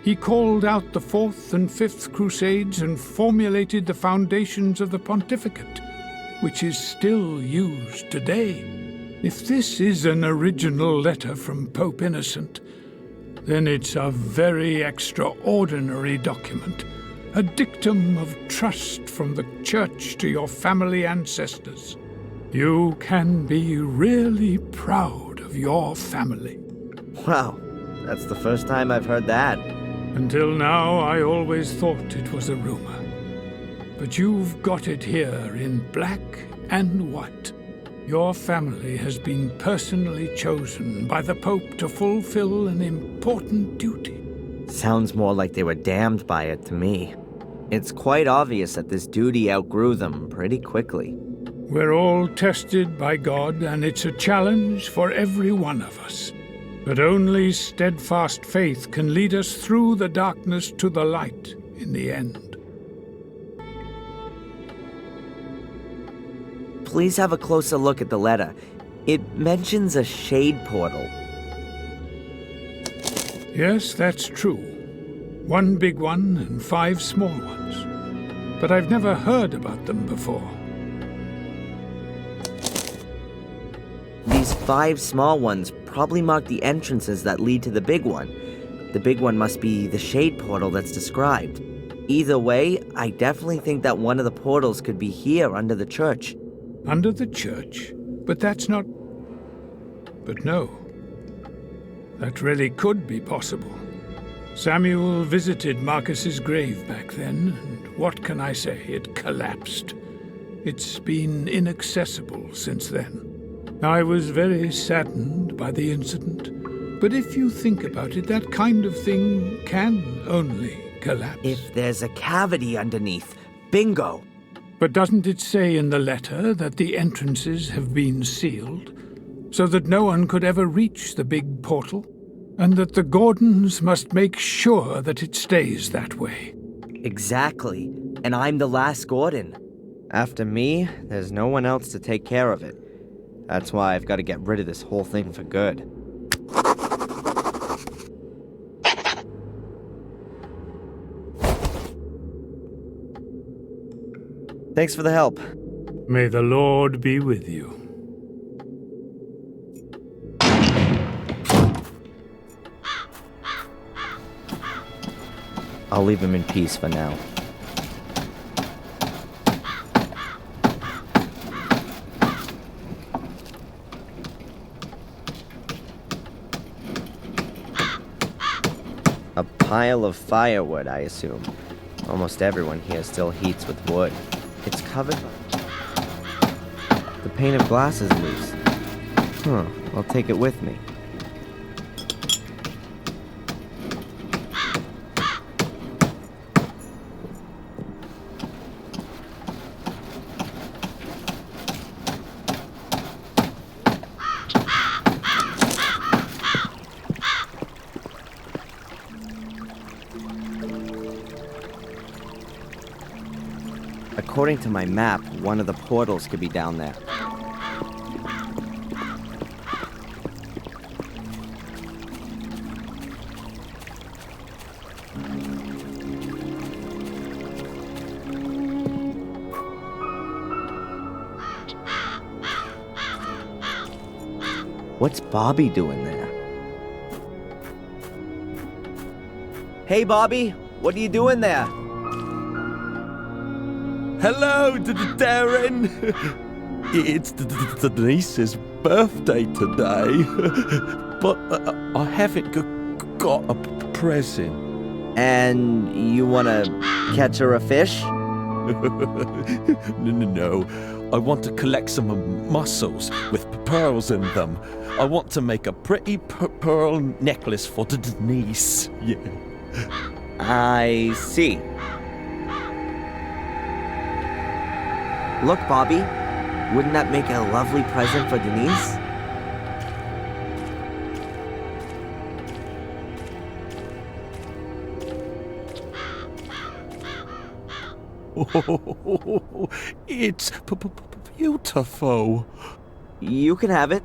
He called out the Fourth and Fifth Crusades and formulated the foundations of the pontificate, which is still used today. If this is an original letter from Pope Innocent, then it's a very extraordinary document. A dictum of trust from the church to your family ancestors. You can be really proud of your family. Wow, that's the first time I've heard that. Until now, I always thought it was a rumor. But you've got it here in black and white. Your family has been personally chosen by the Pope to fulfill an important duty. Sounds more like they were damned by it to me. It's quite obvious that this duty outgrew them pretty quickly. We're all tested by God, and it's a challenge for every one of us. But only steadfast faith can lead us through the darkness to the light in the end. Please have a closer look at the letter. It mentions a shade portal. Yes, that's true. One big one and 5 small ones. But I've never heard about them before. These 5 small ones probably mark the entrances that lead to the big one. The big one must be the shade portal that's described. Either way, I definitely think that one of the portals could be here under the church. Under the church? But that's not... But no. That really could be possible. Samuel visited Marcus's grave back then, and what can I say? It collapsed. It's been inaccessible since then. I was very saddened by the incident, but if you think about it, that kind of thing can only collapse. If there's a cavity underneath, bingo! But doesn't it say in the letter that the entrances have been sealed, so that no one could ever reach the big portal? And that the Gordons must make sure that it stays that way. Exactly. And I'm the last Gordon. After me, there's no one else to take care of it. That's why I've got to get rid of this whole thing for good. Thanks for the help. May the Lord be with you. I'll leave him in peace for now. A pile of firewood, I assume. Almost everyone here still heats with wood. It's covered by... The pane of glass is loose. Huh, I'll take it with me. According to my map, one of the portals could be down there. What's Bobby doing there? Hey, Bobby, what are you doing there? Hello, Darren! It's Denise's birthday today, but I haven't got a present. And you want to catch her a fish? No. I want to collect some mussels with pearls in them. I want to make a pretty pearl necklace for Denise. Yeah. I see. Look, Bobby, wouldn't that make a lovely present for Denise? Oh, it's beautiful. You can have it.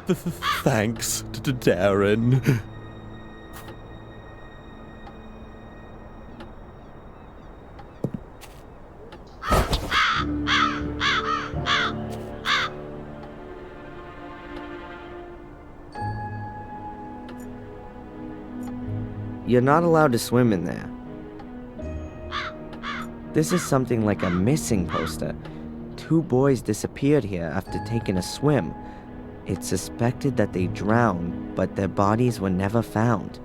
Thanks, Darren. You're not allowed to swim in there. This is something like a missing poster. 2 boys disappeared here after taking a swim. It's suspected that they drowned, but their bodies were never found.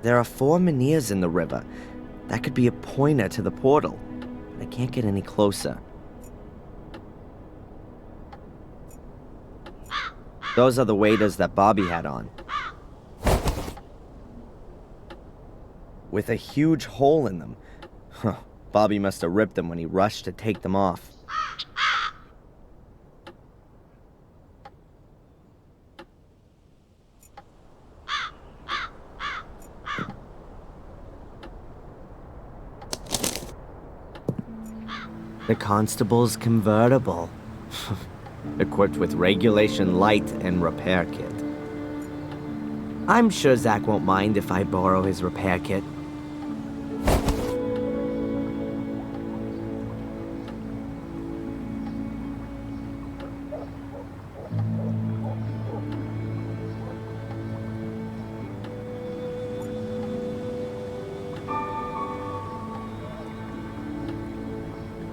There are 4 menhirs in the river. That could be a pointer to the portal. I can't get any closer. Those are the waders that Bobby had on. With a huge hole in them. Huh. Bobby must have ripped them when he rushed to take them off. The constable's convertible. Equipped with regulation light and repair kit. I'm sure Zach won't mind if I borrow his repair kit.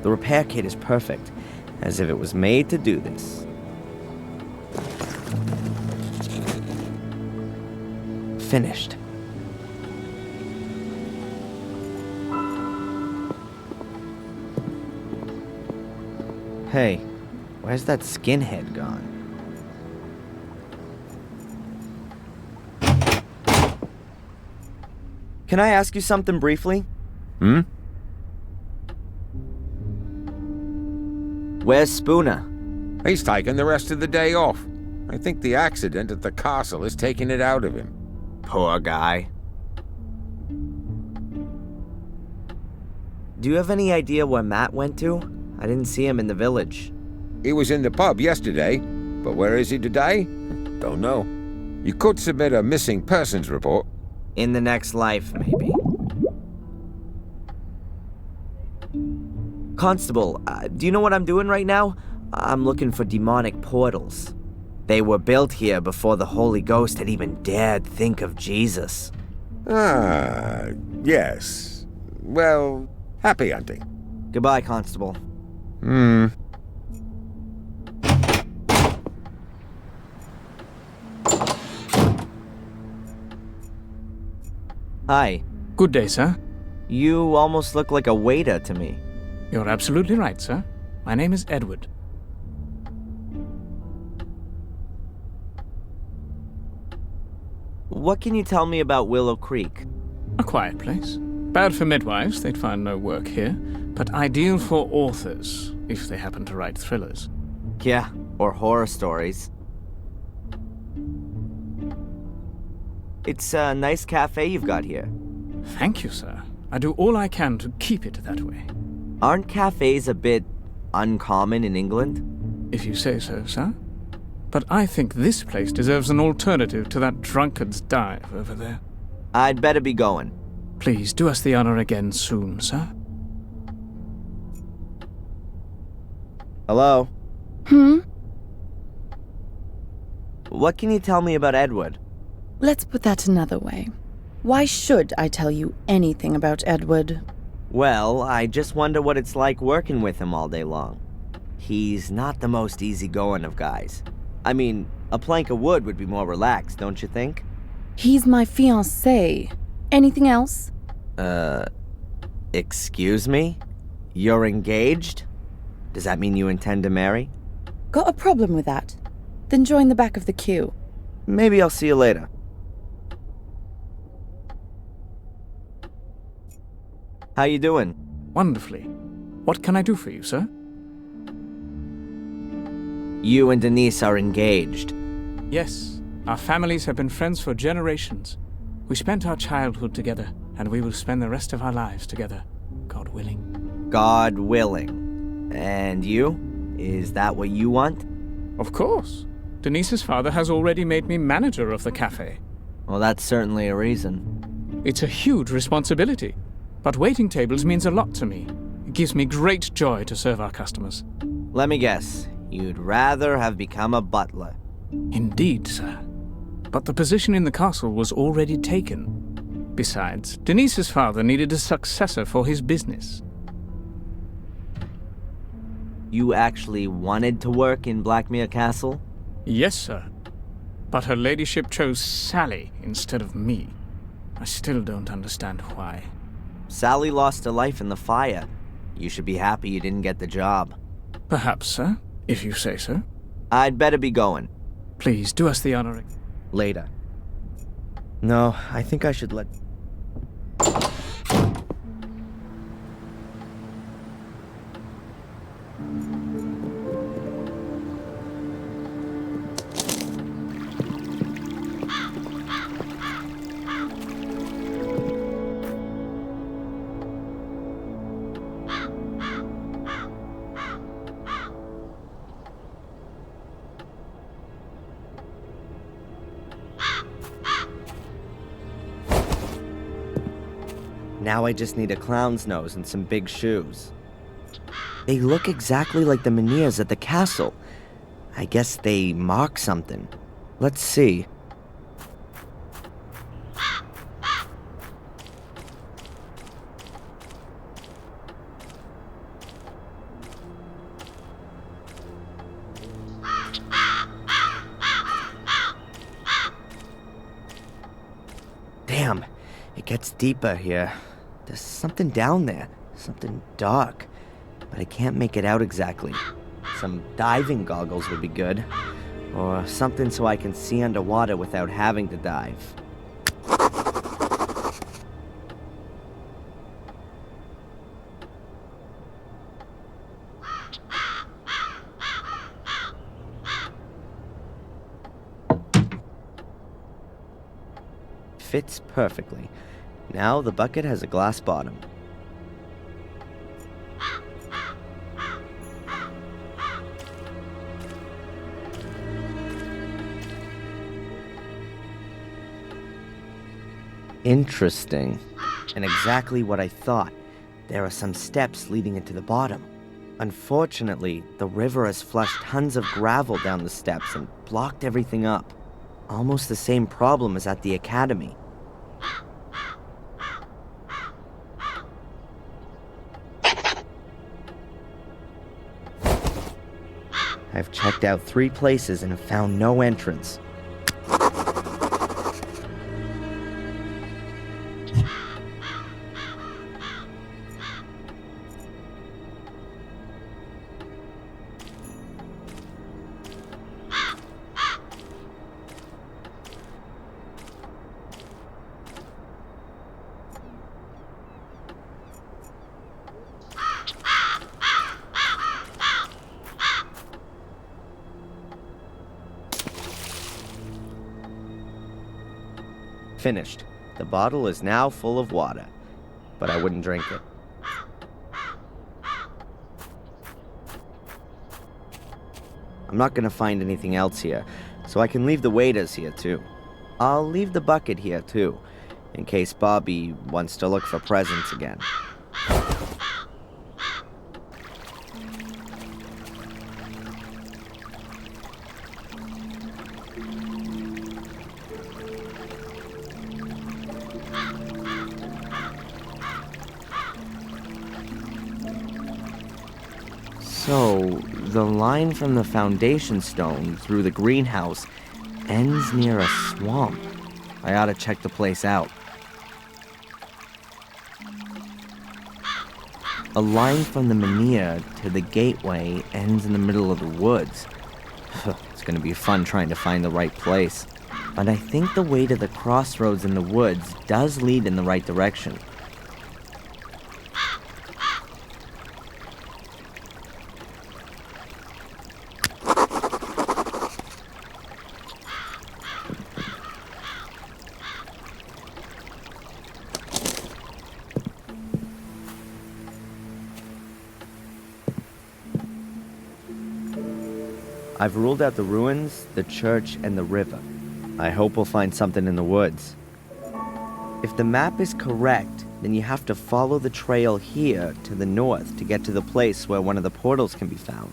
The repair kit is perfect, as if it was made to do this. Finished. Hey, where's that skinhead gone? Can I ask you something briefly? Hmm? Where's Spooner? He's taking the rest of the day off. I think the accident at the castle is taking it out of him. Poor guy. Do you have any idea where Matt went to? I didn't see him in the village. He was in the pub yesterday, but where is he today? Don't know. You could submit a missing persons report. In the next life, maybe. Constable, do you know what I'm doing right now? I'm looking for demonic portals. They were built here before the Holy Ghost had even dared think of Jesus. Ah, yes. Well, happy hunting. Goodbye, Constable. Hi. Good day, sir. You almost look like a waiter to me. You're absolutely right, sir. My name is Edward. What can you tell me about Willow Creek? A quiet place. Bad for midwives, they'd find no work here, but ideal for authors, if they happen to write thrillers. Yeah, or horror stories. It's a nice cafe you've got here. Thank you, sir. I do all I can to keep it that way. Aren't cafes a bit uncommon in England? If you say so, sir. But I think this place deserves an alternative to that drunkard's dive over there. I'd better be going. Please do us the honor again soon, sir. Hello? Hmm? What can you tell me about Edward? Let's put that another way. Why should I tell you anything about Edward? Well, I just wonder what it's like working with him all day long. He's not the most easygoing of guys. I mean, a plank of wood would be more relaxed, don't you think? He's my fiancé. Anything else? Excuse me? You're engaged? Does that mean you intend to marry? Got a problem with that? Then join the back of the queue. Maybe I'll see you later. How you doing? Wonderfully. What can I do for you, sir? You and Denise are engaged. Yes. Our families have been friends for generations. We spent our childhood together, and we will spend the rest of our lives together, God willing. God willing. And you? Is that what you want? Of course. Denise's father has already made me manager of the cafe. Well, that's certainly a reason. It's a huge responsibility, but waiting tables means a lot to me. It gives me great joy to serve our customers. Let me guess. You'd rather have become a butler. Indeed, sir. But the position in the castle was already taken. Besides, Denise's father needed a successor for his business. You actually wanted to work in Blackmere Castle? Yes, sir. But her ladyship chose Sally instead of me. I still don't understand why. Sally lost her life in the fire. You should be happy you didn't get the job. Perhaps, sir, if you say so. I'd better be going. Please, do us the honor. Later. No, I think I should let... Now I just need a clown's nose and some big shoes. They look exactly like the menhirs at the castle. I guess they mark something. Let's see. Damn, it gets deeper here. There's something down there, something dark, but I can't make it out exactly. Some diving goggles would be good, or something so I can see underwater without having to dive. Fits perfectly. Now the bucket has a glass bottom. Interesting. And exactly what I thought. There are some steps leading into the bottom. Unfortunately, the river has flushed tons of gravel down the steps and blocked everything up. Almost the same problem as at the academy. I've checked out 3 places and have found no entrance. Finished. The bottle is now full of water, but I wouldn't drink it. I'm not gonna find anything else here, so I can leave the waiters here too. I'll leave the bucket here too, in case Bobby wants to look for presents again. So, the line from the foundation stone through the greenhouse ends near a swamp. I ought to check the place out. A line from the menhir to the gateway ends in the middle of the woods. It's gonna be fun trying to find the right place. But I think the way to the crossroads in the woods does lead in the right direction. I've ruled out the ruins, the church, and the river. I hope we'll find something in the woods. If the map is correct, then you have to follow the trail here to the north to get to the place where one of the portals can be found.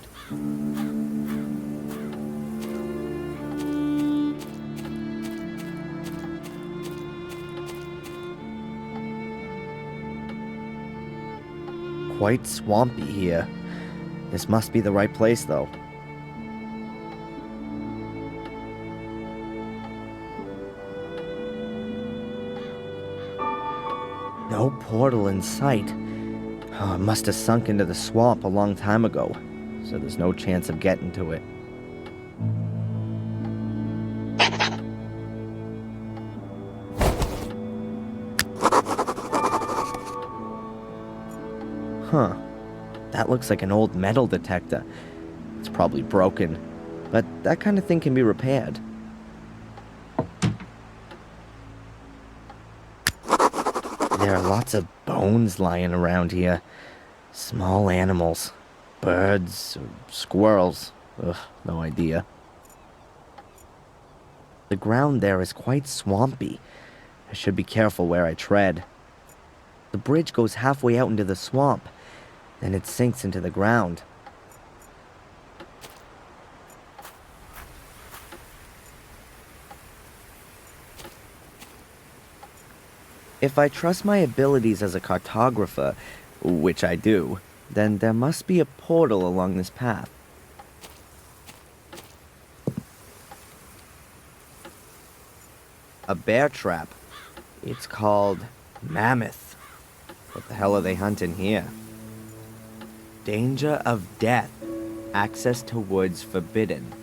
Quite swampy here. This must be the right place, though. No portal in sight. Oh, it must have sunk into the swamp a long time ago, so there's no chance of getting to it. Huh. That looks like an old metal detector. It's probably broken, but that kind of thing can be repaired. There are lots of bones lying around here. Small animals. Birds, or squirrels. Ugh, no idea. The ground there is quite swampy. I should be careful where I tread. The bridge goes halfway out into the swamp, then it sinks into the ground. If I trust my abilities as a cartographer, which I do, then there must be a portal along this path. A bear trap. It's called Mammoth. What the hell are they hunting here? Danger of death. Access to woods forbidden.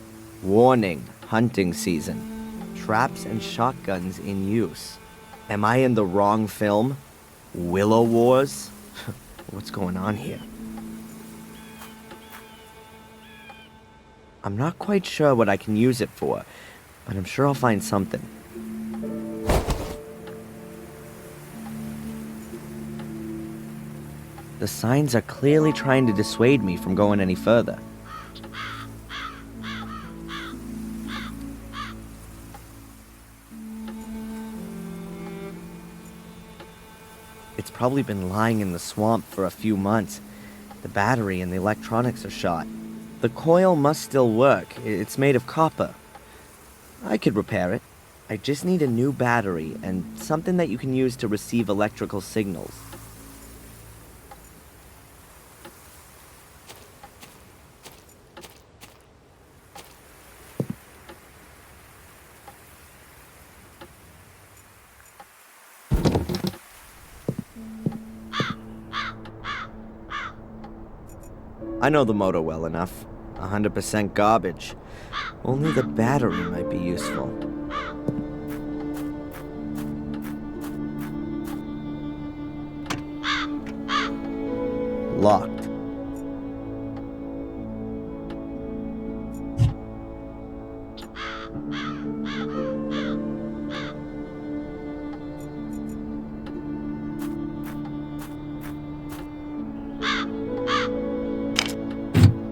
Warning, hunting season. Traps and shotguns in use. Am I in the wrong film? Willow Wars? What's going on here? I'm not quite sure what I can use it for, but I'm sure I'll find something. The signs are clearly trying to dissuade me from going any further. It's probably been lying in the swamp for a few months. The battery and the electronics are shot. The coil must still work. It's made of copper. I could repair it. I just need a new battery and something that you can use to receive electrical signals. I know the motor well enough. 100% garbage. Only the battery might be useful. Locked.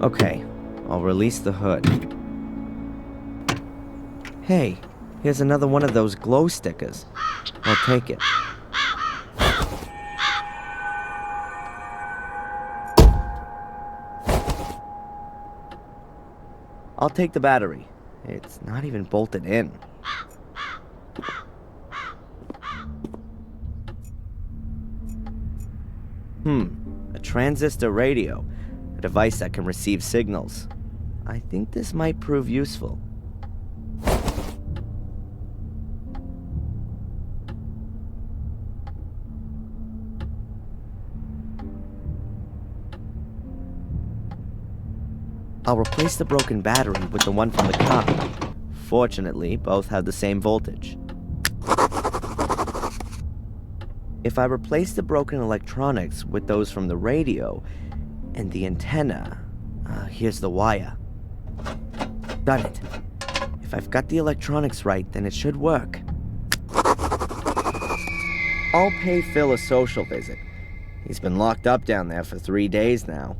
Okay, I'll release the hood. Hey, here's another one of those glow stickers. I'll take it. I'll take the battery. It's not even bolted in. A transistor radio. A device that can receive signals. I think this might prove useful. I'll replace the broken battery with the one from the car. Fortunately, both have the same voltage. If I replace the broken electronics with those from the radio and the antenna, here's the wire. Done it. If I've got the electronics right, then it should work. I'll pay Phil a social visit. He's been locked up down there for 3 days now.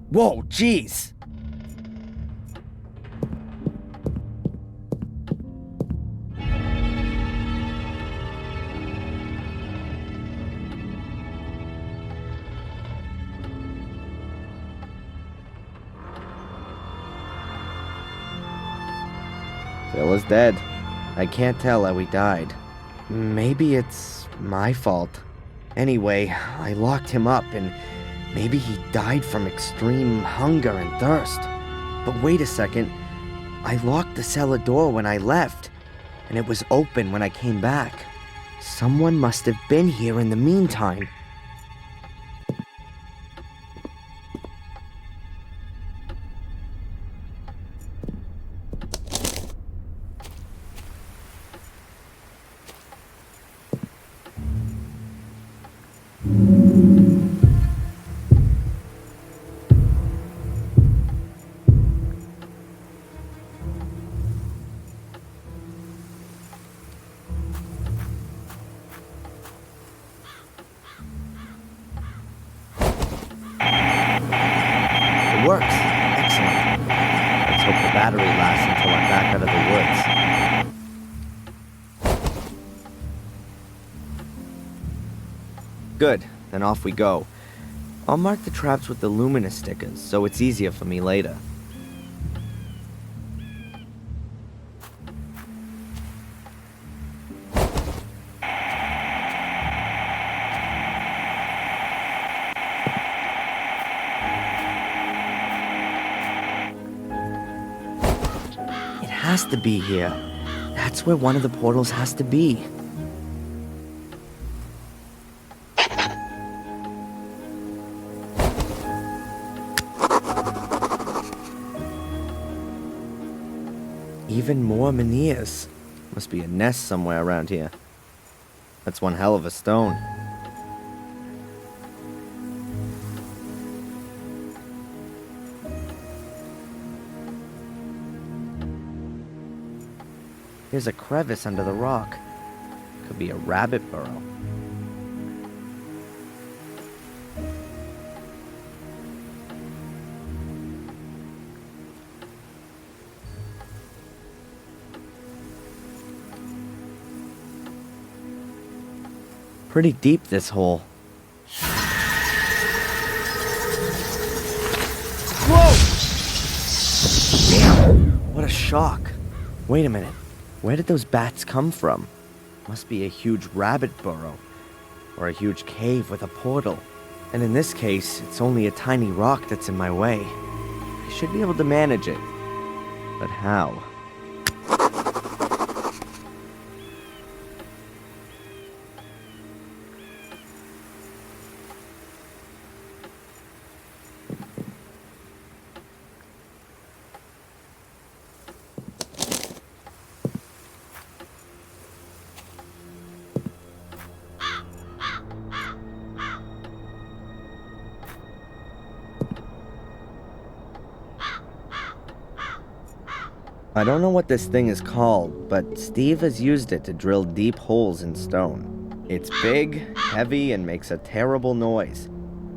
Whoa, jeez! Phil is dead. I can't tell how he died. Maybe it's my fault. Anyway, I locked him up and maybe he died from extreme hunger and thirst. But wait a second. I locked the cellar door when I left, and it was open when I came back. Someone must have been here in the meantime. It works. Excellent. Let's hope the battery lasts until I'm back out of the woods. Good. Then off we go. I'll mark the traps with the luminous stickers, so it's easier for me later. has to be here. That's where one of the portals has to be. Even more menhirs. Must be a nest somewhere around here. That's one hell of a stone. There's a crevice under the rock. Could be a rabbit burrow. Pretty deep, this hole. Whoa! Damn, what a shock. Wait a minute. Where did those bats come from? Must be a huge rabbit burrow. Or a huge cave with a portal. And in this case, it's only a tiny rock that's in my way. I should be able to manage it. But how? I don't know what this thing is called, but Steve has used it to drill deep holes in stone. It's big, heavy, and makes a terrible noise.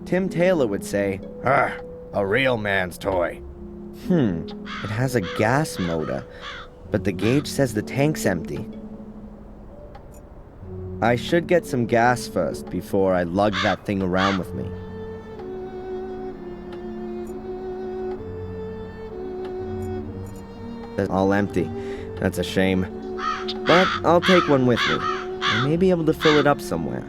Tim Taylor would say, a real man's toy. It has a gas motor, but the gauge says the tank's empty. I should get some gas first before I lug that thing around with me. All empty. That's a shame. But I'll take one with me. I may be able to fill it up somewhere.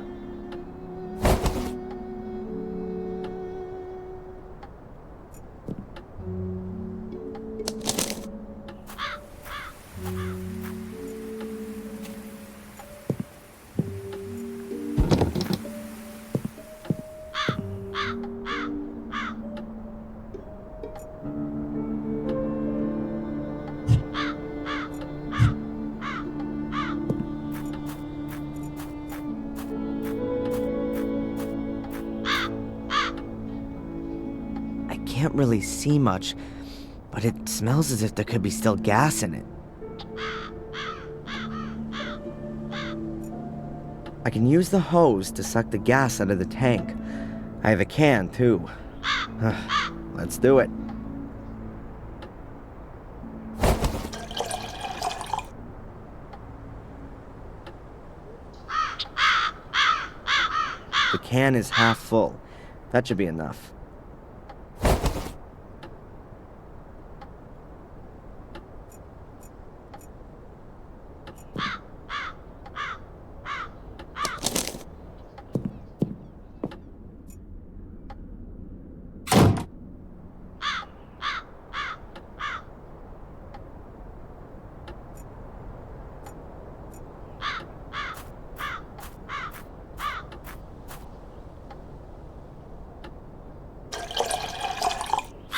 Can't really see much, but it smells as if there could be still gas in it. I can use the hose to suck the gas out of the tank. I have a can, too. Let's do it. The can is half full. That should be enough.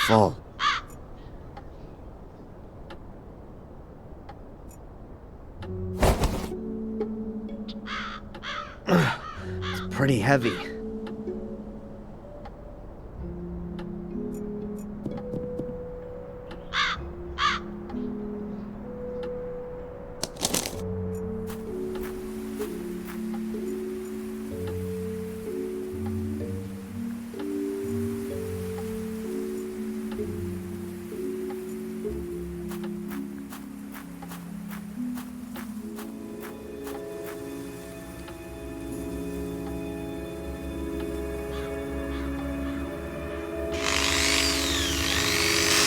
Full. It's pretty heavy.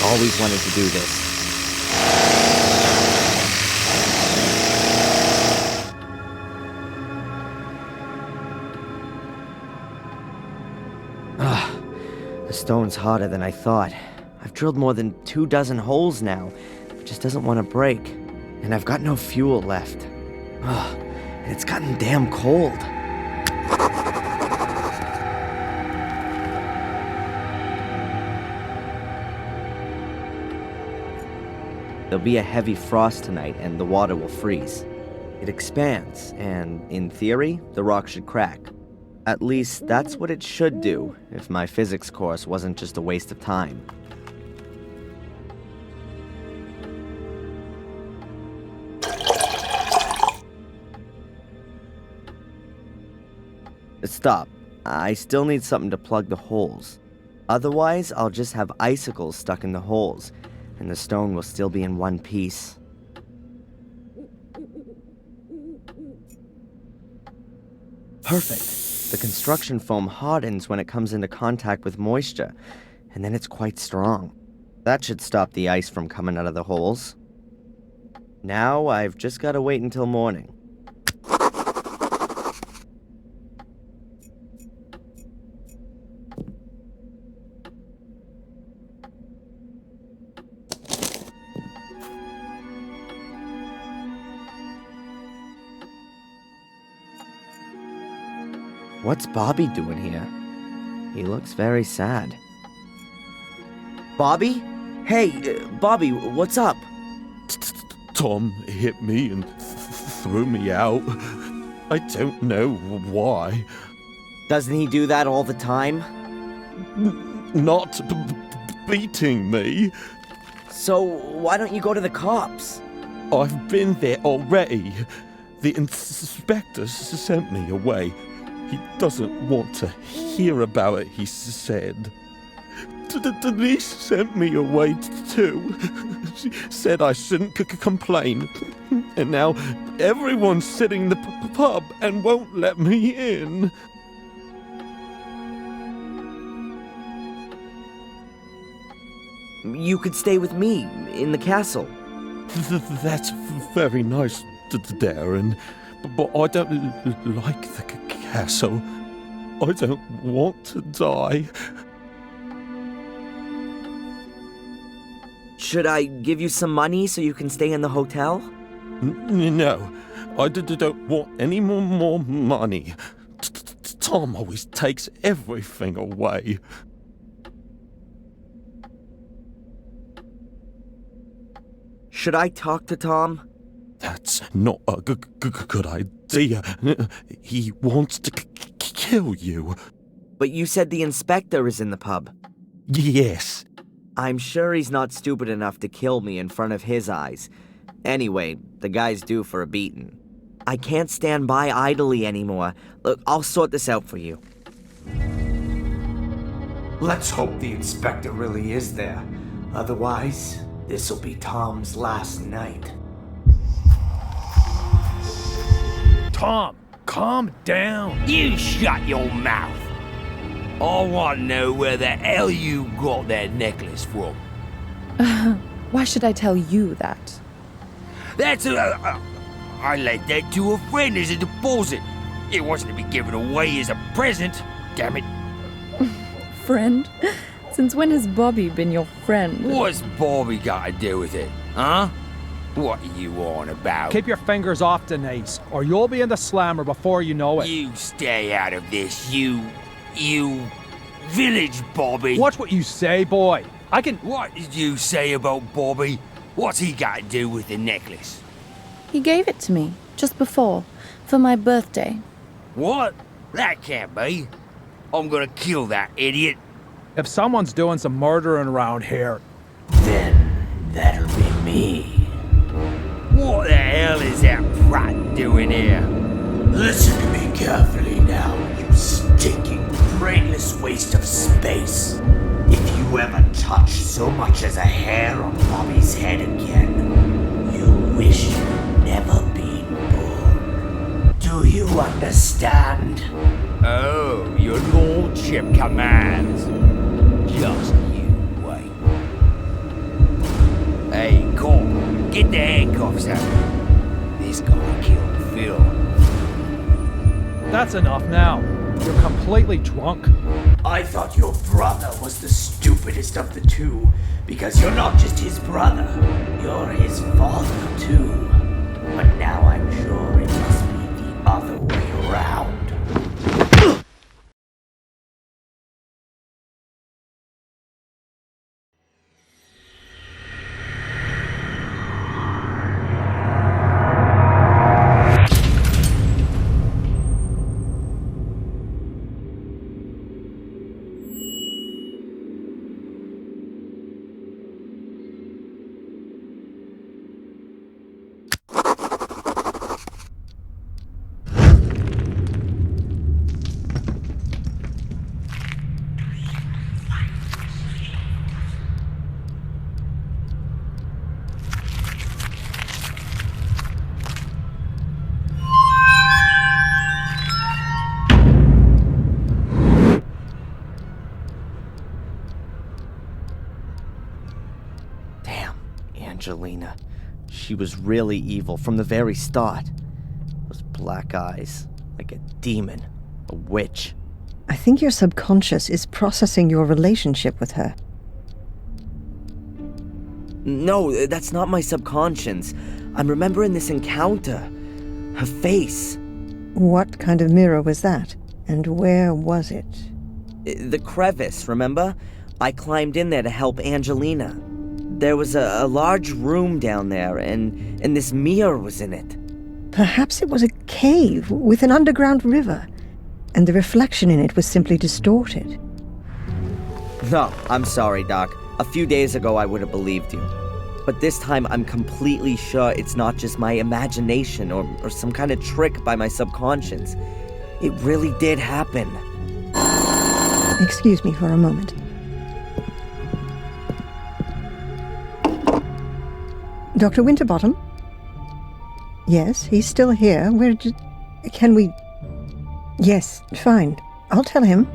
Always wanted to do this. The stone's harder than I thought. I've drilled more than 24 holes now, but just doesn't want to break. And I've got no fuel left. Ugh, and it's gotten damn cold. There'll be a heavy frost tonight and the water will freeze. It expands, and in theory, the rock should crack. At least that's what it should do if my physics course wasn't just a waste of time. Stop. I still need something to plug the holes. Otherwise, I'll just have icicles stuck in the holes, and the stone will still be in one piece. Perfect. The construction foam hardens when it comes into contact with moisture, and then it's quite strong. That should stop the ice from coming out of the holes. Now I've just got to wait until morning. What's Bobby doing here? He looks very sad. Bobby? Hey, Bobby, what's up? Tom hit me and threw me out. I don't know why. Doesn't he do that all the time? Not beating me. So why don't you go to the cops? I've been there already. The inspector sent me away. He doesn't want to hear about it, he said. Denise sent me away too. She said I shouldn't complain. And now everyone's sitting in the pub and won't let me in. You could stay with me in the castle. That's very nice, Darren. But I don't like the castle. I don't want to die. Should I give you some money so you can stay in the hotel? No, I don't want any more money. Tom always takes everything away. Should I talk to Tom? That's not a good idea. He wants to kill you. But you said the inspector is in the pub. Yes. I'm sure he's not stupid enough to kill me in front of his eyes. Anyway, the guy's due for a beating. I can't stand by idly anymore. Look, I'll sort this out for you. Let's hope the inspector really is there. Otherwise, this'll be Tom's last night. Tom, calm down. You shut your mouth. I want to know where the hell you got that necklace from. Why should I tell you that? That's I lent that to a friend as a deposit. It wasn't to be given away as a present. Damn it. Friend? Since when has Bobby been your friend? What's Bobby got to do with it, huh? What are you on about? Keep your fingers off Denise, or you'll be in the slammer before you know it. You stay out of this, you village Bobby. Watch what you say, boy. What did you say about Bobby? What's he got to do with the necklace? He gave it to me, just before, for my birthday. What? That can't be. I'm gonna kill that idiot. If someone's doing some murdering around here... Then that'll be me. What the hell is that brat doing here? Listen to me carefully now, you stinking, brainless waste of space. If you ever touch so much as a hair on Bobby's head again, you'll wish you'd never been born. Do you understand? Oh, your lordship commands. Just you wait. Hey, Cole, get the handcuffs out. This guy killed Phil. That's enough now. You're completely drunk. I thought your brother was the stupidest of the two, because you're not just his brother, you're his father too. But now I'm sure it must be the other way around. Angelina. She was really evil from the very start. Those black eyes, like a demon, a witch. I think your subconscious is processing your relationship with her. No, that's not my subconscious. I'm remembering this encounter. Her face. What kind of mirror was that? And where was it? The crevice, remember? I climbed in there to help Angelina. There was a large room down there, and this mirror was in it. Perhaps it was a cave with an underground river, and the reflection in it was simply distorted. No, I'm sorry, Doc. A few days ago I would have believed you. But this time I'm completely sure it's not just my imagination or some kind of trick by my subconscious. It really did happen. Excuse me for a moment. Dr. Winterbottom? Yes, he's still here. Can we... Yes, fine. I'll tell him.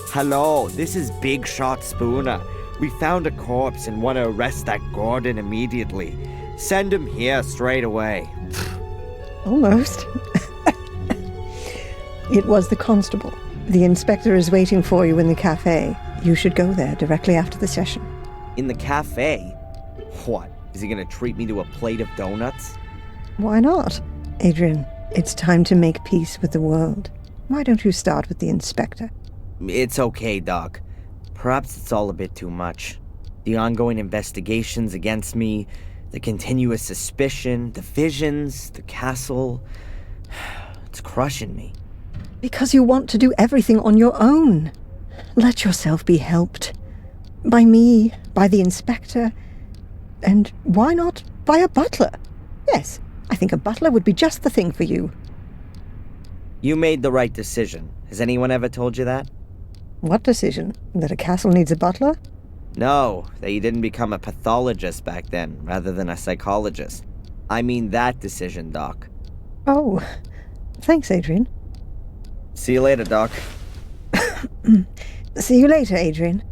Hello, this is Big Shot Spooner. We found a corpse and want to arrest that Gordon immediately. Send him here straight away. Almost. It was the constable. The inspector is waiting for you in the cafe. You should go there directly after the session. In the cafe? What? Is he going to treat me to a plate of donuts? Why not? Adrian, it's time to make peace with the world. Why don't you start with the inspector? It's okay, Doc. Perhaps it's all a bit too much. The ongoing investigations against me, the continuous suspicion, the visions, the castle... It's crushing me. Because you want to do everything on your own. Let yourself be helped. By me, by the inspector, and why not by a butler? Yes, I think a butler would be just the thing for you. You made the right decision. Has anyone ever told you that? What decision? That a castle needs a butler? No, that you didn't become a pathologist back then, rather than a psychologist. I mean that decision, Doc. Oh, thanks, Adrian. See you later, Doc. See you later, Adrian.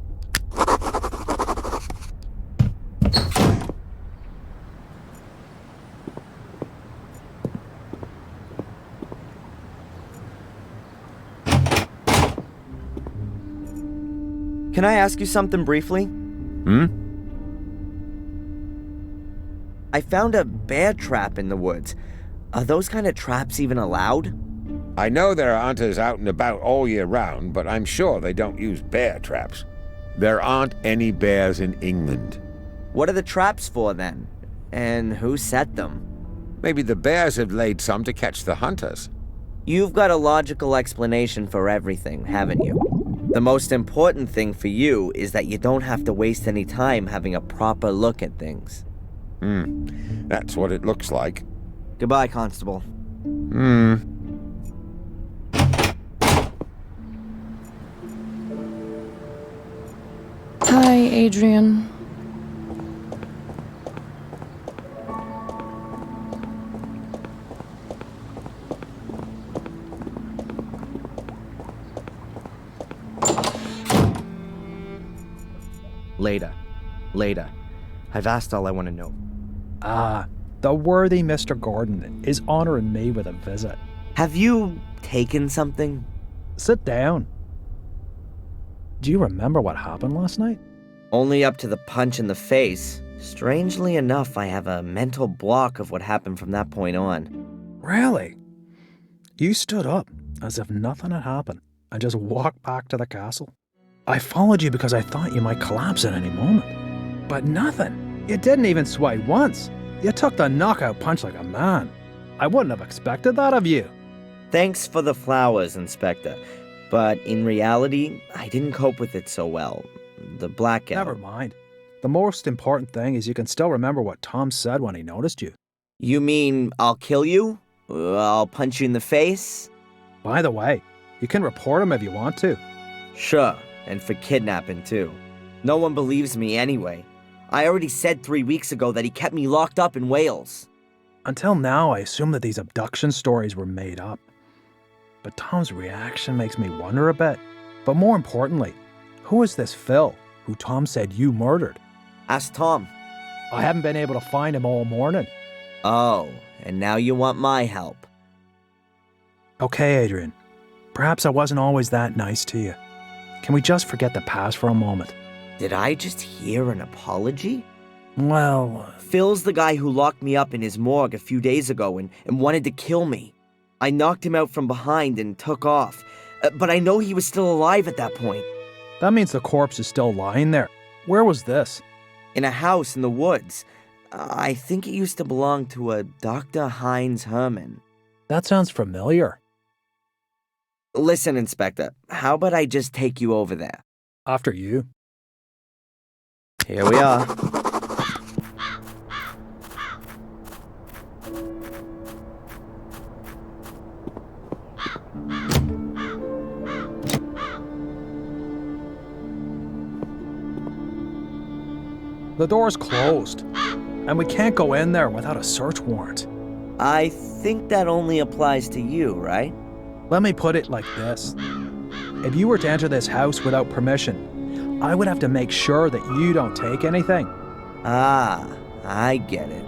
Can I ask you something briefly? I found a bear trap in the woods. Are those kind of traps even allowed? I know there are hunters out and about all year round, but I'm sure they don't use bear traps. There aren't any bears in England. What are the traps for, then? And who set them? Maybe the bears have laid some to catch the hunters. You've got a logical explanation for everything, haven't you? The most important thing for you is that you don't have to waste any time having a proper look at things. That's what it looks like. Goodbye, Constable. Hi, Adrian. Later. I've asked all I want to know. The worthy Mr. Gordon is honoring me with a visit. Have you taken something? Sit down. Do you remember what happened last night? Only up to the punch in the face. Strangely enough, I have a mental block of what happened from that point on. Really? You stood up as if nothing had happened and just walked back to the castle. I followed you because I thought you might collapse at any moment. But nothing. You didn't even sway once. You took the knockout punch like a man. I wouldn't have expected that of you. Thanks for the flowers, Inspector. But in reality, I didn't cope with it so well. The blackout. Never mind. The most important thing is you can still remember what Tom said when he noticed you. You mean I'll kill you? I'll punch you in the face? By the way, you can report him if you want to. Sure, and for kidnapping too. No one believes me anyway. I already said 3 weeks ago that he kept me locked up in Wales. Until now, I assumed that these abduction stories were made up. But Tom's reaction makes me wonder a bit. But more importantly, who is this Phil, who Tom said you murdered? Ask Tom. I haven't been able to find him all morning. Oh, and now you want my help. Okay, Adrian. Perhaps I wasn't always that nice to you. Can we just forget the past for a moment? Did I just hear an apology? Well... Phil's the guy who locked me up in his morgue a few days ago and wanted to kill me. I knocked him out from behind and took off. But I know he was still alive at that point. That means the corpse is still lying there. Where was this? In a house in the woods. I think it used to belong to a Dr. Heinz Herman. That sounds familiar. Listen, Inspector, how about I just take you over there? After you. Here we are. The door's closed, and we can't go in there without a search warrant. I think that only applies to you, right? Let me put it like this. If you were to enter this house without permission, I would have to make sure that you don't take anything. Ah, I get it.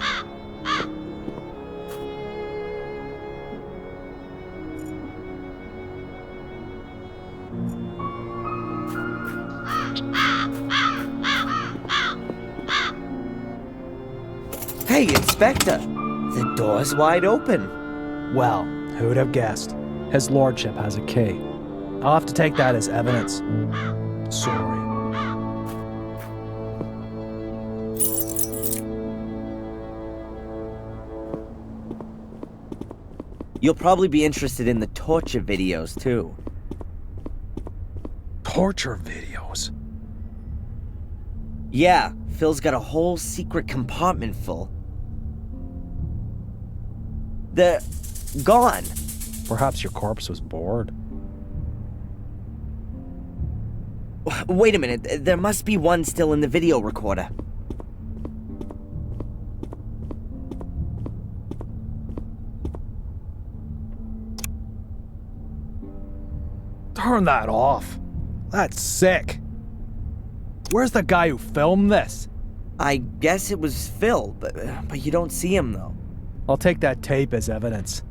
Hey, Inspector! The door's wide open. Well, who'd have guessed? His lordship has a key. I'll have to take that as evidence. Sorry. You'll probably be interested in the torture videos, too. Torture videos? Yeah, Phil's got a whole secret compartment full. They're gone. Perhaps your corpse was bored. Wait a minute, there must be one still in the video recorder. Turn that off. That's sick. Where's the guy who filmed this? I guess it was Phil, but you don't see him though. I'll take that tape as evidence.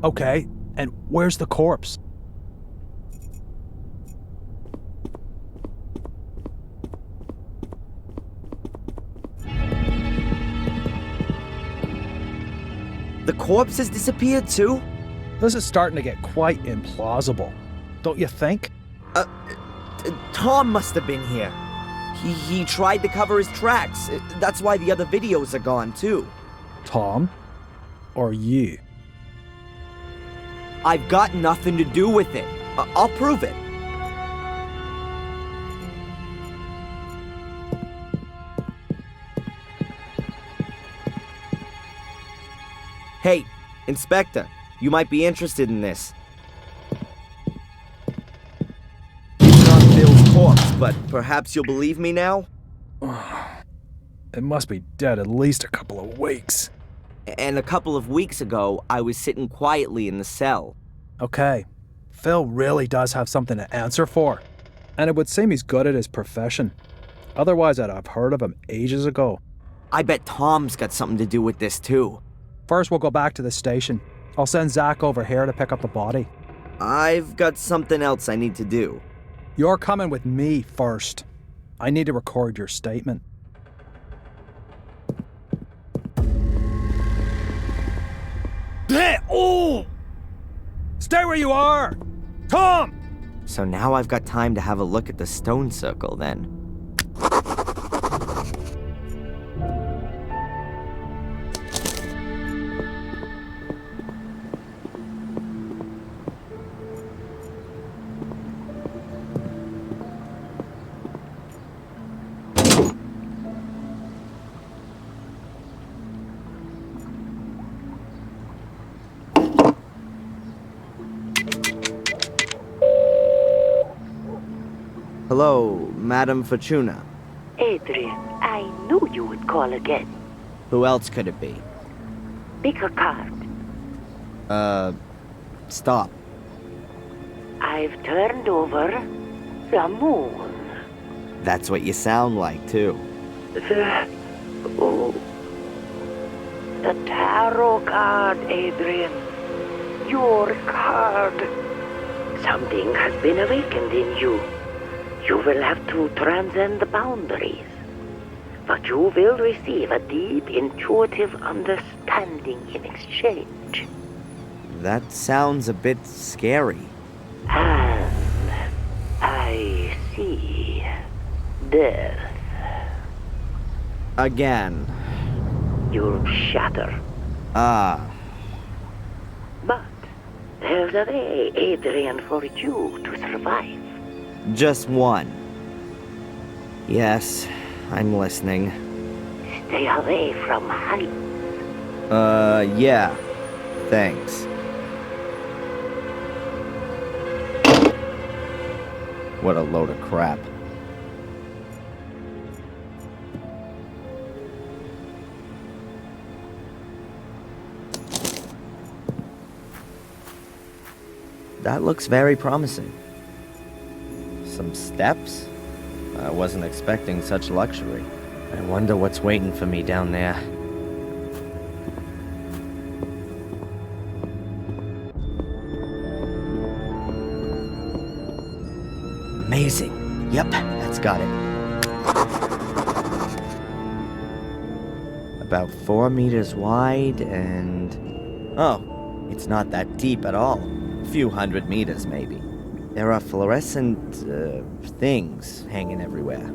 Okay, and where's the corpse? The corpse has disappeared too? This is starting to get quite implausible, don't you think? Tom must have been here. He tried to cover his tracks. That's why the other videos are gone too. Tom? Or you? I've got nothing to do with it. I'll prove it. Hey, Inspector, you might be interested in this. It's not Phil's corpse, but perhaps you'll believe me now? It must be dead at least a couple of weeks. And a couple of weeks ago, I was sitting quietly in the cell. Okay, Phil really does have something to answer for. And it would seem he's good at his profession. Otherwise, I'd have heard of him ages ago. I bet Tom's got something to do with this too. First, we'll go back to the station. I'll send Zach over here to pick up the body. I've got something else I need to do. You're coming with me first. I need to record your statement. Oh! Stay where you are! Tom! So now I've got time to have a look at the stone circle then. Hello, Madam Fortuna. Adrian, I knew you would call again. Who else could it be? Pick a card. Stop. I've turned over the moon. That's what you sound like, too. The tarot card, Adrian. Your card. Something has been awakened in you. You will have to transcend the boundaries. But you will receive a deep, intuitive understanding in exchange. That sounds a bit scary. And I see death. Again. You'll shatter. Ah. But there's a way, Adrian, for you to survive. Just one. Yes, I'm listening. Stay away from heights. Yeah. Thanks. What a load of crap. That looks very promising. Some steps? I wasn't expecting such luxury. I wonder what's waiting for me down there. Amazing. Yep, that's got it. About 4 meters wide and... Oh, it's not that deep at all. A few 100 meters, maybe. There are fluorescent, things hanging everywhere.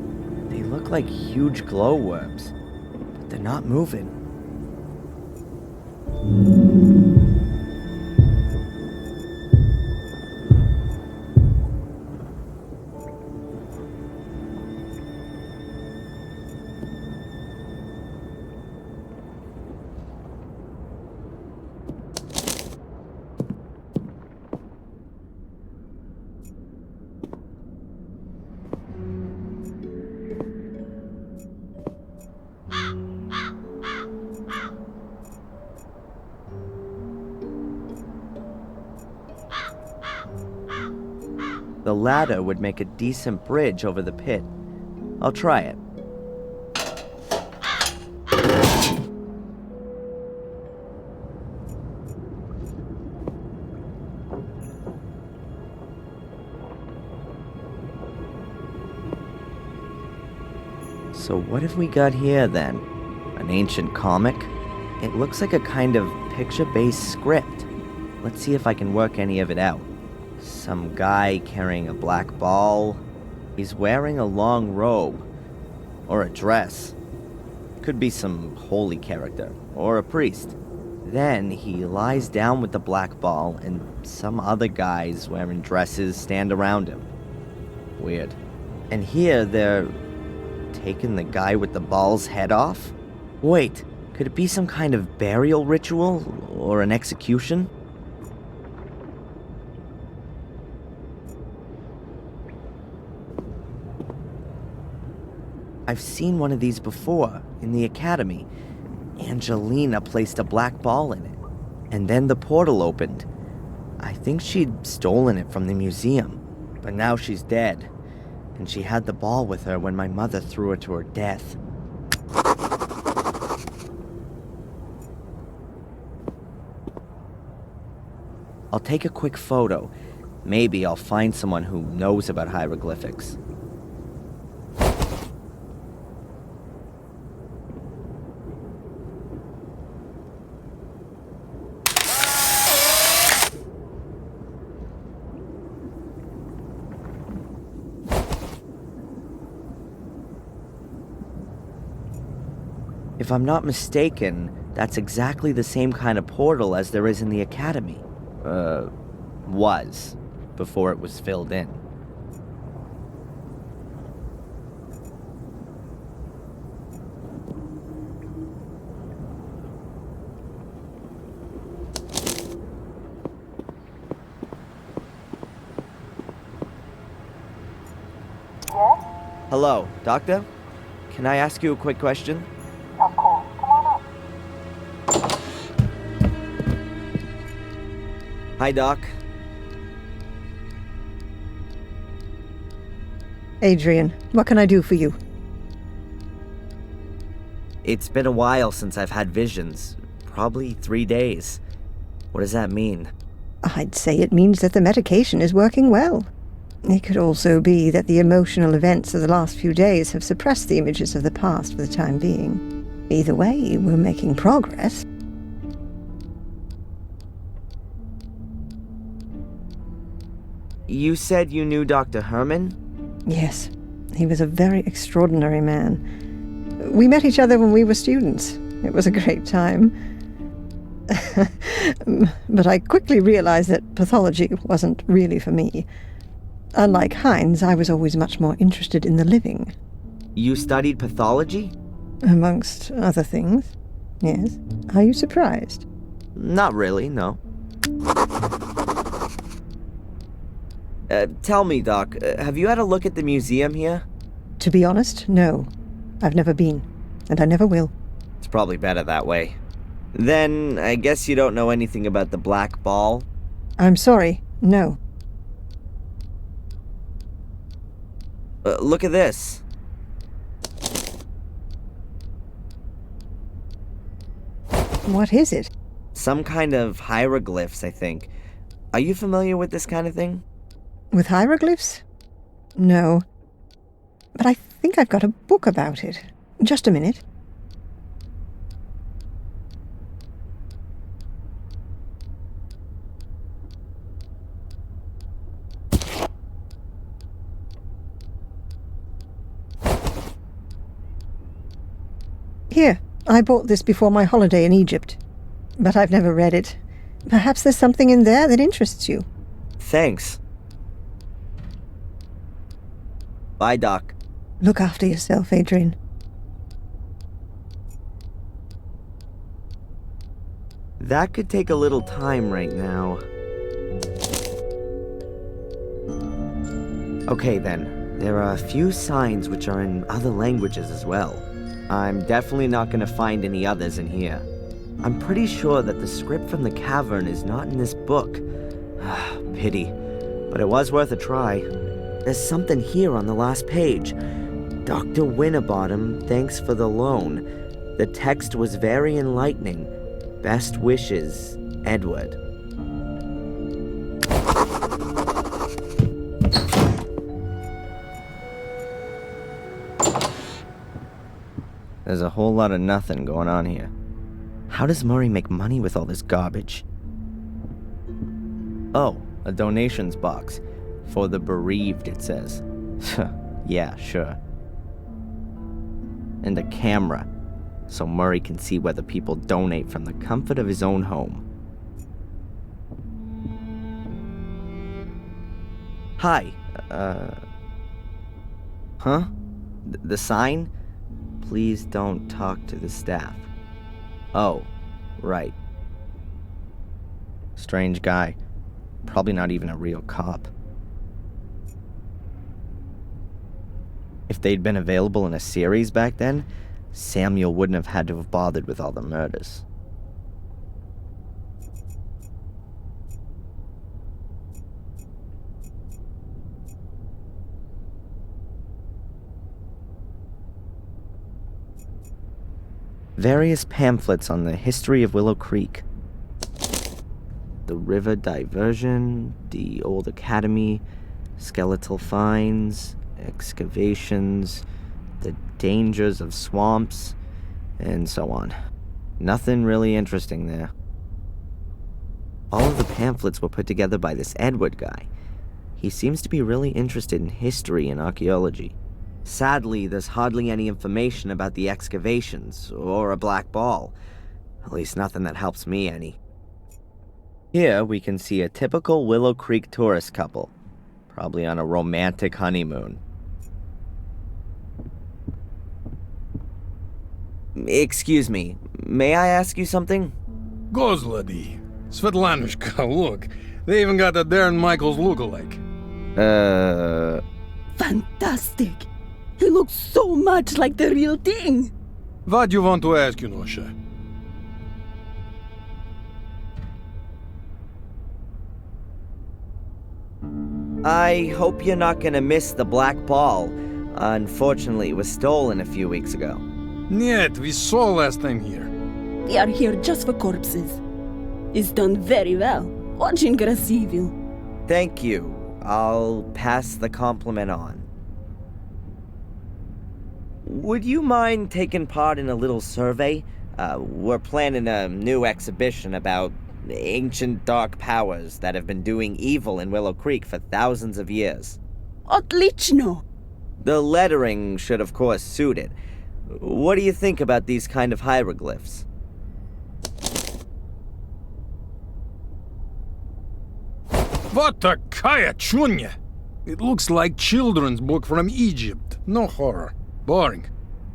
They look like huge glowworms, but they're not moving. The ladder would make a decent bridge over the pit. I'll try it. So what have we got here then? An ancient comic? It looks like a kind of picture-based script. Let's see if I can work any of it out. Some guy carrying a black ball. He's wearing a long robe. Or a dress. Could be some holy character. Or a priest. Then he lies down with the black ball and some other guys wearing dresses stand around him. Weird. And here they're taking the guy with the ball's head off? Wait, could it be some kind of burial ritual? Or an execution? I've seen one of these before, in the academy. Angelina placed a black ball in it. And then the portal opened. I think she'd stolen it from the museum. But now she's dead. And she had the ball with her when my mother threw her to her death. I'll take a quick photo. Maybe I'll find someone who knows about hieroglyphics. If I'm not mistaken, that's exactly the same kind of portal as there is in the Academy. Was, before it was filled in. Yes? Hello, Doctor? Can I ask you a quick question? Of course. Come on up. Hi, Doc. Adrian, what can I do for you? It's been a while since I've had visions. Probably 3 days. What does that mean? I'd say it means that the medication is working well. It could also be that the emotional events of the last few days have suppressed the images of the past for the time being. Either way, we're making progress. You said you knew Dr. Herman? Yes, he was a very extraordinary man. We met each other when we were students. It was a great time. But I quickly realized that pathology wasn't really for me. Unlike Heinz, I was always much more interested in the living. You studied pathology? Amongst other things, yes. Are you surprised? Not really, no. Tell me, Doc, have you had a look at the museum here? To be honest, no. I've never been, and I never will. It's probably better that way. Then, I guess you don't know anything about the Black Ball? I'm sorry, no. Look at this. What is it? Some kind of hieroglyphs, I think. Are you familiar with this kind of thing? With hieroglyphs? No. But I think I've got a book about it. Just a minute. Here, I bought this before my holiday in Egypt. But I've never read it. Perhaps there's something in there that interests you. Thanks. Bye, Doc. Look after yourself, Adrian. That could take a little time right now. Okay then, there are a few signs which are in other languages as well. I'm definitely not going to find any others in here. I'm pretty sure that the script from the cavern is not in this book. Pity, but it was worth a try. There's something here on the last page. Dr. Winterbottom, thanks for the loan. The text was very enlightening. Best wishes, Edward. There's a whole lot of nothing going on here. How does Murray make money with all this garbage? Oh, a donations box. For the bereaved, it says. Yeah, sure. And a camera, so Murray can see whether people donate from the comfort of his own home. Hi, Huh? The sign? Please don't talk to the staff. Oh, right. Strange guy. Probably not even a real cop. If they'd been available in a series back then, Samuel wouldn't have had to have bothered with all the murders. Various pamphlets on the history of Willow Creek. the river diversion, the old academy, skeletal finds, excavations, the dangers of swamps, and so on. Nothing really interesting there. All of the pamphlets were put together by this Edward guy. He seems to be really interested in history and archaeology. Sadly, there's hardly any information about the excavations or a black ball. At least nothing that helps me any. Here we can see a typical Willow Creek tourist couple, probably on a romantic honeymoon. Excuse me, may I ask you something? Gozlady. Svetlanushka, look. They even got the Darren Michaels lookalike. Fantastic! He looks so much like the real thing! What you want to ask, Yunosha? I hope you're not gonna miss the black ball. Unfortunately, it was stolen a few weeks ago. Нет, we saw last time here. We are here just for corpses. It's done very well. Очень красиво. Thank you. I'll pass the compliment on. Would you mind taking part in a little survey? We're planning a new exhibition about ancient dark powers that have been doing evil in Willow Creek for thousands of years. Отлично! The lettering should of course suit it. What do you think about these kind of hieroglyphs? What a kaya chunya! It looks like children's book from Egypt. No horror. Boring.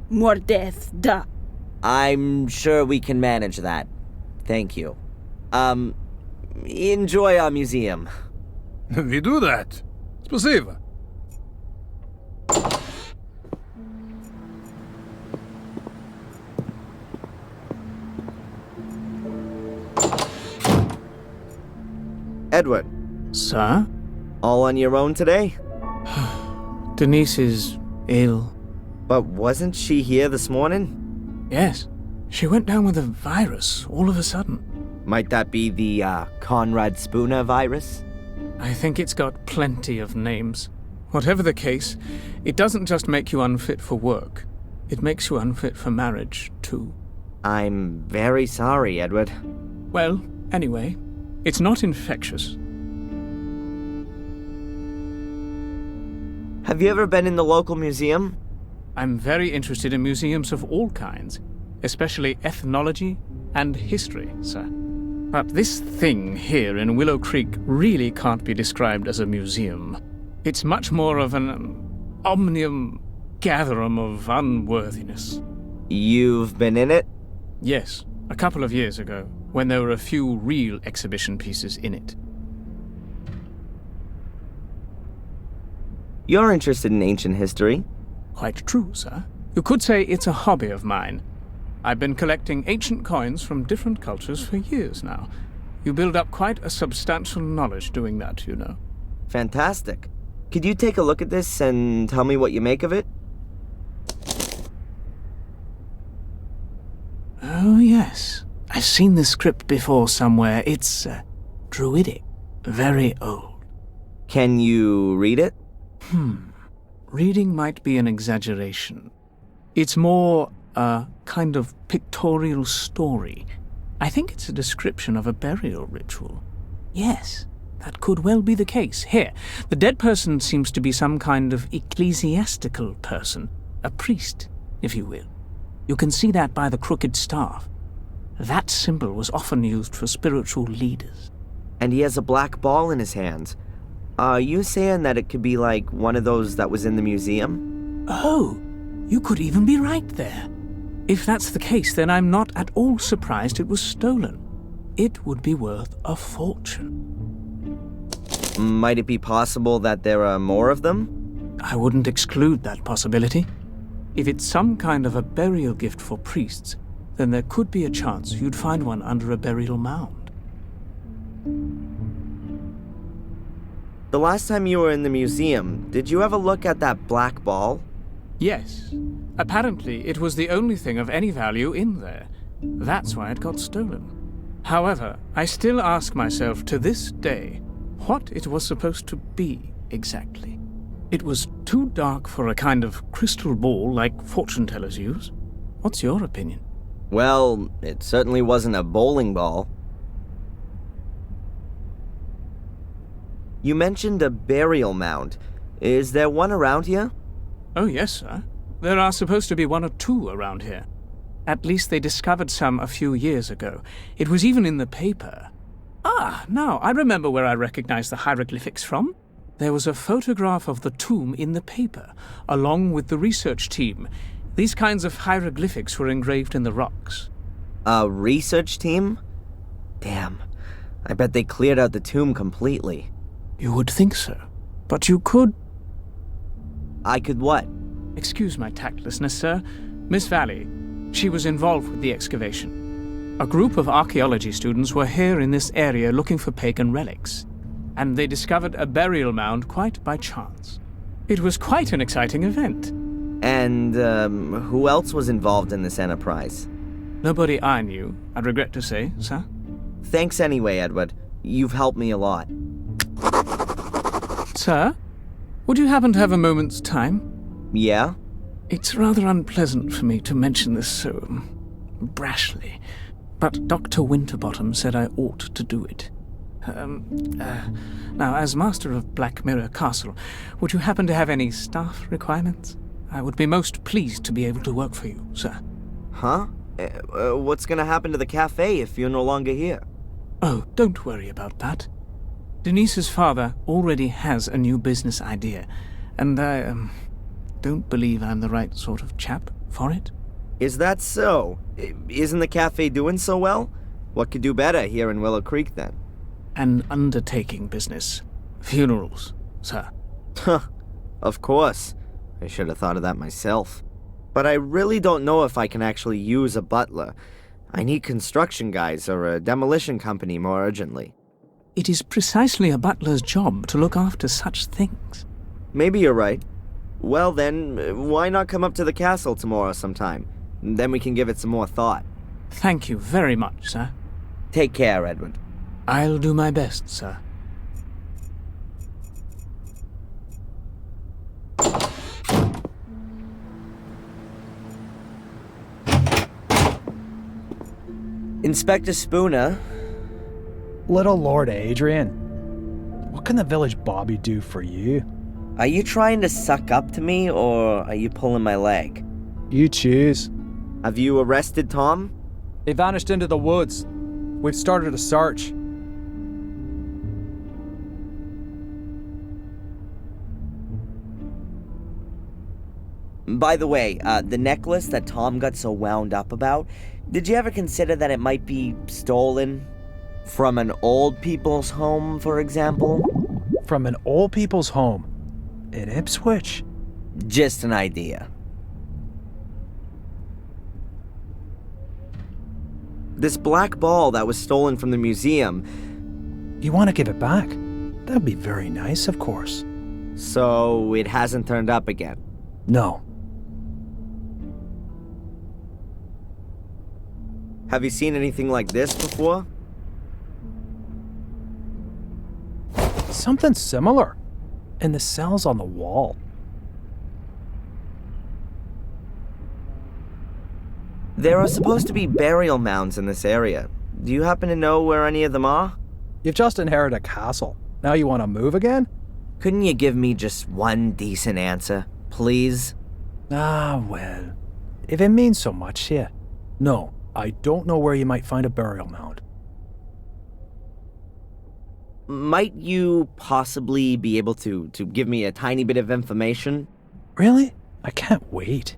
More death, da. I'm sure we can manage that. Thank you. Enjoy our museum. We do that. Спасибо. Edward. Sir? All on your own today? Denise is ill. But wasn't she here this morning? Yes. She went down with a virus all of a sudden. Might that be the, Conrad Spooner virus? I think it's got plenty of names. Whatever the case, it doesn't just make you unfit for work. It makes you unfit for marriage, too. I'm very sorry, Edward. Well, anyway, it's not infectious. Have you ever been in the local museum? I'm very interested in museums of all kinds, especially ethnology and history, sir. But this thing here in Willow Creek really can't be described as a museum. It's much more of an omnium gatherum of unworthiness. You've been in it? Yes, a couple of years ago, when there were a few real exhibition pieces in it. You're interested in ancient history? Quite true, sir. You could say it's a hobby of mine. I've been collecting ancient coins from different cultures for years now. You build up quite a substantial knowledge doing that, you know. Fantastic. Could you take a look at this and tell me what you make of it? Oh, yes. I've seen this script before somewhere. It's, druidic. Very old. Can you read it? Reading might be an exaggeration. It's more a kind of pictorial story. I think it's a description of a burial ritual. Yes, that could well be the case. Here, the dead person seems to be some kind of ecclesiastical person. A priest, if you will. You can see that by the crooked staff. That symbol was often used for spiritual leaders. And he has a black ball in his hands. Are you saying that it could be like one of those that was in the museum? Oh, you could even be right there. If that's the case, then I'm not at all surprised it was stolen. It would be worth a fortune. Might it be possible that there are more of them? I wouldn't exclude that possibility. If it's some kind of a burial gift for priests, then there could be a chance you'd find one under a burial mound. The last time you were in the museum, did you ever look at that black ball? Yes. Apparently, it was the only thing of any value in there. That's why it got stolen. However, I still ask myself to this day what it was supposed to be exactly. It was too dark for a kind of crystal ball like fortune tellers use. What's your opinion? Well, it certainly wasn't a bowling ball. You mentioned a burial mound. Is there one around here? Oh, yes, sir. There are supposed to be one or two around here. At least they discovered some a few years ago. It was even in the paper. Ah, now I remember where I recognize the hieroglyphics from. There was a photograph of the tomb in the paper, along with the research team. These kinds of hieroglyphics were engraved in the rocks. A research team? Damn. I bet they cleared out the tomb completely. You would think so. But you could... I could what? Excuse my tactlessness, sir. Miss Valley, she was involved with the excavation. A group of archaeology students were here in this area looking for pagan relics, and they discovered a burial mound quite by chance. It was quite an exciting event. And, who else was involved in this enterprise? Nobody I knew, I regret to say, sir. Thanks anyway, Edward. You've helped me a lot. Sir, would you happen to have a moment's time? Yeah? It's rather unpleasant for me to mention this so brashly, but Dr. Winterbottom said I ought to do it. Now, as master of Black Mirror Castle, would you happen to have any staff requirements? I would be most pleased to be able to work for you, sir. Huh? What's gonna happen to the cafe if you're no longer here? Oh, don't worry about that. Denise's father already has a new business idea, and I, don't believe I'm the right sort of chap for it. Is that so? Isn't the cafe doing so well? What could do better here in Willow Creek, then? An undertaking business. Funerals, sir. Huh. Of course. I should have thought of that myself. But I really don't know if I can actually use a butler. I need construction guys or a demolition company more urgently. It is precisely a butler's job to look after such things. Maybe you're right. Well then, why not come up to the castle tomorrow sometime? Then we can give it some more thought. Thank you very much, sir. Take care, Edward. I'll do my best, sir. Inspector Spooner. Little Lord Adrian, what can the village Bobby do for you? Are you trying to suck up to me, or are you pulling my leg? You choose. Have you arrested Tom? He vanished into the woods. We've started a search. By the way, the necklace that Tom got so wound up about, did you ever consider that it might be stolen? From an old people's home, for example? From an old people's home? In Ipswich? Just an idea. This black ball that was stolen from the museum... You want to give it back? That'd be very nice, of course. So, it hasn't turned up again? No. Have you seen anything like this before? Something similar. In the cells on the wall. There are supposed to be burial mounds in this area. Do you happen to know where any of them are? You've just inherited a castle. Now you want to move again? Couldn't you give me just one decent answer, please? Ah, well. If it means so much to you. No, I don't know where you might find a burial mound. Might you possibly be able to give me a tiny bit of information? Really? I can't wait.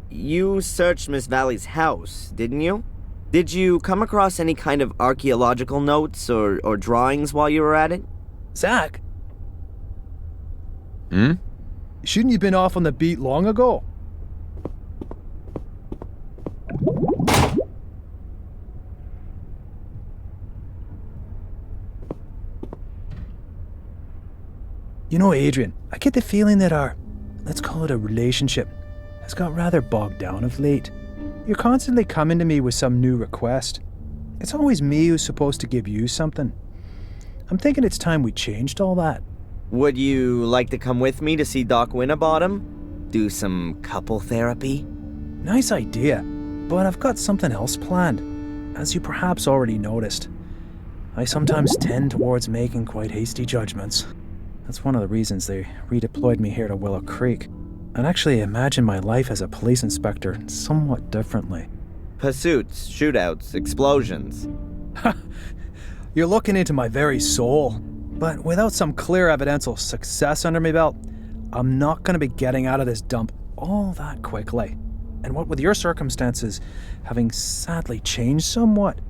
You searched Miss Valley's house, didn't you? Did you come across any kind of archaeological notes or drawings while you were at it? Zach? Shouldn't you been off on the beat long ago? You know, Adrian, I get the feeling that our, let's call it a relationship, has got rather bogged down of late. You're constantly coming to me with some new request. It's always me who's supposed to give you something. I'm thinking it's time we changed all that. Would you like to come with me to see Doc Winterbottom? Do some couple therapy? Nice idea, but I've got something else planned. As you perhaps already noticed, I sometimes tend towards making quite hasty judgments. That's one of the reasons they redeployed me here to Willow Creek. I'd actually imagine my life as a police inspector somewhat differently. Pursuits, shootouts, explosions. You're looking into my very soul. But without some clear evidential success under my belt, I'm not going to be getting out of this dump all that quickly. And what with your circumstances having sadly changed somewhat.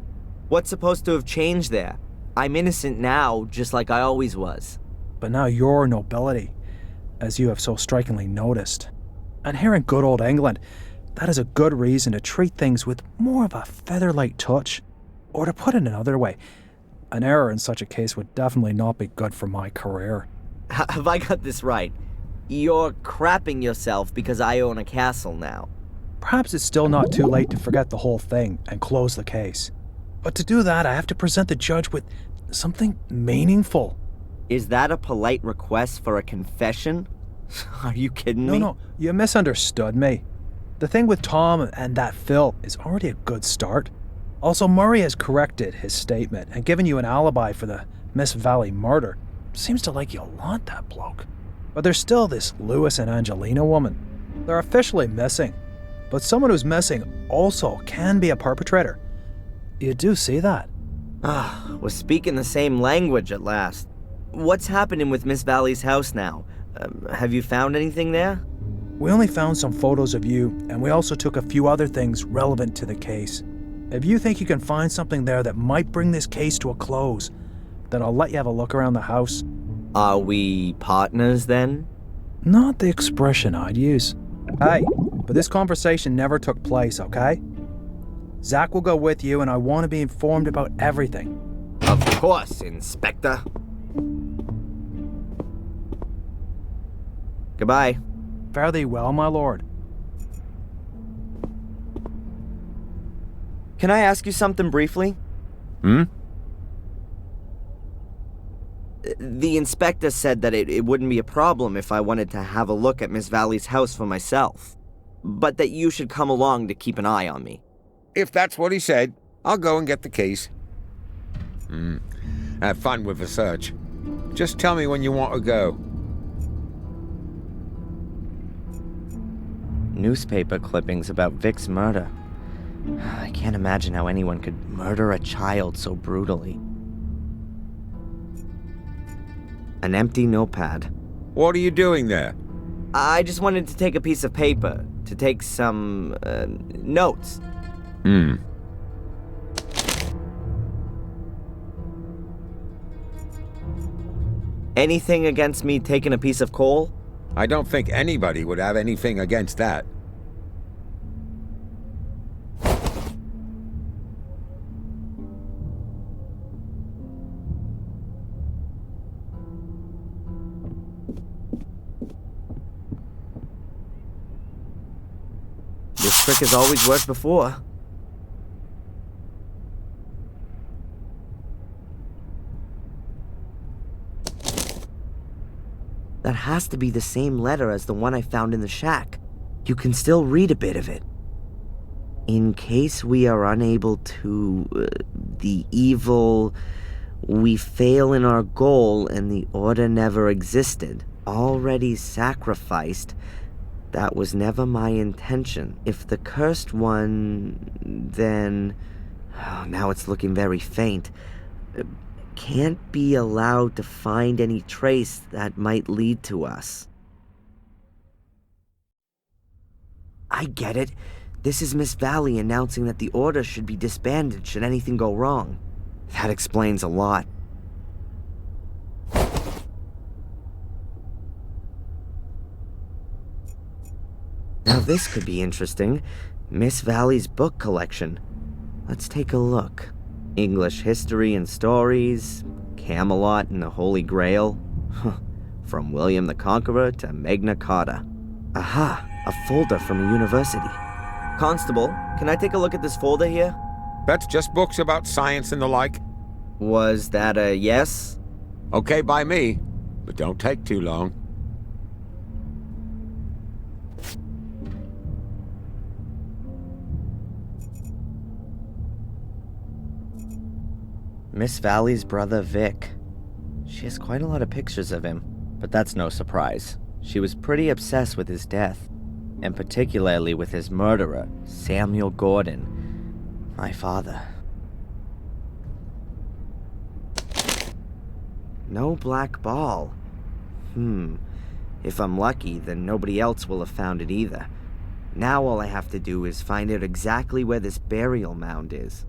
What's supposed to have changed there? I'm innocent now, just like I always was. But now you're nobility, as you have so strikingly noticed. And here in good old England, that is a good reason to treat things with more of a feather-light touch. Or to put it another way, an error in such a case would definitely not be good for my career. Have I got this right? You're crapping yourself because I own a castle now. Perhaps it's still not too late to forget the whole thing and close the case. But to do that, I have to present the judge with something meaningful. Is that a polite request for a confession? Are you kidding me? No, you misunderstood me. The thing with Tom and that Phil is already a good start. Also, Murray has corrected his statement and given you an alibi for the Miss Valley murder. Seems to like you a lot, that bloke. But there's still this Lewis and Angelina woman. They're officially missing. But someone who's missing also can be a perpetrator. You do see that? We're speaking the same language at last. What's happening with Miss Valley's house now? Have you found anything there? We only found some photos of you, and we also took a few other things relevant to the case. If you think you can find something there that might bring this case to a close, then I'll let you have a look around the house. Are we partners then? Not the expression I'd use. Hey, but this conversation never took place, okay? Zach will go with you, and I want to be informed about everything. Of course, Inspector. Goodbye. Fare thee well, my lord. Can I ask you something briefly? The inspector said that it wouldn't be a problem if I wanted to have a look at Miss Valley's house for myself, but that you should come along to keep an eye on me. If that's what he said, I'll go and get the keys. Have fun with the search. Just tell me when you want to go. Newspaper clippings about Vic's murder. I can't imagine how anyone could murder a child so brutally. An empty notepad. What are you doing there? I just wanted to take a piece of paper, to take some, notes. Anything against me taking a piece of coal? I don't think anybody would have anything against that. This trick has always worked before. That has to be the same letter as the one I found in the shack. You can still read a bit of it. In case we are unable to, the evil, we fail in our goal and the order never existed, already sacrificed. That was never my intention. If the cursed one, then... now it's looking very faint. Can't be allowed to find any trace that might lead to us. I get it. This is Miss Valley announcing that the order should be disbanded should anything go wrong. That explains a lot. Now this could be interesting. Miss Valley's book collection. Let's take a look. English history and stories, Camelot and the Holy Grail. From William the Conqueror to Magna Carta. Aha, a folder from a university. Constable, can I take a look at this folder here? That's just books about science and the like. Was that a yes? Okay by me, but don't take too long. Miss Valley's brother, Vic. She has quite a lot of pictures of him, but that's no surprise. She was pretty obsessed with his death, and particularly with his murderer, Samuel Gordon, my father. No black ball. If I'm lucky, then nobody else will have found it either. Now all I have to do is find out exactly where this burial mound is.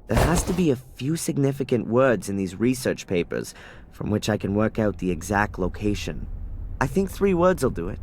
There has to be a few significant words in these research papers from which I can work out the exact location. I think 3 words will do it.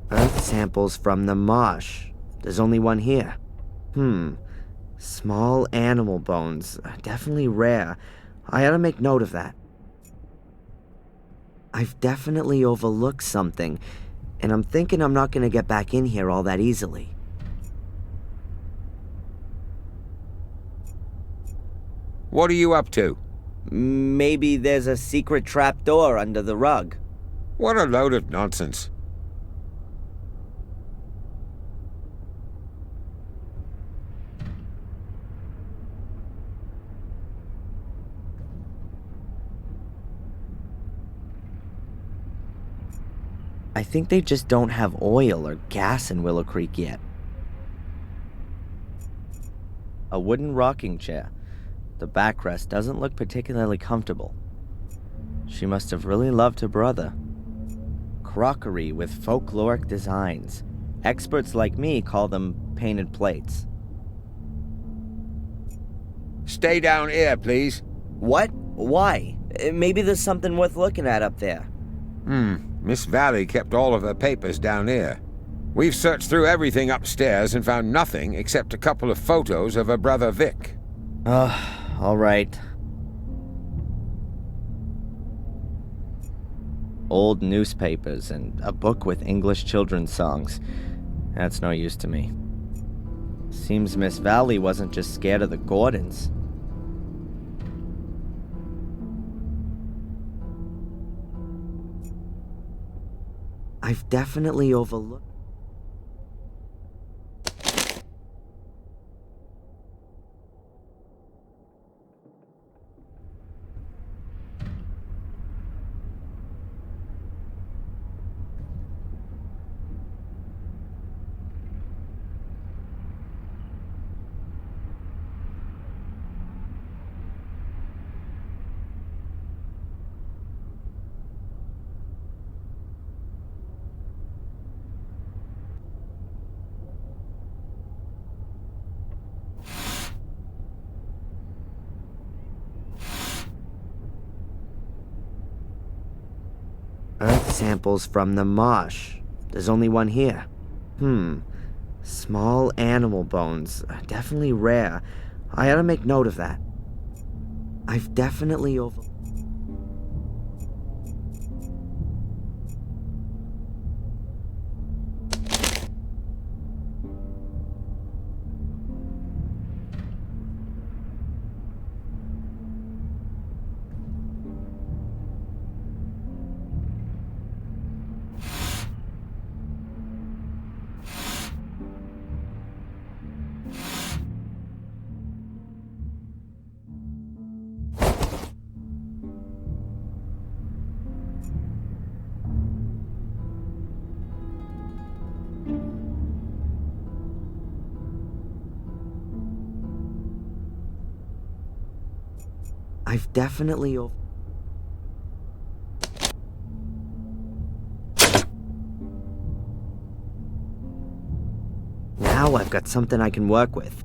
Earth samples from the marsh. There's only one here. Small animal bones. Definitely rare. I ought to make note of that. I've definitely overlooked something, and I'm thinking I'm not going to get back in here all that easily. What are you up to? Maybe there's a secret trapdoor under the rug. What a load of nonsense. I think they just don't have oil or gas in Willow Creek yet. A wooden rocking chair. The backrest doesn't look particularly comfortable. She must have really loved her brother. Crockery with folkloric designs. Experts like me call them painted plates. Stay down here, please. What? Why? Maybe there's something worth looking at up there. Miss Valley kept all of her papers down here. We've searched through everything upstairs and found nothing except a couple of photos of her brother Vic. All right. Old newspapers and a book with English children's songs. That's no use to me. Seems Miss Valley wasn't just scared of the Gordons. I've definitely overlooked. samples from the marsh. There's only one here. Small animal bones. Definitely rare. I ought to make note of that. I've definitely Now I've got something I can work with.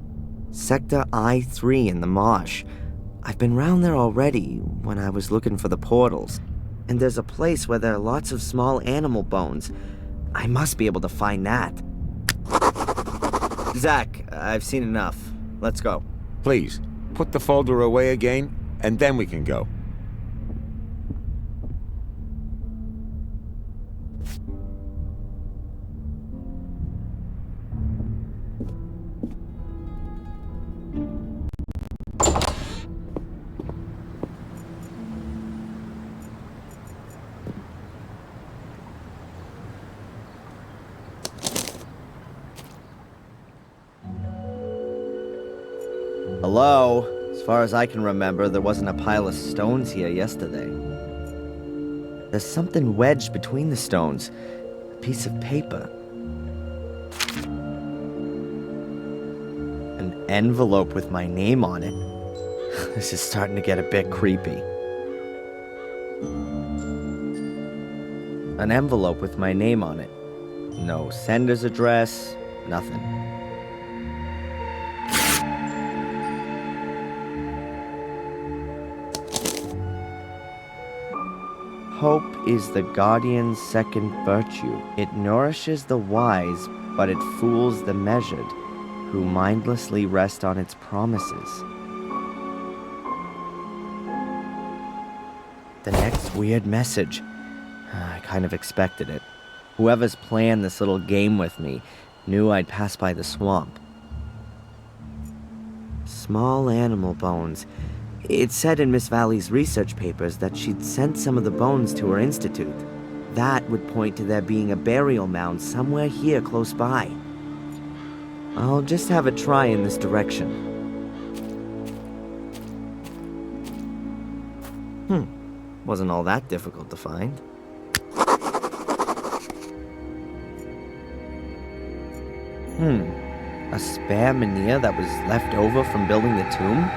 Sector I-3 in the marsh. I've been round there already when I was looking for the portals. And there's a place where there are lots of small animal bones. I must be able to find that. Zach, I've seen enough. Let's go. Please, put the folder away again, and then we can go. Hello? As far as I can remember, there wasn't a pile of stones here yesterday. There's something wedged between the stones. A piece of paper. An envelope with my name on it. This is starting to get a bit creepy. An envelope with my name on it. No sender's address, nothing. Hope is the guardian's second virtue. It nourishes the wise, but it fools the measured, who mindlessly rest on its promises. The next weird message. I kind of expected it. Whoever's planned this little game with me knew I'd pass by the swamp. Small animal bones. It said in Miss Valley's research papers that she'd sent some of the bones to her institute. That would point to there being a burial mound somewhere here close by. I'll just have a try in this direction. Wasn't all that difficult to find. A spare menhir that was left over from building the tomb?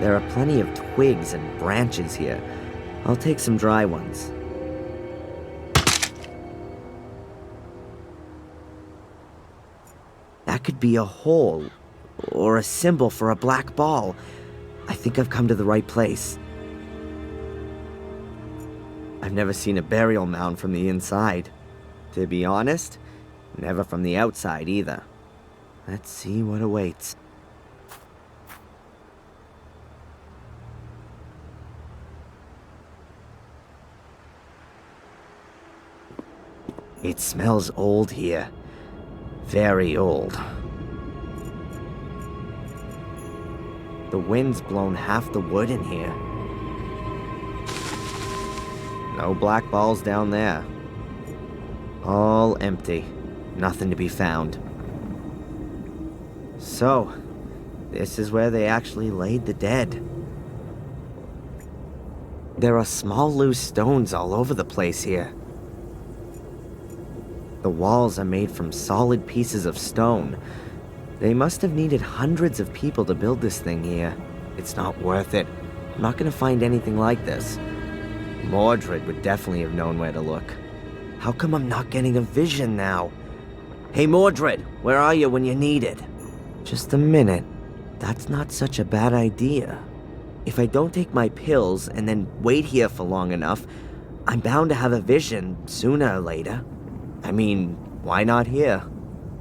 There are plenty of twigs and branches here. I'll take some dry ones. That could be a hole, or a symbol for a black ball. I think I've come to the right place. I've never seen a burial mound from the inside. To be honest, never from the outside either. Let's see what awaits. It smells old here. Very old. The wind's blown half the wood in here. No black balls down there. All empty. Nothing to be found. So, this is where they actually laid the dead. There are small loose stones all over the place here. The walls are made from solid pieces of stone. They must have needed hundreds of people to build this thing here. It's not worth it. I'm not gonna find anything like this. Mordred would definitely have known where to look. How come I'm not getting a vision now? Hey Mordred, where are you when you need it? Just a minute. That's not such a bad idea. If I don't take my pills and then wait here for long enough, I'm bound to have a vision sooner or later. I mean, why not here?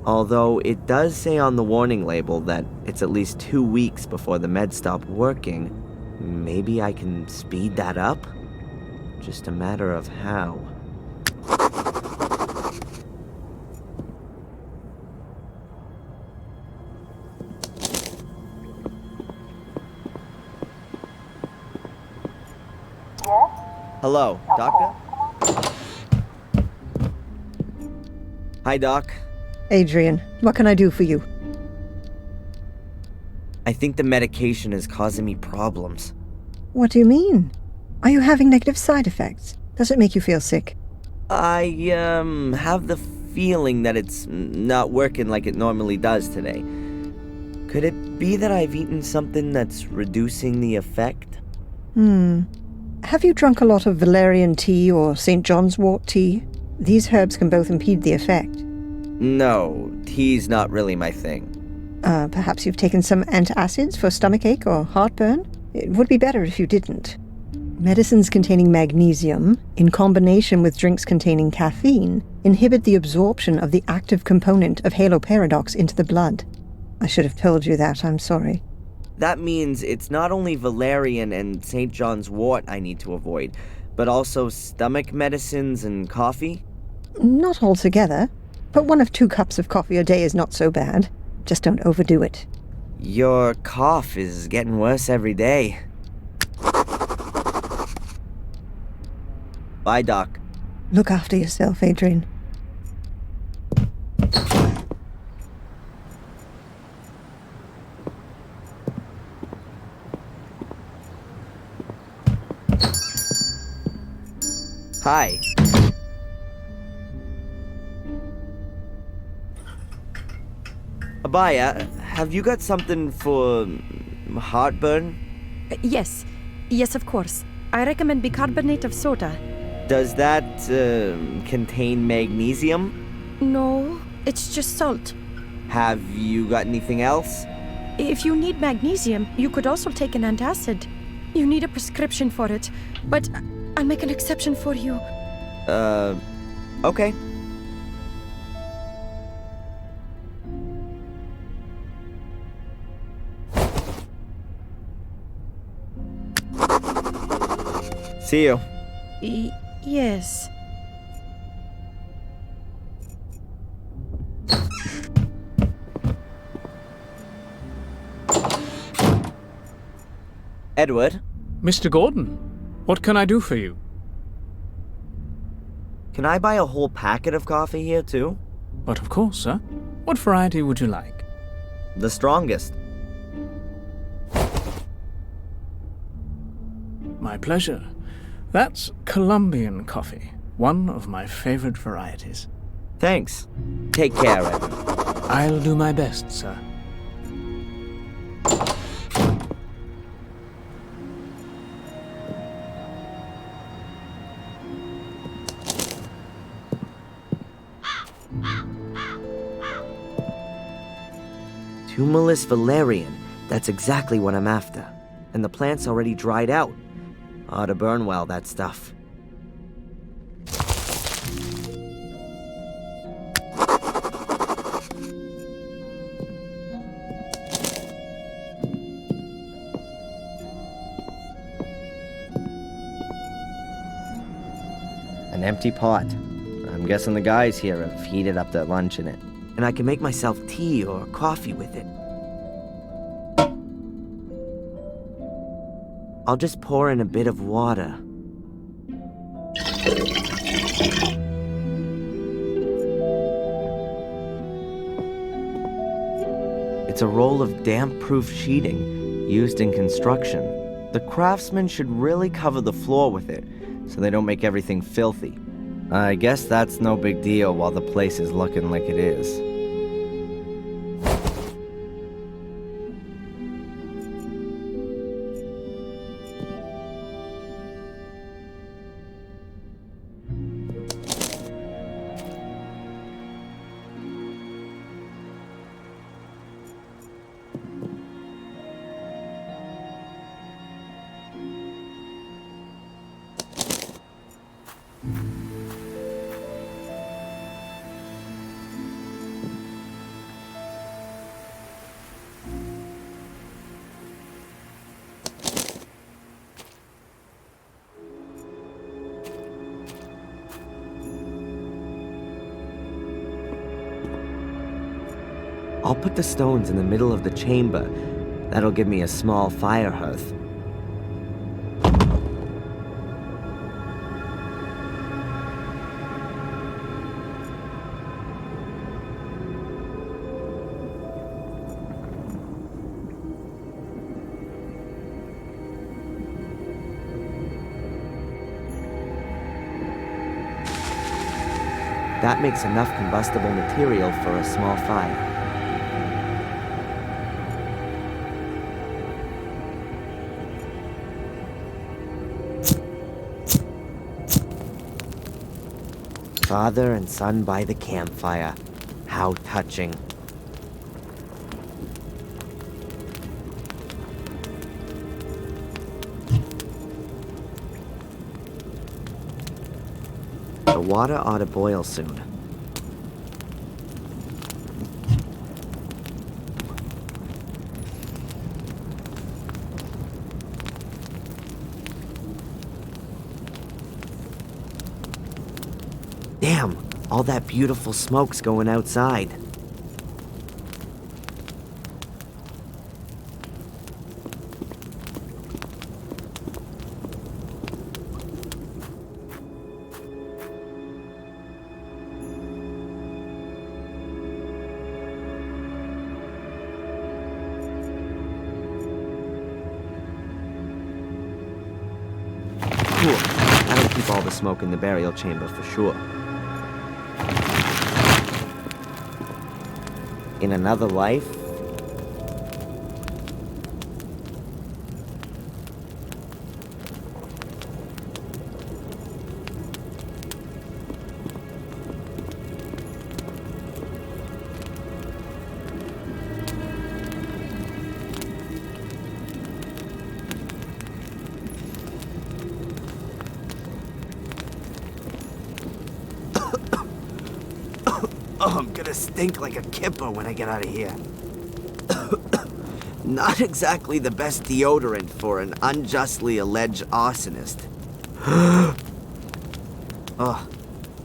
Although it does say on the warning label that it's at least 2 weeks before the meds stop working, maybe I can speed that up? Just a matter of how. Hello, Doctor? Hi, Doc. Adrian, what can I do for you? I think the medication is causing me problems. What do you mean? Are you having negative side effects? Does it make you feel sick? I, have the feeling that it's not working like it normally does today. Could it be that I've eaten something that's reducing the effect? Have you drunk a lot of valerian tea or St. John's wort tea? These herbs can both impede the effect. No, tea's not really my thing. Perhaps you've taken some antacids for stomachache or heartburn? It would be better if you didn't. Medicines containing magnesium, in combination with drinks containing caffeine, inhibit the absorption of the active component of haloparadox into the blood. I should have told you that, I'm sorry. That means it's not only valerian and St. John's wort I need to avoid, but also stomach medicines and coffee? Not altogether, but 1 of 2 cups of coffee a day is not so bad. Just don't overdo it. Your cough is getting worse every day. Bye, Doc. Look after yourself, Adrian. Hi. Abaya, have you got something for heartburn? Yes. Yes, of course. I recommend bicarbonate of soda. Does that contain magnesium? No, it's just salt. Have you got anything else? If you need magnesium, you could also take an antacid. You need a prescription for it, but I'll make an exception for you. Okay. See you. Yes. Edward? Mr. Gordon, what can I do for you? Can I buy a whole packet of coffee here, too? But of course, sir. What variety would you like? The strongest. My pleasure. That's Colombian coffee, one of my favorite varieties. Thanks. Take care, Edward. I'll do my best, sir. Tumulus valerian. That's exactly what I'm after. And the plant's already dried out. Ought to burn well, that stuff. An empty pot. I'm guessing the guys here have heated up their lunch in it. And I can make myself tea or coffee with it. I'll just pour in a bit of water. It's a roll of damp-proof sheeting used in construction. The craftsmen should really cover the floor with it so they don't make everything filthy. I guess that's no big deal while the place is looking like it is. I'll put the stones in the middle of the chamber. That'll give me a small fire hearth. That makes enough combustible material for a small fire. Father and son by the campfire. How touching. The water ought to boil soon. Damn, all that beautiful smoke's going outside. Cool. That'll keep all the smoke in the burial chamber for sure. In another life, oh, I'm gonna stink like a kipper when I get out of here. Not exactly the best deodorant for an unjustly alleged arsonist. Oh,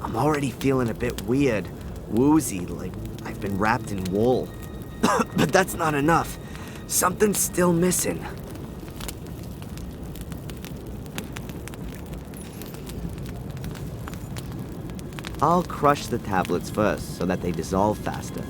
I'm already feeling a bit weird, woozy, like I've been wrapped in wool. But that's not enough. Something's still missing. I'll crush the tablets first so that they dissolve faster.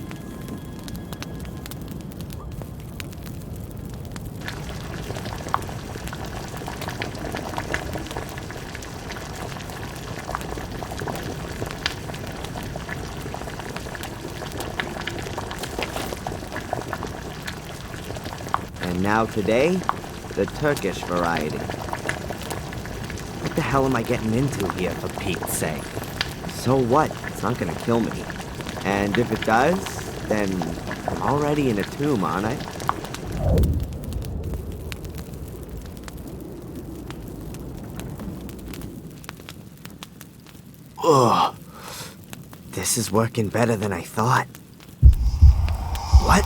And now today, the Turkish variety. What the hell am I getting into here, for Pete's sake? So what? It's not gonna kill me. And if it does, then I'm already in a tomb, aren't I? Ugh. This is working better than I thought. What?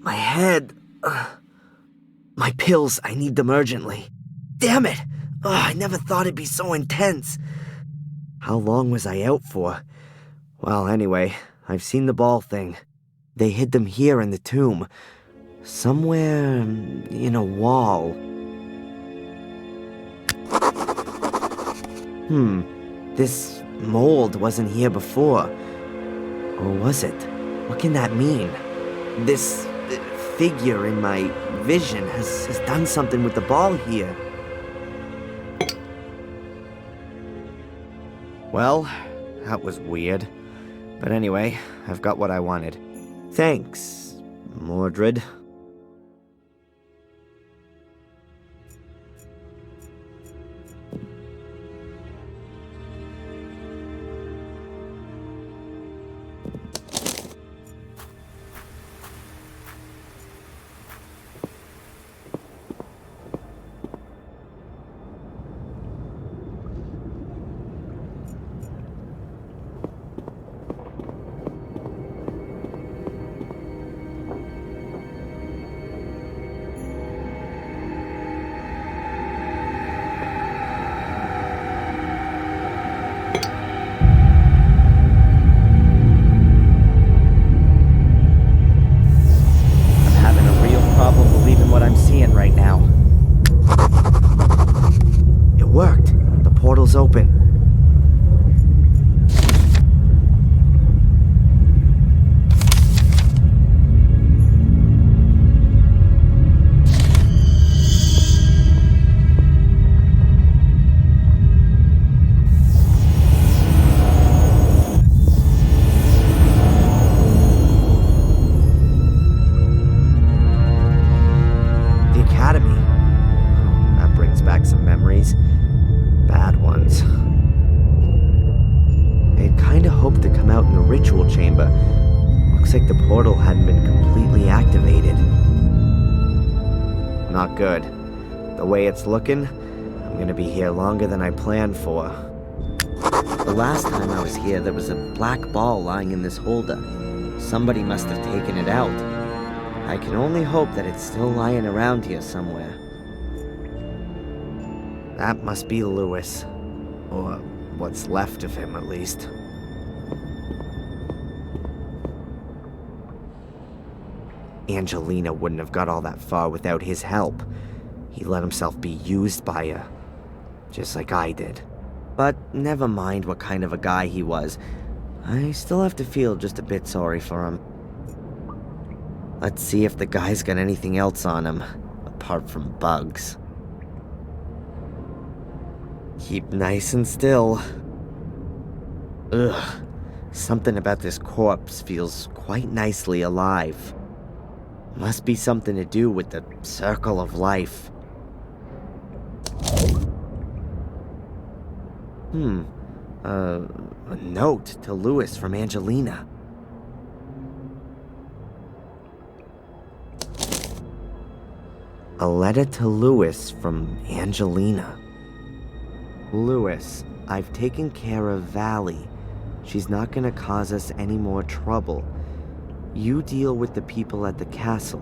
My head. My pills, I need them urgently. Damn it! I never thought it'd be so intense. How long was I out for? Well, anyway, I've seen the ball thing. They hid them here in the tomb. Somewhere in a wall. This mold wasn't here before. Or was it? What can that mean? This figure in my vision has done something with the ball here. Well, that was weird. But anyway, I've got what I wanted. Thanks, Mordred. Open. The Academy. That brings back some memories. Bad ones. I kinda hoped to come out in the ritual chamber. Looks like the portal hadn't been completely activated. Not good. The way it's looking, I'm gonna be here longer than I planned for. The last time I was here, there was a black ball lying in this holder. Somebody must have taken it out. I can only hope that it's still lying around here somewhere. That must be Lewis. Or what's left of him, at least. Angelina wouldn't have got all that far without his help. He let himself be used by her. Just like I did. But never mind what kind of a guy he was. I still have to feel just a bit sorry for him. Let's see if the guy's got anything else on him, apart from bugs. Keep nice and still. Ugh. Something about this corpse feels quite nicely alive. Must be something to do with the circle of life. A note to Lewis from Angelina. A letter to Lewis from Angelina. Lewis, I've taken care of Valley. She's not gonna cause us any more trouble. You deal with the people at the castle.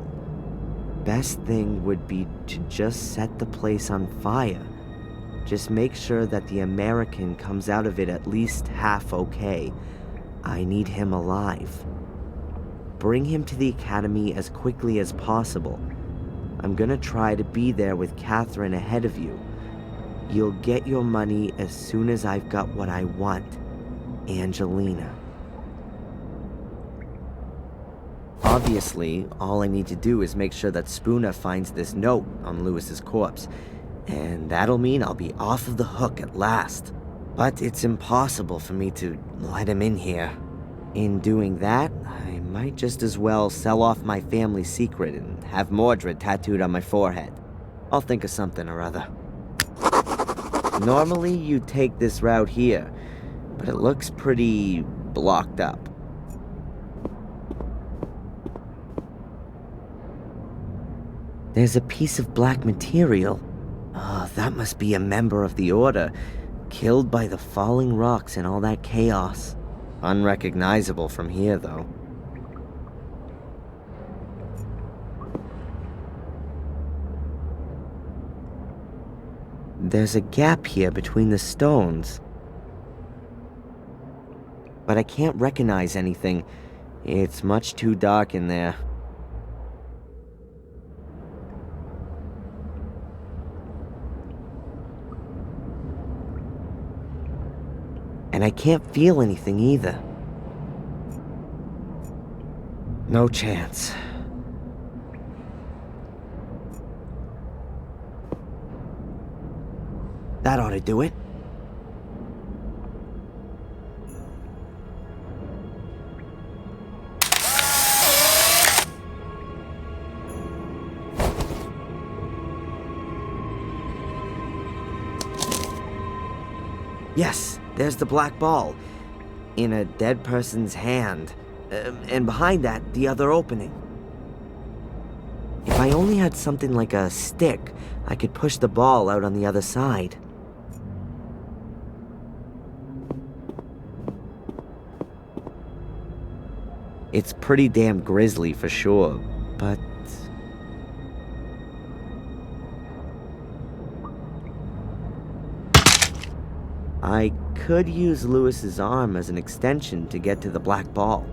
Best thing would be to just set the place on fire. Just make sure that the American comes out of it at least half okay. I need him alive. Bring him to the academy as quickly as possible. I'm gonna try to be there with Catherine ahead of you. You'll get your money as soon as I've got what I want. Angelina. Obviously, all I need to do is make sure that Spooner finds this note on Lewis's corpse, and that'll mean I'll be off of the hook at last. But it's impossible for me to let him in here. In doing that, I might just as well sell off my family secret and have Mordred tattooed on my forehead. I'll think of something or other. Normally, you'd take this route here, but it looks pretty blocked up. There's a piece of black material. Oh, that must be a member of the Order, killed by the falling rocks and all that chaos. Unrecognizable from here, though. There's a gap here between the stones. But I can't recognize anything. It's much too dark in there. And I can't feel anything either. No chance. That ought to do it. Yes, there's the black ball. In a dead person's hand. And behind that, the other opening. If I only had something like a stick, I could push the ball out on the other side. It's pretty damn grisly for sure, but... I could use Lewis's arm as an extension to get to the black ball.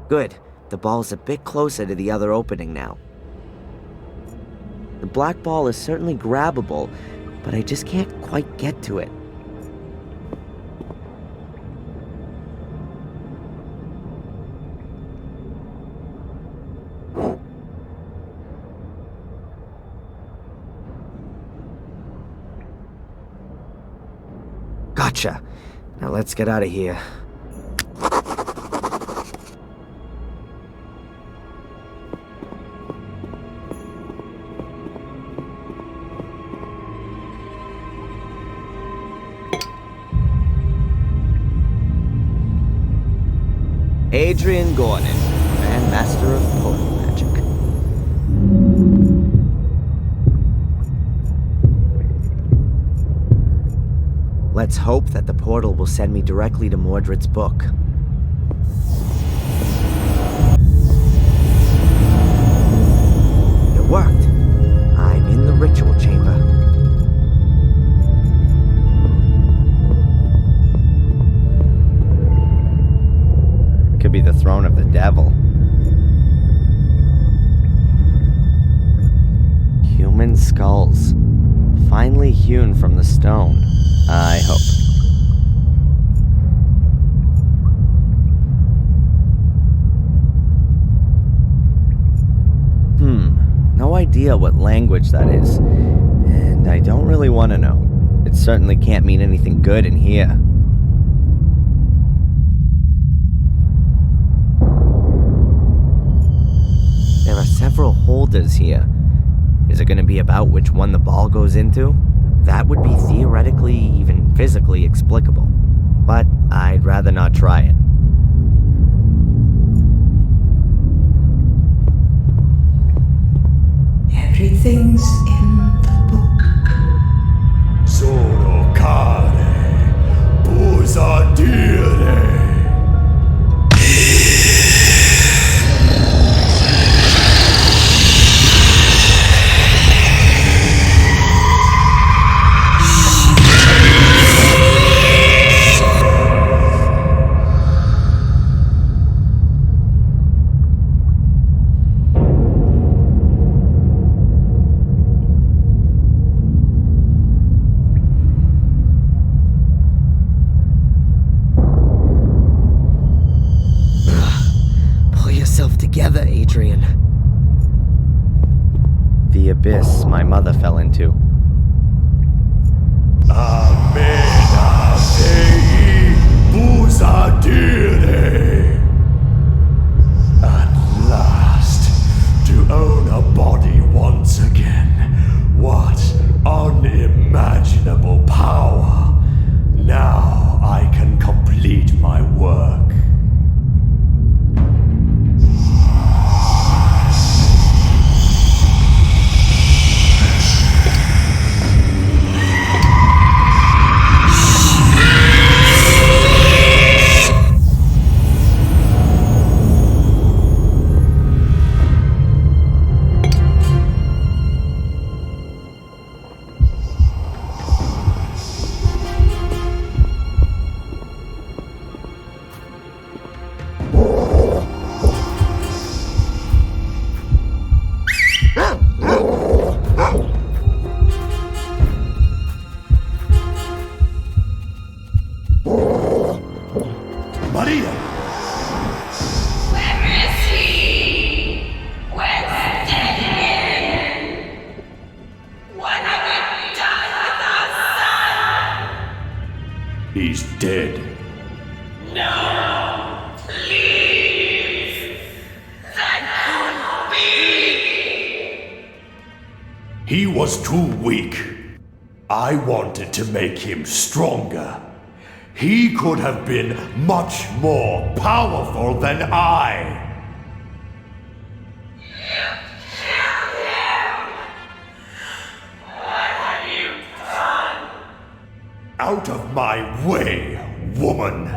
Good. The ball's a bit closer to the other opening now. The black ball is certainly grabbable, but I just can't quite get to it. Gotcha. Now let's get out of here. Adrian Gordon, Grandmaster of Portal Magic. Let's hope that the portal will send me directly to Mordred's book. It worked. I'm in the ritual chamber. Could be the throne of the devil. Human skulls. Finely hewn from the stone. I hope. No idea what language that is. And I don't really want to know. It certainly can't mean anything good in here. There are several holders here. Is it going to be about which one the ball goes into? That would be theoretically, even physically explicable. But I'd rather not try it. Everything's in the book. Sono care, posadire. Together, Adrian. The abyss my mother fell into. Amena Dei Posadire. At last, to own a body once again. What unimaginable power. Now I can complete my work. dead. No, please. That couldn't be. He was too weak. I wanted to make him stronger. He could have been much more powerful than I. Out of my way, woman!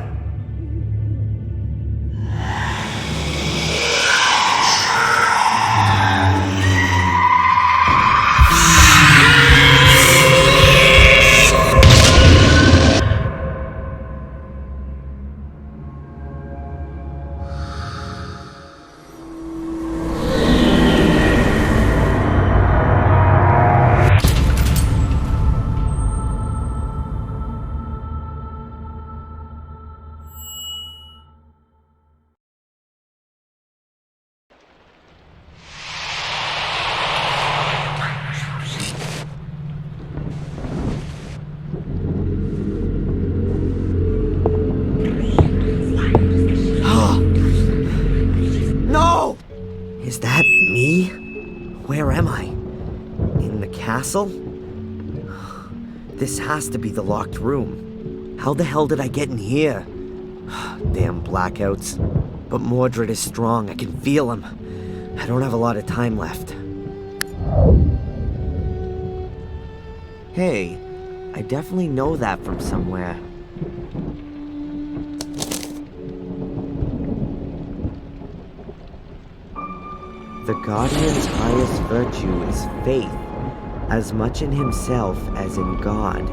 Is that me? Where am I? In the castle? This has to be the locked room. How the hell did I get in here? Damn blackouts. But Mordred is strong. I can feel him. I don't have a lot of time left. Hey, I definitely know that from somewhere. The Guardian's highest virtue is faith, as much in himself as in God.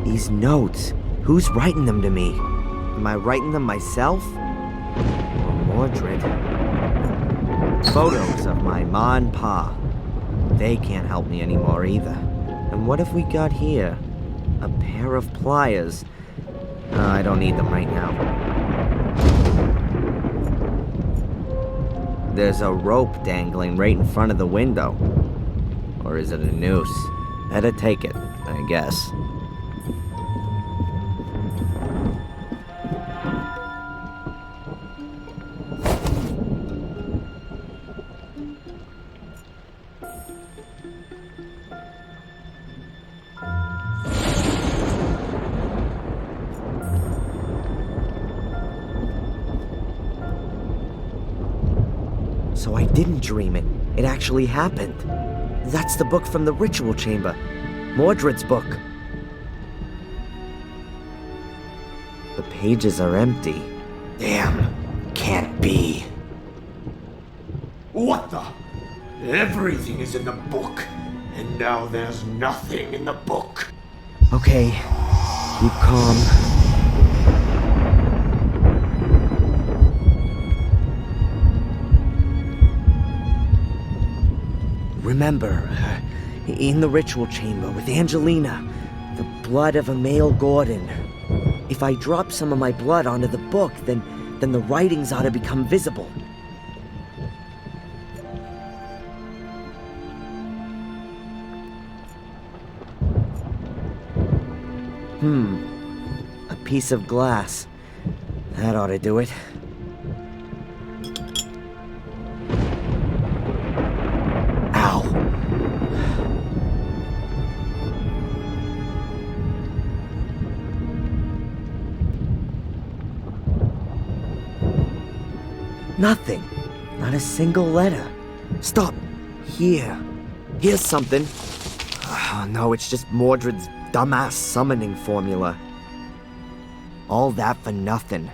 These notes, who's writing them to me? Am I writing them myself? Or Mordred? Photos of my ma and pa. They can't help me anymore either. And what have we got here? A pair of pliers. I don't need them right now. There's a rope dangling right in front of the window. Or is it a noose? Better take it, I guess. So I didn't dream it. It actually happened. That's the book from the ritual chamber. Mordred's book. The pages are empty. Damn. Can't be. What the? Everything is in the book. And now there's nothing in the book. Okay. Keep calm. Remember, in the ritual chamber with Angelina, the blood of a male Gordon. If I drop some of my blood onto the book, then the writings ought to become visible. A piece of glass. That ought to do it. Nothing. Not a single letter. Stop. Here. Here's something. Oh, no, it's just Mordred's dumbass summoning formula. All that for nothing.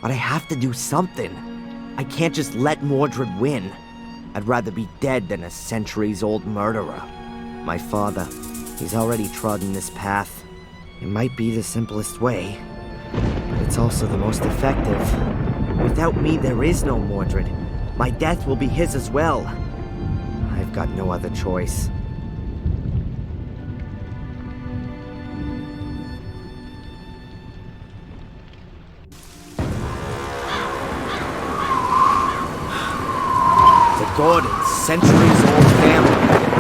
But I have to do something. I can't just let Mordred win. I'd rather be dead than a centuries-old murderer. My father, he's already trodden this path. It might be the simplest way, but it's also the most effective. Without me, there is no Mordred. My death will be his as well. I've got no other choice. The Gordons, centuries-old family.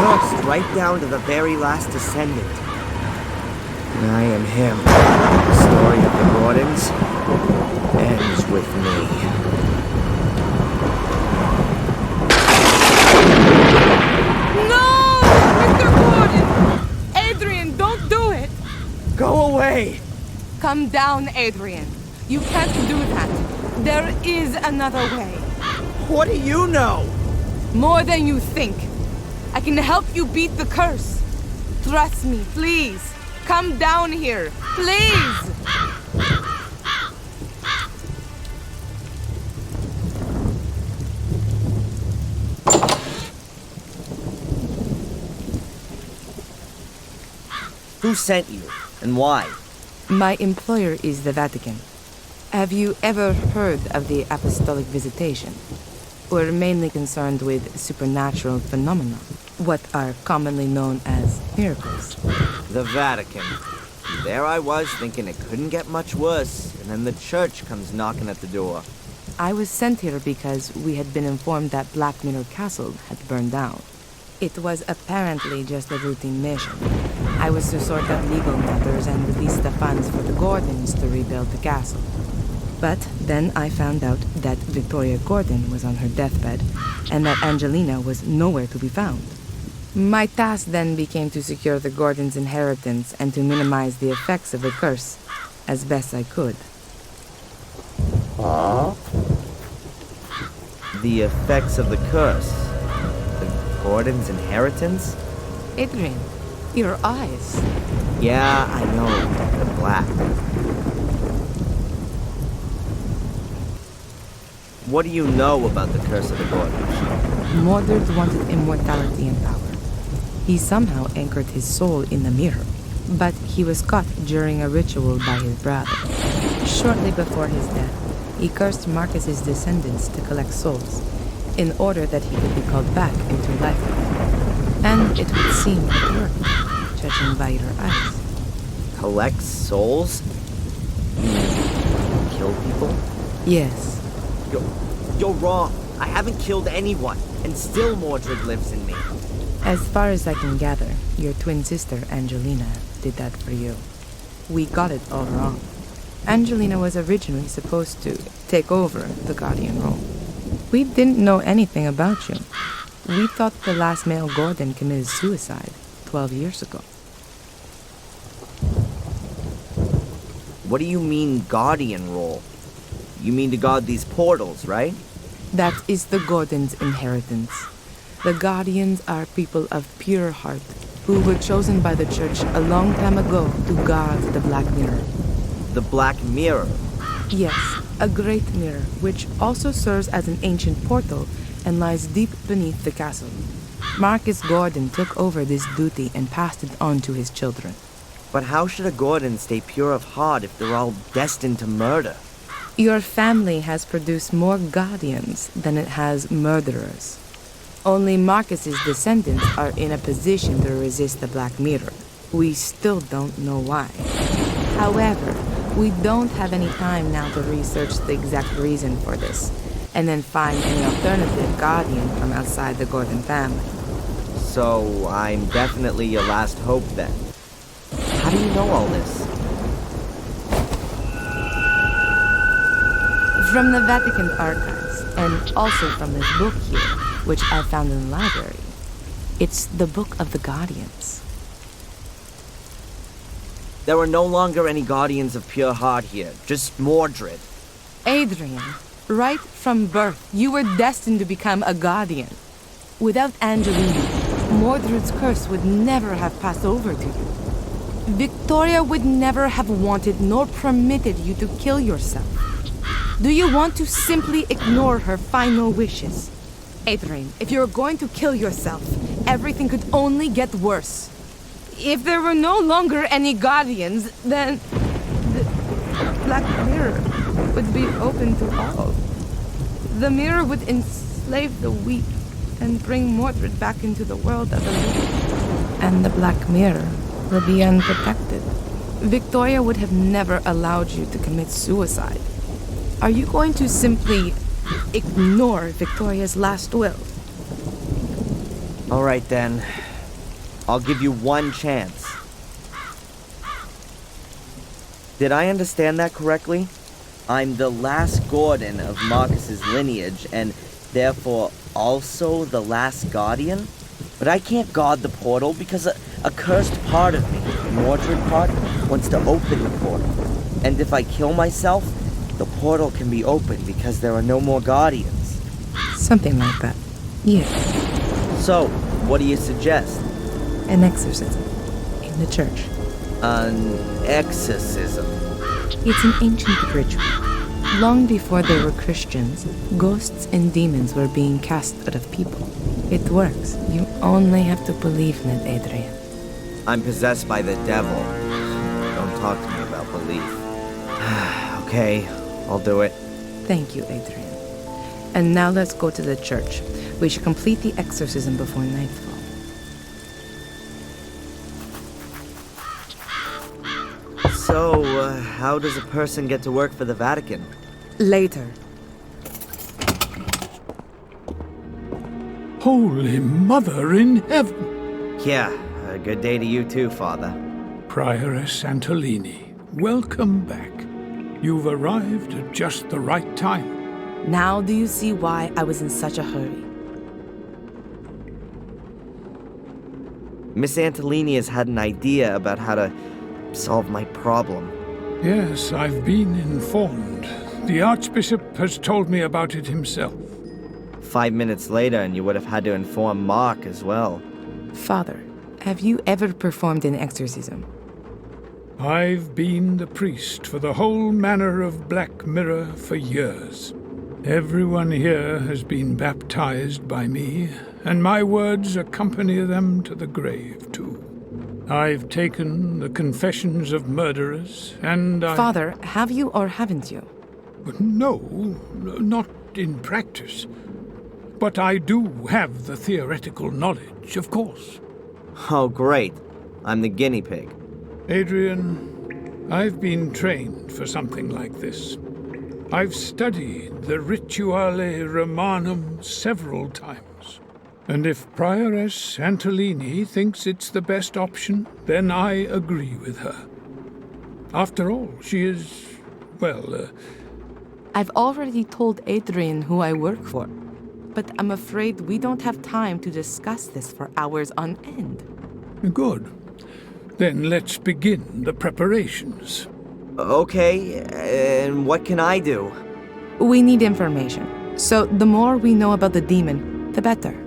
cursed right down to the very last descendant. And I am him. The story of the Gordons ends with me. No! Mr. Gordon! Adrian, don't do it! Go away! Come down, Adrian. You can't do that. There is another way. What do you know? More than you think. I can help you beat the curse. Trust me, please. Come down here, please! Who sent you, and why? My employer is the Vatican. Have you ever heard of the apostolic visitation? We're mainly concerned with supernatural phenomena, what are commonly known as miracles. The Vatican. There I was thinking it couldn't get much worse, and then the church comes knocking at the door. I was sent here because we had been informed that Black Mirror Castle had burned down. It was apparently just a routine mission. I was to sort out legal matters and release the funds for the Gordons to rebuild the castle. But then I found out that Victoria Gordon was on her deathbed, and that Angelina was nowhere to be found. My task then became to secure the Gordons' inheritance and to minimize the effects of the curse as best I could. The effects of the curse? The Gordons' inheritance? Adrian, your eyes. Yeah, I know. They're black. What do you know about the curse of the Gordons? Mordred wanted immortality and power. He somehow anchored his soul in the mirror, but he was caught during a ritual by his brother. Shortly before his death, he cursed Marcus's descendants to collect souls, in order that he could be called back into life. And it would seem it worked, judging by your eyes. Collect souls? You kill people? Yes. You're wrong. I haven't killed anyone, and still Mordred lives in me. As far as I can gather, your twin sister, Angelina, did that for you. We got it all wrong. Angelina was originally supposed to take over the Guardian role. We didn't know anything about you. We thought the last male Gordon committed suicide 12 years ago. What do you mean, Guardian role? You mean to guard these portals, right? That is the Gordons' inheritance. The Guardians are people of pure heart who were chosen by the church a long time ago to guard the Black Mirror. The Black Mirror? Yes, a great mirror, which also serves as an ancient portal and lies deep beneath the castle. Marcus Gordon took over this duty and passed it on to his children. But how should a Gordon stay pure of heart if they're all destined to murder? Your family has produced more Guardians than it has murderers. Only Marcus's descendants are in a position to resist the Black Mirror. We still don't know why. However, we don't have any time now to research the exact reason for this, and then find any alternative Guardian from outside the Gordon family. So, I'm definitely your last hope then. How do you know all this? From the Vatican archives, and also from this book here, which I found in the library. It's the Book of the Guardians. There are no longer any Guardians of pure heart here, just Mordred. Adrian, right from birth, you were destined to become a Guardian. Without Angelina, Mordred's curse would never have passed over to you. Victoria would never have wanted nor permitted you to kill yourself. Do you want to simply ignore her final wishes? Adrian, if you're going to kill yourself, everything could only get worse. If there were no longer any Guardians, then the Black Mirror would be open to all. The mirror would enslave the weak and bring Mordred back into the world of the living. And the Black Mirror would be unprotected. Victoria would have never allowed you to commit suicide. Are you going to simply ignore Victoria's last will? All right then. I'll give you one chance. Did I understand that correctly? I'm the last Gordon of Marcus's lineage, and therefore also the last Guardian? But I can't guard the portal because a cursed part of me, Mordred part, wants to open the portal. And if I kill myself, the portal can be opened because there are no more Guardians. Something like that. Yeah. So, what do you suggest? An exorcism. In the church. An exorcism? It's an ancient ritual. Long before there were Christians, ghosts and demons were being cast out of people. It works. You only have to believe in it, Adrian. I'm possessed by the devil. Don't talk to me about belief. Okay, I'll do it. Thank you, Adrian. And now let's go to the church. We should complete the exorcism before nightfall. So, how does a person get to work for the Vatican? Later. Holy Mother in Heaven! Yeah, a good day to you too, Father. Prioress Antolini, welcome back. You've arrived at just the right time. Now do you see why I was in such a hurry? Miss Antolini has had an idea about how to solve my problem. Yes, I've been informed. The Archbishop has told me about it himself. 5 minutes later, and you would have had to inform Mark as well. Father, have you ever performed an exorcism? I've been the priest for the whole manor of Black Mirror for years. Everyone here has been baptized by me, and my words accompany them to the grave, too. I've taken the confessions of murderers, and I... Father, have you or haven't you? No, not in practice. But I do have the theoretical knowledge, of course. Oh, great. I'm the guinea pig. Adrian, I've been trained for something like this. I've studied the Rituale Romanum several times. And if Prioress Antolini thinks it's the best option, then I agree with her. After all, she is, well, I've already told Adrian who I work for, but I'm afraid we don't have time to discuss this for hours on end. Good. Then let's begin the preparations. Okay, and what can I do? We need information. So the more we know about the demon, the better.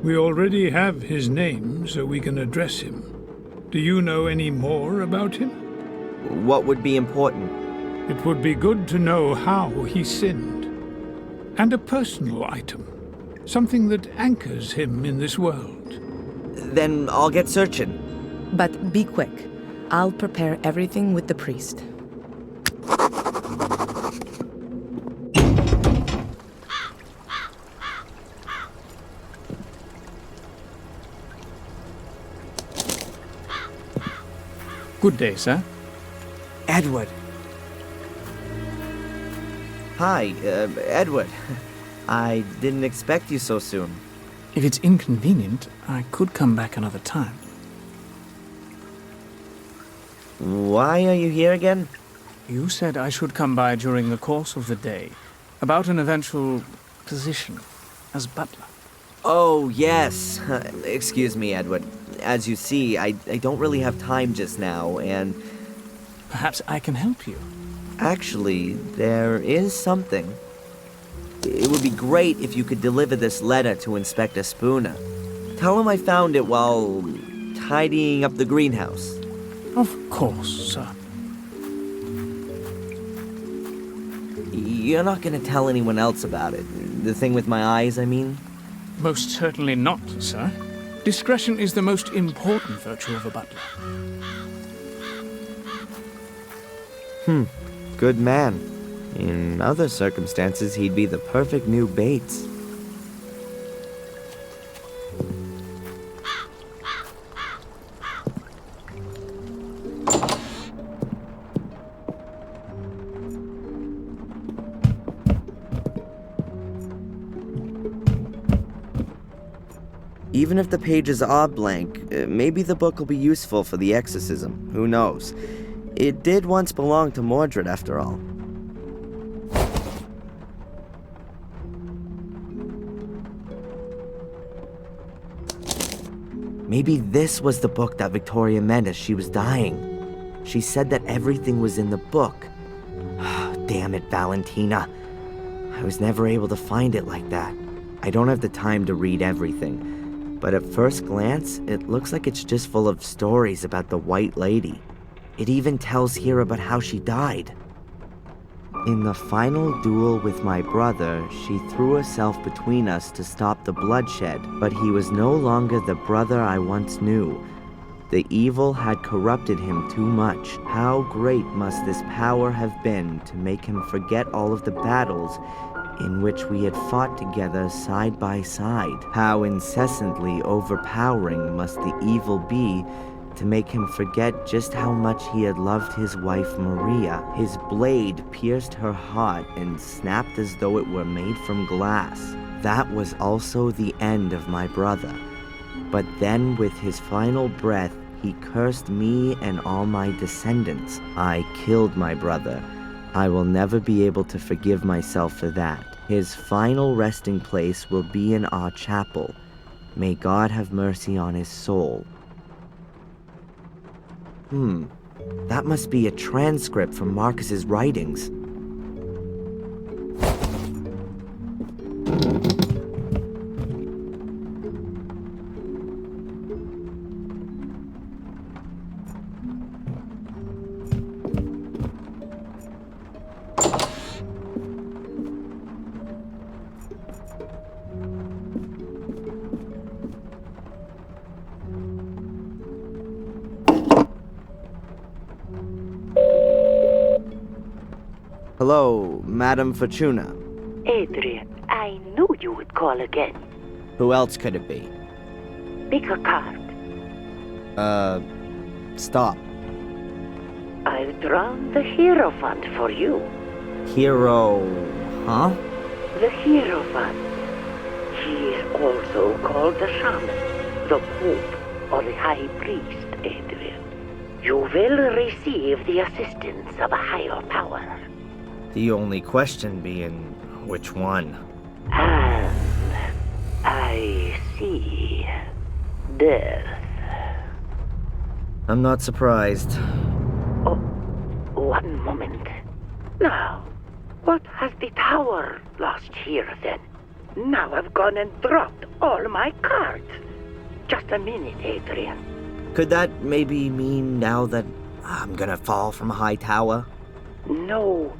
We already have his name, so we can address him. Do you know any more about him? What would be important? It would be good to know how he sinned. And a personal item. Something that anchors him in this world. Then I'll get searching. But be quick. I'll prepare everything with the priest. Good day, sir. Edward. Hi, Edward. I didn't expect you so soon. If it's inconvenient, I could come back another time. Why are you here again? You said I should come by during the course of the day, about an eventual position as butler. Oh, yes. Excuse me, Edward. As you see, I don't really have time just now, and... Perhaps I can help you. Actually, there is something. It would be great if you could deliver this letter to Inspector Spooner. Tell him I found it while tidying up the greenhouse. Of course, sir. You're not going to tell anyone else about it. The thing with my eyes, I mean? Most certainly not, sir. Discretion is the most important virtue of a butler. Good man. In other circumstances, he'd be the perfect new Bates. Even if the pages are blank, maybe the book will be useful for the exorcism. Who knows? It did once belong to Mordred, after all. Maybe this was the book that Victoria meant as she was dying. She said that everything was in the book. Damn it, Valentina. I was never able to find it like that. I don't have the time to read everything, but at first glance, it looks like it's just full of stories about the White Lady. It even tells here about how she died. In the final duel with my brother, she threw herself between us to stop the bloodshed, but he was no longer the brother I once knew. The evil had corrupted him too much. How great must this power have been to make him forget all of the battles in which we had fought together side by side? How incessantly overpowering must the evil be to make him forget just how much he had loved his wife Maria. His blade pierced her heart and snapped as though it were made from glass. That was also the end of my brother. But then with his final breath, he cursed me and all my descendants. I killed my brother. I will never be able to forgive myself for that. His final resting place will be in our chapel. May God have mercy on his soul. That must be a transcript from Marcus's writings. Hello, Madame Fortuna. Adrian, I knew you would call again. Who else could it be? Pick a card. Stop. I've drawn the Hierophant for you. Hero... huh? The Hierophant. He is also called the Shaman, the Pope, or the High Priest, Adrian. You will receive the assistance of a higher power. The only question being, which one? And I see death. I'm not surprised. Oh, one moment. Now, what has the tower lost here then? Now I've gone and dropped all my cards. Just a minute, Adrian. Could that maybe mean now that I'm gonna fall from a high tower? No.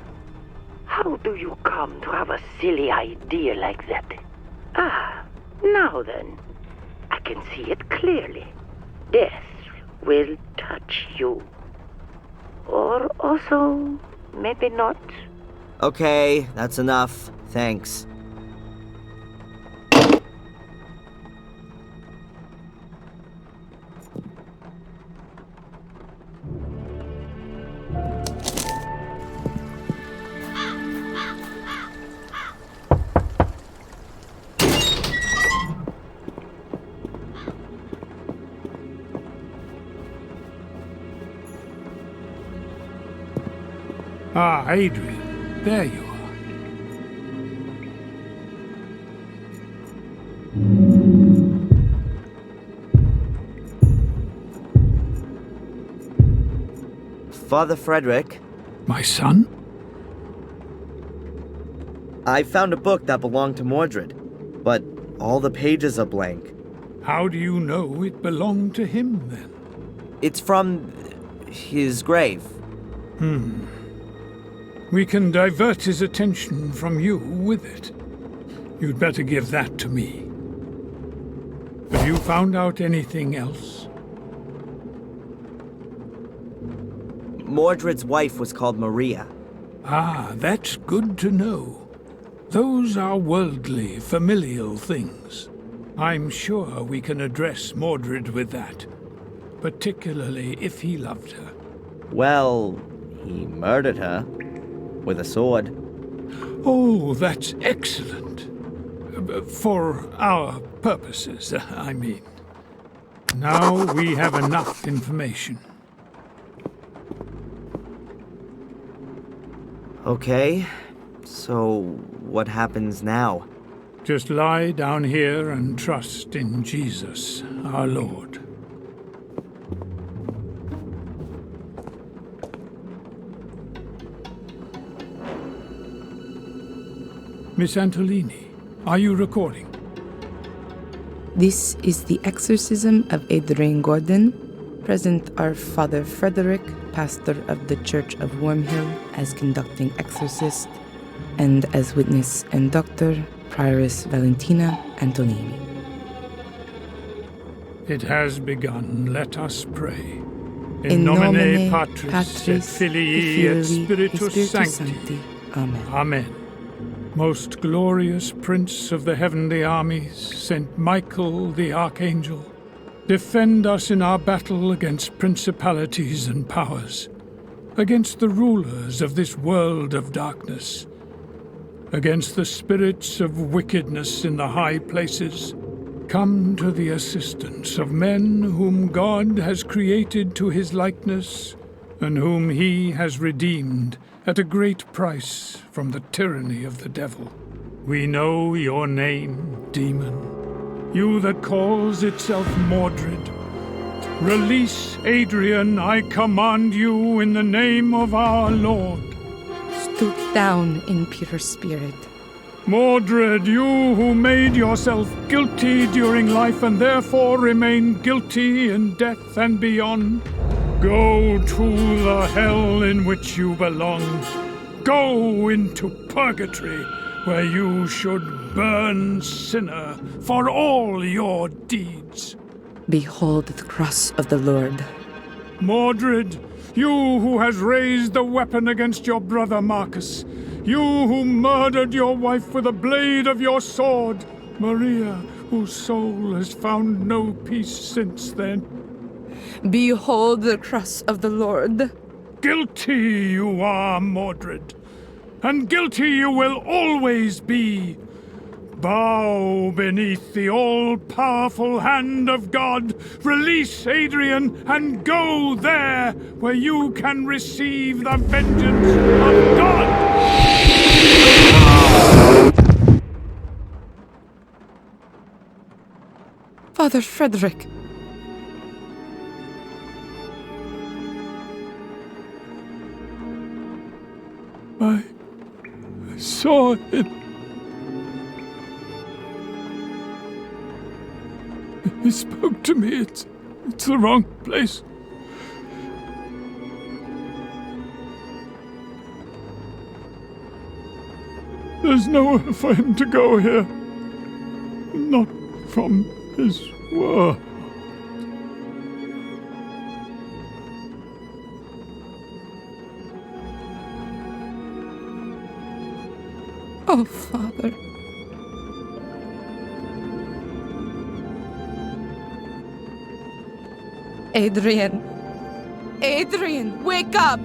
How do you come to have a silly idea like that? Ah, now then. I can see it clearly. Death will touch you. Or also, maybe not. Okay, that's enough. Thanks. Ah, Adrian, there you are. Father Frederick? My son? I found a book that belonged to Mordred, but all the pages are blank. How do you know it belonged to him, then? It's from his grave. We can divert his attention from you with it. You'd better give that to me. Have you found out anything else? Mordred's wife was called Maria. Ah, that's good to know. Those are worldly, familial things. I'm sure we can address Mordred with that, particularly if he loved her. Well, he murdered her with a sword. Oh, that's excellent. For our purposes, I mean. Now we have enough information. Okay, so what happens now? Just lie down here and trust in Jesus, our Lord. Miss Antolini, are you recording? This is the exorcism of Adrian Gordon. Present are Father Frederick, pastor of the Church of Wormhill, as conducting exorcist, and as witness and doctor, Prioress Valentina Antolini. It has begun. Let us pray. In nomine Patris, et Filii, et Spiritus Sancti. Amen. Amen. Most glorious Prince of the heavenly armies, Saint Michael the Archangel, defend us in our battle against principalities and powers, against the rulers of this world of darkness, against the spirits of wickedness in the high places. Come to the assistance of men whom God has created to his likeness, and whom he has redeemed at a great price from the tyranny of the devil. We know your name, demon, you that calls itself Mordred. Release Adrian, I command you in the name of our Lord. Stoop down, impure spirit. Mordred, you who made yourself guilty during life and therefore remain guilty in death and beyond, go to the hell in which you belong. Go into purgatory, where you should burn sinner for all your deeds. Behold the cross of the Lord. Mordred, you who has raised the weapon against your brother Marcus, you who murdered your wife with a blade of your sword, Maria, whose soul has found no peace since then. Behold the cross of the Lord. Guilty you are, Mordred, and guilty you will always be. Bow beneath the all-powerful hand of God. Release Adrian and go there where you can receive the vengeance of God. Father Frederick. I saw it. He spoke to me. It's the wrong place. There's nowhere for him to go here. Not from his world. Oh, Father. Adrian. Adrian, wake up!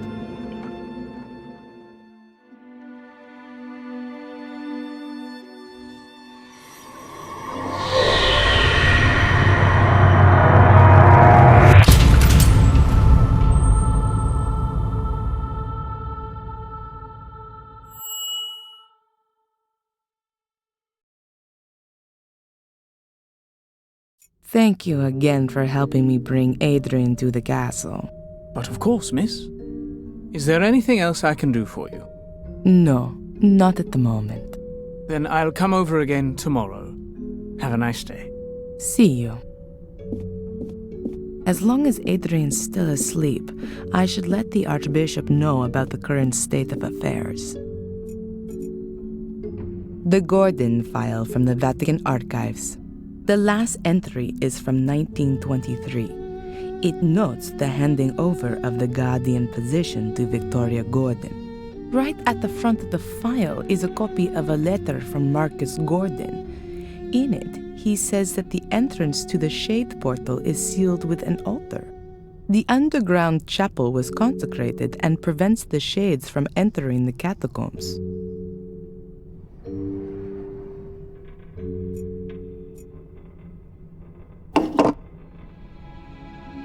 Thank you again for helping me bring Adrian to the castle. But of course, miss. Is there anything else I can do for you? No, not at the moment. Then I'll come over again tomorrow. Have a nice day. See you. As long as Adrian's still asleep, I should let the Archbishop know about the current state of affairs. The Gordon file from the Vatican Archives. The last entry is from 1923. It notes the handing over of the guardian position to Victoria Gordon. Right at the front of the file is a copy of a letter from Marcus Gordon. In it, he says that the entrance to the Shade Portal is sealed with an altar. The underground chapel was consecrated and prevents the Shades from entering the catacombs.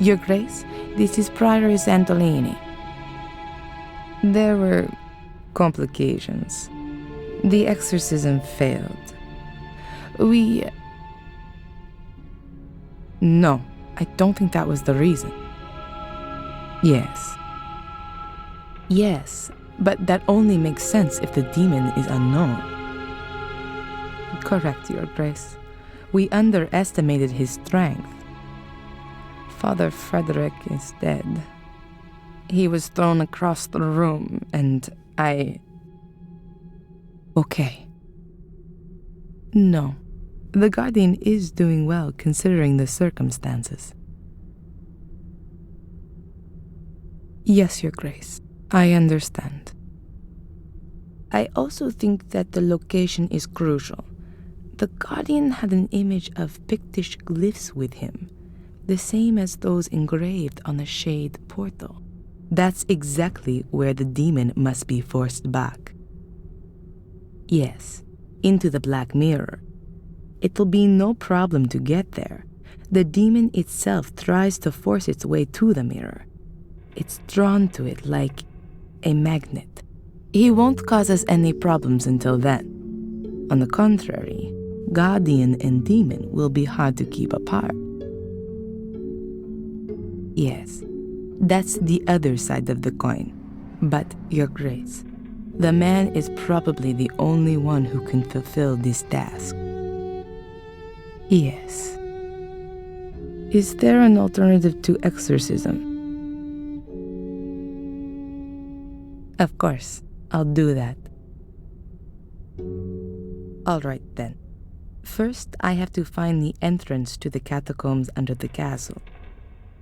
Your Grace, this is Prioress Antolini. There were complications. The exorcism failed. No, I don't think that was the reason. Yes, but that only makes sense if the demon is unknown. Correct, Your Grace. We underestimated his strength. Father Frederick is dead. He was thrown across the room, and Okay. No, the Guardian is doing well considering the circumstances. Yes, Your Grace, I understand. I also think that the location is crucial. The Guardian had an image of Pictish glyphs with him, the same as those engraved on the Shade portal. That's exactly where the demon must be forced back. Yes, into the Black Mirror. It'll be no problem to get there. The demon itself tries to force its way to the mirror. It's drawn to it like a magnet. He won't cause us any problems until then. On the contrary, Guardian and demon will be hard to keep apart. Yes, that's the other side of the coin. But, Your Grace, the man is probably the only one who can fulfill this task. Yes. Is there an alternative to exorcism? Of course, I'll do that. All right then. First, I have to find the entrance to the catacombs under the castle.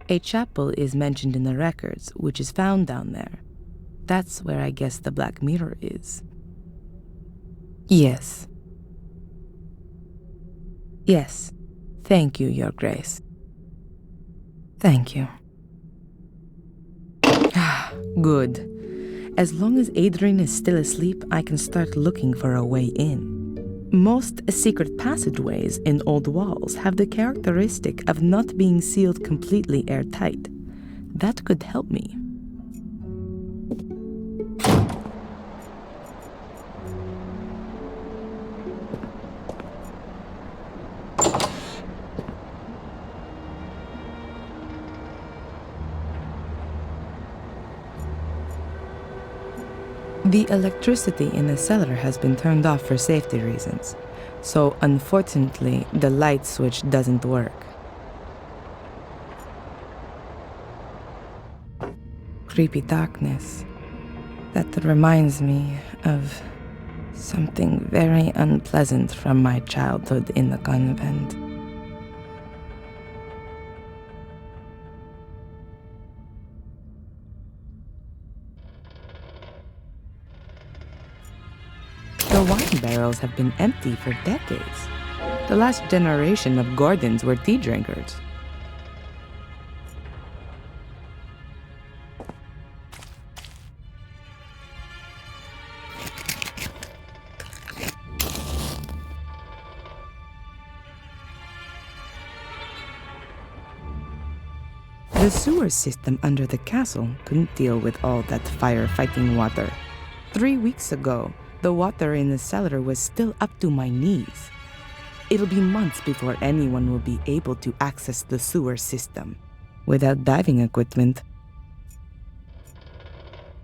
A chapel is mentioned in the records, which is found down there. That's where I guess the Black Mirror is. Yes. Yes. Thank you, Your Grace. Thank you. Good. As long as Adrian is still asleep, I can start looking for a way in. Most secret passageways in old walls have the characteristic of not being sealed completely airtight. That could help me. The electricity in the cellar has been turned off for safety reasons, so unfortunately the light switch doesn't work. Creepy darkness. That reminds me of something very unpleasant from my childhood in the convent. The wine barrels have been empty for decades. The last generation of Gordons were tea drinkers. The sewer system under the castle couldn't deal with all that firefighting water. 3 weeks ago, the water in the cellar was still up to my knees. It'll be months before anyone will be able to access the sewer system without diving equipment.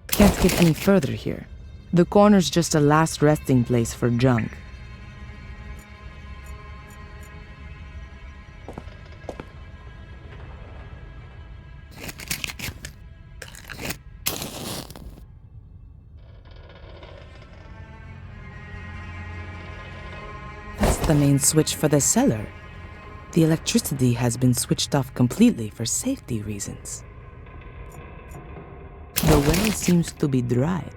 Can't get any further here. The corner's just a last resting place for junk. The main switch for the cellar. The electricity has been switched off completely for safety reasons. The well seems to be dry.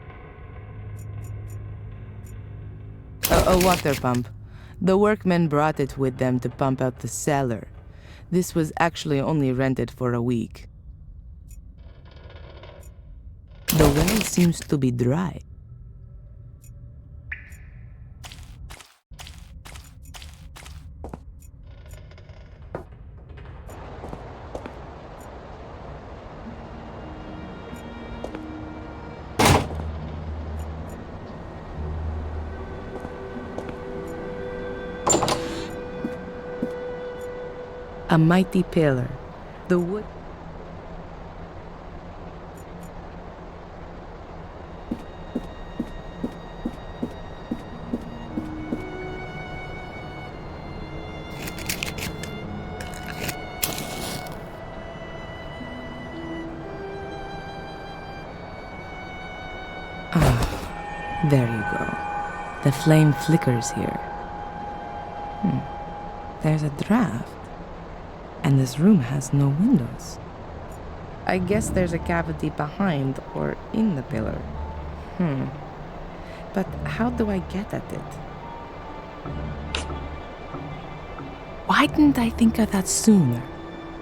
A water pump. The workmen brought it with them to pump out the cellar. This was actually only rented for a week. The well seems to be dry. A mighty pillar. The wood... There you go. The flame flickers here. There's a draft. And this room has no windows. I guess there's a cavity behind or in the pillar. But how do I get at it? Why didn't I think of that sooner?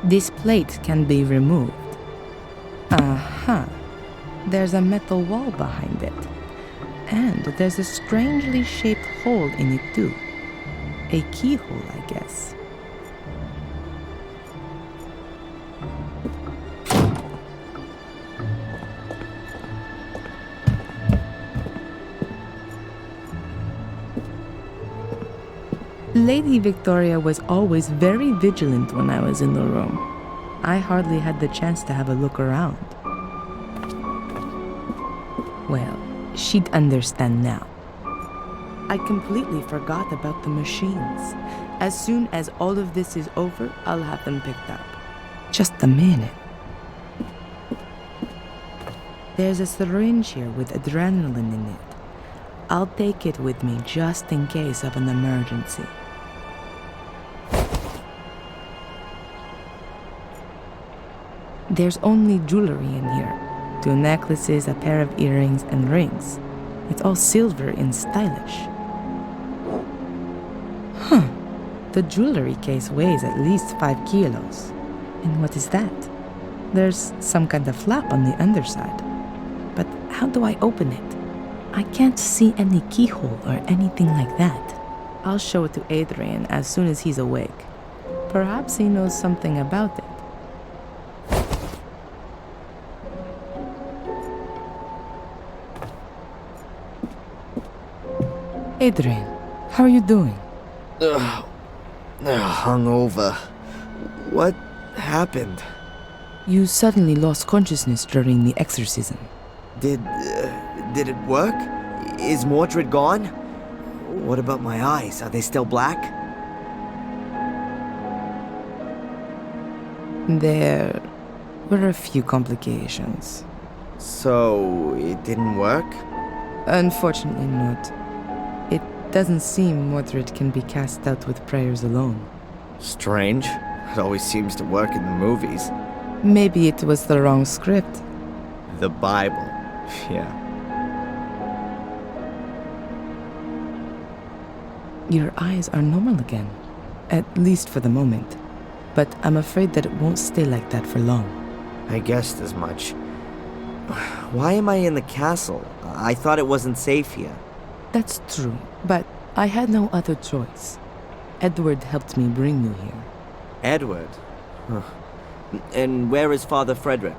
This plate can be removed. There's a metal wall behind it. And there's a strangely shaped hole in it too. A keyhole, I guess. Lady Victoria was always very vigilant when I was in the room. I hardly had the chance to have a look around. Well, she'd understand now. I completely forgot about the machines. As soon as all of this is over, I'll have them picked up. Just a minute. There's a syringe here with adrenaline in it. I'll take it with me just in case of an emergency. There's only jewelry in here. 2 necklaces, a pair of earrings, and rings. It's all silver and stylish. The jewelry case weighs at least 5 kilos. And what is that? There's some kind of flap on the underside. But how do I open it? I can't see any keyhole or anything like that. I'll show it to Adrian as soon as he's awake. Perhaps he knows something about it. Adrian, how are you doing? Hungover. What happened? You suddenly lost consciousness during the exorcism. Did it work? Is Mordred gone? What about my eyes? Are they still black? There were a few complications. So, it didn't work? Unfortunately not. It doesn't seem Mordred can be cast out with prayers alone. Strange. It always seems to work in the movies. Maybe it was the wrong script. The Bible. Yeah. Your eyes are normal again. At least for the moment. But I'm afraid that it won't stay like that for long. I guessed as much. Why am I in the castle? I thought it wasn't safe here. That's true, but I had no other choice. Edward helped me bring you here. Edward? Huh. And where is Father Frederick?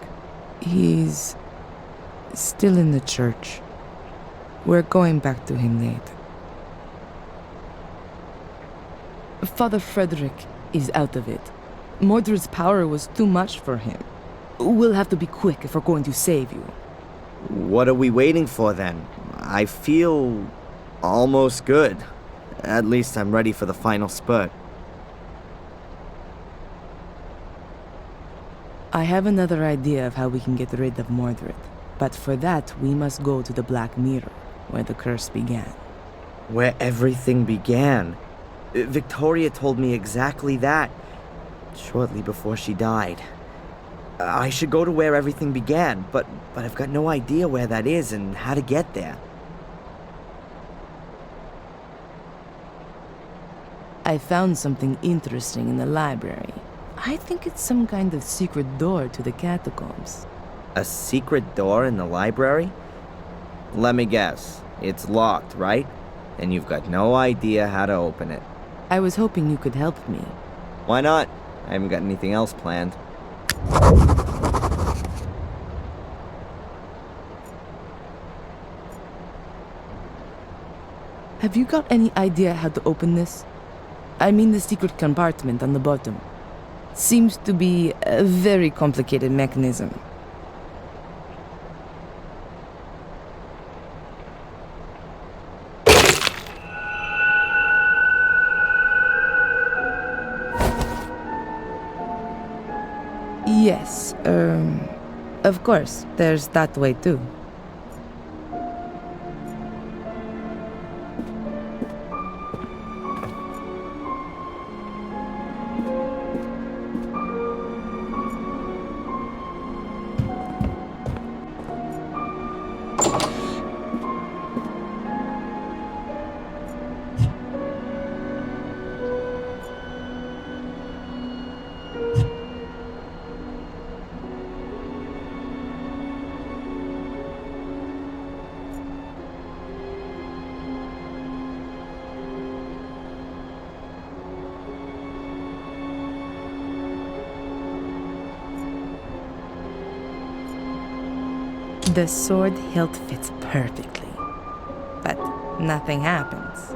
He's still in the church. We're going back to him later. Father Frederick is out of it. Mordred's power was too much for him. We'll have to be quick if we're going to save you. What are we waiting for then? I feel almost good. At least I'm ready for the final spurt. I have another idea of how we can get rid of Mordred. But for that, we must go to the Black Mirror, where the curse began. Where everything began? Victoria told me exactly that, shortly before she died. I should go to where everything began, but I've got no idea where that is and how to get there. I found something interesting in the library. I think it's some kind of secret door to the catacombs. A secret door in the library? Let me guess. It's locked, right? And you've got no idea how to open it. I was hoping you could help me. Why not? I haven't got anything else planned. Have you got any idea how to open this? I mean the secret compartment on the bottom. Seems to be a very complicated mechanism. Yes, of course, there's that way too. The sword hilt fits perfectly, but nothing happens.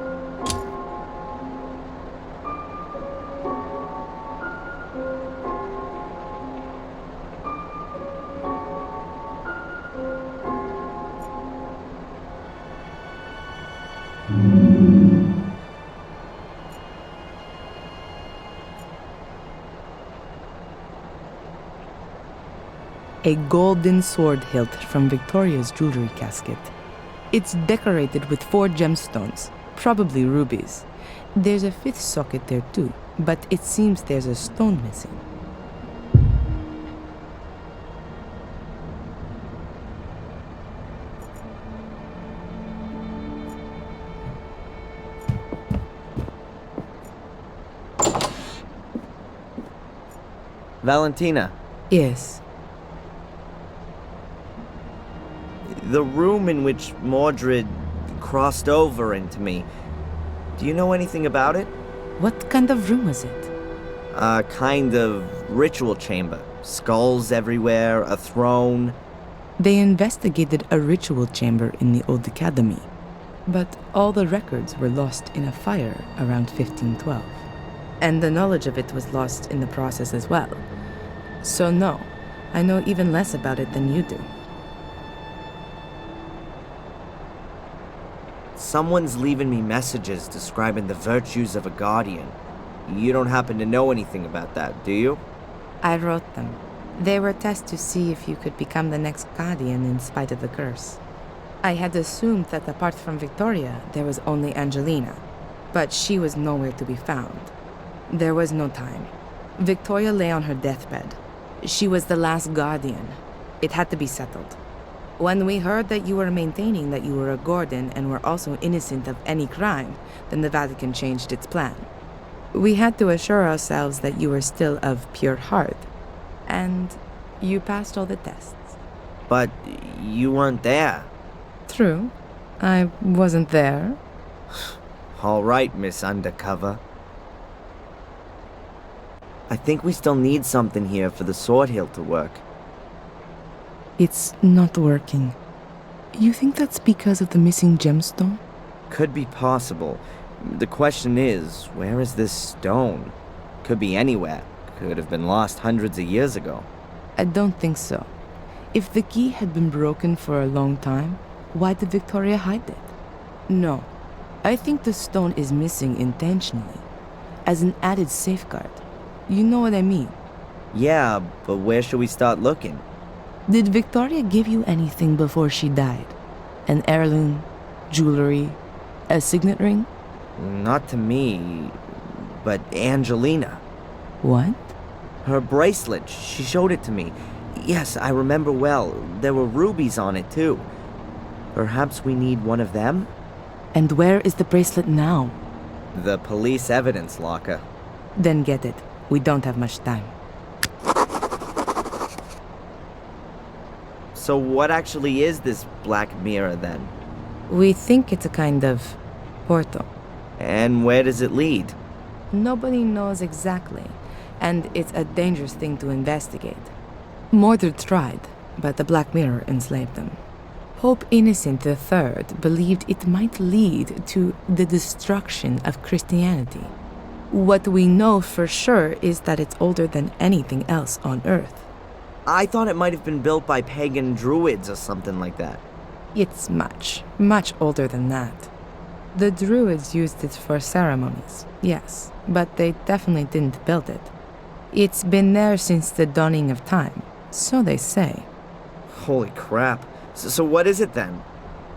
A golden sword hilt from Victoria's jewelry casket. It's decorated with 4 gemstones, probably rubies. There's a 5th socket there too, but it seems there's a stone missing. Valentina. Yes. The room in which Mordred crossed over into me. Do you know anything about it? What kind of room was it? A kind of ritual chamber. Skulls everywhere, a throne. They investigated a ritual chamber in the old academy, but all the records were lost in a fire around 1512. And the knowledge of it was lost in the process as well. So no, I know even less about it than you do. Someone's leaving me messages describing the virtues of a guardian. You don't happen to know anything about that, do you? I wrote them. They were tests to see if you could become the next guardian in spite of the curse. I had assumed that apart from Victoria, there was only Angelina, but she was nowhere to be found. There was no time. Victoria lay on her deathbed. She was the last guardian. It had to be settled. When we heard that you were maintaining that you were a Gordon and were also innocent of any crime, then the Vatican changed its plan. We had to assure ourselves that you were still of pure heart. And you passed all the tests. But you weren't there. True. I wasn't there. All right, Miss Undercover. I think we still need something here for the sword hilt to work. It's not working. You think that's because of the missing gemstone? Could be possible. The question is, where is this stone? Could be anywhere. Could have been lost hundreds of years ago. I don't think so. If the key had been broken for a long time, why did Victoria hide it? No. I think the stone is missing intentionally, as an added safeguard. You know what I mean? Yeah, but where should we start looking? Did Victoria give you anything before she died? An heirloom? Jewelry? A signet ring? Not to me, but Angelina. What? Her bracelet. She showed it to me. Yes, I remember well. There were rubies on it, too. Perhaps we need one of them? And where is the bracelet now? The police evidence locker. Then get it. We don't have much time. So what actually is this black mirror, then? We think it's a kind of portal. And where does it lead? Nobody knows exactly, and it's a dangerous thing to investigate. Mordred tried, but the Black Mirror enslaved them. Pope Innocent III believed it might lead to the destruction of Christianity. What we know for sure is that it's older than anything else on Earth. I thought it might have been built by pagan druids or something like that. It's much, much older than that. The druids used it for ceremonies, yes, but they definitely didn't build it. It's been there since the dawning of time, so they say. Holy crap. So what is it then?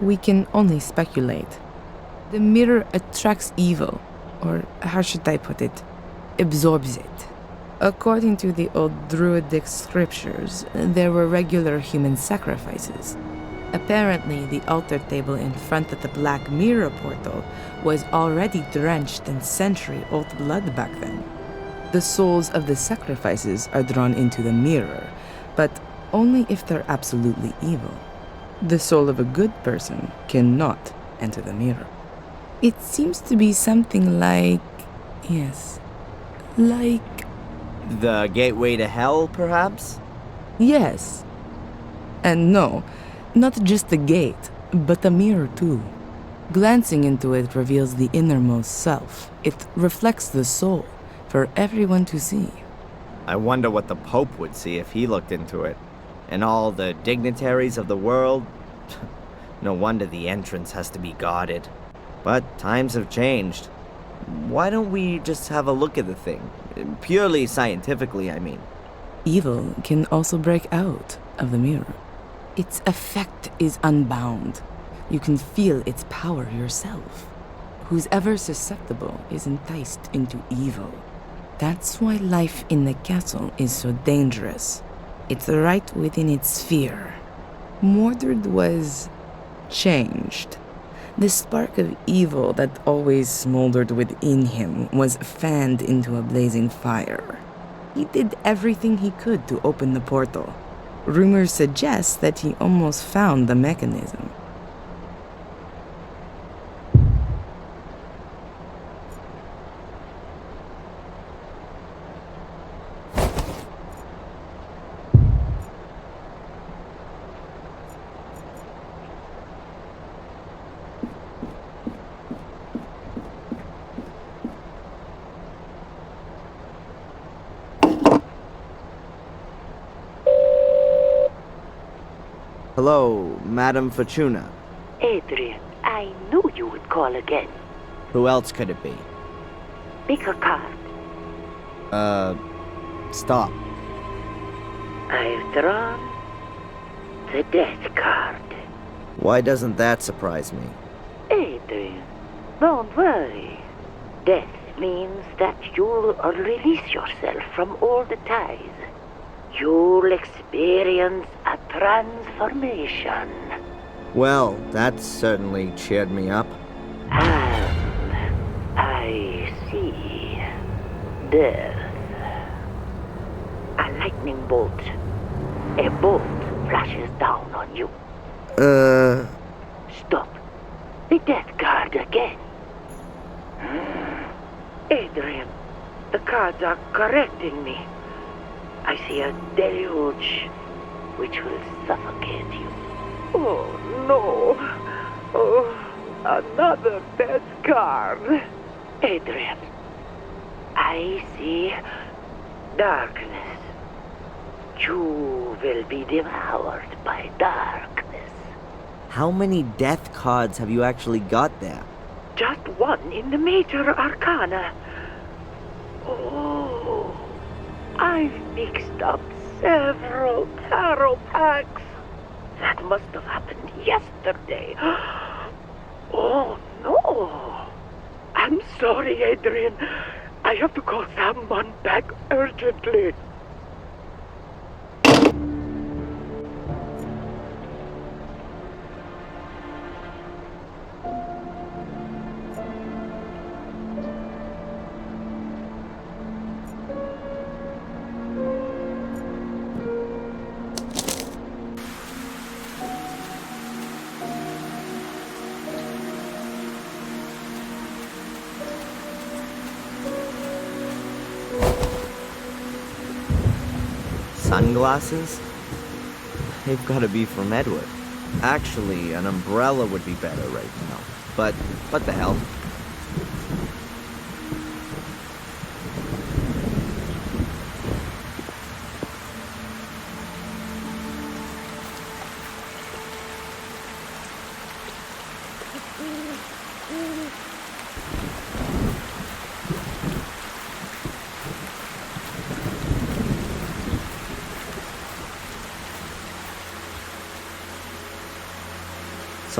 We can only speculate. The mirror attracts evil, or how should I put it? Absorbs it. According to the old druidic scriptures, there were regular human sacrifices. Apparently, the altar table in front of the Black Mirror portal was already drenched in century-old blood back then. The souls of the sacrifices are drawn into the mirror, but only if they're absolutely evil. The soul of a good person cannot enter the mirror. It seems to be something like... yes, like... The gateway to hell, perhaps? Yes. And no, not just the gate, but the mirror too. Glancing into it reveals the innermost self. It reflects the soul for everyone to see. I wonder what the Pope would see if he looked into it. And all the dignitaries of the world. No wonder the entrance has to be guarded. But times have changed. Why don't we just have a look at the thing? Purely scientifically, I mean. Evil can also break out of the mirror. Its effect is unbound. You can feel its power yourself. Who's ever susceptible is enticed into evil. That's why life in the castle is so dangerous. It's right within its sphere. Mordred was changed. The spark of evil that always smoldered within him was fanned into a blazing fire. He did everything he could to open the portal. Rumors suggest that he almost found the mechanism. Hello, Madame Fortuna. Adrian, I knew you would call again. Who else could it be? Pick a card. Stop. I've drawn the death card. Why doesn't that surprise me? Adrian, don't worry. Death means that you'll release yourself from all the ties. You'll experience a transformation. Well, that certainly cheered me up. And I see death. A lightning bolt. A bolt flashes down on you. Stop. The death card again. Adrian, the cards are correcting me. I see a deluge which will suffocate you. Oh, no. Oh, another death card. Adrian, I see darkness. You will be devoured by darkness. How many death cards have you actually got there? Just one in the major arcana. Oh, I've mixed up several tarot packs. That must have happened yesterday. Oh, no. I'm sorry, Adrian. I have to call someone back urgently. Sunglasses? They've got to be from Edward. Actually, an umbrella would be better right now. But what the hell?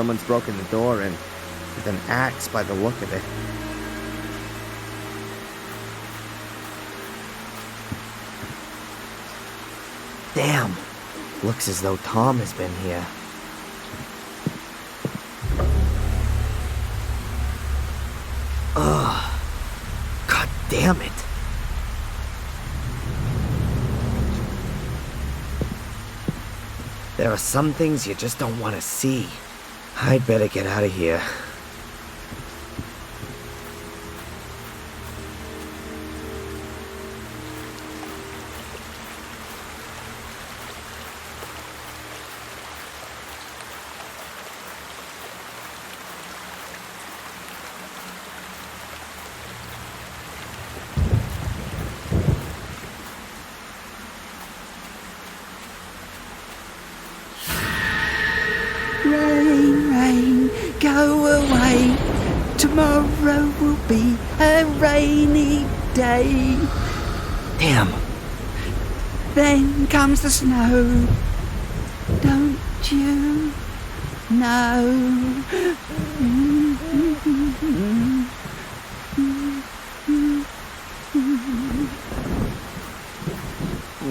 someone's broken the door in with an axe by the look of it. Damn! Looks as though Tom has been here. Ugh. God damn it. There are some things you just don't want to see. I'd better get out of here. Rain, rain, go away. Tomorrow will be a rainy day. Damn. Then comes the snow. Don't you know?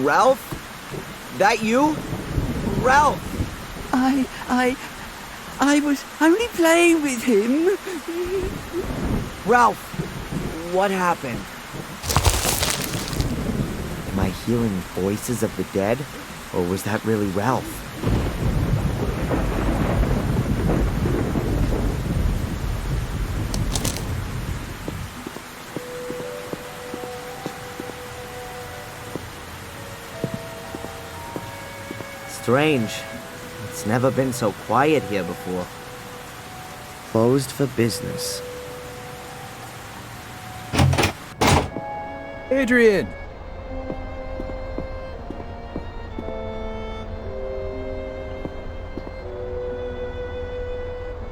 Ralph? That you? Ralph! I was only playing with him. Ralph! What happened? Am I hearing voices of the dead? Or was that really Ralph? Strange. It's never been so quiet here before. Closed for business. Adrian!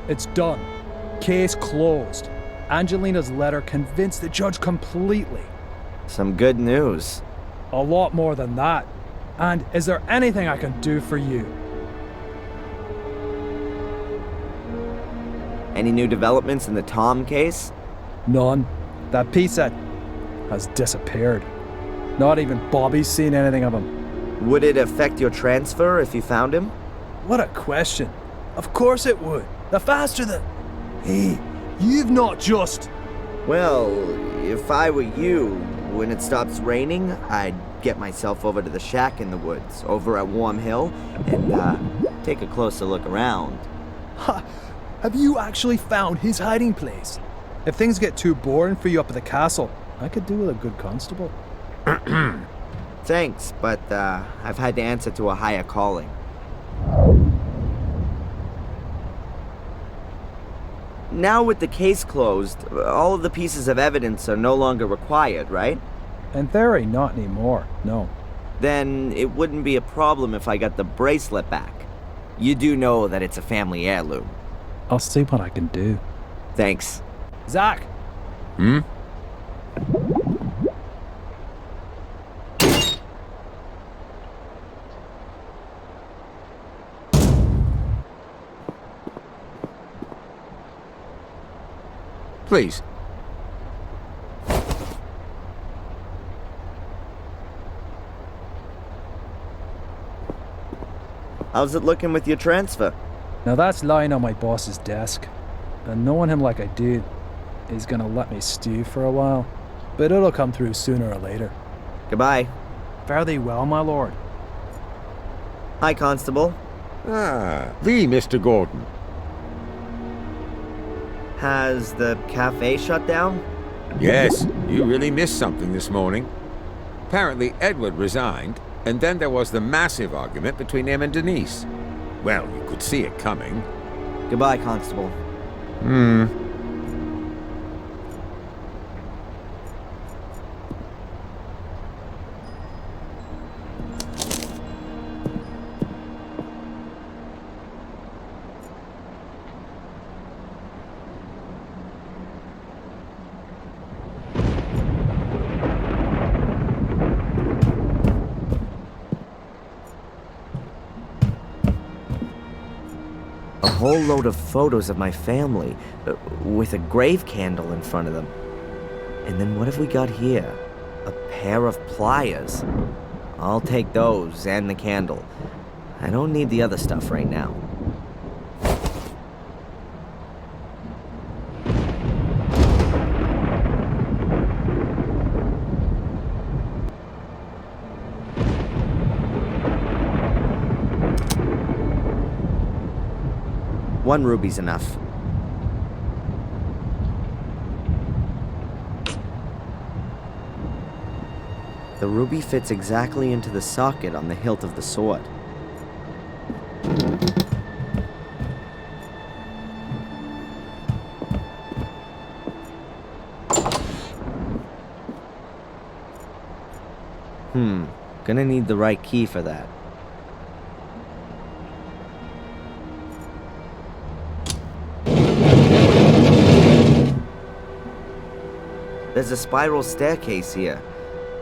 It's done. Case closed. Angelina's letter convinced the judge completely. Some good news. A lot more than that. And is there anything I can do for you? Any new developments in the Tom case? None. That piece that has disappeared. Not even Bobby's seen anything of him. Would it affect your transfer if you found him? What a question. Of course it would. The faster the... Hey, you've not just... Well, if I were you, when it stops raining, I'd get myself over to the shack in the woods, over at Warm Hill, and take a closer look around. Ha! Have you actually found his hiding place? If things get too boring for you up at the castle, I could do with a good constable. Thanks, but I've had to answer to a higher calling. Now with the case closed, all of the pieces of evidence are no longer required, right? In theory, not anymore, no. Then it wouldn't be a problem if I got the bracelet back. You do know that it's a family heirloom. I'll see what I can do. Thanks. Zach! Hmm? Please. How's it looking with your transfer? Now that's lying on my boss's desk. And knowing him like I did, he's gonna let me stew for a while. But it'll come through sooner or later. Goodbye. Fare thee well, my lord. Hi, Constable. Ah, the Mr. Gordon. Has the cafe shut down? Yes, you really missed something this morning. Apparently Edward resigned, and then there was the massive argument between him and Denise. Well, you could see it coming. Goodbye, Constable. whole load of photos of my family, with a grave candle in front of them. And then what have we got here? A pair of pliers. I'll take those and the candle. I don't need the other stuff right now. One ruby's enough. The ruby fits exactly into the socket on the hilt of the sword. Gonna need the right key for that. There's a spiral staircase here.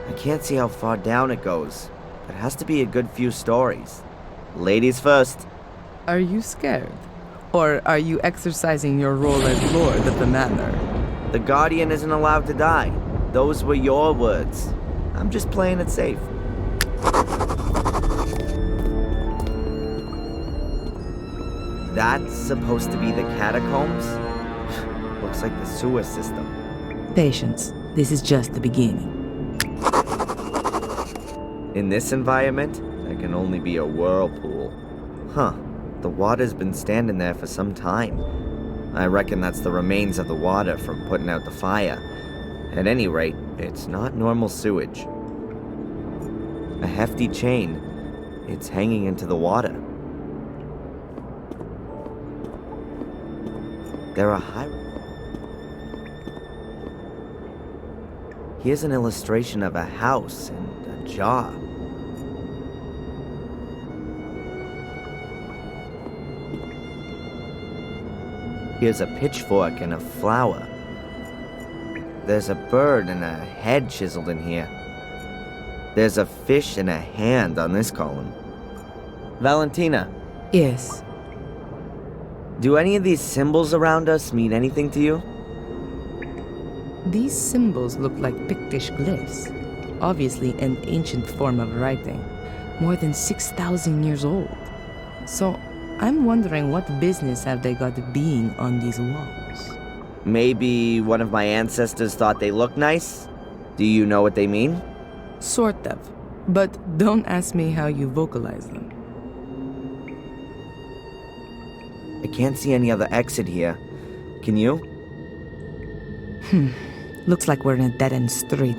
I can't see how far down it goes. It has to be a good few stories. Ladies first. Are you scared? Or are you exercising your role as lord of the manor? The Guardian isn't allowed to die. Those were your words. I'm just playing it safe. That's supposed to be the catacombs? Looks like the sewer system. Patience. This is just the beginning. In this environment, there can only be a whirlpool. Huh. The water's been standing there for some time. I reckon that's the remains of the water from putting out the fire. At any rate, it's not normal sewage. A hefty chain. It's hanging into the water. There are high... Here's an illustration of a house and a jar. Here's a pitchfork and a flower. There's a bird and a head chiseled in here. There's a fish and a hand on this column. Valentina. Yes. Do any of these symbols around us mean anything to you? These symbols look like Pictish glyphs. Obviously an ancient form of writing. More than 6,000 years old. So, I'm wondering what business have they got being on these walls? Maybe one of my ancestors thought they looked nice? Do you know what they mean? Sort of. But don't ask me how you vocalize them. I can't see any other exit here. Can you? Looks like we're in a dead-end street.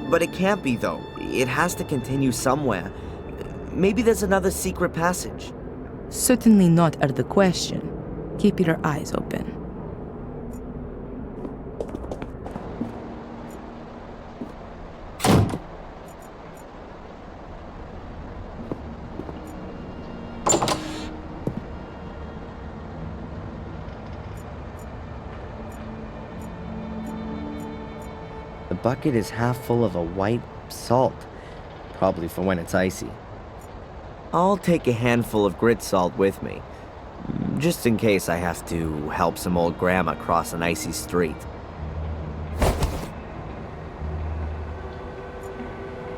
But it can't be, though. It has to continue somewhere. Maybe there's another secret passage. Certainly not out of the question. Keep your eyes open. The bucket is half full of a white salt, probably for when it's icy. I'll take a handful of grit salt with me, just in case I have to help some old grandma cross an icy street.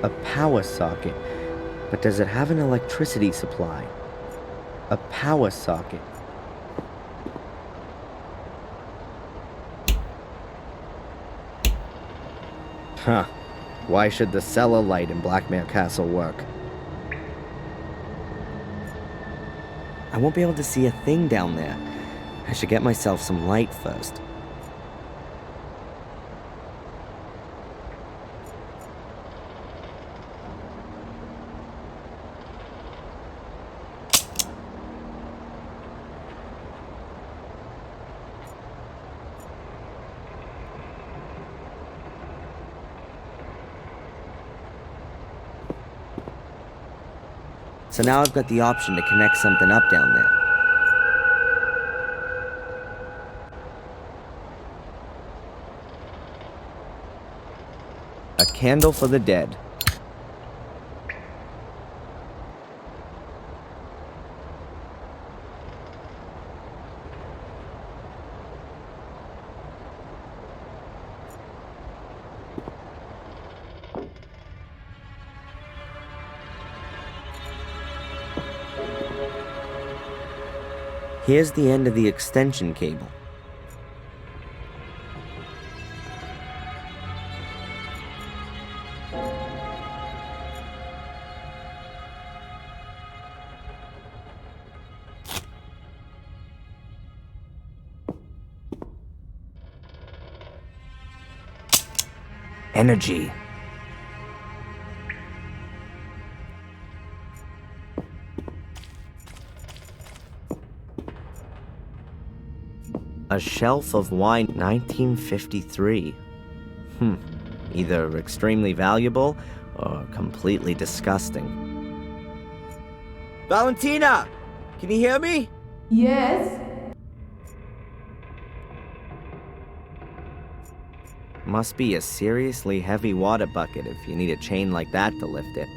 A power socket, but does it have an electricity supply? A power socket. Huh. Why should the cellar light in Blackmare Castle work? I won't be able to see a thing down there. I should get myself some light first. So now I've got the option to connect something up down there. A candle for the dead. Here's the end of the extension cable. Energy. A shelf of wine 1953. Either extremely valuable or completely disgusting. Valentina! Can you hear me? Yes? Must be a seriously heavy water bucket if you need a chain like that to lift it.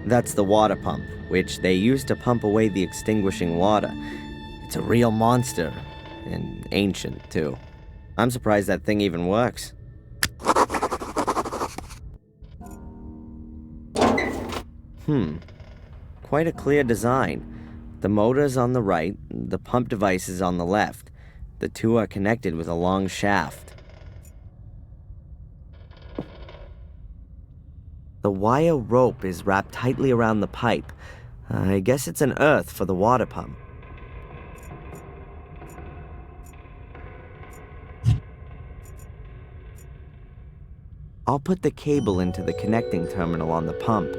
That's the water pump, which they use to pump away the extinguishing water. It's a real monster, and ancient, too. I'm surprised that thing even works. Quite a clear design. The motor's on the right, the pump device is on the left. The two are connected with a long shaft. The wire rope is wrapped tightly around the pipe. I guess it's an earth for the water pump. I'll put the cable into the connecting terminal on the pump.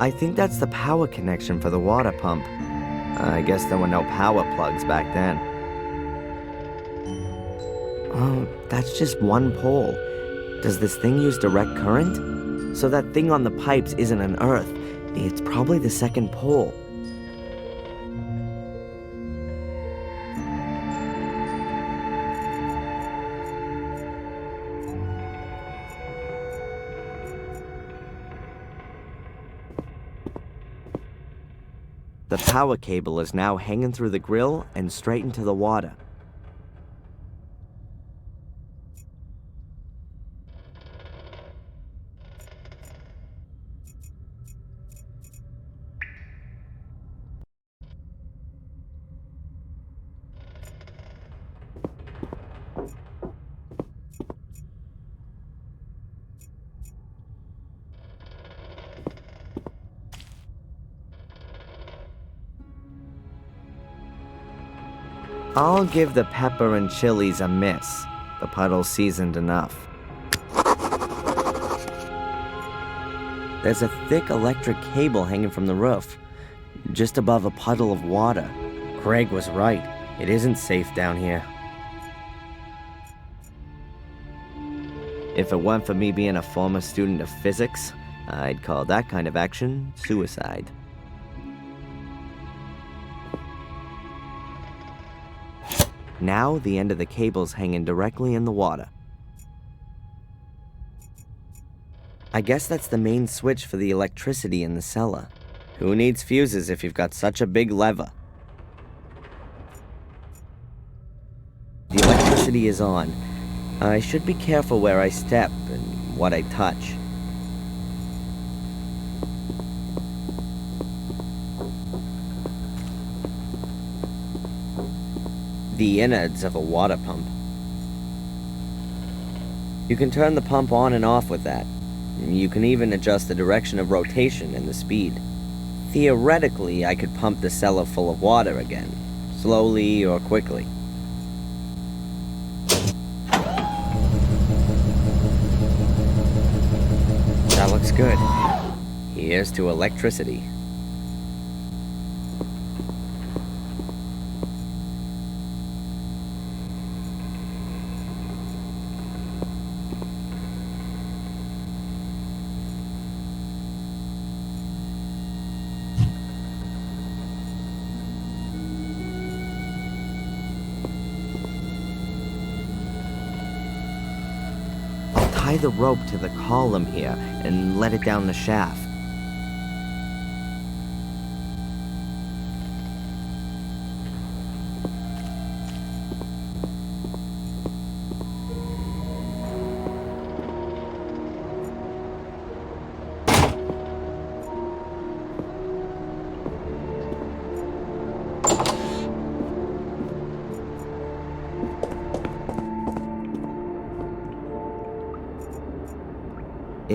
I think that's the power connection for the water pump. I guess there were no power plugs back then. Oh, that's just one pole. Does this thing use direct current? So that thing on the pipes isn't an earth. It's probably the second pole. The power cable is now hanging through the grill and straight into the water. I'll give the pepper and chilies a miss. The puddle's seasoned enough. There's a thick electric cable hanging from the roof, just above a puddle of water. Craig was right. It isn't safe down here. If it weren't for me being a former student of physics, I'd call that kind of action suicide. Now, the end of the cable's hanging directly in the water. I guess that's the main switch for the electricity in the cellar. Who needs fuses if you've got such a big lever? The electricity is on. I should be careful where I step and what I touch. The innards of a water pump. You can turn the pump on and off with that. You can even adjust the direction of rotation and the speed. Theoretically, I could pump the cellar full of water again, slowly or quickly. That looks good. Here's to electricity. Tie the rope to the column here and let it down the shaft.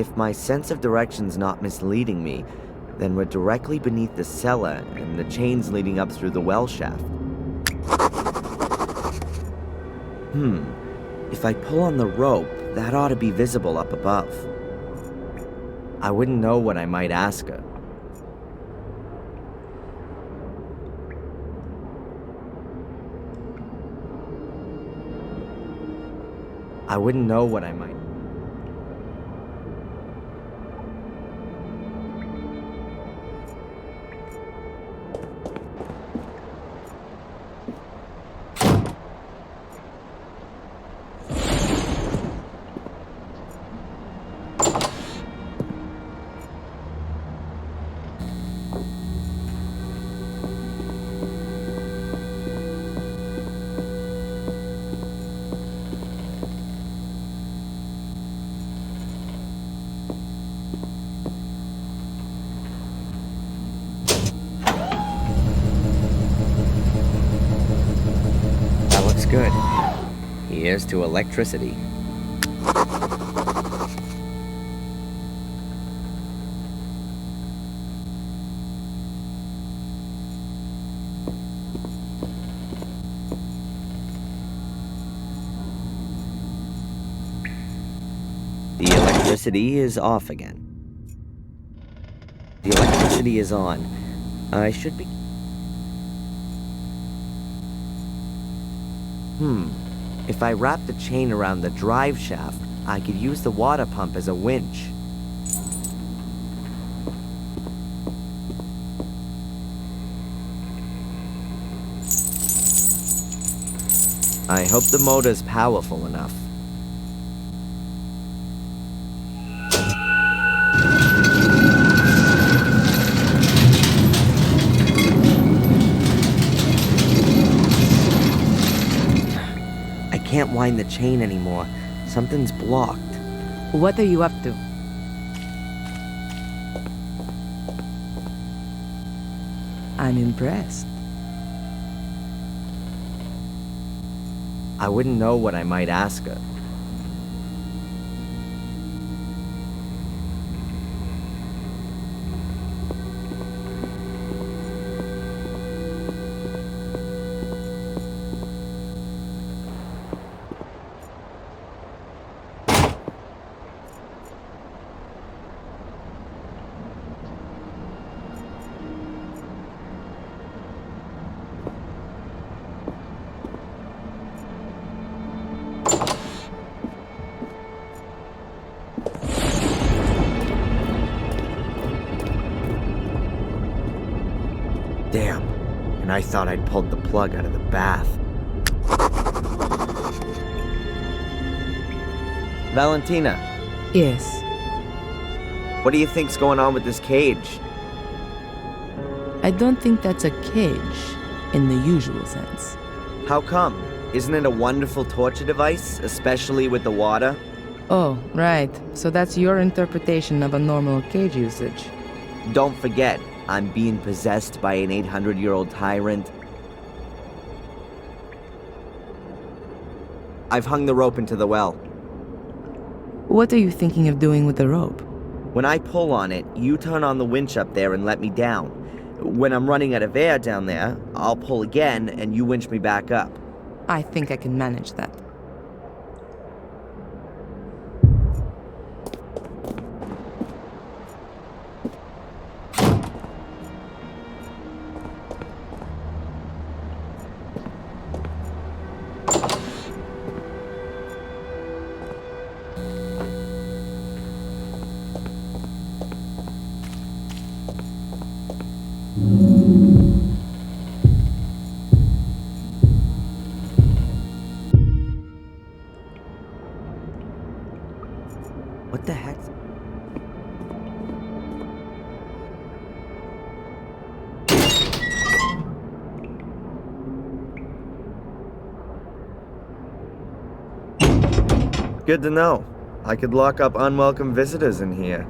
If my sense of direction's not misleading me, then we're directly beneath the cellar and the chain's leading up through the well shaft. If I pull on the rope, that ought to be visible up above. I wouldn't know what I might ask her. I wouldn't know what I might. Good. Here's to electricity. The electricity is off again. The electricity is on. I should be... If I wrap the chain around the drive shaft, I could use the water pump as a winch. I hope the motor's powerful enough. I can't wind the chain anymore. Something's blocked. What are you up to? I'm impressed. I wouldn't know what I might ask her. Damn, and I thought I'd pulled the plug out of the bath. Valentina. Yes. What do you think's going on with this cage? I don't think that's a cage, in the usual sense. How come? Isn't it a wonderful torture device, especially with the water? Oh, right. So that's your interpretation of a normal cage usage. Don't forget, I'm being possessed by an 800-year-old tyrant. I've hung the rope into the well. What are you thinking of doing with the rope? When I pull on it, you turn on the winch up there and let me down. When I'm running out of air down there, I'll pull again and you winch me back up. I think I can manage that. What the heck? Good to know. I could lock up unwelcome visitors in here.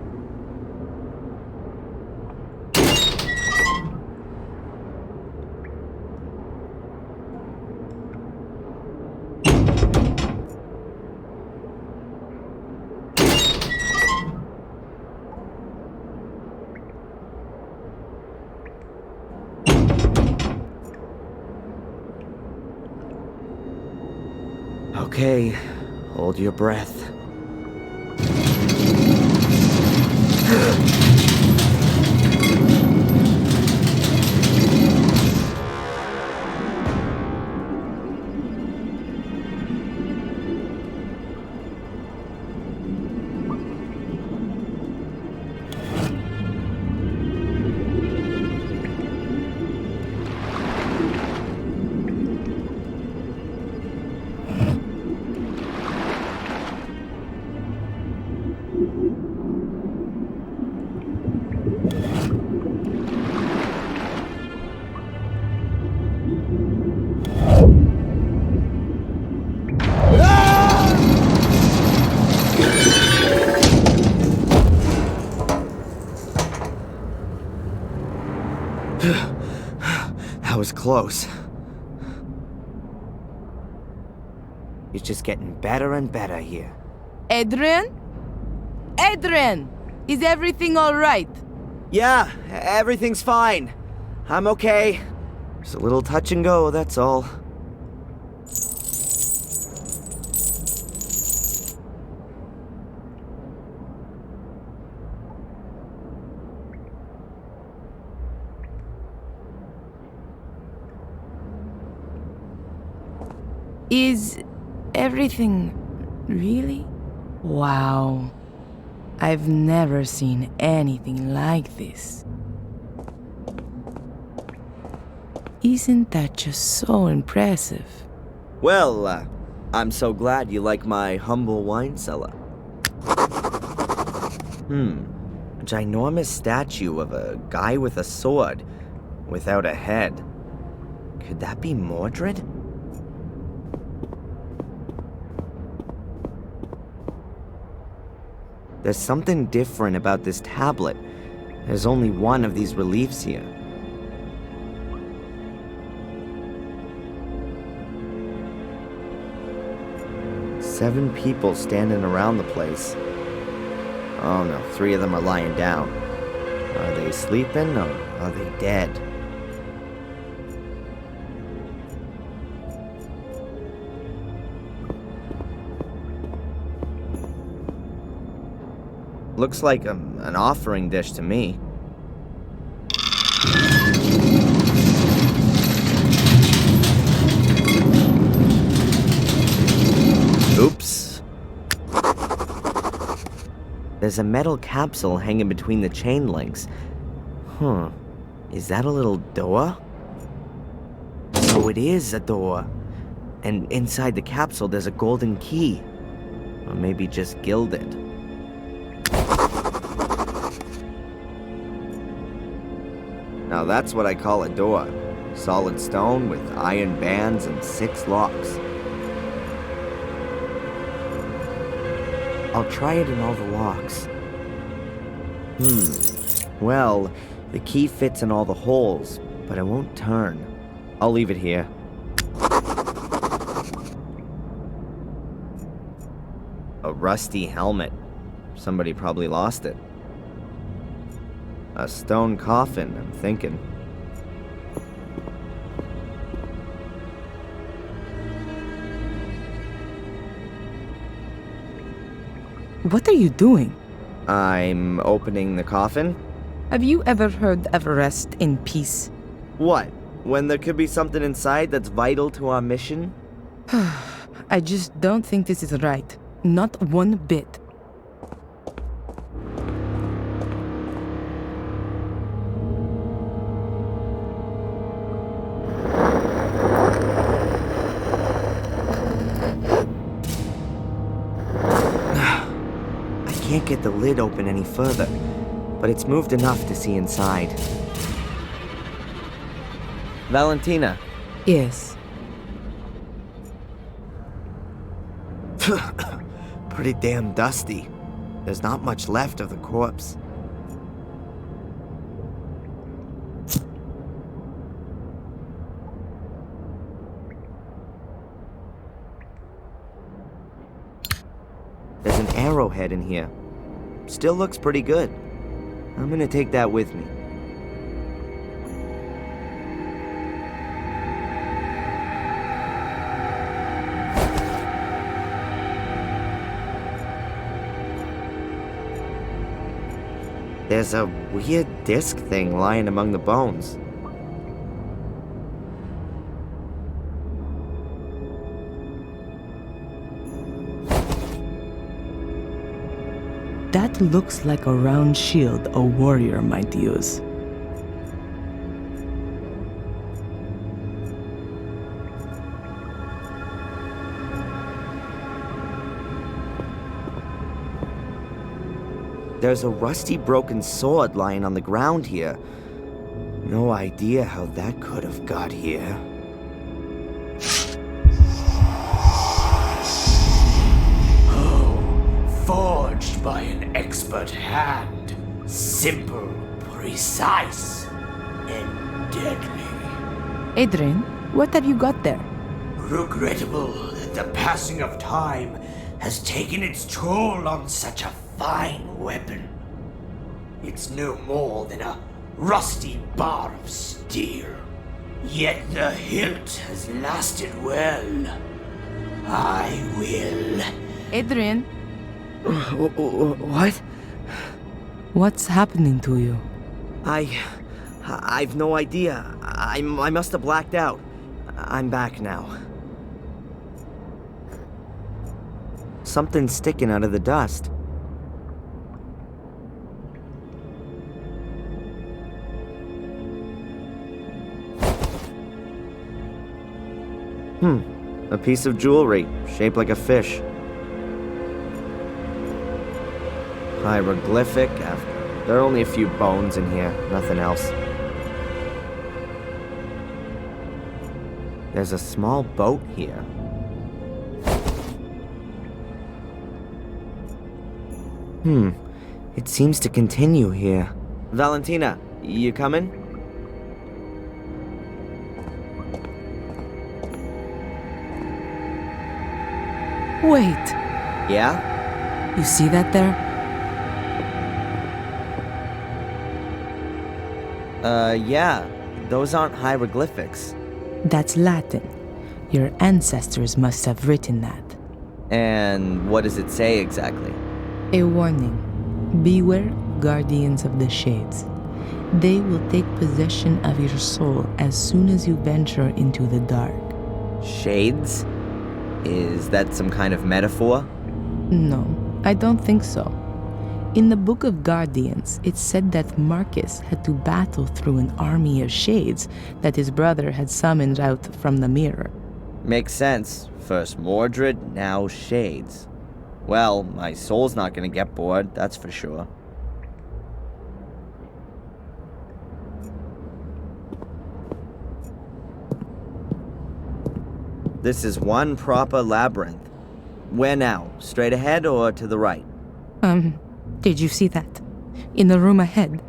Okay, hold your breath. That was close. It's just getting better and better here. Adrian? Adrian! Is everything alright? Yeah, everything's fine. I'm okay. Just a little touch and go, that's all. Is everything really? Wow. I've never seen anything like this. Isn't that just so impressive? Well, I'm so glad you like my humble wine cellar. A ginormous statue of a guy with a sword, without a head. Could that be Mordred? There's something different about this tablet. There's only one of these reliefs here. Seven people standing around the place. Oh no, 3 of them are lying down. Are they sleeping or are they dead? Looks like an offering dish to me. Oops. There's a metal capsule hanging between the chain links. Is that a little door? Oh, it is a door. And inside the capsule there's a golden key. Or maybe just gilded. Now that's what I call a door. Solid stone with iron bands and 6 locks. I'll try it in all the locks. Well, the key fits in all the holes, but it won't turn. I'll leave it here. A rusty helmet. Somebody probably lost it. A stone coffin, I'm thinking. What are you doing? I'm opening the coffin. Have you ever heard of rest in peace? What? When there could be something inside that's vital to our mission? I just don't think this is right. Not one bit. I can't get the lid open any further, but it's moved enough to see inside. Valentina. Yes. Pretty damn dusty. There's not much left of the corpse. There's an arrowhead in here. Still looks pretty good. I'm gonna take that with me. There's a weird disc thing lying among the bones. That looks like a round shield a warrior might use. There's a rusty broken sword lying on the ground here. No idea how that could have got here. Forged by an expert hand. Simple, precise, and deadly. Adrian, what have you got there? Regrettable that the passing of time has taken its toll on such a fine weapon. It's no more than a rusty bar of steel. Yet the hilt has lasted well. I will. Adrian? What? What's happening to you? I've no idea. I must have blacked out. I'm back now. Something's sticking out of the dust. A piece of jewelry, shaped like a fish. Hieroglyphic. There are only a few bones in here, nothing else. There's a small boat here. It seems to continue here. Valentina, you coming? Wait. Yeah? You see that there? Yeah. Those aren't hieroglyphics. That's Latin. Your ancestors must have written that. And what does it say exactly? A warning. Beware, guardians of the shades. They will take possession of your soul as soon as you venture into the dark. Shades? Is that some kind of metaphor? No, I don't think so. In the Book of Guardians, it said that Marcus had to battle through an army of shades that his brother had summoned out from the mirror. Makes sense. First Mordred, now Shades. Well, my soul's not gonna get bored, that's for sure. This is one proper labyrinth. Where now? Straight ahead or to the right? Did you see that? In the room ahead.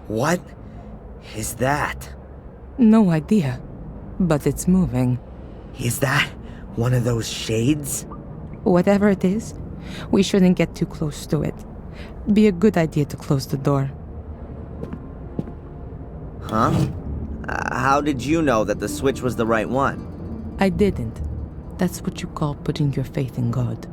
What is that? No idea, but it's moving. Is that one of those shades? Whatever it is, we shouldn't get too close to it. Be a good idea to close the door. Huh? How did you know that the switch was the right one? I didn't. That's what you call putting your faith in God.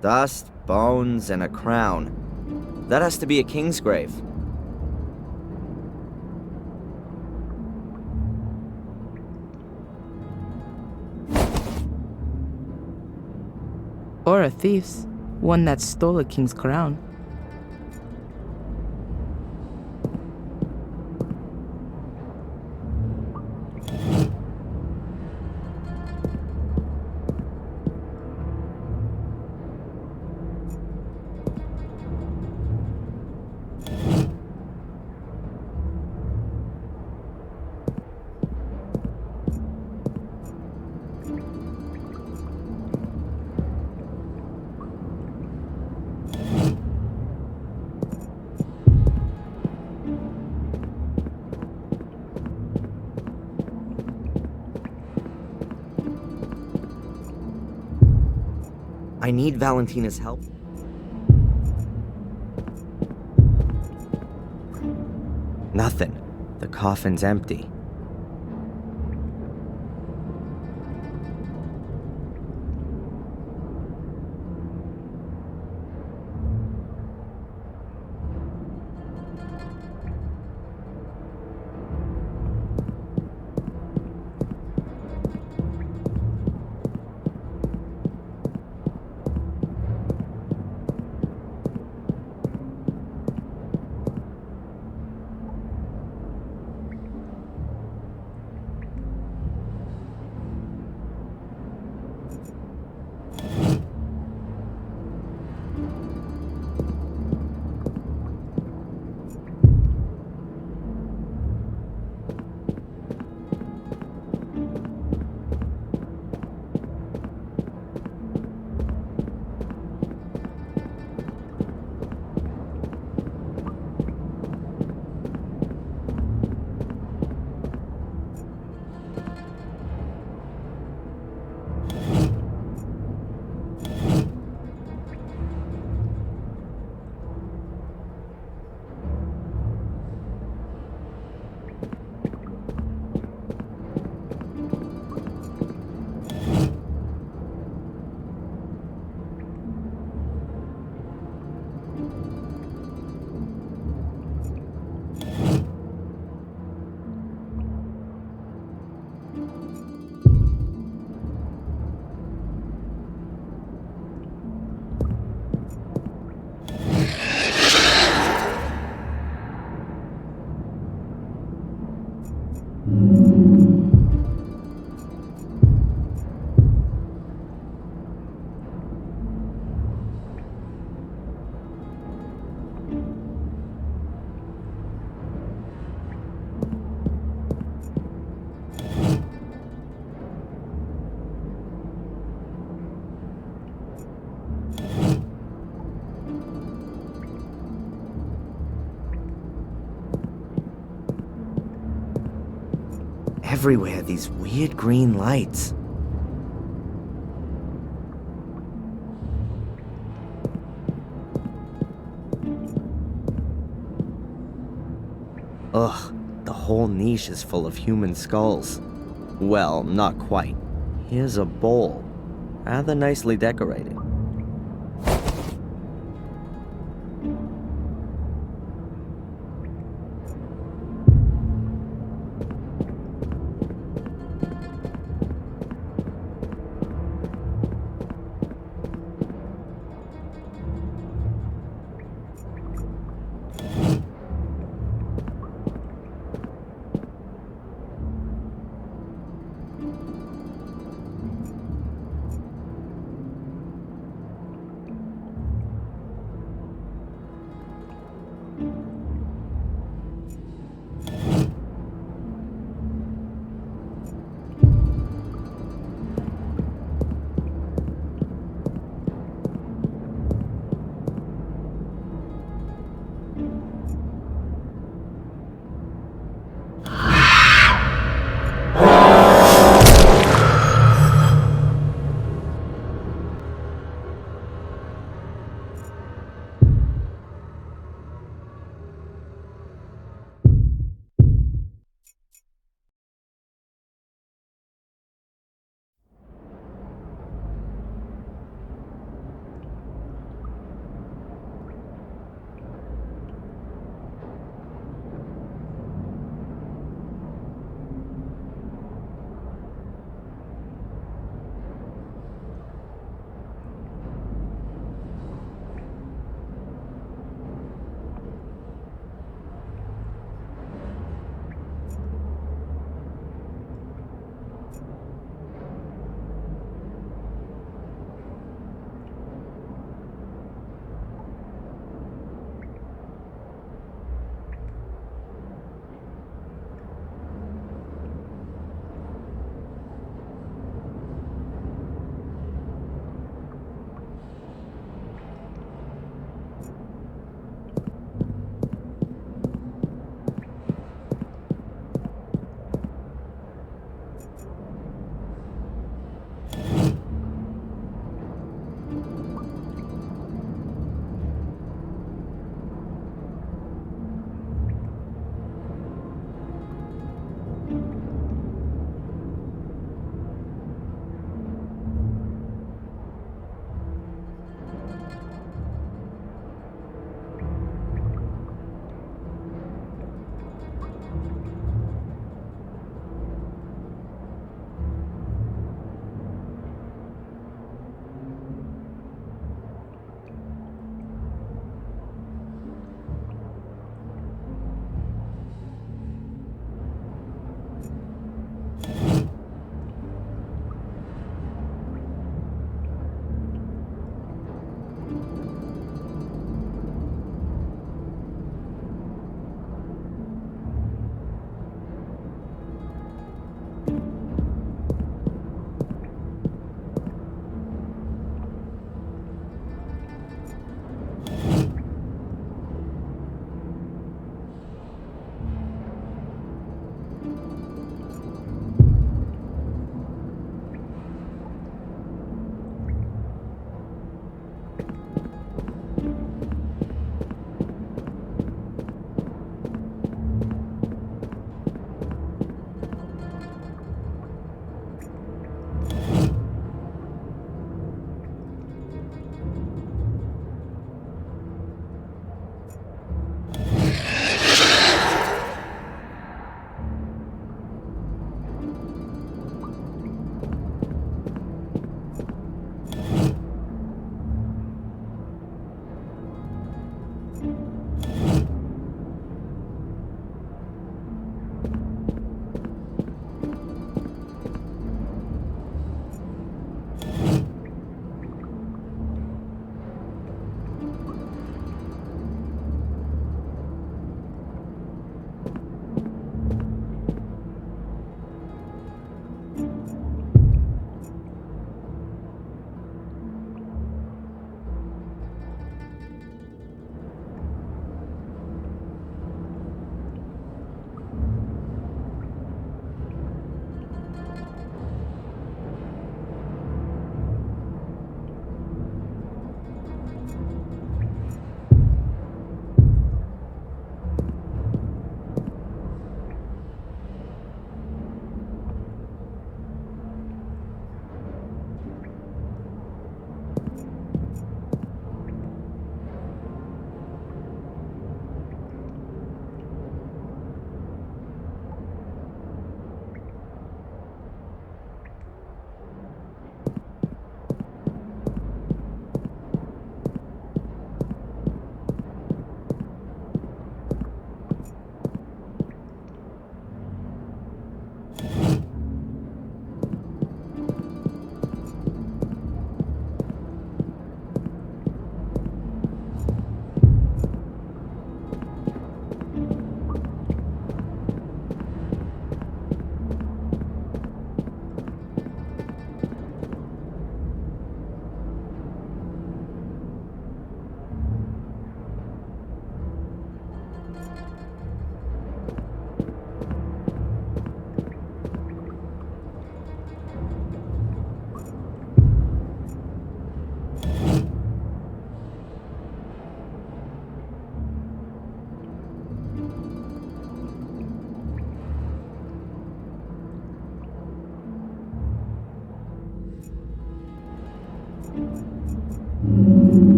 Dust, bones, and a crown. That has to be a king's grave. Or a thief's, one that stole a king's crown. I need Valentina's help. Nothing. The coffin's empty. Everywhere, these weird green lights. Ugh, the whole niche is full of human skulls. Well, not quite. Here's a bowl, rather nicely decorated.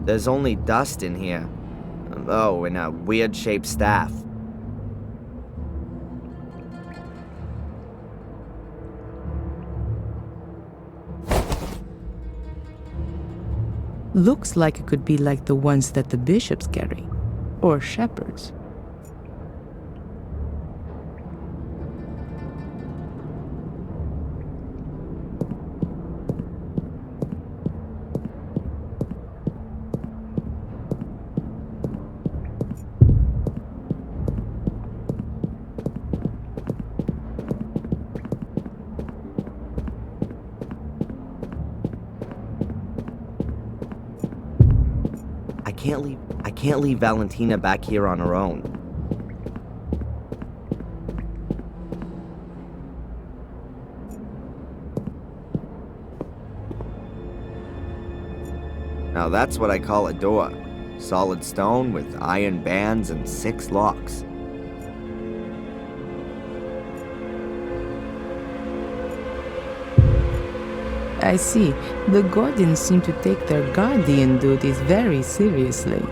There's only dust in here. Oh, and a weird-shaped staff. Looks like it could be like the ones that the bishops carry, or shepherds. I can't leave Valentina back here on her own. Now that's what I call a door. Solid stone with iron bands and 6 locks. I see. The Guardians seem to take their guardian duties very seriously.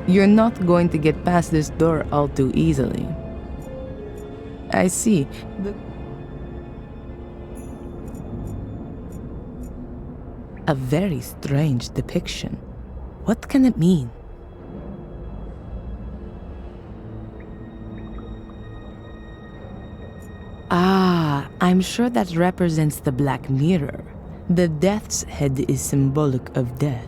You're not going to get past this door all too easily. I see. A very strange depiction. What can it mean? Ah, I'm sure that represents the Black Mirror. The death's head is symbolic of death.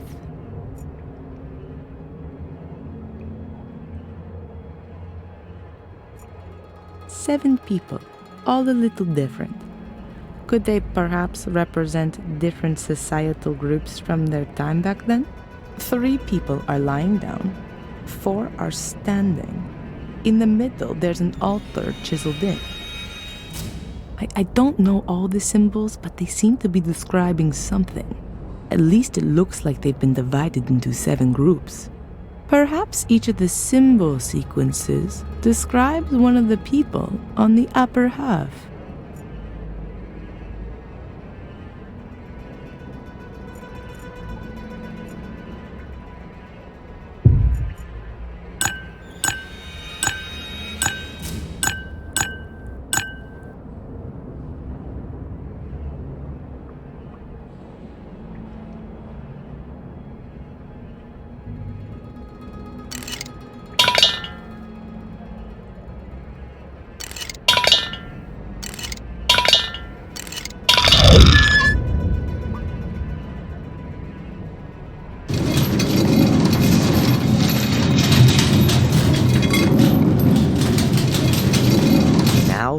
Seven people, all a little different. Could they perhaps represent different societal groups from their time back then? 3 people are lying down, 4 are standing. In the middle, there's an altar chiseled in. I don't know all the symbols, but they seem to be describing something. At least it looks like they've been divided into 7 groups. Perhaps each of the symbol sequences describes one of the people on the upper half.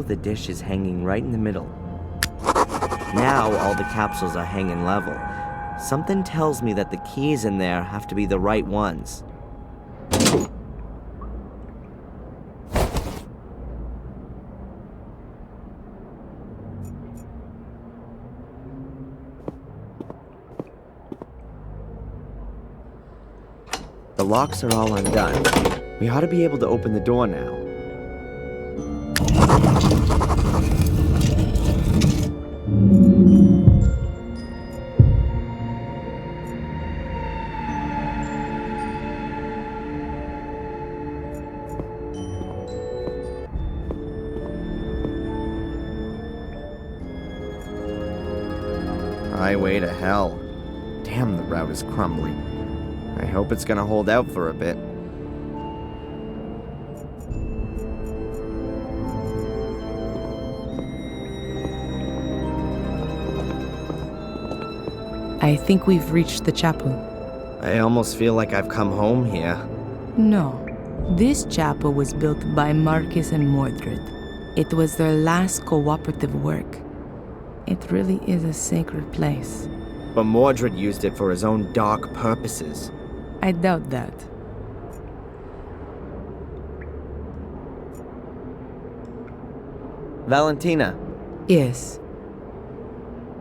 The dish is hanging right in the middle. Now all the capsules are hanging level. Something tells me that the keys in there have to be the right ones. The locks are all undone. We ought to be able to open the door now. Highway to hell. Damn, the route is crumbly. I hope it's gonna hold out for a bit. I think we've reached the chapel. I almost feel like I've come home here. No. This chapel was built by Marcus and Mordred. It was their last cooperative work. It really is a sacred place. But Mordred used it for his own dark purposes. I doubt that. Valentina. Yes.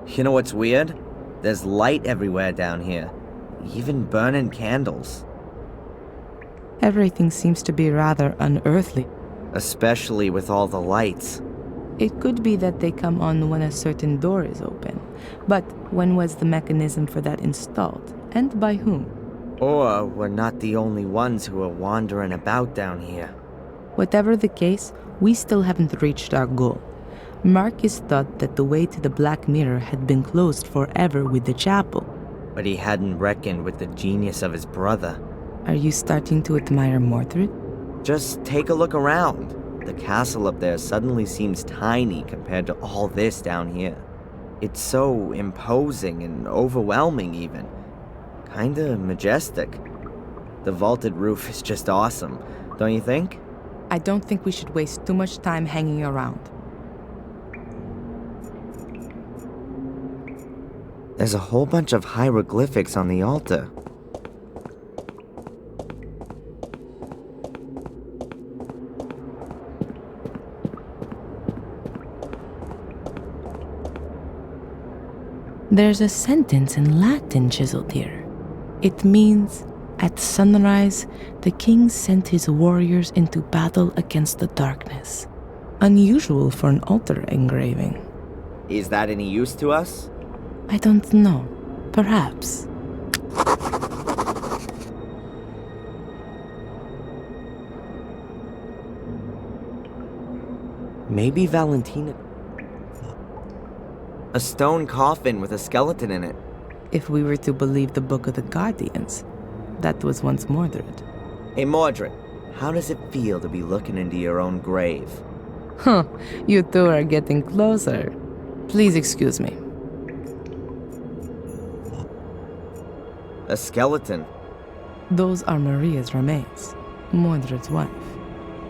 You know what's weird? There's light everywhere down here. Even burning candles. Everything seems to be rather unearthly. Especially with all the lights. It could be that they come on when a certain door is open. But when was the mechanism for that installed? And by whom? Or we're not the only ones who are wandering about down here. Whatever the case, we still haven't reached our goal. Marcus thought that the way to the Black Mirror had been closed forever with the chapel. But he hadn't reckoned with the genius of his brother. Are you starting to admire Mordred? Just take a look around. The castle up there suddenly seems tiny compared to all this down here. It's so imposing and overwhelming even. Kinda majestic. The vaulted roof is just awesome, don't you think? I don't think we should waste too much time hanging around. There's a whole bunch of hieroglyphics on the altar. There's a sentence in Latin chiseled here. It means, at sunrise, the king sent his warriors into battle against the darkness. Unusual for an altar engraving. Is that any use to us? I don't know. Perhaps. Maybe Valentina... A stone coffin with a skeleton in it. If we were to believe the Book of the Guardians, that was once Mordred. Hey Mordred, how does it feel to be looking into your own grave? Huh, you two are getting closer. Please excuse me. A skeleton. Those are Maria's remains, Mordred's wife.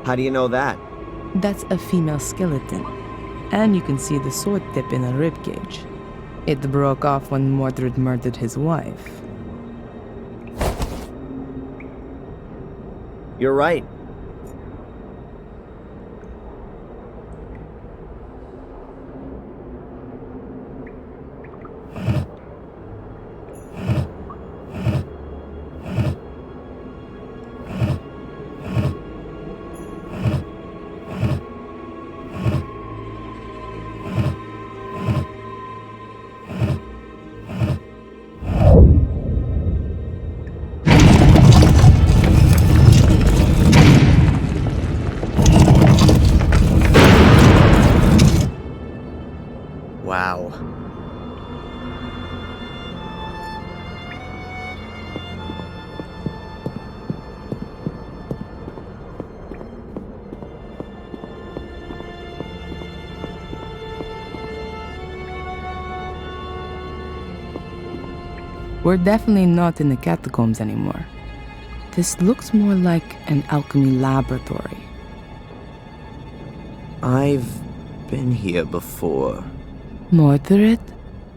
How do you know that? That's a female skeleton. And you can see the sword tip in a ribcage. It broke off when Mordred murdered his wife. You're right. We're definitely not in the catacombs anymore. This looks more like an alchemy laboratory. I've been here before. Mordred?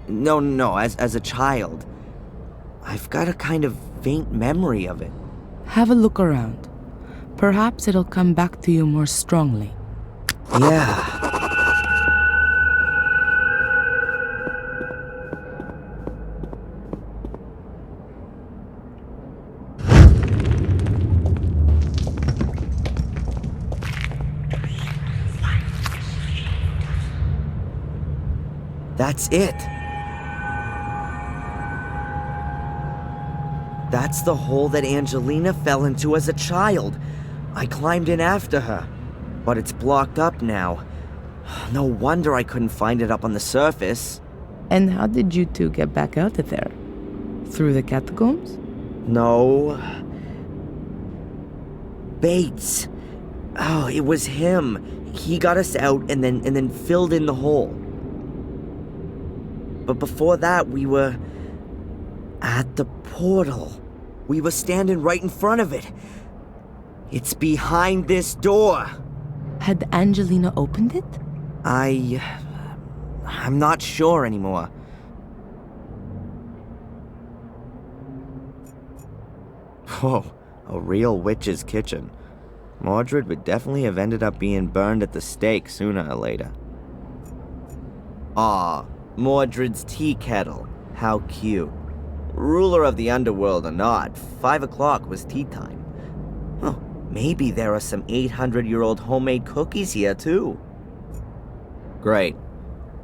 No, as a child. I've got a kind of faint memory of it. Have a look around. Perhaps it'll come back to you more strongly. Yeah. That's it. That's the hole that Angelina fell into as a child. I climbed in after her, but it's blocked up now. No wonder I couldn't find it up on the surface. And how did you two get back out of there? Through the catacombs? No. Bates. Oh, it was him. He got us out and then filled in the hole. But before that, we were at the portal. We were standing right in front of it. It's behind this door. Had Angelina opened it? I'm not sure anymore. Oh, a real witch's kitchen. Mordred would definitely have ended up being burned at the stake sooner or later. Aw, Mordred's tea kettle. How cute. Ruler of the underworld or not, 5 o'clock was tea time. Oh, maybe there are some 800-year-old homemade cookies here too. Great.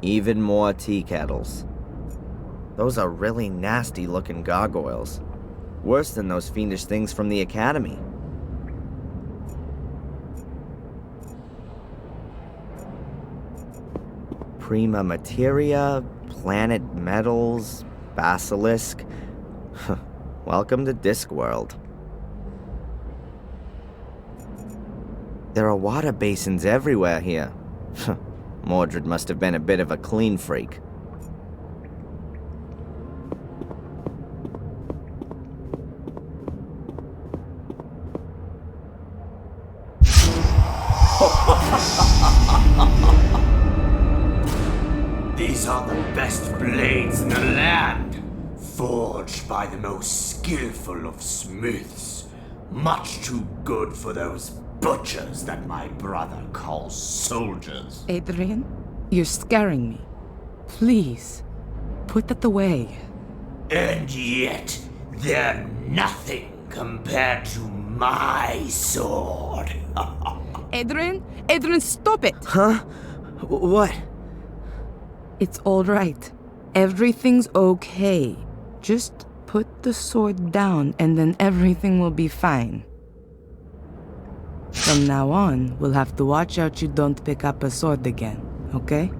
Even more tea kettles. Those are really nasty looking gargoyles. Worse than those fiendish things from the Academy. Prima materia, planet metals, basilisk. Welcome to Discworld. There are water basins everywhere here. Mordred must have been a bit of a clean freak. These are the best blades in the land, forged by the most skillful of smiths. Much too good for those butchers that my brother calls soldiers. Adrian, you're scaring me. Please, put that away. And yet, they're nothing compared to my sword. Adrian, stop it! Huh? What? It's all right. Everything's okay. Just put the sword down and then everything will be fine. From now on, we'll have to watch out you don't pick up a sword again, okay?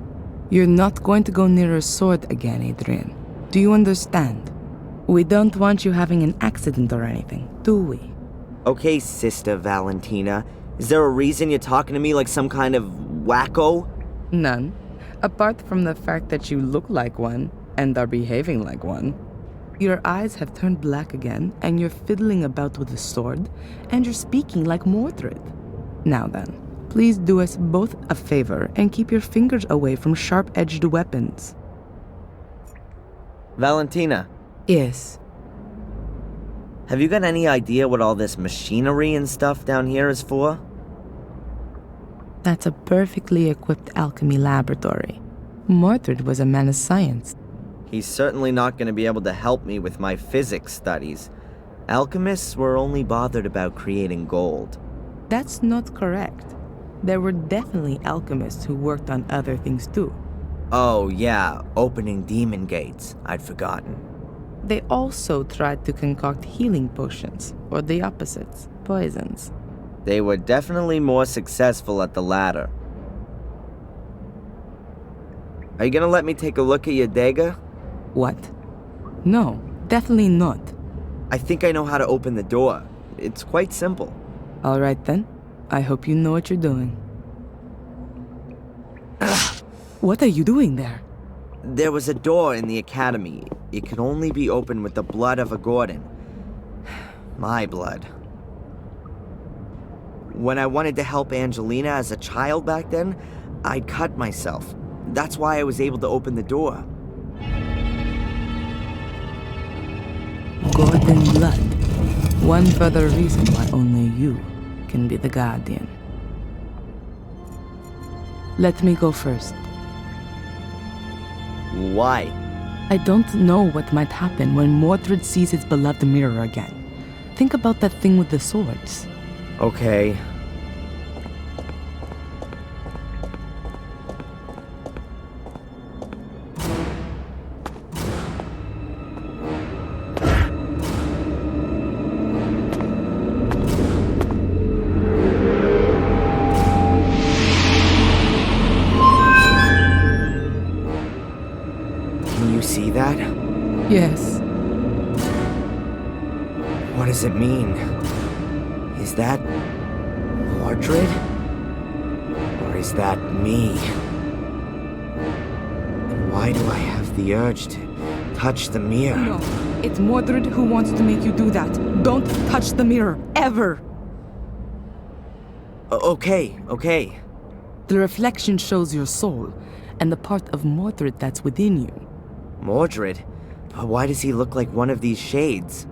You're not going to go near a sword again, Adrian. Do you understand? We don't want you having an accident or anything, do we? Okay, Sister Valentina. Is there a reason you're talking to me like some kind of wacko? None. Apart from the fact that you look like one and are behaving like one. Your eyes have turned black again, and you're fiddling about with a sword, and you're speaking like Mordred. Now then, please do us both a favor and keep your fingers away from sharp-edged weapons. Valentina. Yes? Have you got any idea what all this machinery and stuff down here is for? That's a perfectly equipped alchemy laboratory. Mordred was a man of science. He's certainly not going to be able to help me with my physics studies. Alchemists were only bothered about creating gold. That's not correct. There were definitely alchemists who worked on other things too. Oh yeah, opening demon gates. I'd forgotten. They also tried to concoct healing potions, or the opposites, poisons. They were definitely more successful at the latter. Are you gonna let me take a look at your dagger? What? No, definitely not. I think I know how to open the door. It's quite simple. All right then. I hope you know what you're doing. What are you doing there? There was a door in the academy. it could only be opened with the blood of a Gordon. My blood. When I wanted to help Angelina as a child back then, I'd cut myself. That's why I was able to open the door. Gordon blood. One further reason why only you can be the Guardian. Let me go first. Why? I don't know what might happen when Mordred sees his beloved mirror again. Think about that thing with the swords. Okay. Can you see that? Yes. What does it mean? Is that Mordred? Or is that me? And why do I have the urge to touch the mirror? No, it's Mordred who wants to make you do that. Don't touch the mirror, ever! Okay. The reflection shows your soul, and the part of Mordred that's within you. Mordred? But why does he look like one of these shades?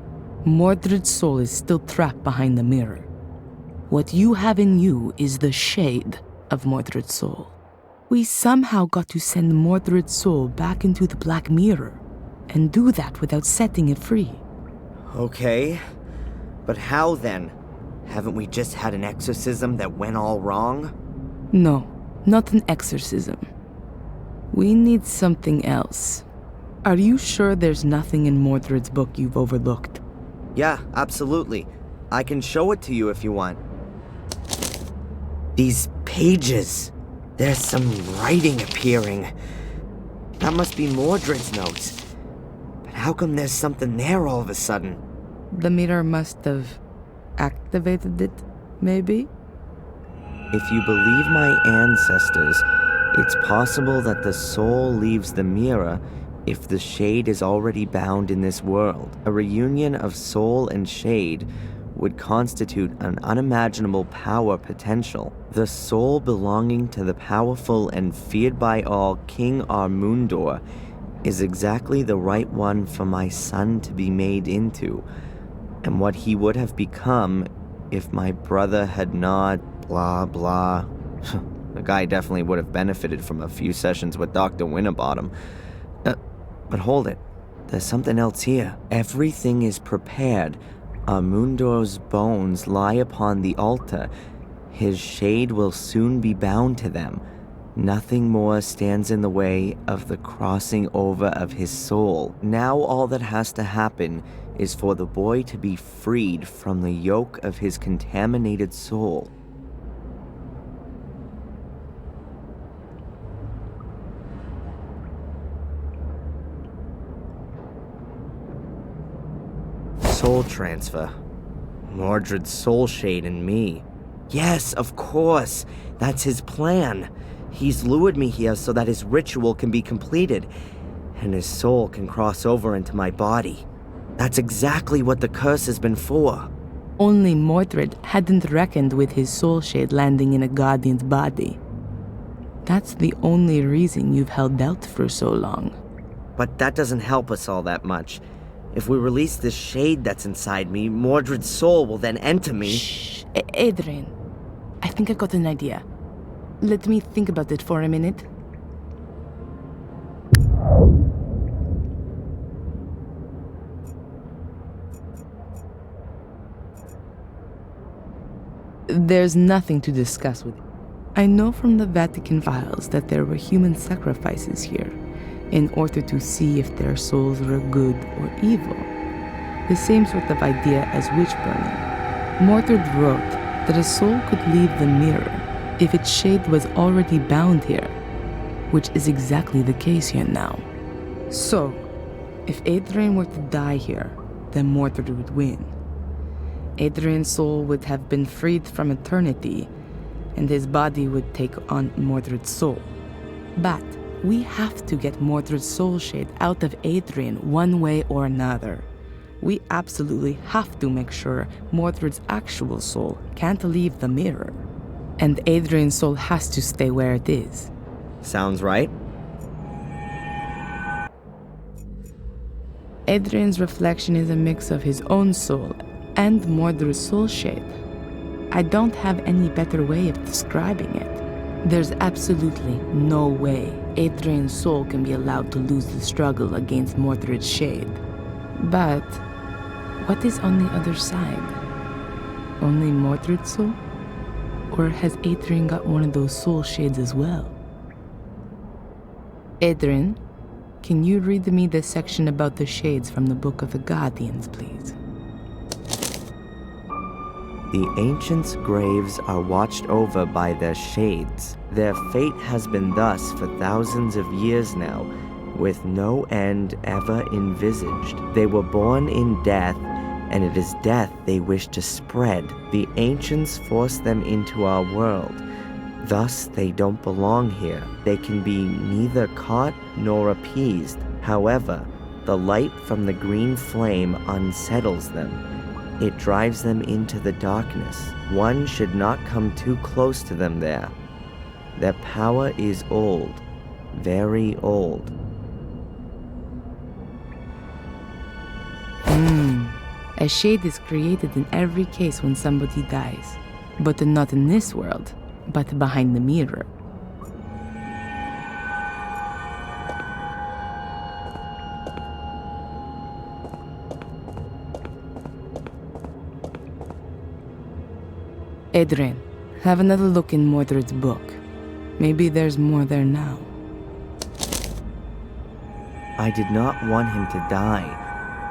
Mordred's soul is still trapped behind the mirror. What you have in you is the shade of Mordred's soul. We somehow got to send Mordred's soul back into the Black Mirror, and do that without setting it free. Okay. But how then? Haven't we just had an exorcism that went all wrong? No, not an exorcism. We need something else. Are you sure there's nothing in Mordred's book you've overlooked? Yeah, absolutely. I can show it to you if you want. These pages. There's some writing appearing. That must be Mordred's notes. But how come there's something there all of a sudden? The mirror must have activated it, maybe? If you believe my ancestors, it's possible that the soul leaves the mirror if the shade is already bound in this world. A reunion of soul and shade would constitute an unimaginable power potential. The soul belonging to the powerful and feared by all King Armundor is exactly the right one for my son to be made into, and what he would have become if my brother had not blah blah. The guy definitely would have benefited from a few sessions with Dr. Winterbottom. But hold it, there's something else here. Everything is prepared. Armundor's bones lie upon the altar. His shade will soon be bound to them. Nothing more stands in the way of the crossing over of his soul. Now all that has to happen is for the boy to be freed from the yoke of his contaminated soul. Soul transfer. Mordred's soul shade in me. Yes, of course. That's his plan. He's lured me here so that his ritual can be completed, and his soul can cross over into my body. That's exactly what the curse has been for. Only Mordred hadn't reckoned with his soul shade landing in a Guardian's body. That's the only reason you've held out for so long. But that doesn't help us all that much. If we release this shade that's inside me, Mordred's soul will then enter me. Shh, Adrian. I think I've got an idea. Let me think about it for a minute. There's nothing to discuss with it. I know from the Vatican files that there were human sacrifices here in order to see if their souls were good or evil. The same sort of idea as witch burning. Mordred wrote that a soul could leave the mirror if its shade was already bound here, which is exactly the case here now. So, if Adrian were to die here, then Mordred would win. Adrian's soul would have been freed from eternity, and his body would take on Mordred's soul. But We have to get Mordred's soul shade out of Adrian one way or another. We absolutely have to make sure Mordred's actual soul can't leave the mirror. And Adrian's soul has to stay where it is. Sounds right. Adrian's reflection is a mix of his own soul and Mordred's soul shade. I don't have any better way of describing it. There's absolutely no way Adrian's soul can be allowed to lose the struggle against Mordred's shade. But what is on the other side? Only Mordred's soul? Or has Adrian got one of those soul shades as well? Adrian, can you read me the section about the shades from the Book of the Guardians, please? The ancients' graves are watched over by their shades. Their fate has been thus for thousands of years now, with no end ever envisaged. They were born in death, and it is death they wish to spread. The ancients forced them into our world. Thus, they don't belong here. They can be neither caught nor appeased. However, the light from the green flame unsettles them. It drives them into the darkness. One should not come too close to them there. Their power is old, very old. A shade is created in every case when somebody dies. But not in this world, but behind the mirror. Adrian, have another look in Mordred's book. Maybe there's more there now. I did not want him to die.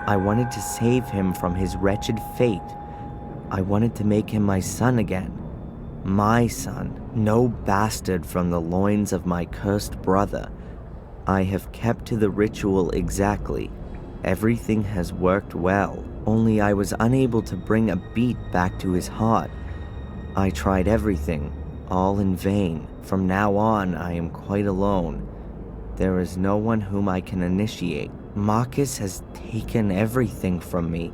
I wanted to save him from his wretched fate. I wanted to make him my son again. My son, no bastard from the loins of my cursed brother. I have kept to the ritual exactly. Everything has worked well, only I was unable to bring a beat back to his heart. I tried everything, all in vain. From now on, I am quite alone. There is no one whom I can initiate. Marcus has taken everything from me,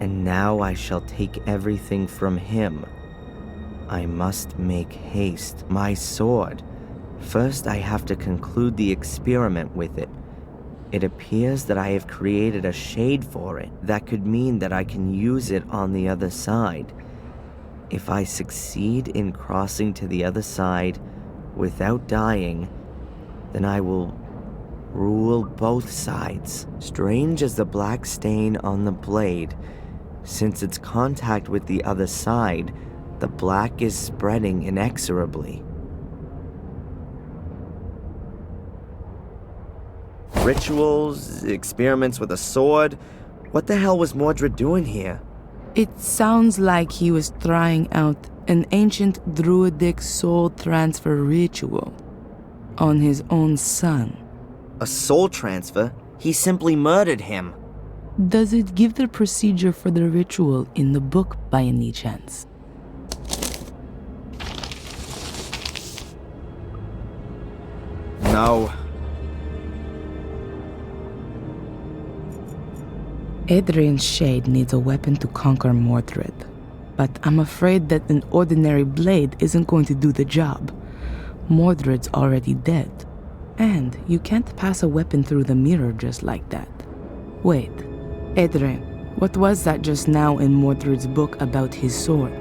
and now I shall take everything from him. I must make haste. My sword. First, I have to conclude the experiment with it. It appears that I have created a shade for it. That could mean that I can use it on the other side. If I succeed in crossing to the other side without dying, then I will rule both sides. Strange as the black stain on the blade. Since its contact with the other side, the black is spreading inexorably. Rituals, experiments with a sword. What the hell was Mordred doing here? It sounds like he was trying out an ancient druidic soul transfer ritual on his own son. A soul transfer? He simply murdered him. Does it give the procedure for the ritual in the book by any chance? No. Adrian's shade needs a weapon to conquer Mordred, but I'm afraid that an ordinary blade isn't going to do the job. Mordred's already dead, and you can't pass a weapon through the mirror just like that. Wait, Adrian, what was that just now in Mordred's book about his sword?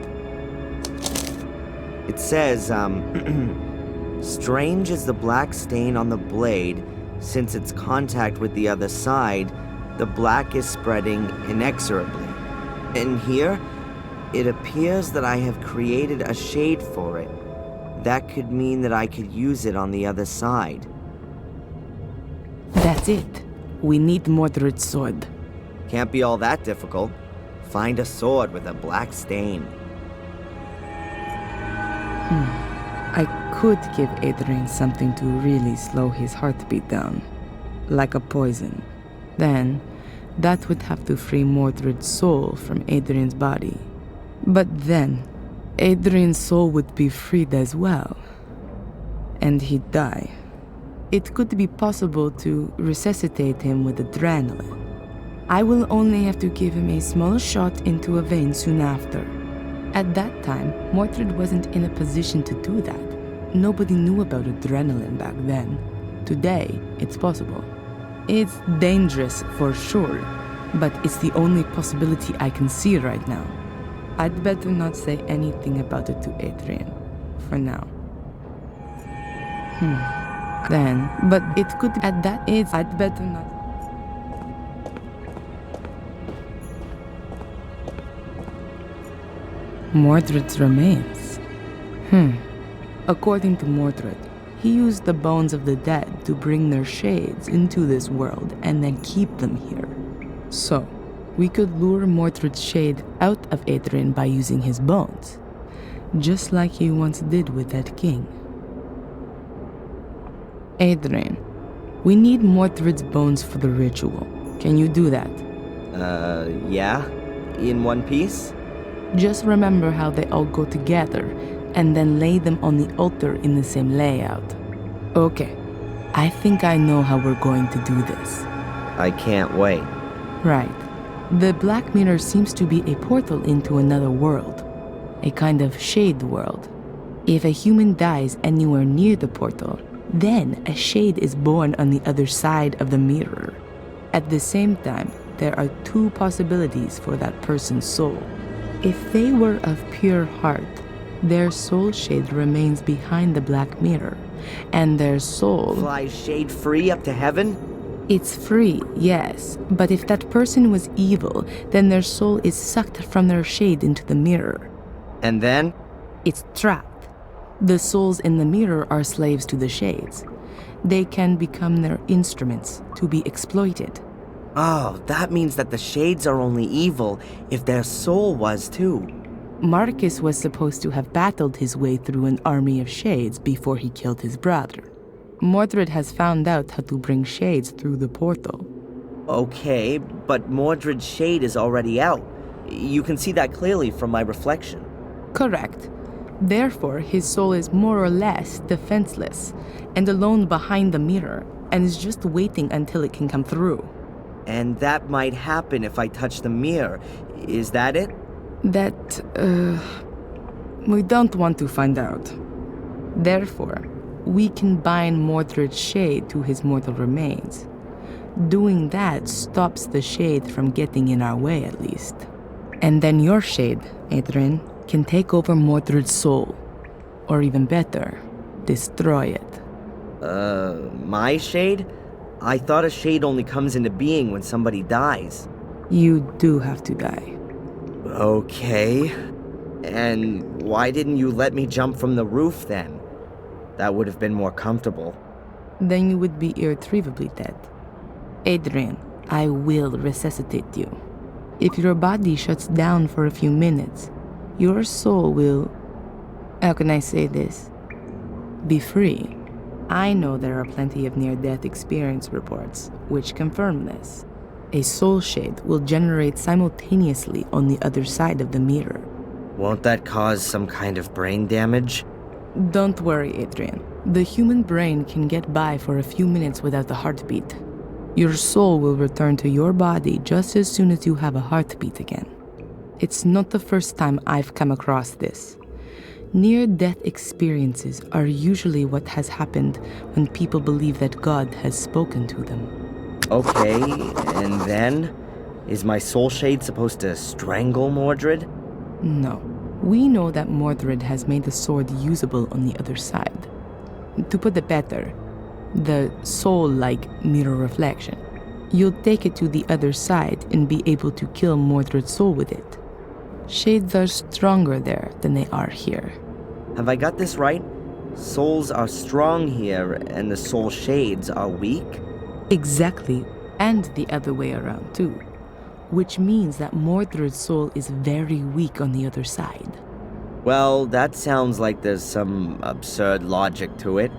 It says, strange is the black stain on the blade, since its contact with the other side, the black is spreading inexorably. And here, it appears that I have created a shade for it. That could mean that I could use it on the other side. That's it. We need Mordred's sword. Can't be all that difficult. Find a sword with a black stain. I could give Adrian something to really slow his heartbeat down. Like a poison. Then, that would have to free Mordred's soul from Adrian's body. But then, Adrian's soul would be freed as well. And he'd die. it could be possible to resuscitate him with adrenaline. I will only have to give him a small shot into a vein soon after. At that time, Mordred wasn't in a position to do that. Nobody knew about adrenaline back then. Today, it's possible. It's dangerous for sure, but it's the only possibility I can see right now. I'd better not say anything about it to Adrian, for now. Then, but it could, at that age, I'd better not. Mordred's remains. According to Mordred, he used the bones of the dead to bring their shades into this world and then keep them here. So, we could lure Mordred's shade out of Adrian by using his bones, just like he once did with that king. Adrian, we need Mordred's bones for the ritual. Can you do that? Yeah? In one piece? Just remember how they all go together, and then lay them on the altar in the same layout. Okay, I think I know how we're going to do this. I can't wait. Right. The Black Mirror seems to be a portal into another world, a kind of shade world. If a human dies anywhere near the portal, then a shade is born on the other side of the mirror. At the same time, there are two possibilities for that person's soul. If they were of pure heart, their soul shade remains behind the Black Mirror, and their soul flies shade free up to heaven? It's free, yes, but if that person was evil, then their soul is sucked from their shade into the mirror. And then? It's trapped. The souls in the mirror are slaves to the shades. They can become their instruments to be exploited. Oh, that means that the shades are only evil if their soul was too. Marcus was supposed to have battled his way through an army of shades before he killed his brother. Mordred has found out how to bring shades through the portal. Okay, but Mordred's shade is already out. You can see that clearly from my reflection. Correct. Therefore, his soul is more or less defenseless and alone behind the mirror, and is just waiting until it can come through. And that might happen if I touch the mirror. Is that it? That, we don't want to find out. Therefore, we can bind Mordred's shade to his mortal remains. Doing that stops the shade from getting in our way, at least. And then your shade, Adrian, can take over Mordred's soul. Or even better, destroy it. My shade? I thought a shade only comes into being when somebody dies. You do have to die. Okay. And why didn't you let me jump from the roof then? That would have been more comfortable. Then you would be irretrievably dead. Adrian, I will resuscitate you. If your body shuts down for a few minutes, your soul will... How can I say this? Be free. I know there are plenty of near-death experience reports which confirm this. A soul shade will generate simultaneously on the other side of the mirror. Won't that cause some kind of brain damage? Don't worry, Adrian. The human brain can get by for a few minutes without a heartbeat. Your soul will return to your body just as soon as you have a heartbeat again. It's not the first time I've come across this. Near-death experiences are usually what has happened when people believe that God has spoken to them. Okay, and then? Is my soul shade supposed to strangle Mordred? No. We know that Mordred has made the sword usable on the other side. To put it better, the soul-like mirror reflection. You'll take it to the other side and be able to kill Mordred's soul with it. Shades are stronger there than they are here. Have I got this right? Souls are strong here, and the soul shades are weak? Exactly, and the other way around too. Which means that Mordred's soul is very weak on the other side. Well, that sounds like there's some absurd logic to it.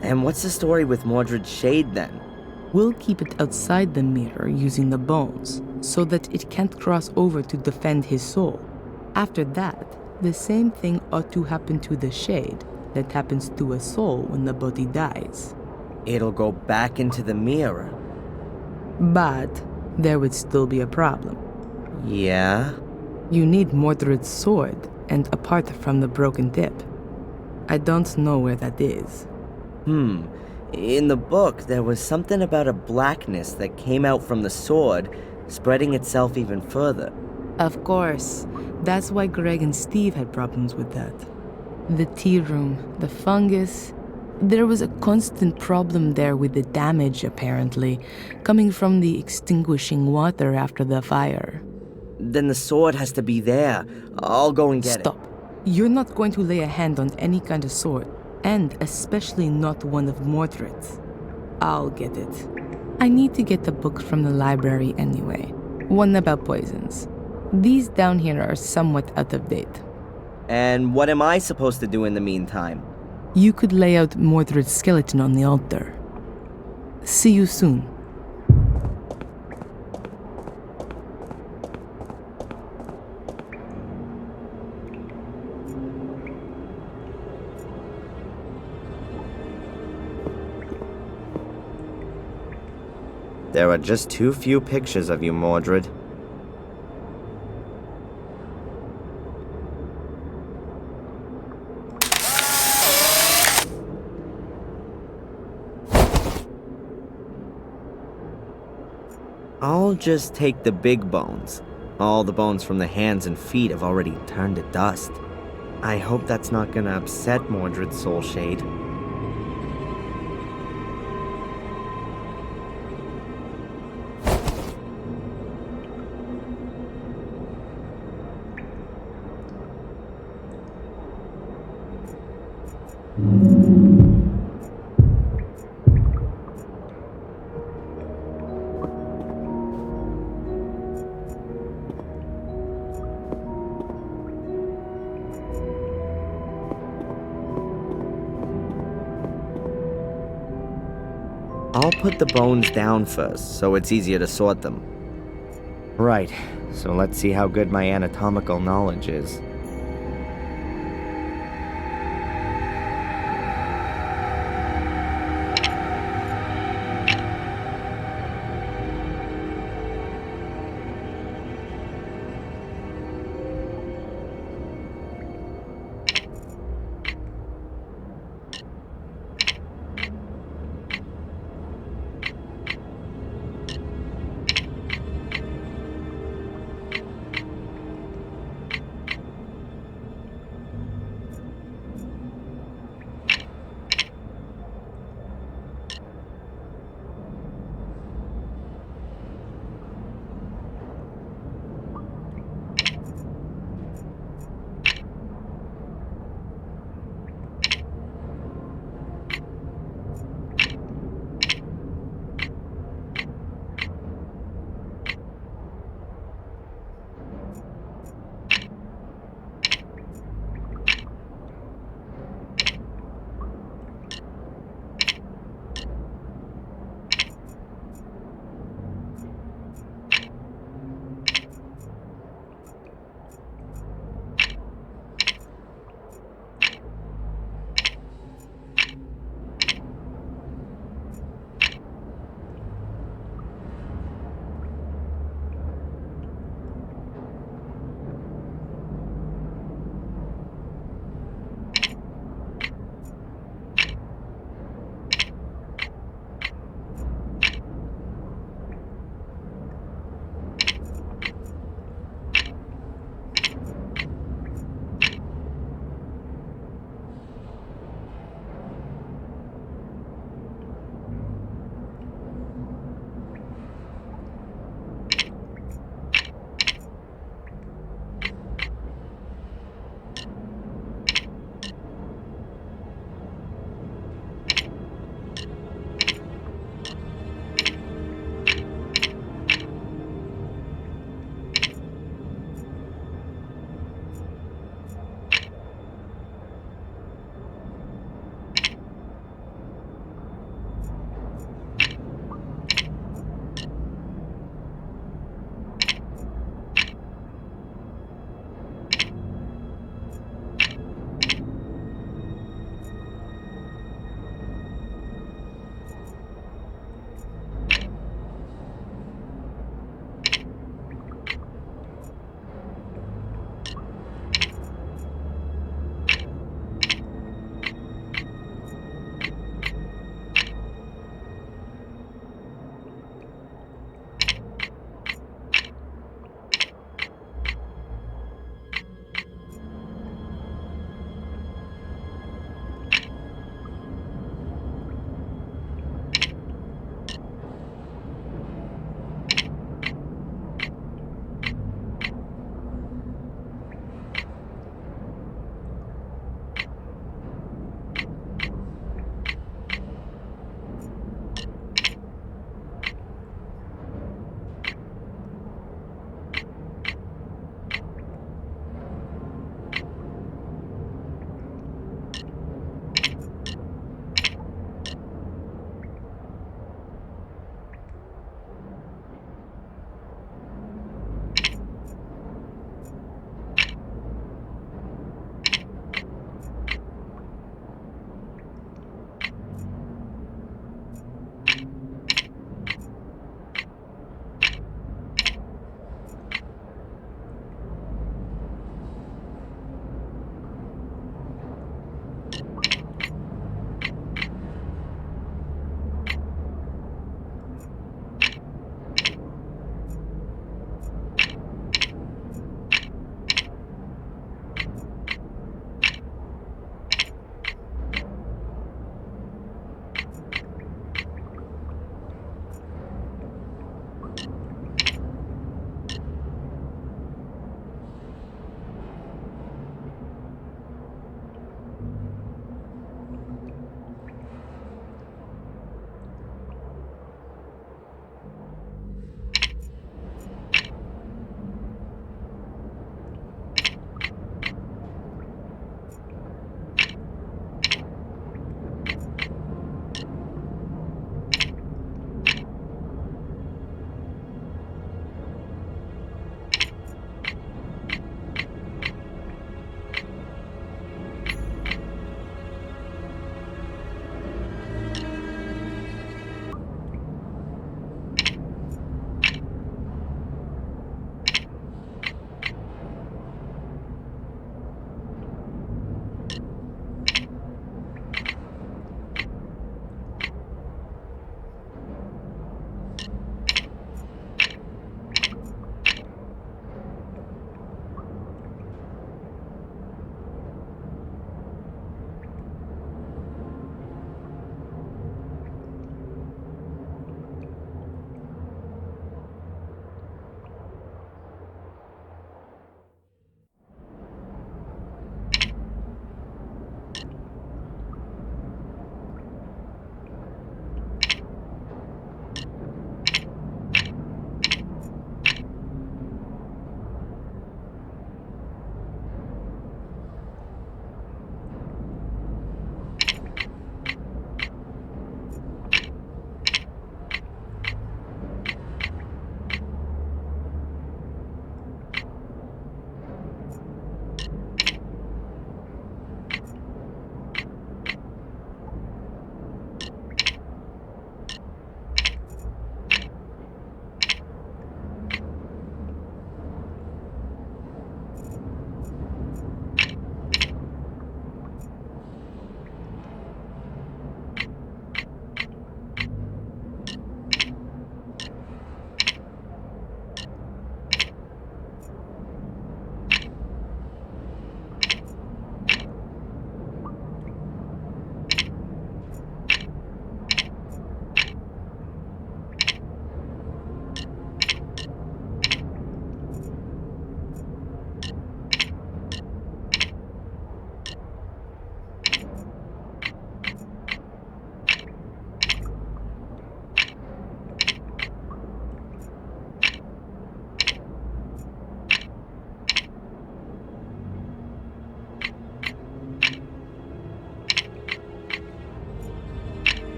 And what's the story with Mordred's shade then? We'll keep it outside the mirror using the bones, so that it can't cross over to defend his soul. After that, the same thing ought to happen to the shade that happens to a soul when the body dies. it'll go back into the mirror. But there would still be a problem. Yeah? You need Mordred's sword, and apart from the broken tip. I don't know where that is. In the book, there was something about a blackness that came out from the sword, spreading itself even further. Of course. That's why Greg and Steve had problems with that. The tea room, the fungus. There was a constant problem there with the damage, apparently, coming from the extinguishing water after the fire. Then the sword has to be there. I'll go and get Stop. You're not going to lay a hand on any kind of sword, and especially not one of Mordred's. I'll get it. I need to get the book from the library anyway. One about poisons. These down here are somewhat out of date. And what am I supposed to do in the meantime? You could lay out Mordred's skeleton on the altar. See you soon. There are just too few pictures of you, Mordred. I'll just take the big bones. All the bones from the hands and feet have already turned to dust. I hope that's not gonna upset Mordred's soul shade. I'll put the bones down first, so it's easier to sort them. Right, so let's see how good my anatomical knowledge is.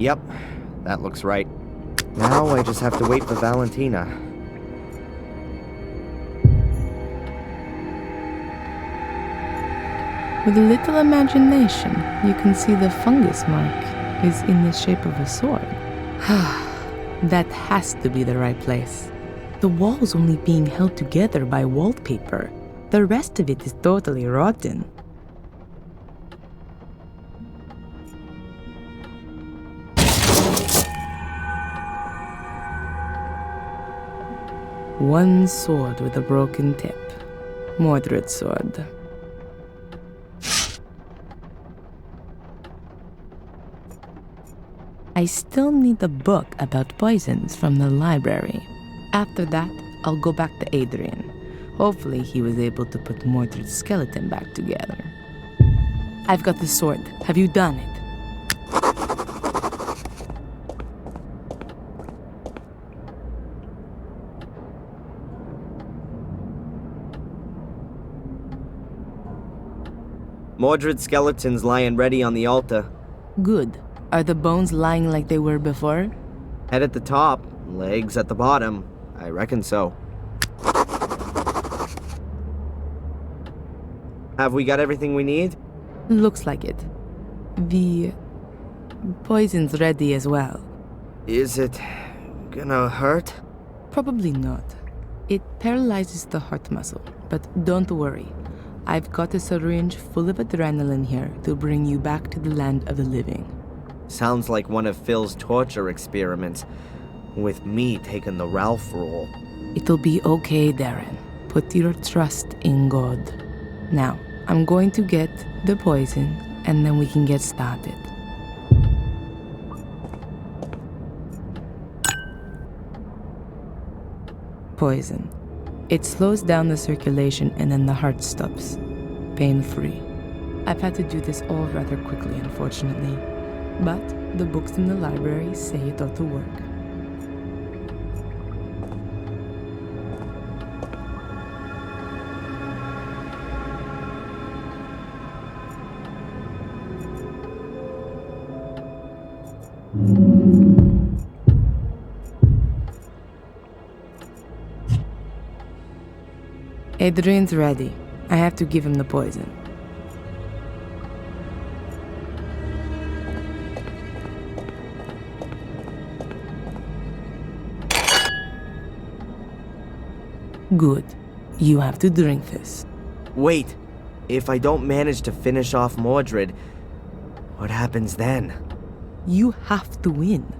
Yep, that looks right. Now I just have to wait for Valentina. With a little imagination, you can see the fungus mark is in the shape of a sword. That has to be the right place. The wall's only being held together by wallpaper. The rest of it is totally rotten. One sword with a broken tip. Mordred's sword. I still need the book about poisons from the library. After that, I'll go back to Adrian. Hopefully he was able to put Mordred's skeleton back together. I've got the sword. Have you done it? Mordred's skeleton's lying ready on the altar. Good. Are the bones lying like they were before? Head at the top, legs at the bottom. I reckon so. Have we got everything we need? Looks like it. The poison's ready as well. Is it gonna hurt? Probably not. It paralyzes the heart muscle, but don't worry. I've got a syringe full of adrenaline here to bring you back to the land of the living. Sounds like one of Phil's torture experiments, with me taking the Ralph role. It'll be okay, Darren. Put your trust in God. Now, I'm going to get the poison, and then we can get started. Poison. It slows down the circulation and then the heart stops. Pain-free. I've had to do this all rather quickly, unfortunately. But the books in the library say it ought to work. Adrian's ready. I have to give him the poison. Good. You have to drink this. Wait. If I don't manage to finish off Mordred, what happens then? You have to win.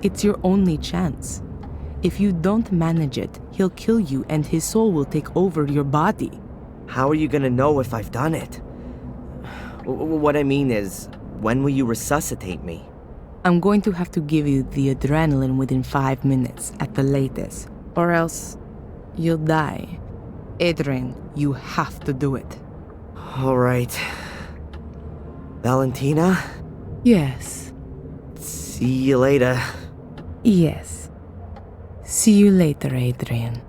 It's your only chance. If you don't manage it, he'll kill you and his soul will take over your body. How are you gonna know if I've done it? What I mean is, when will you resuscitate me? I'm going to have to give you the adrenaline within 5 minutes at the latest, or else you'll die. Adrian, you have to do it. All right. Valentina? Yes. See you later. Yes. See you later, Adrian.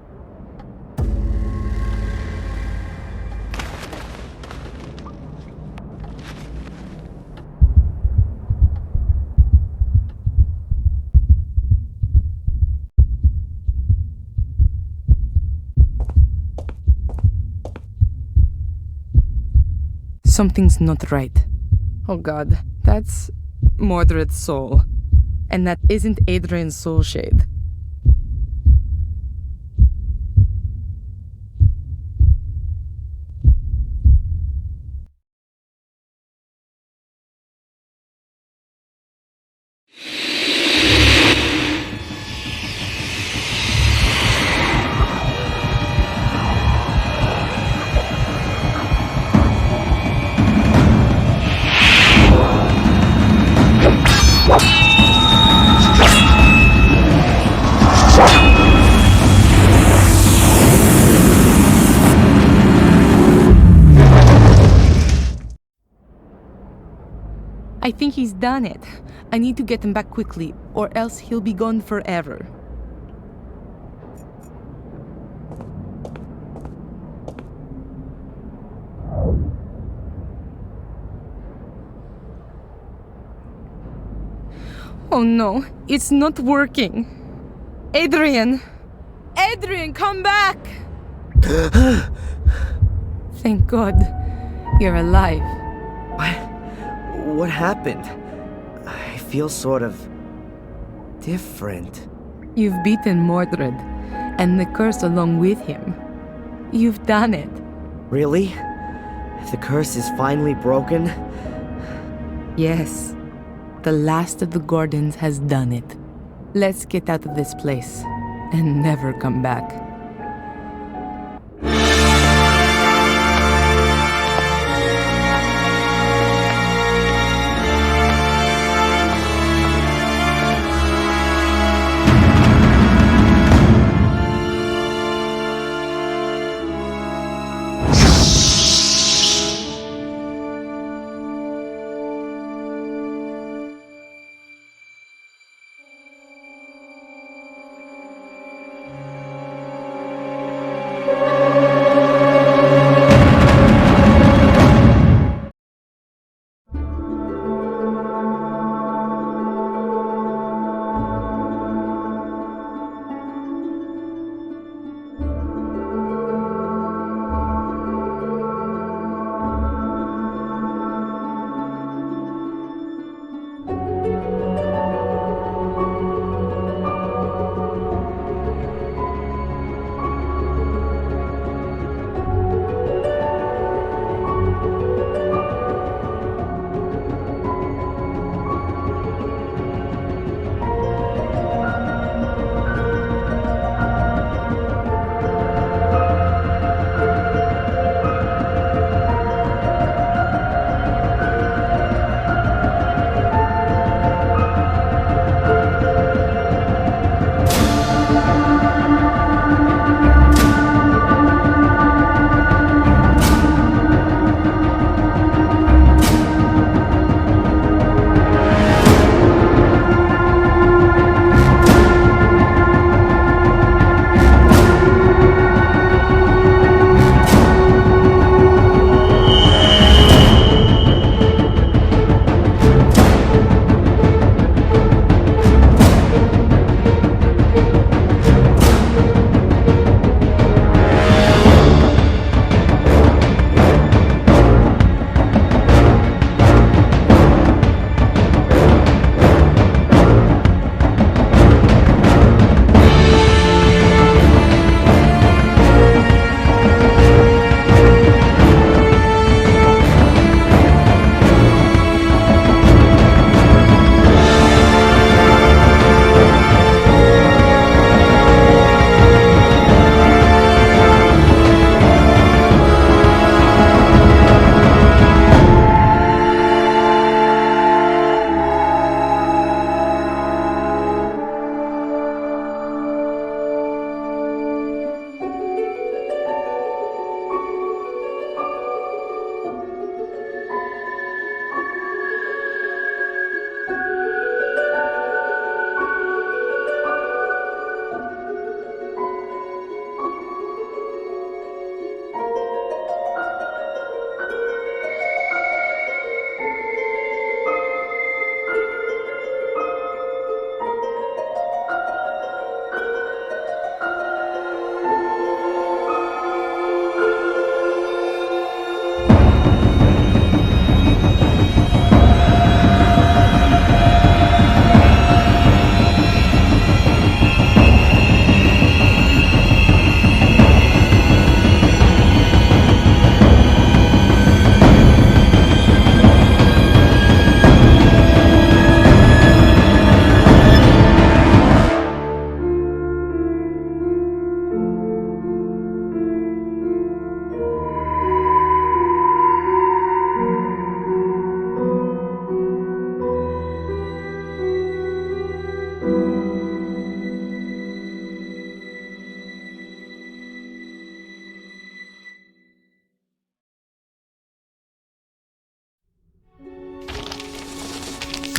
Something's not right. Oh god, that's Mordred's soul. And that isn't Adrian's soul shade. I think he's done it. I need to get him back quickly, or else he'll be gone forever. Oh no, it's not working. Adrian! Adrian, come back! Thank God, you're alive. What happened? I feel sort of different. You've beaten Mordred, and the curse along with him. You've done it. Really? The curse is finally broken? Yes. The last of the Gordons has done it. Let's get out of this place and never come back.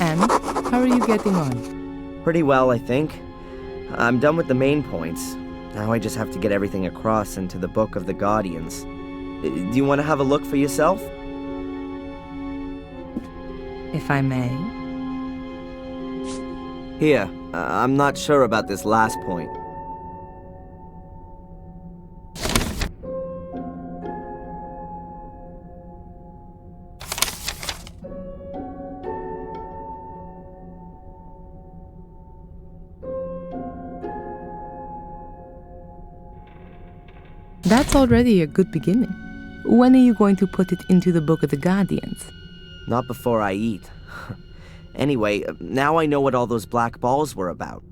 And how are you getting on? Pretty well, I think. I'm done with the main points. Now I just have to get everything across into the Book of the Guardians. Do you want to have a look for yourself? If I may. Here, I'm not sure about this last point. That's already a good beginning. When are you going to put it into the Book of the Guardians? Not before I eat. Anyway, now I know what all those black balls were about.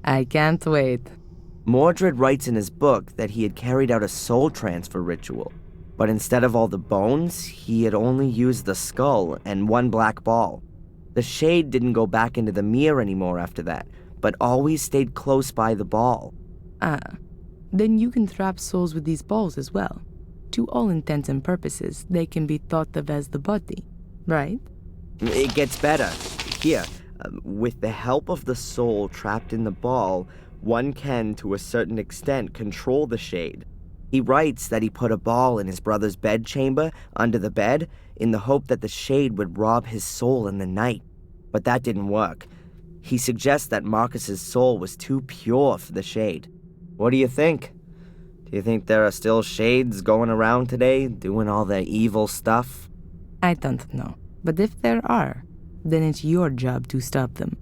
I can't wait. Mordred writes in his book that he had carried out a soul transfer ritual, but instead of all the bones, he had only used the skull and one black ball. The shade didn't go back into the mirror anymore after that, but always stayed close by the ball. Then you can trap souls with these balls as well. To all intents and purposes, they can be thought of as the body, right? It gets better. Here, with the help of the soul trapped in the ball, one can, to a certain extent, control the shade. He writes that he put a ball in his brother's bedchamber, under the bed, in the hope that the shade would rob his soul in the night. But that didn't work. He suggests that Marcus's soul was too pure for the shade. What do you think? Do you think there are still shades going around today, doing all the evil stuff? I don't know. But if there are, then it's your job to stop them.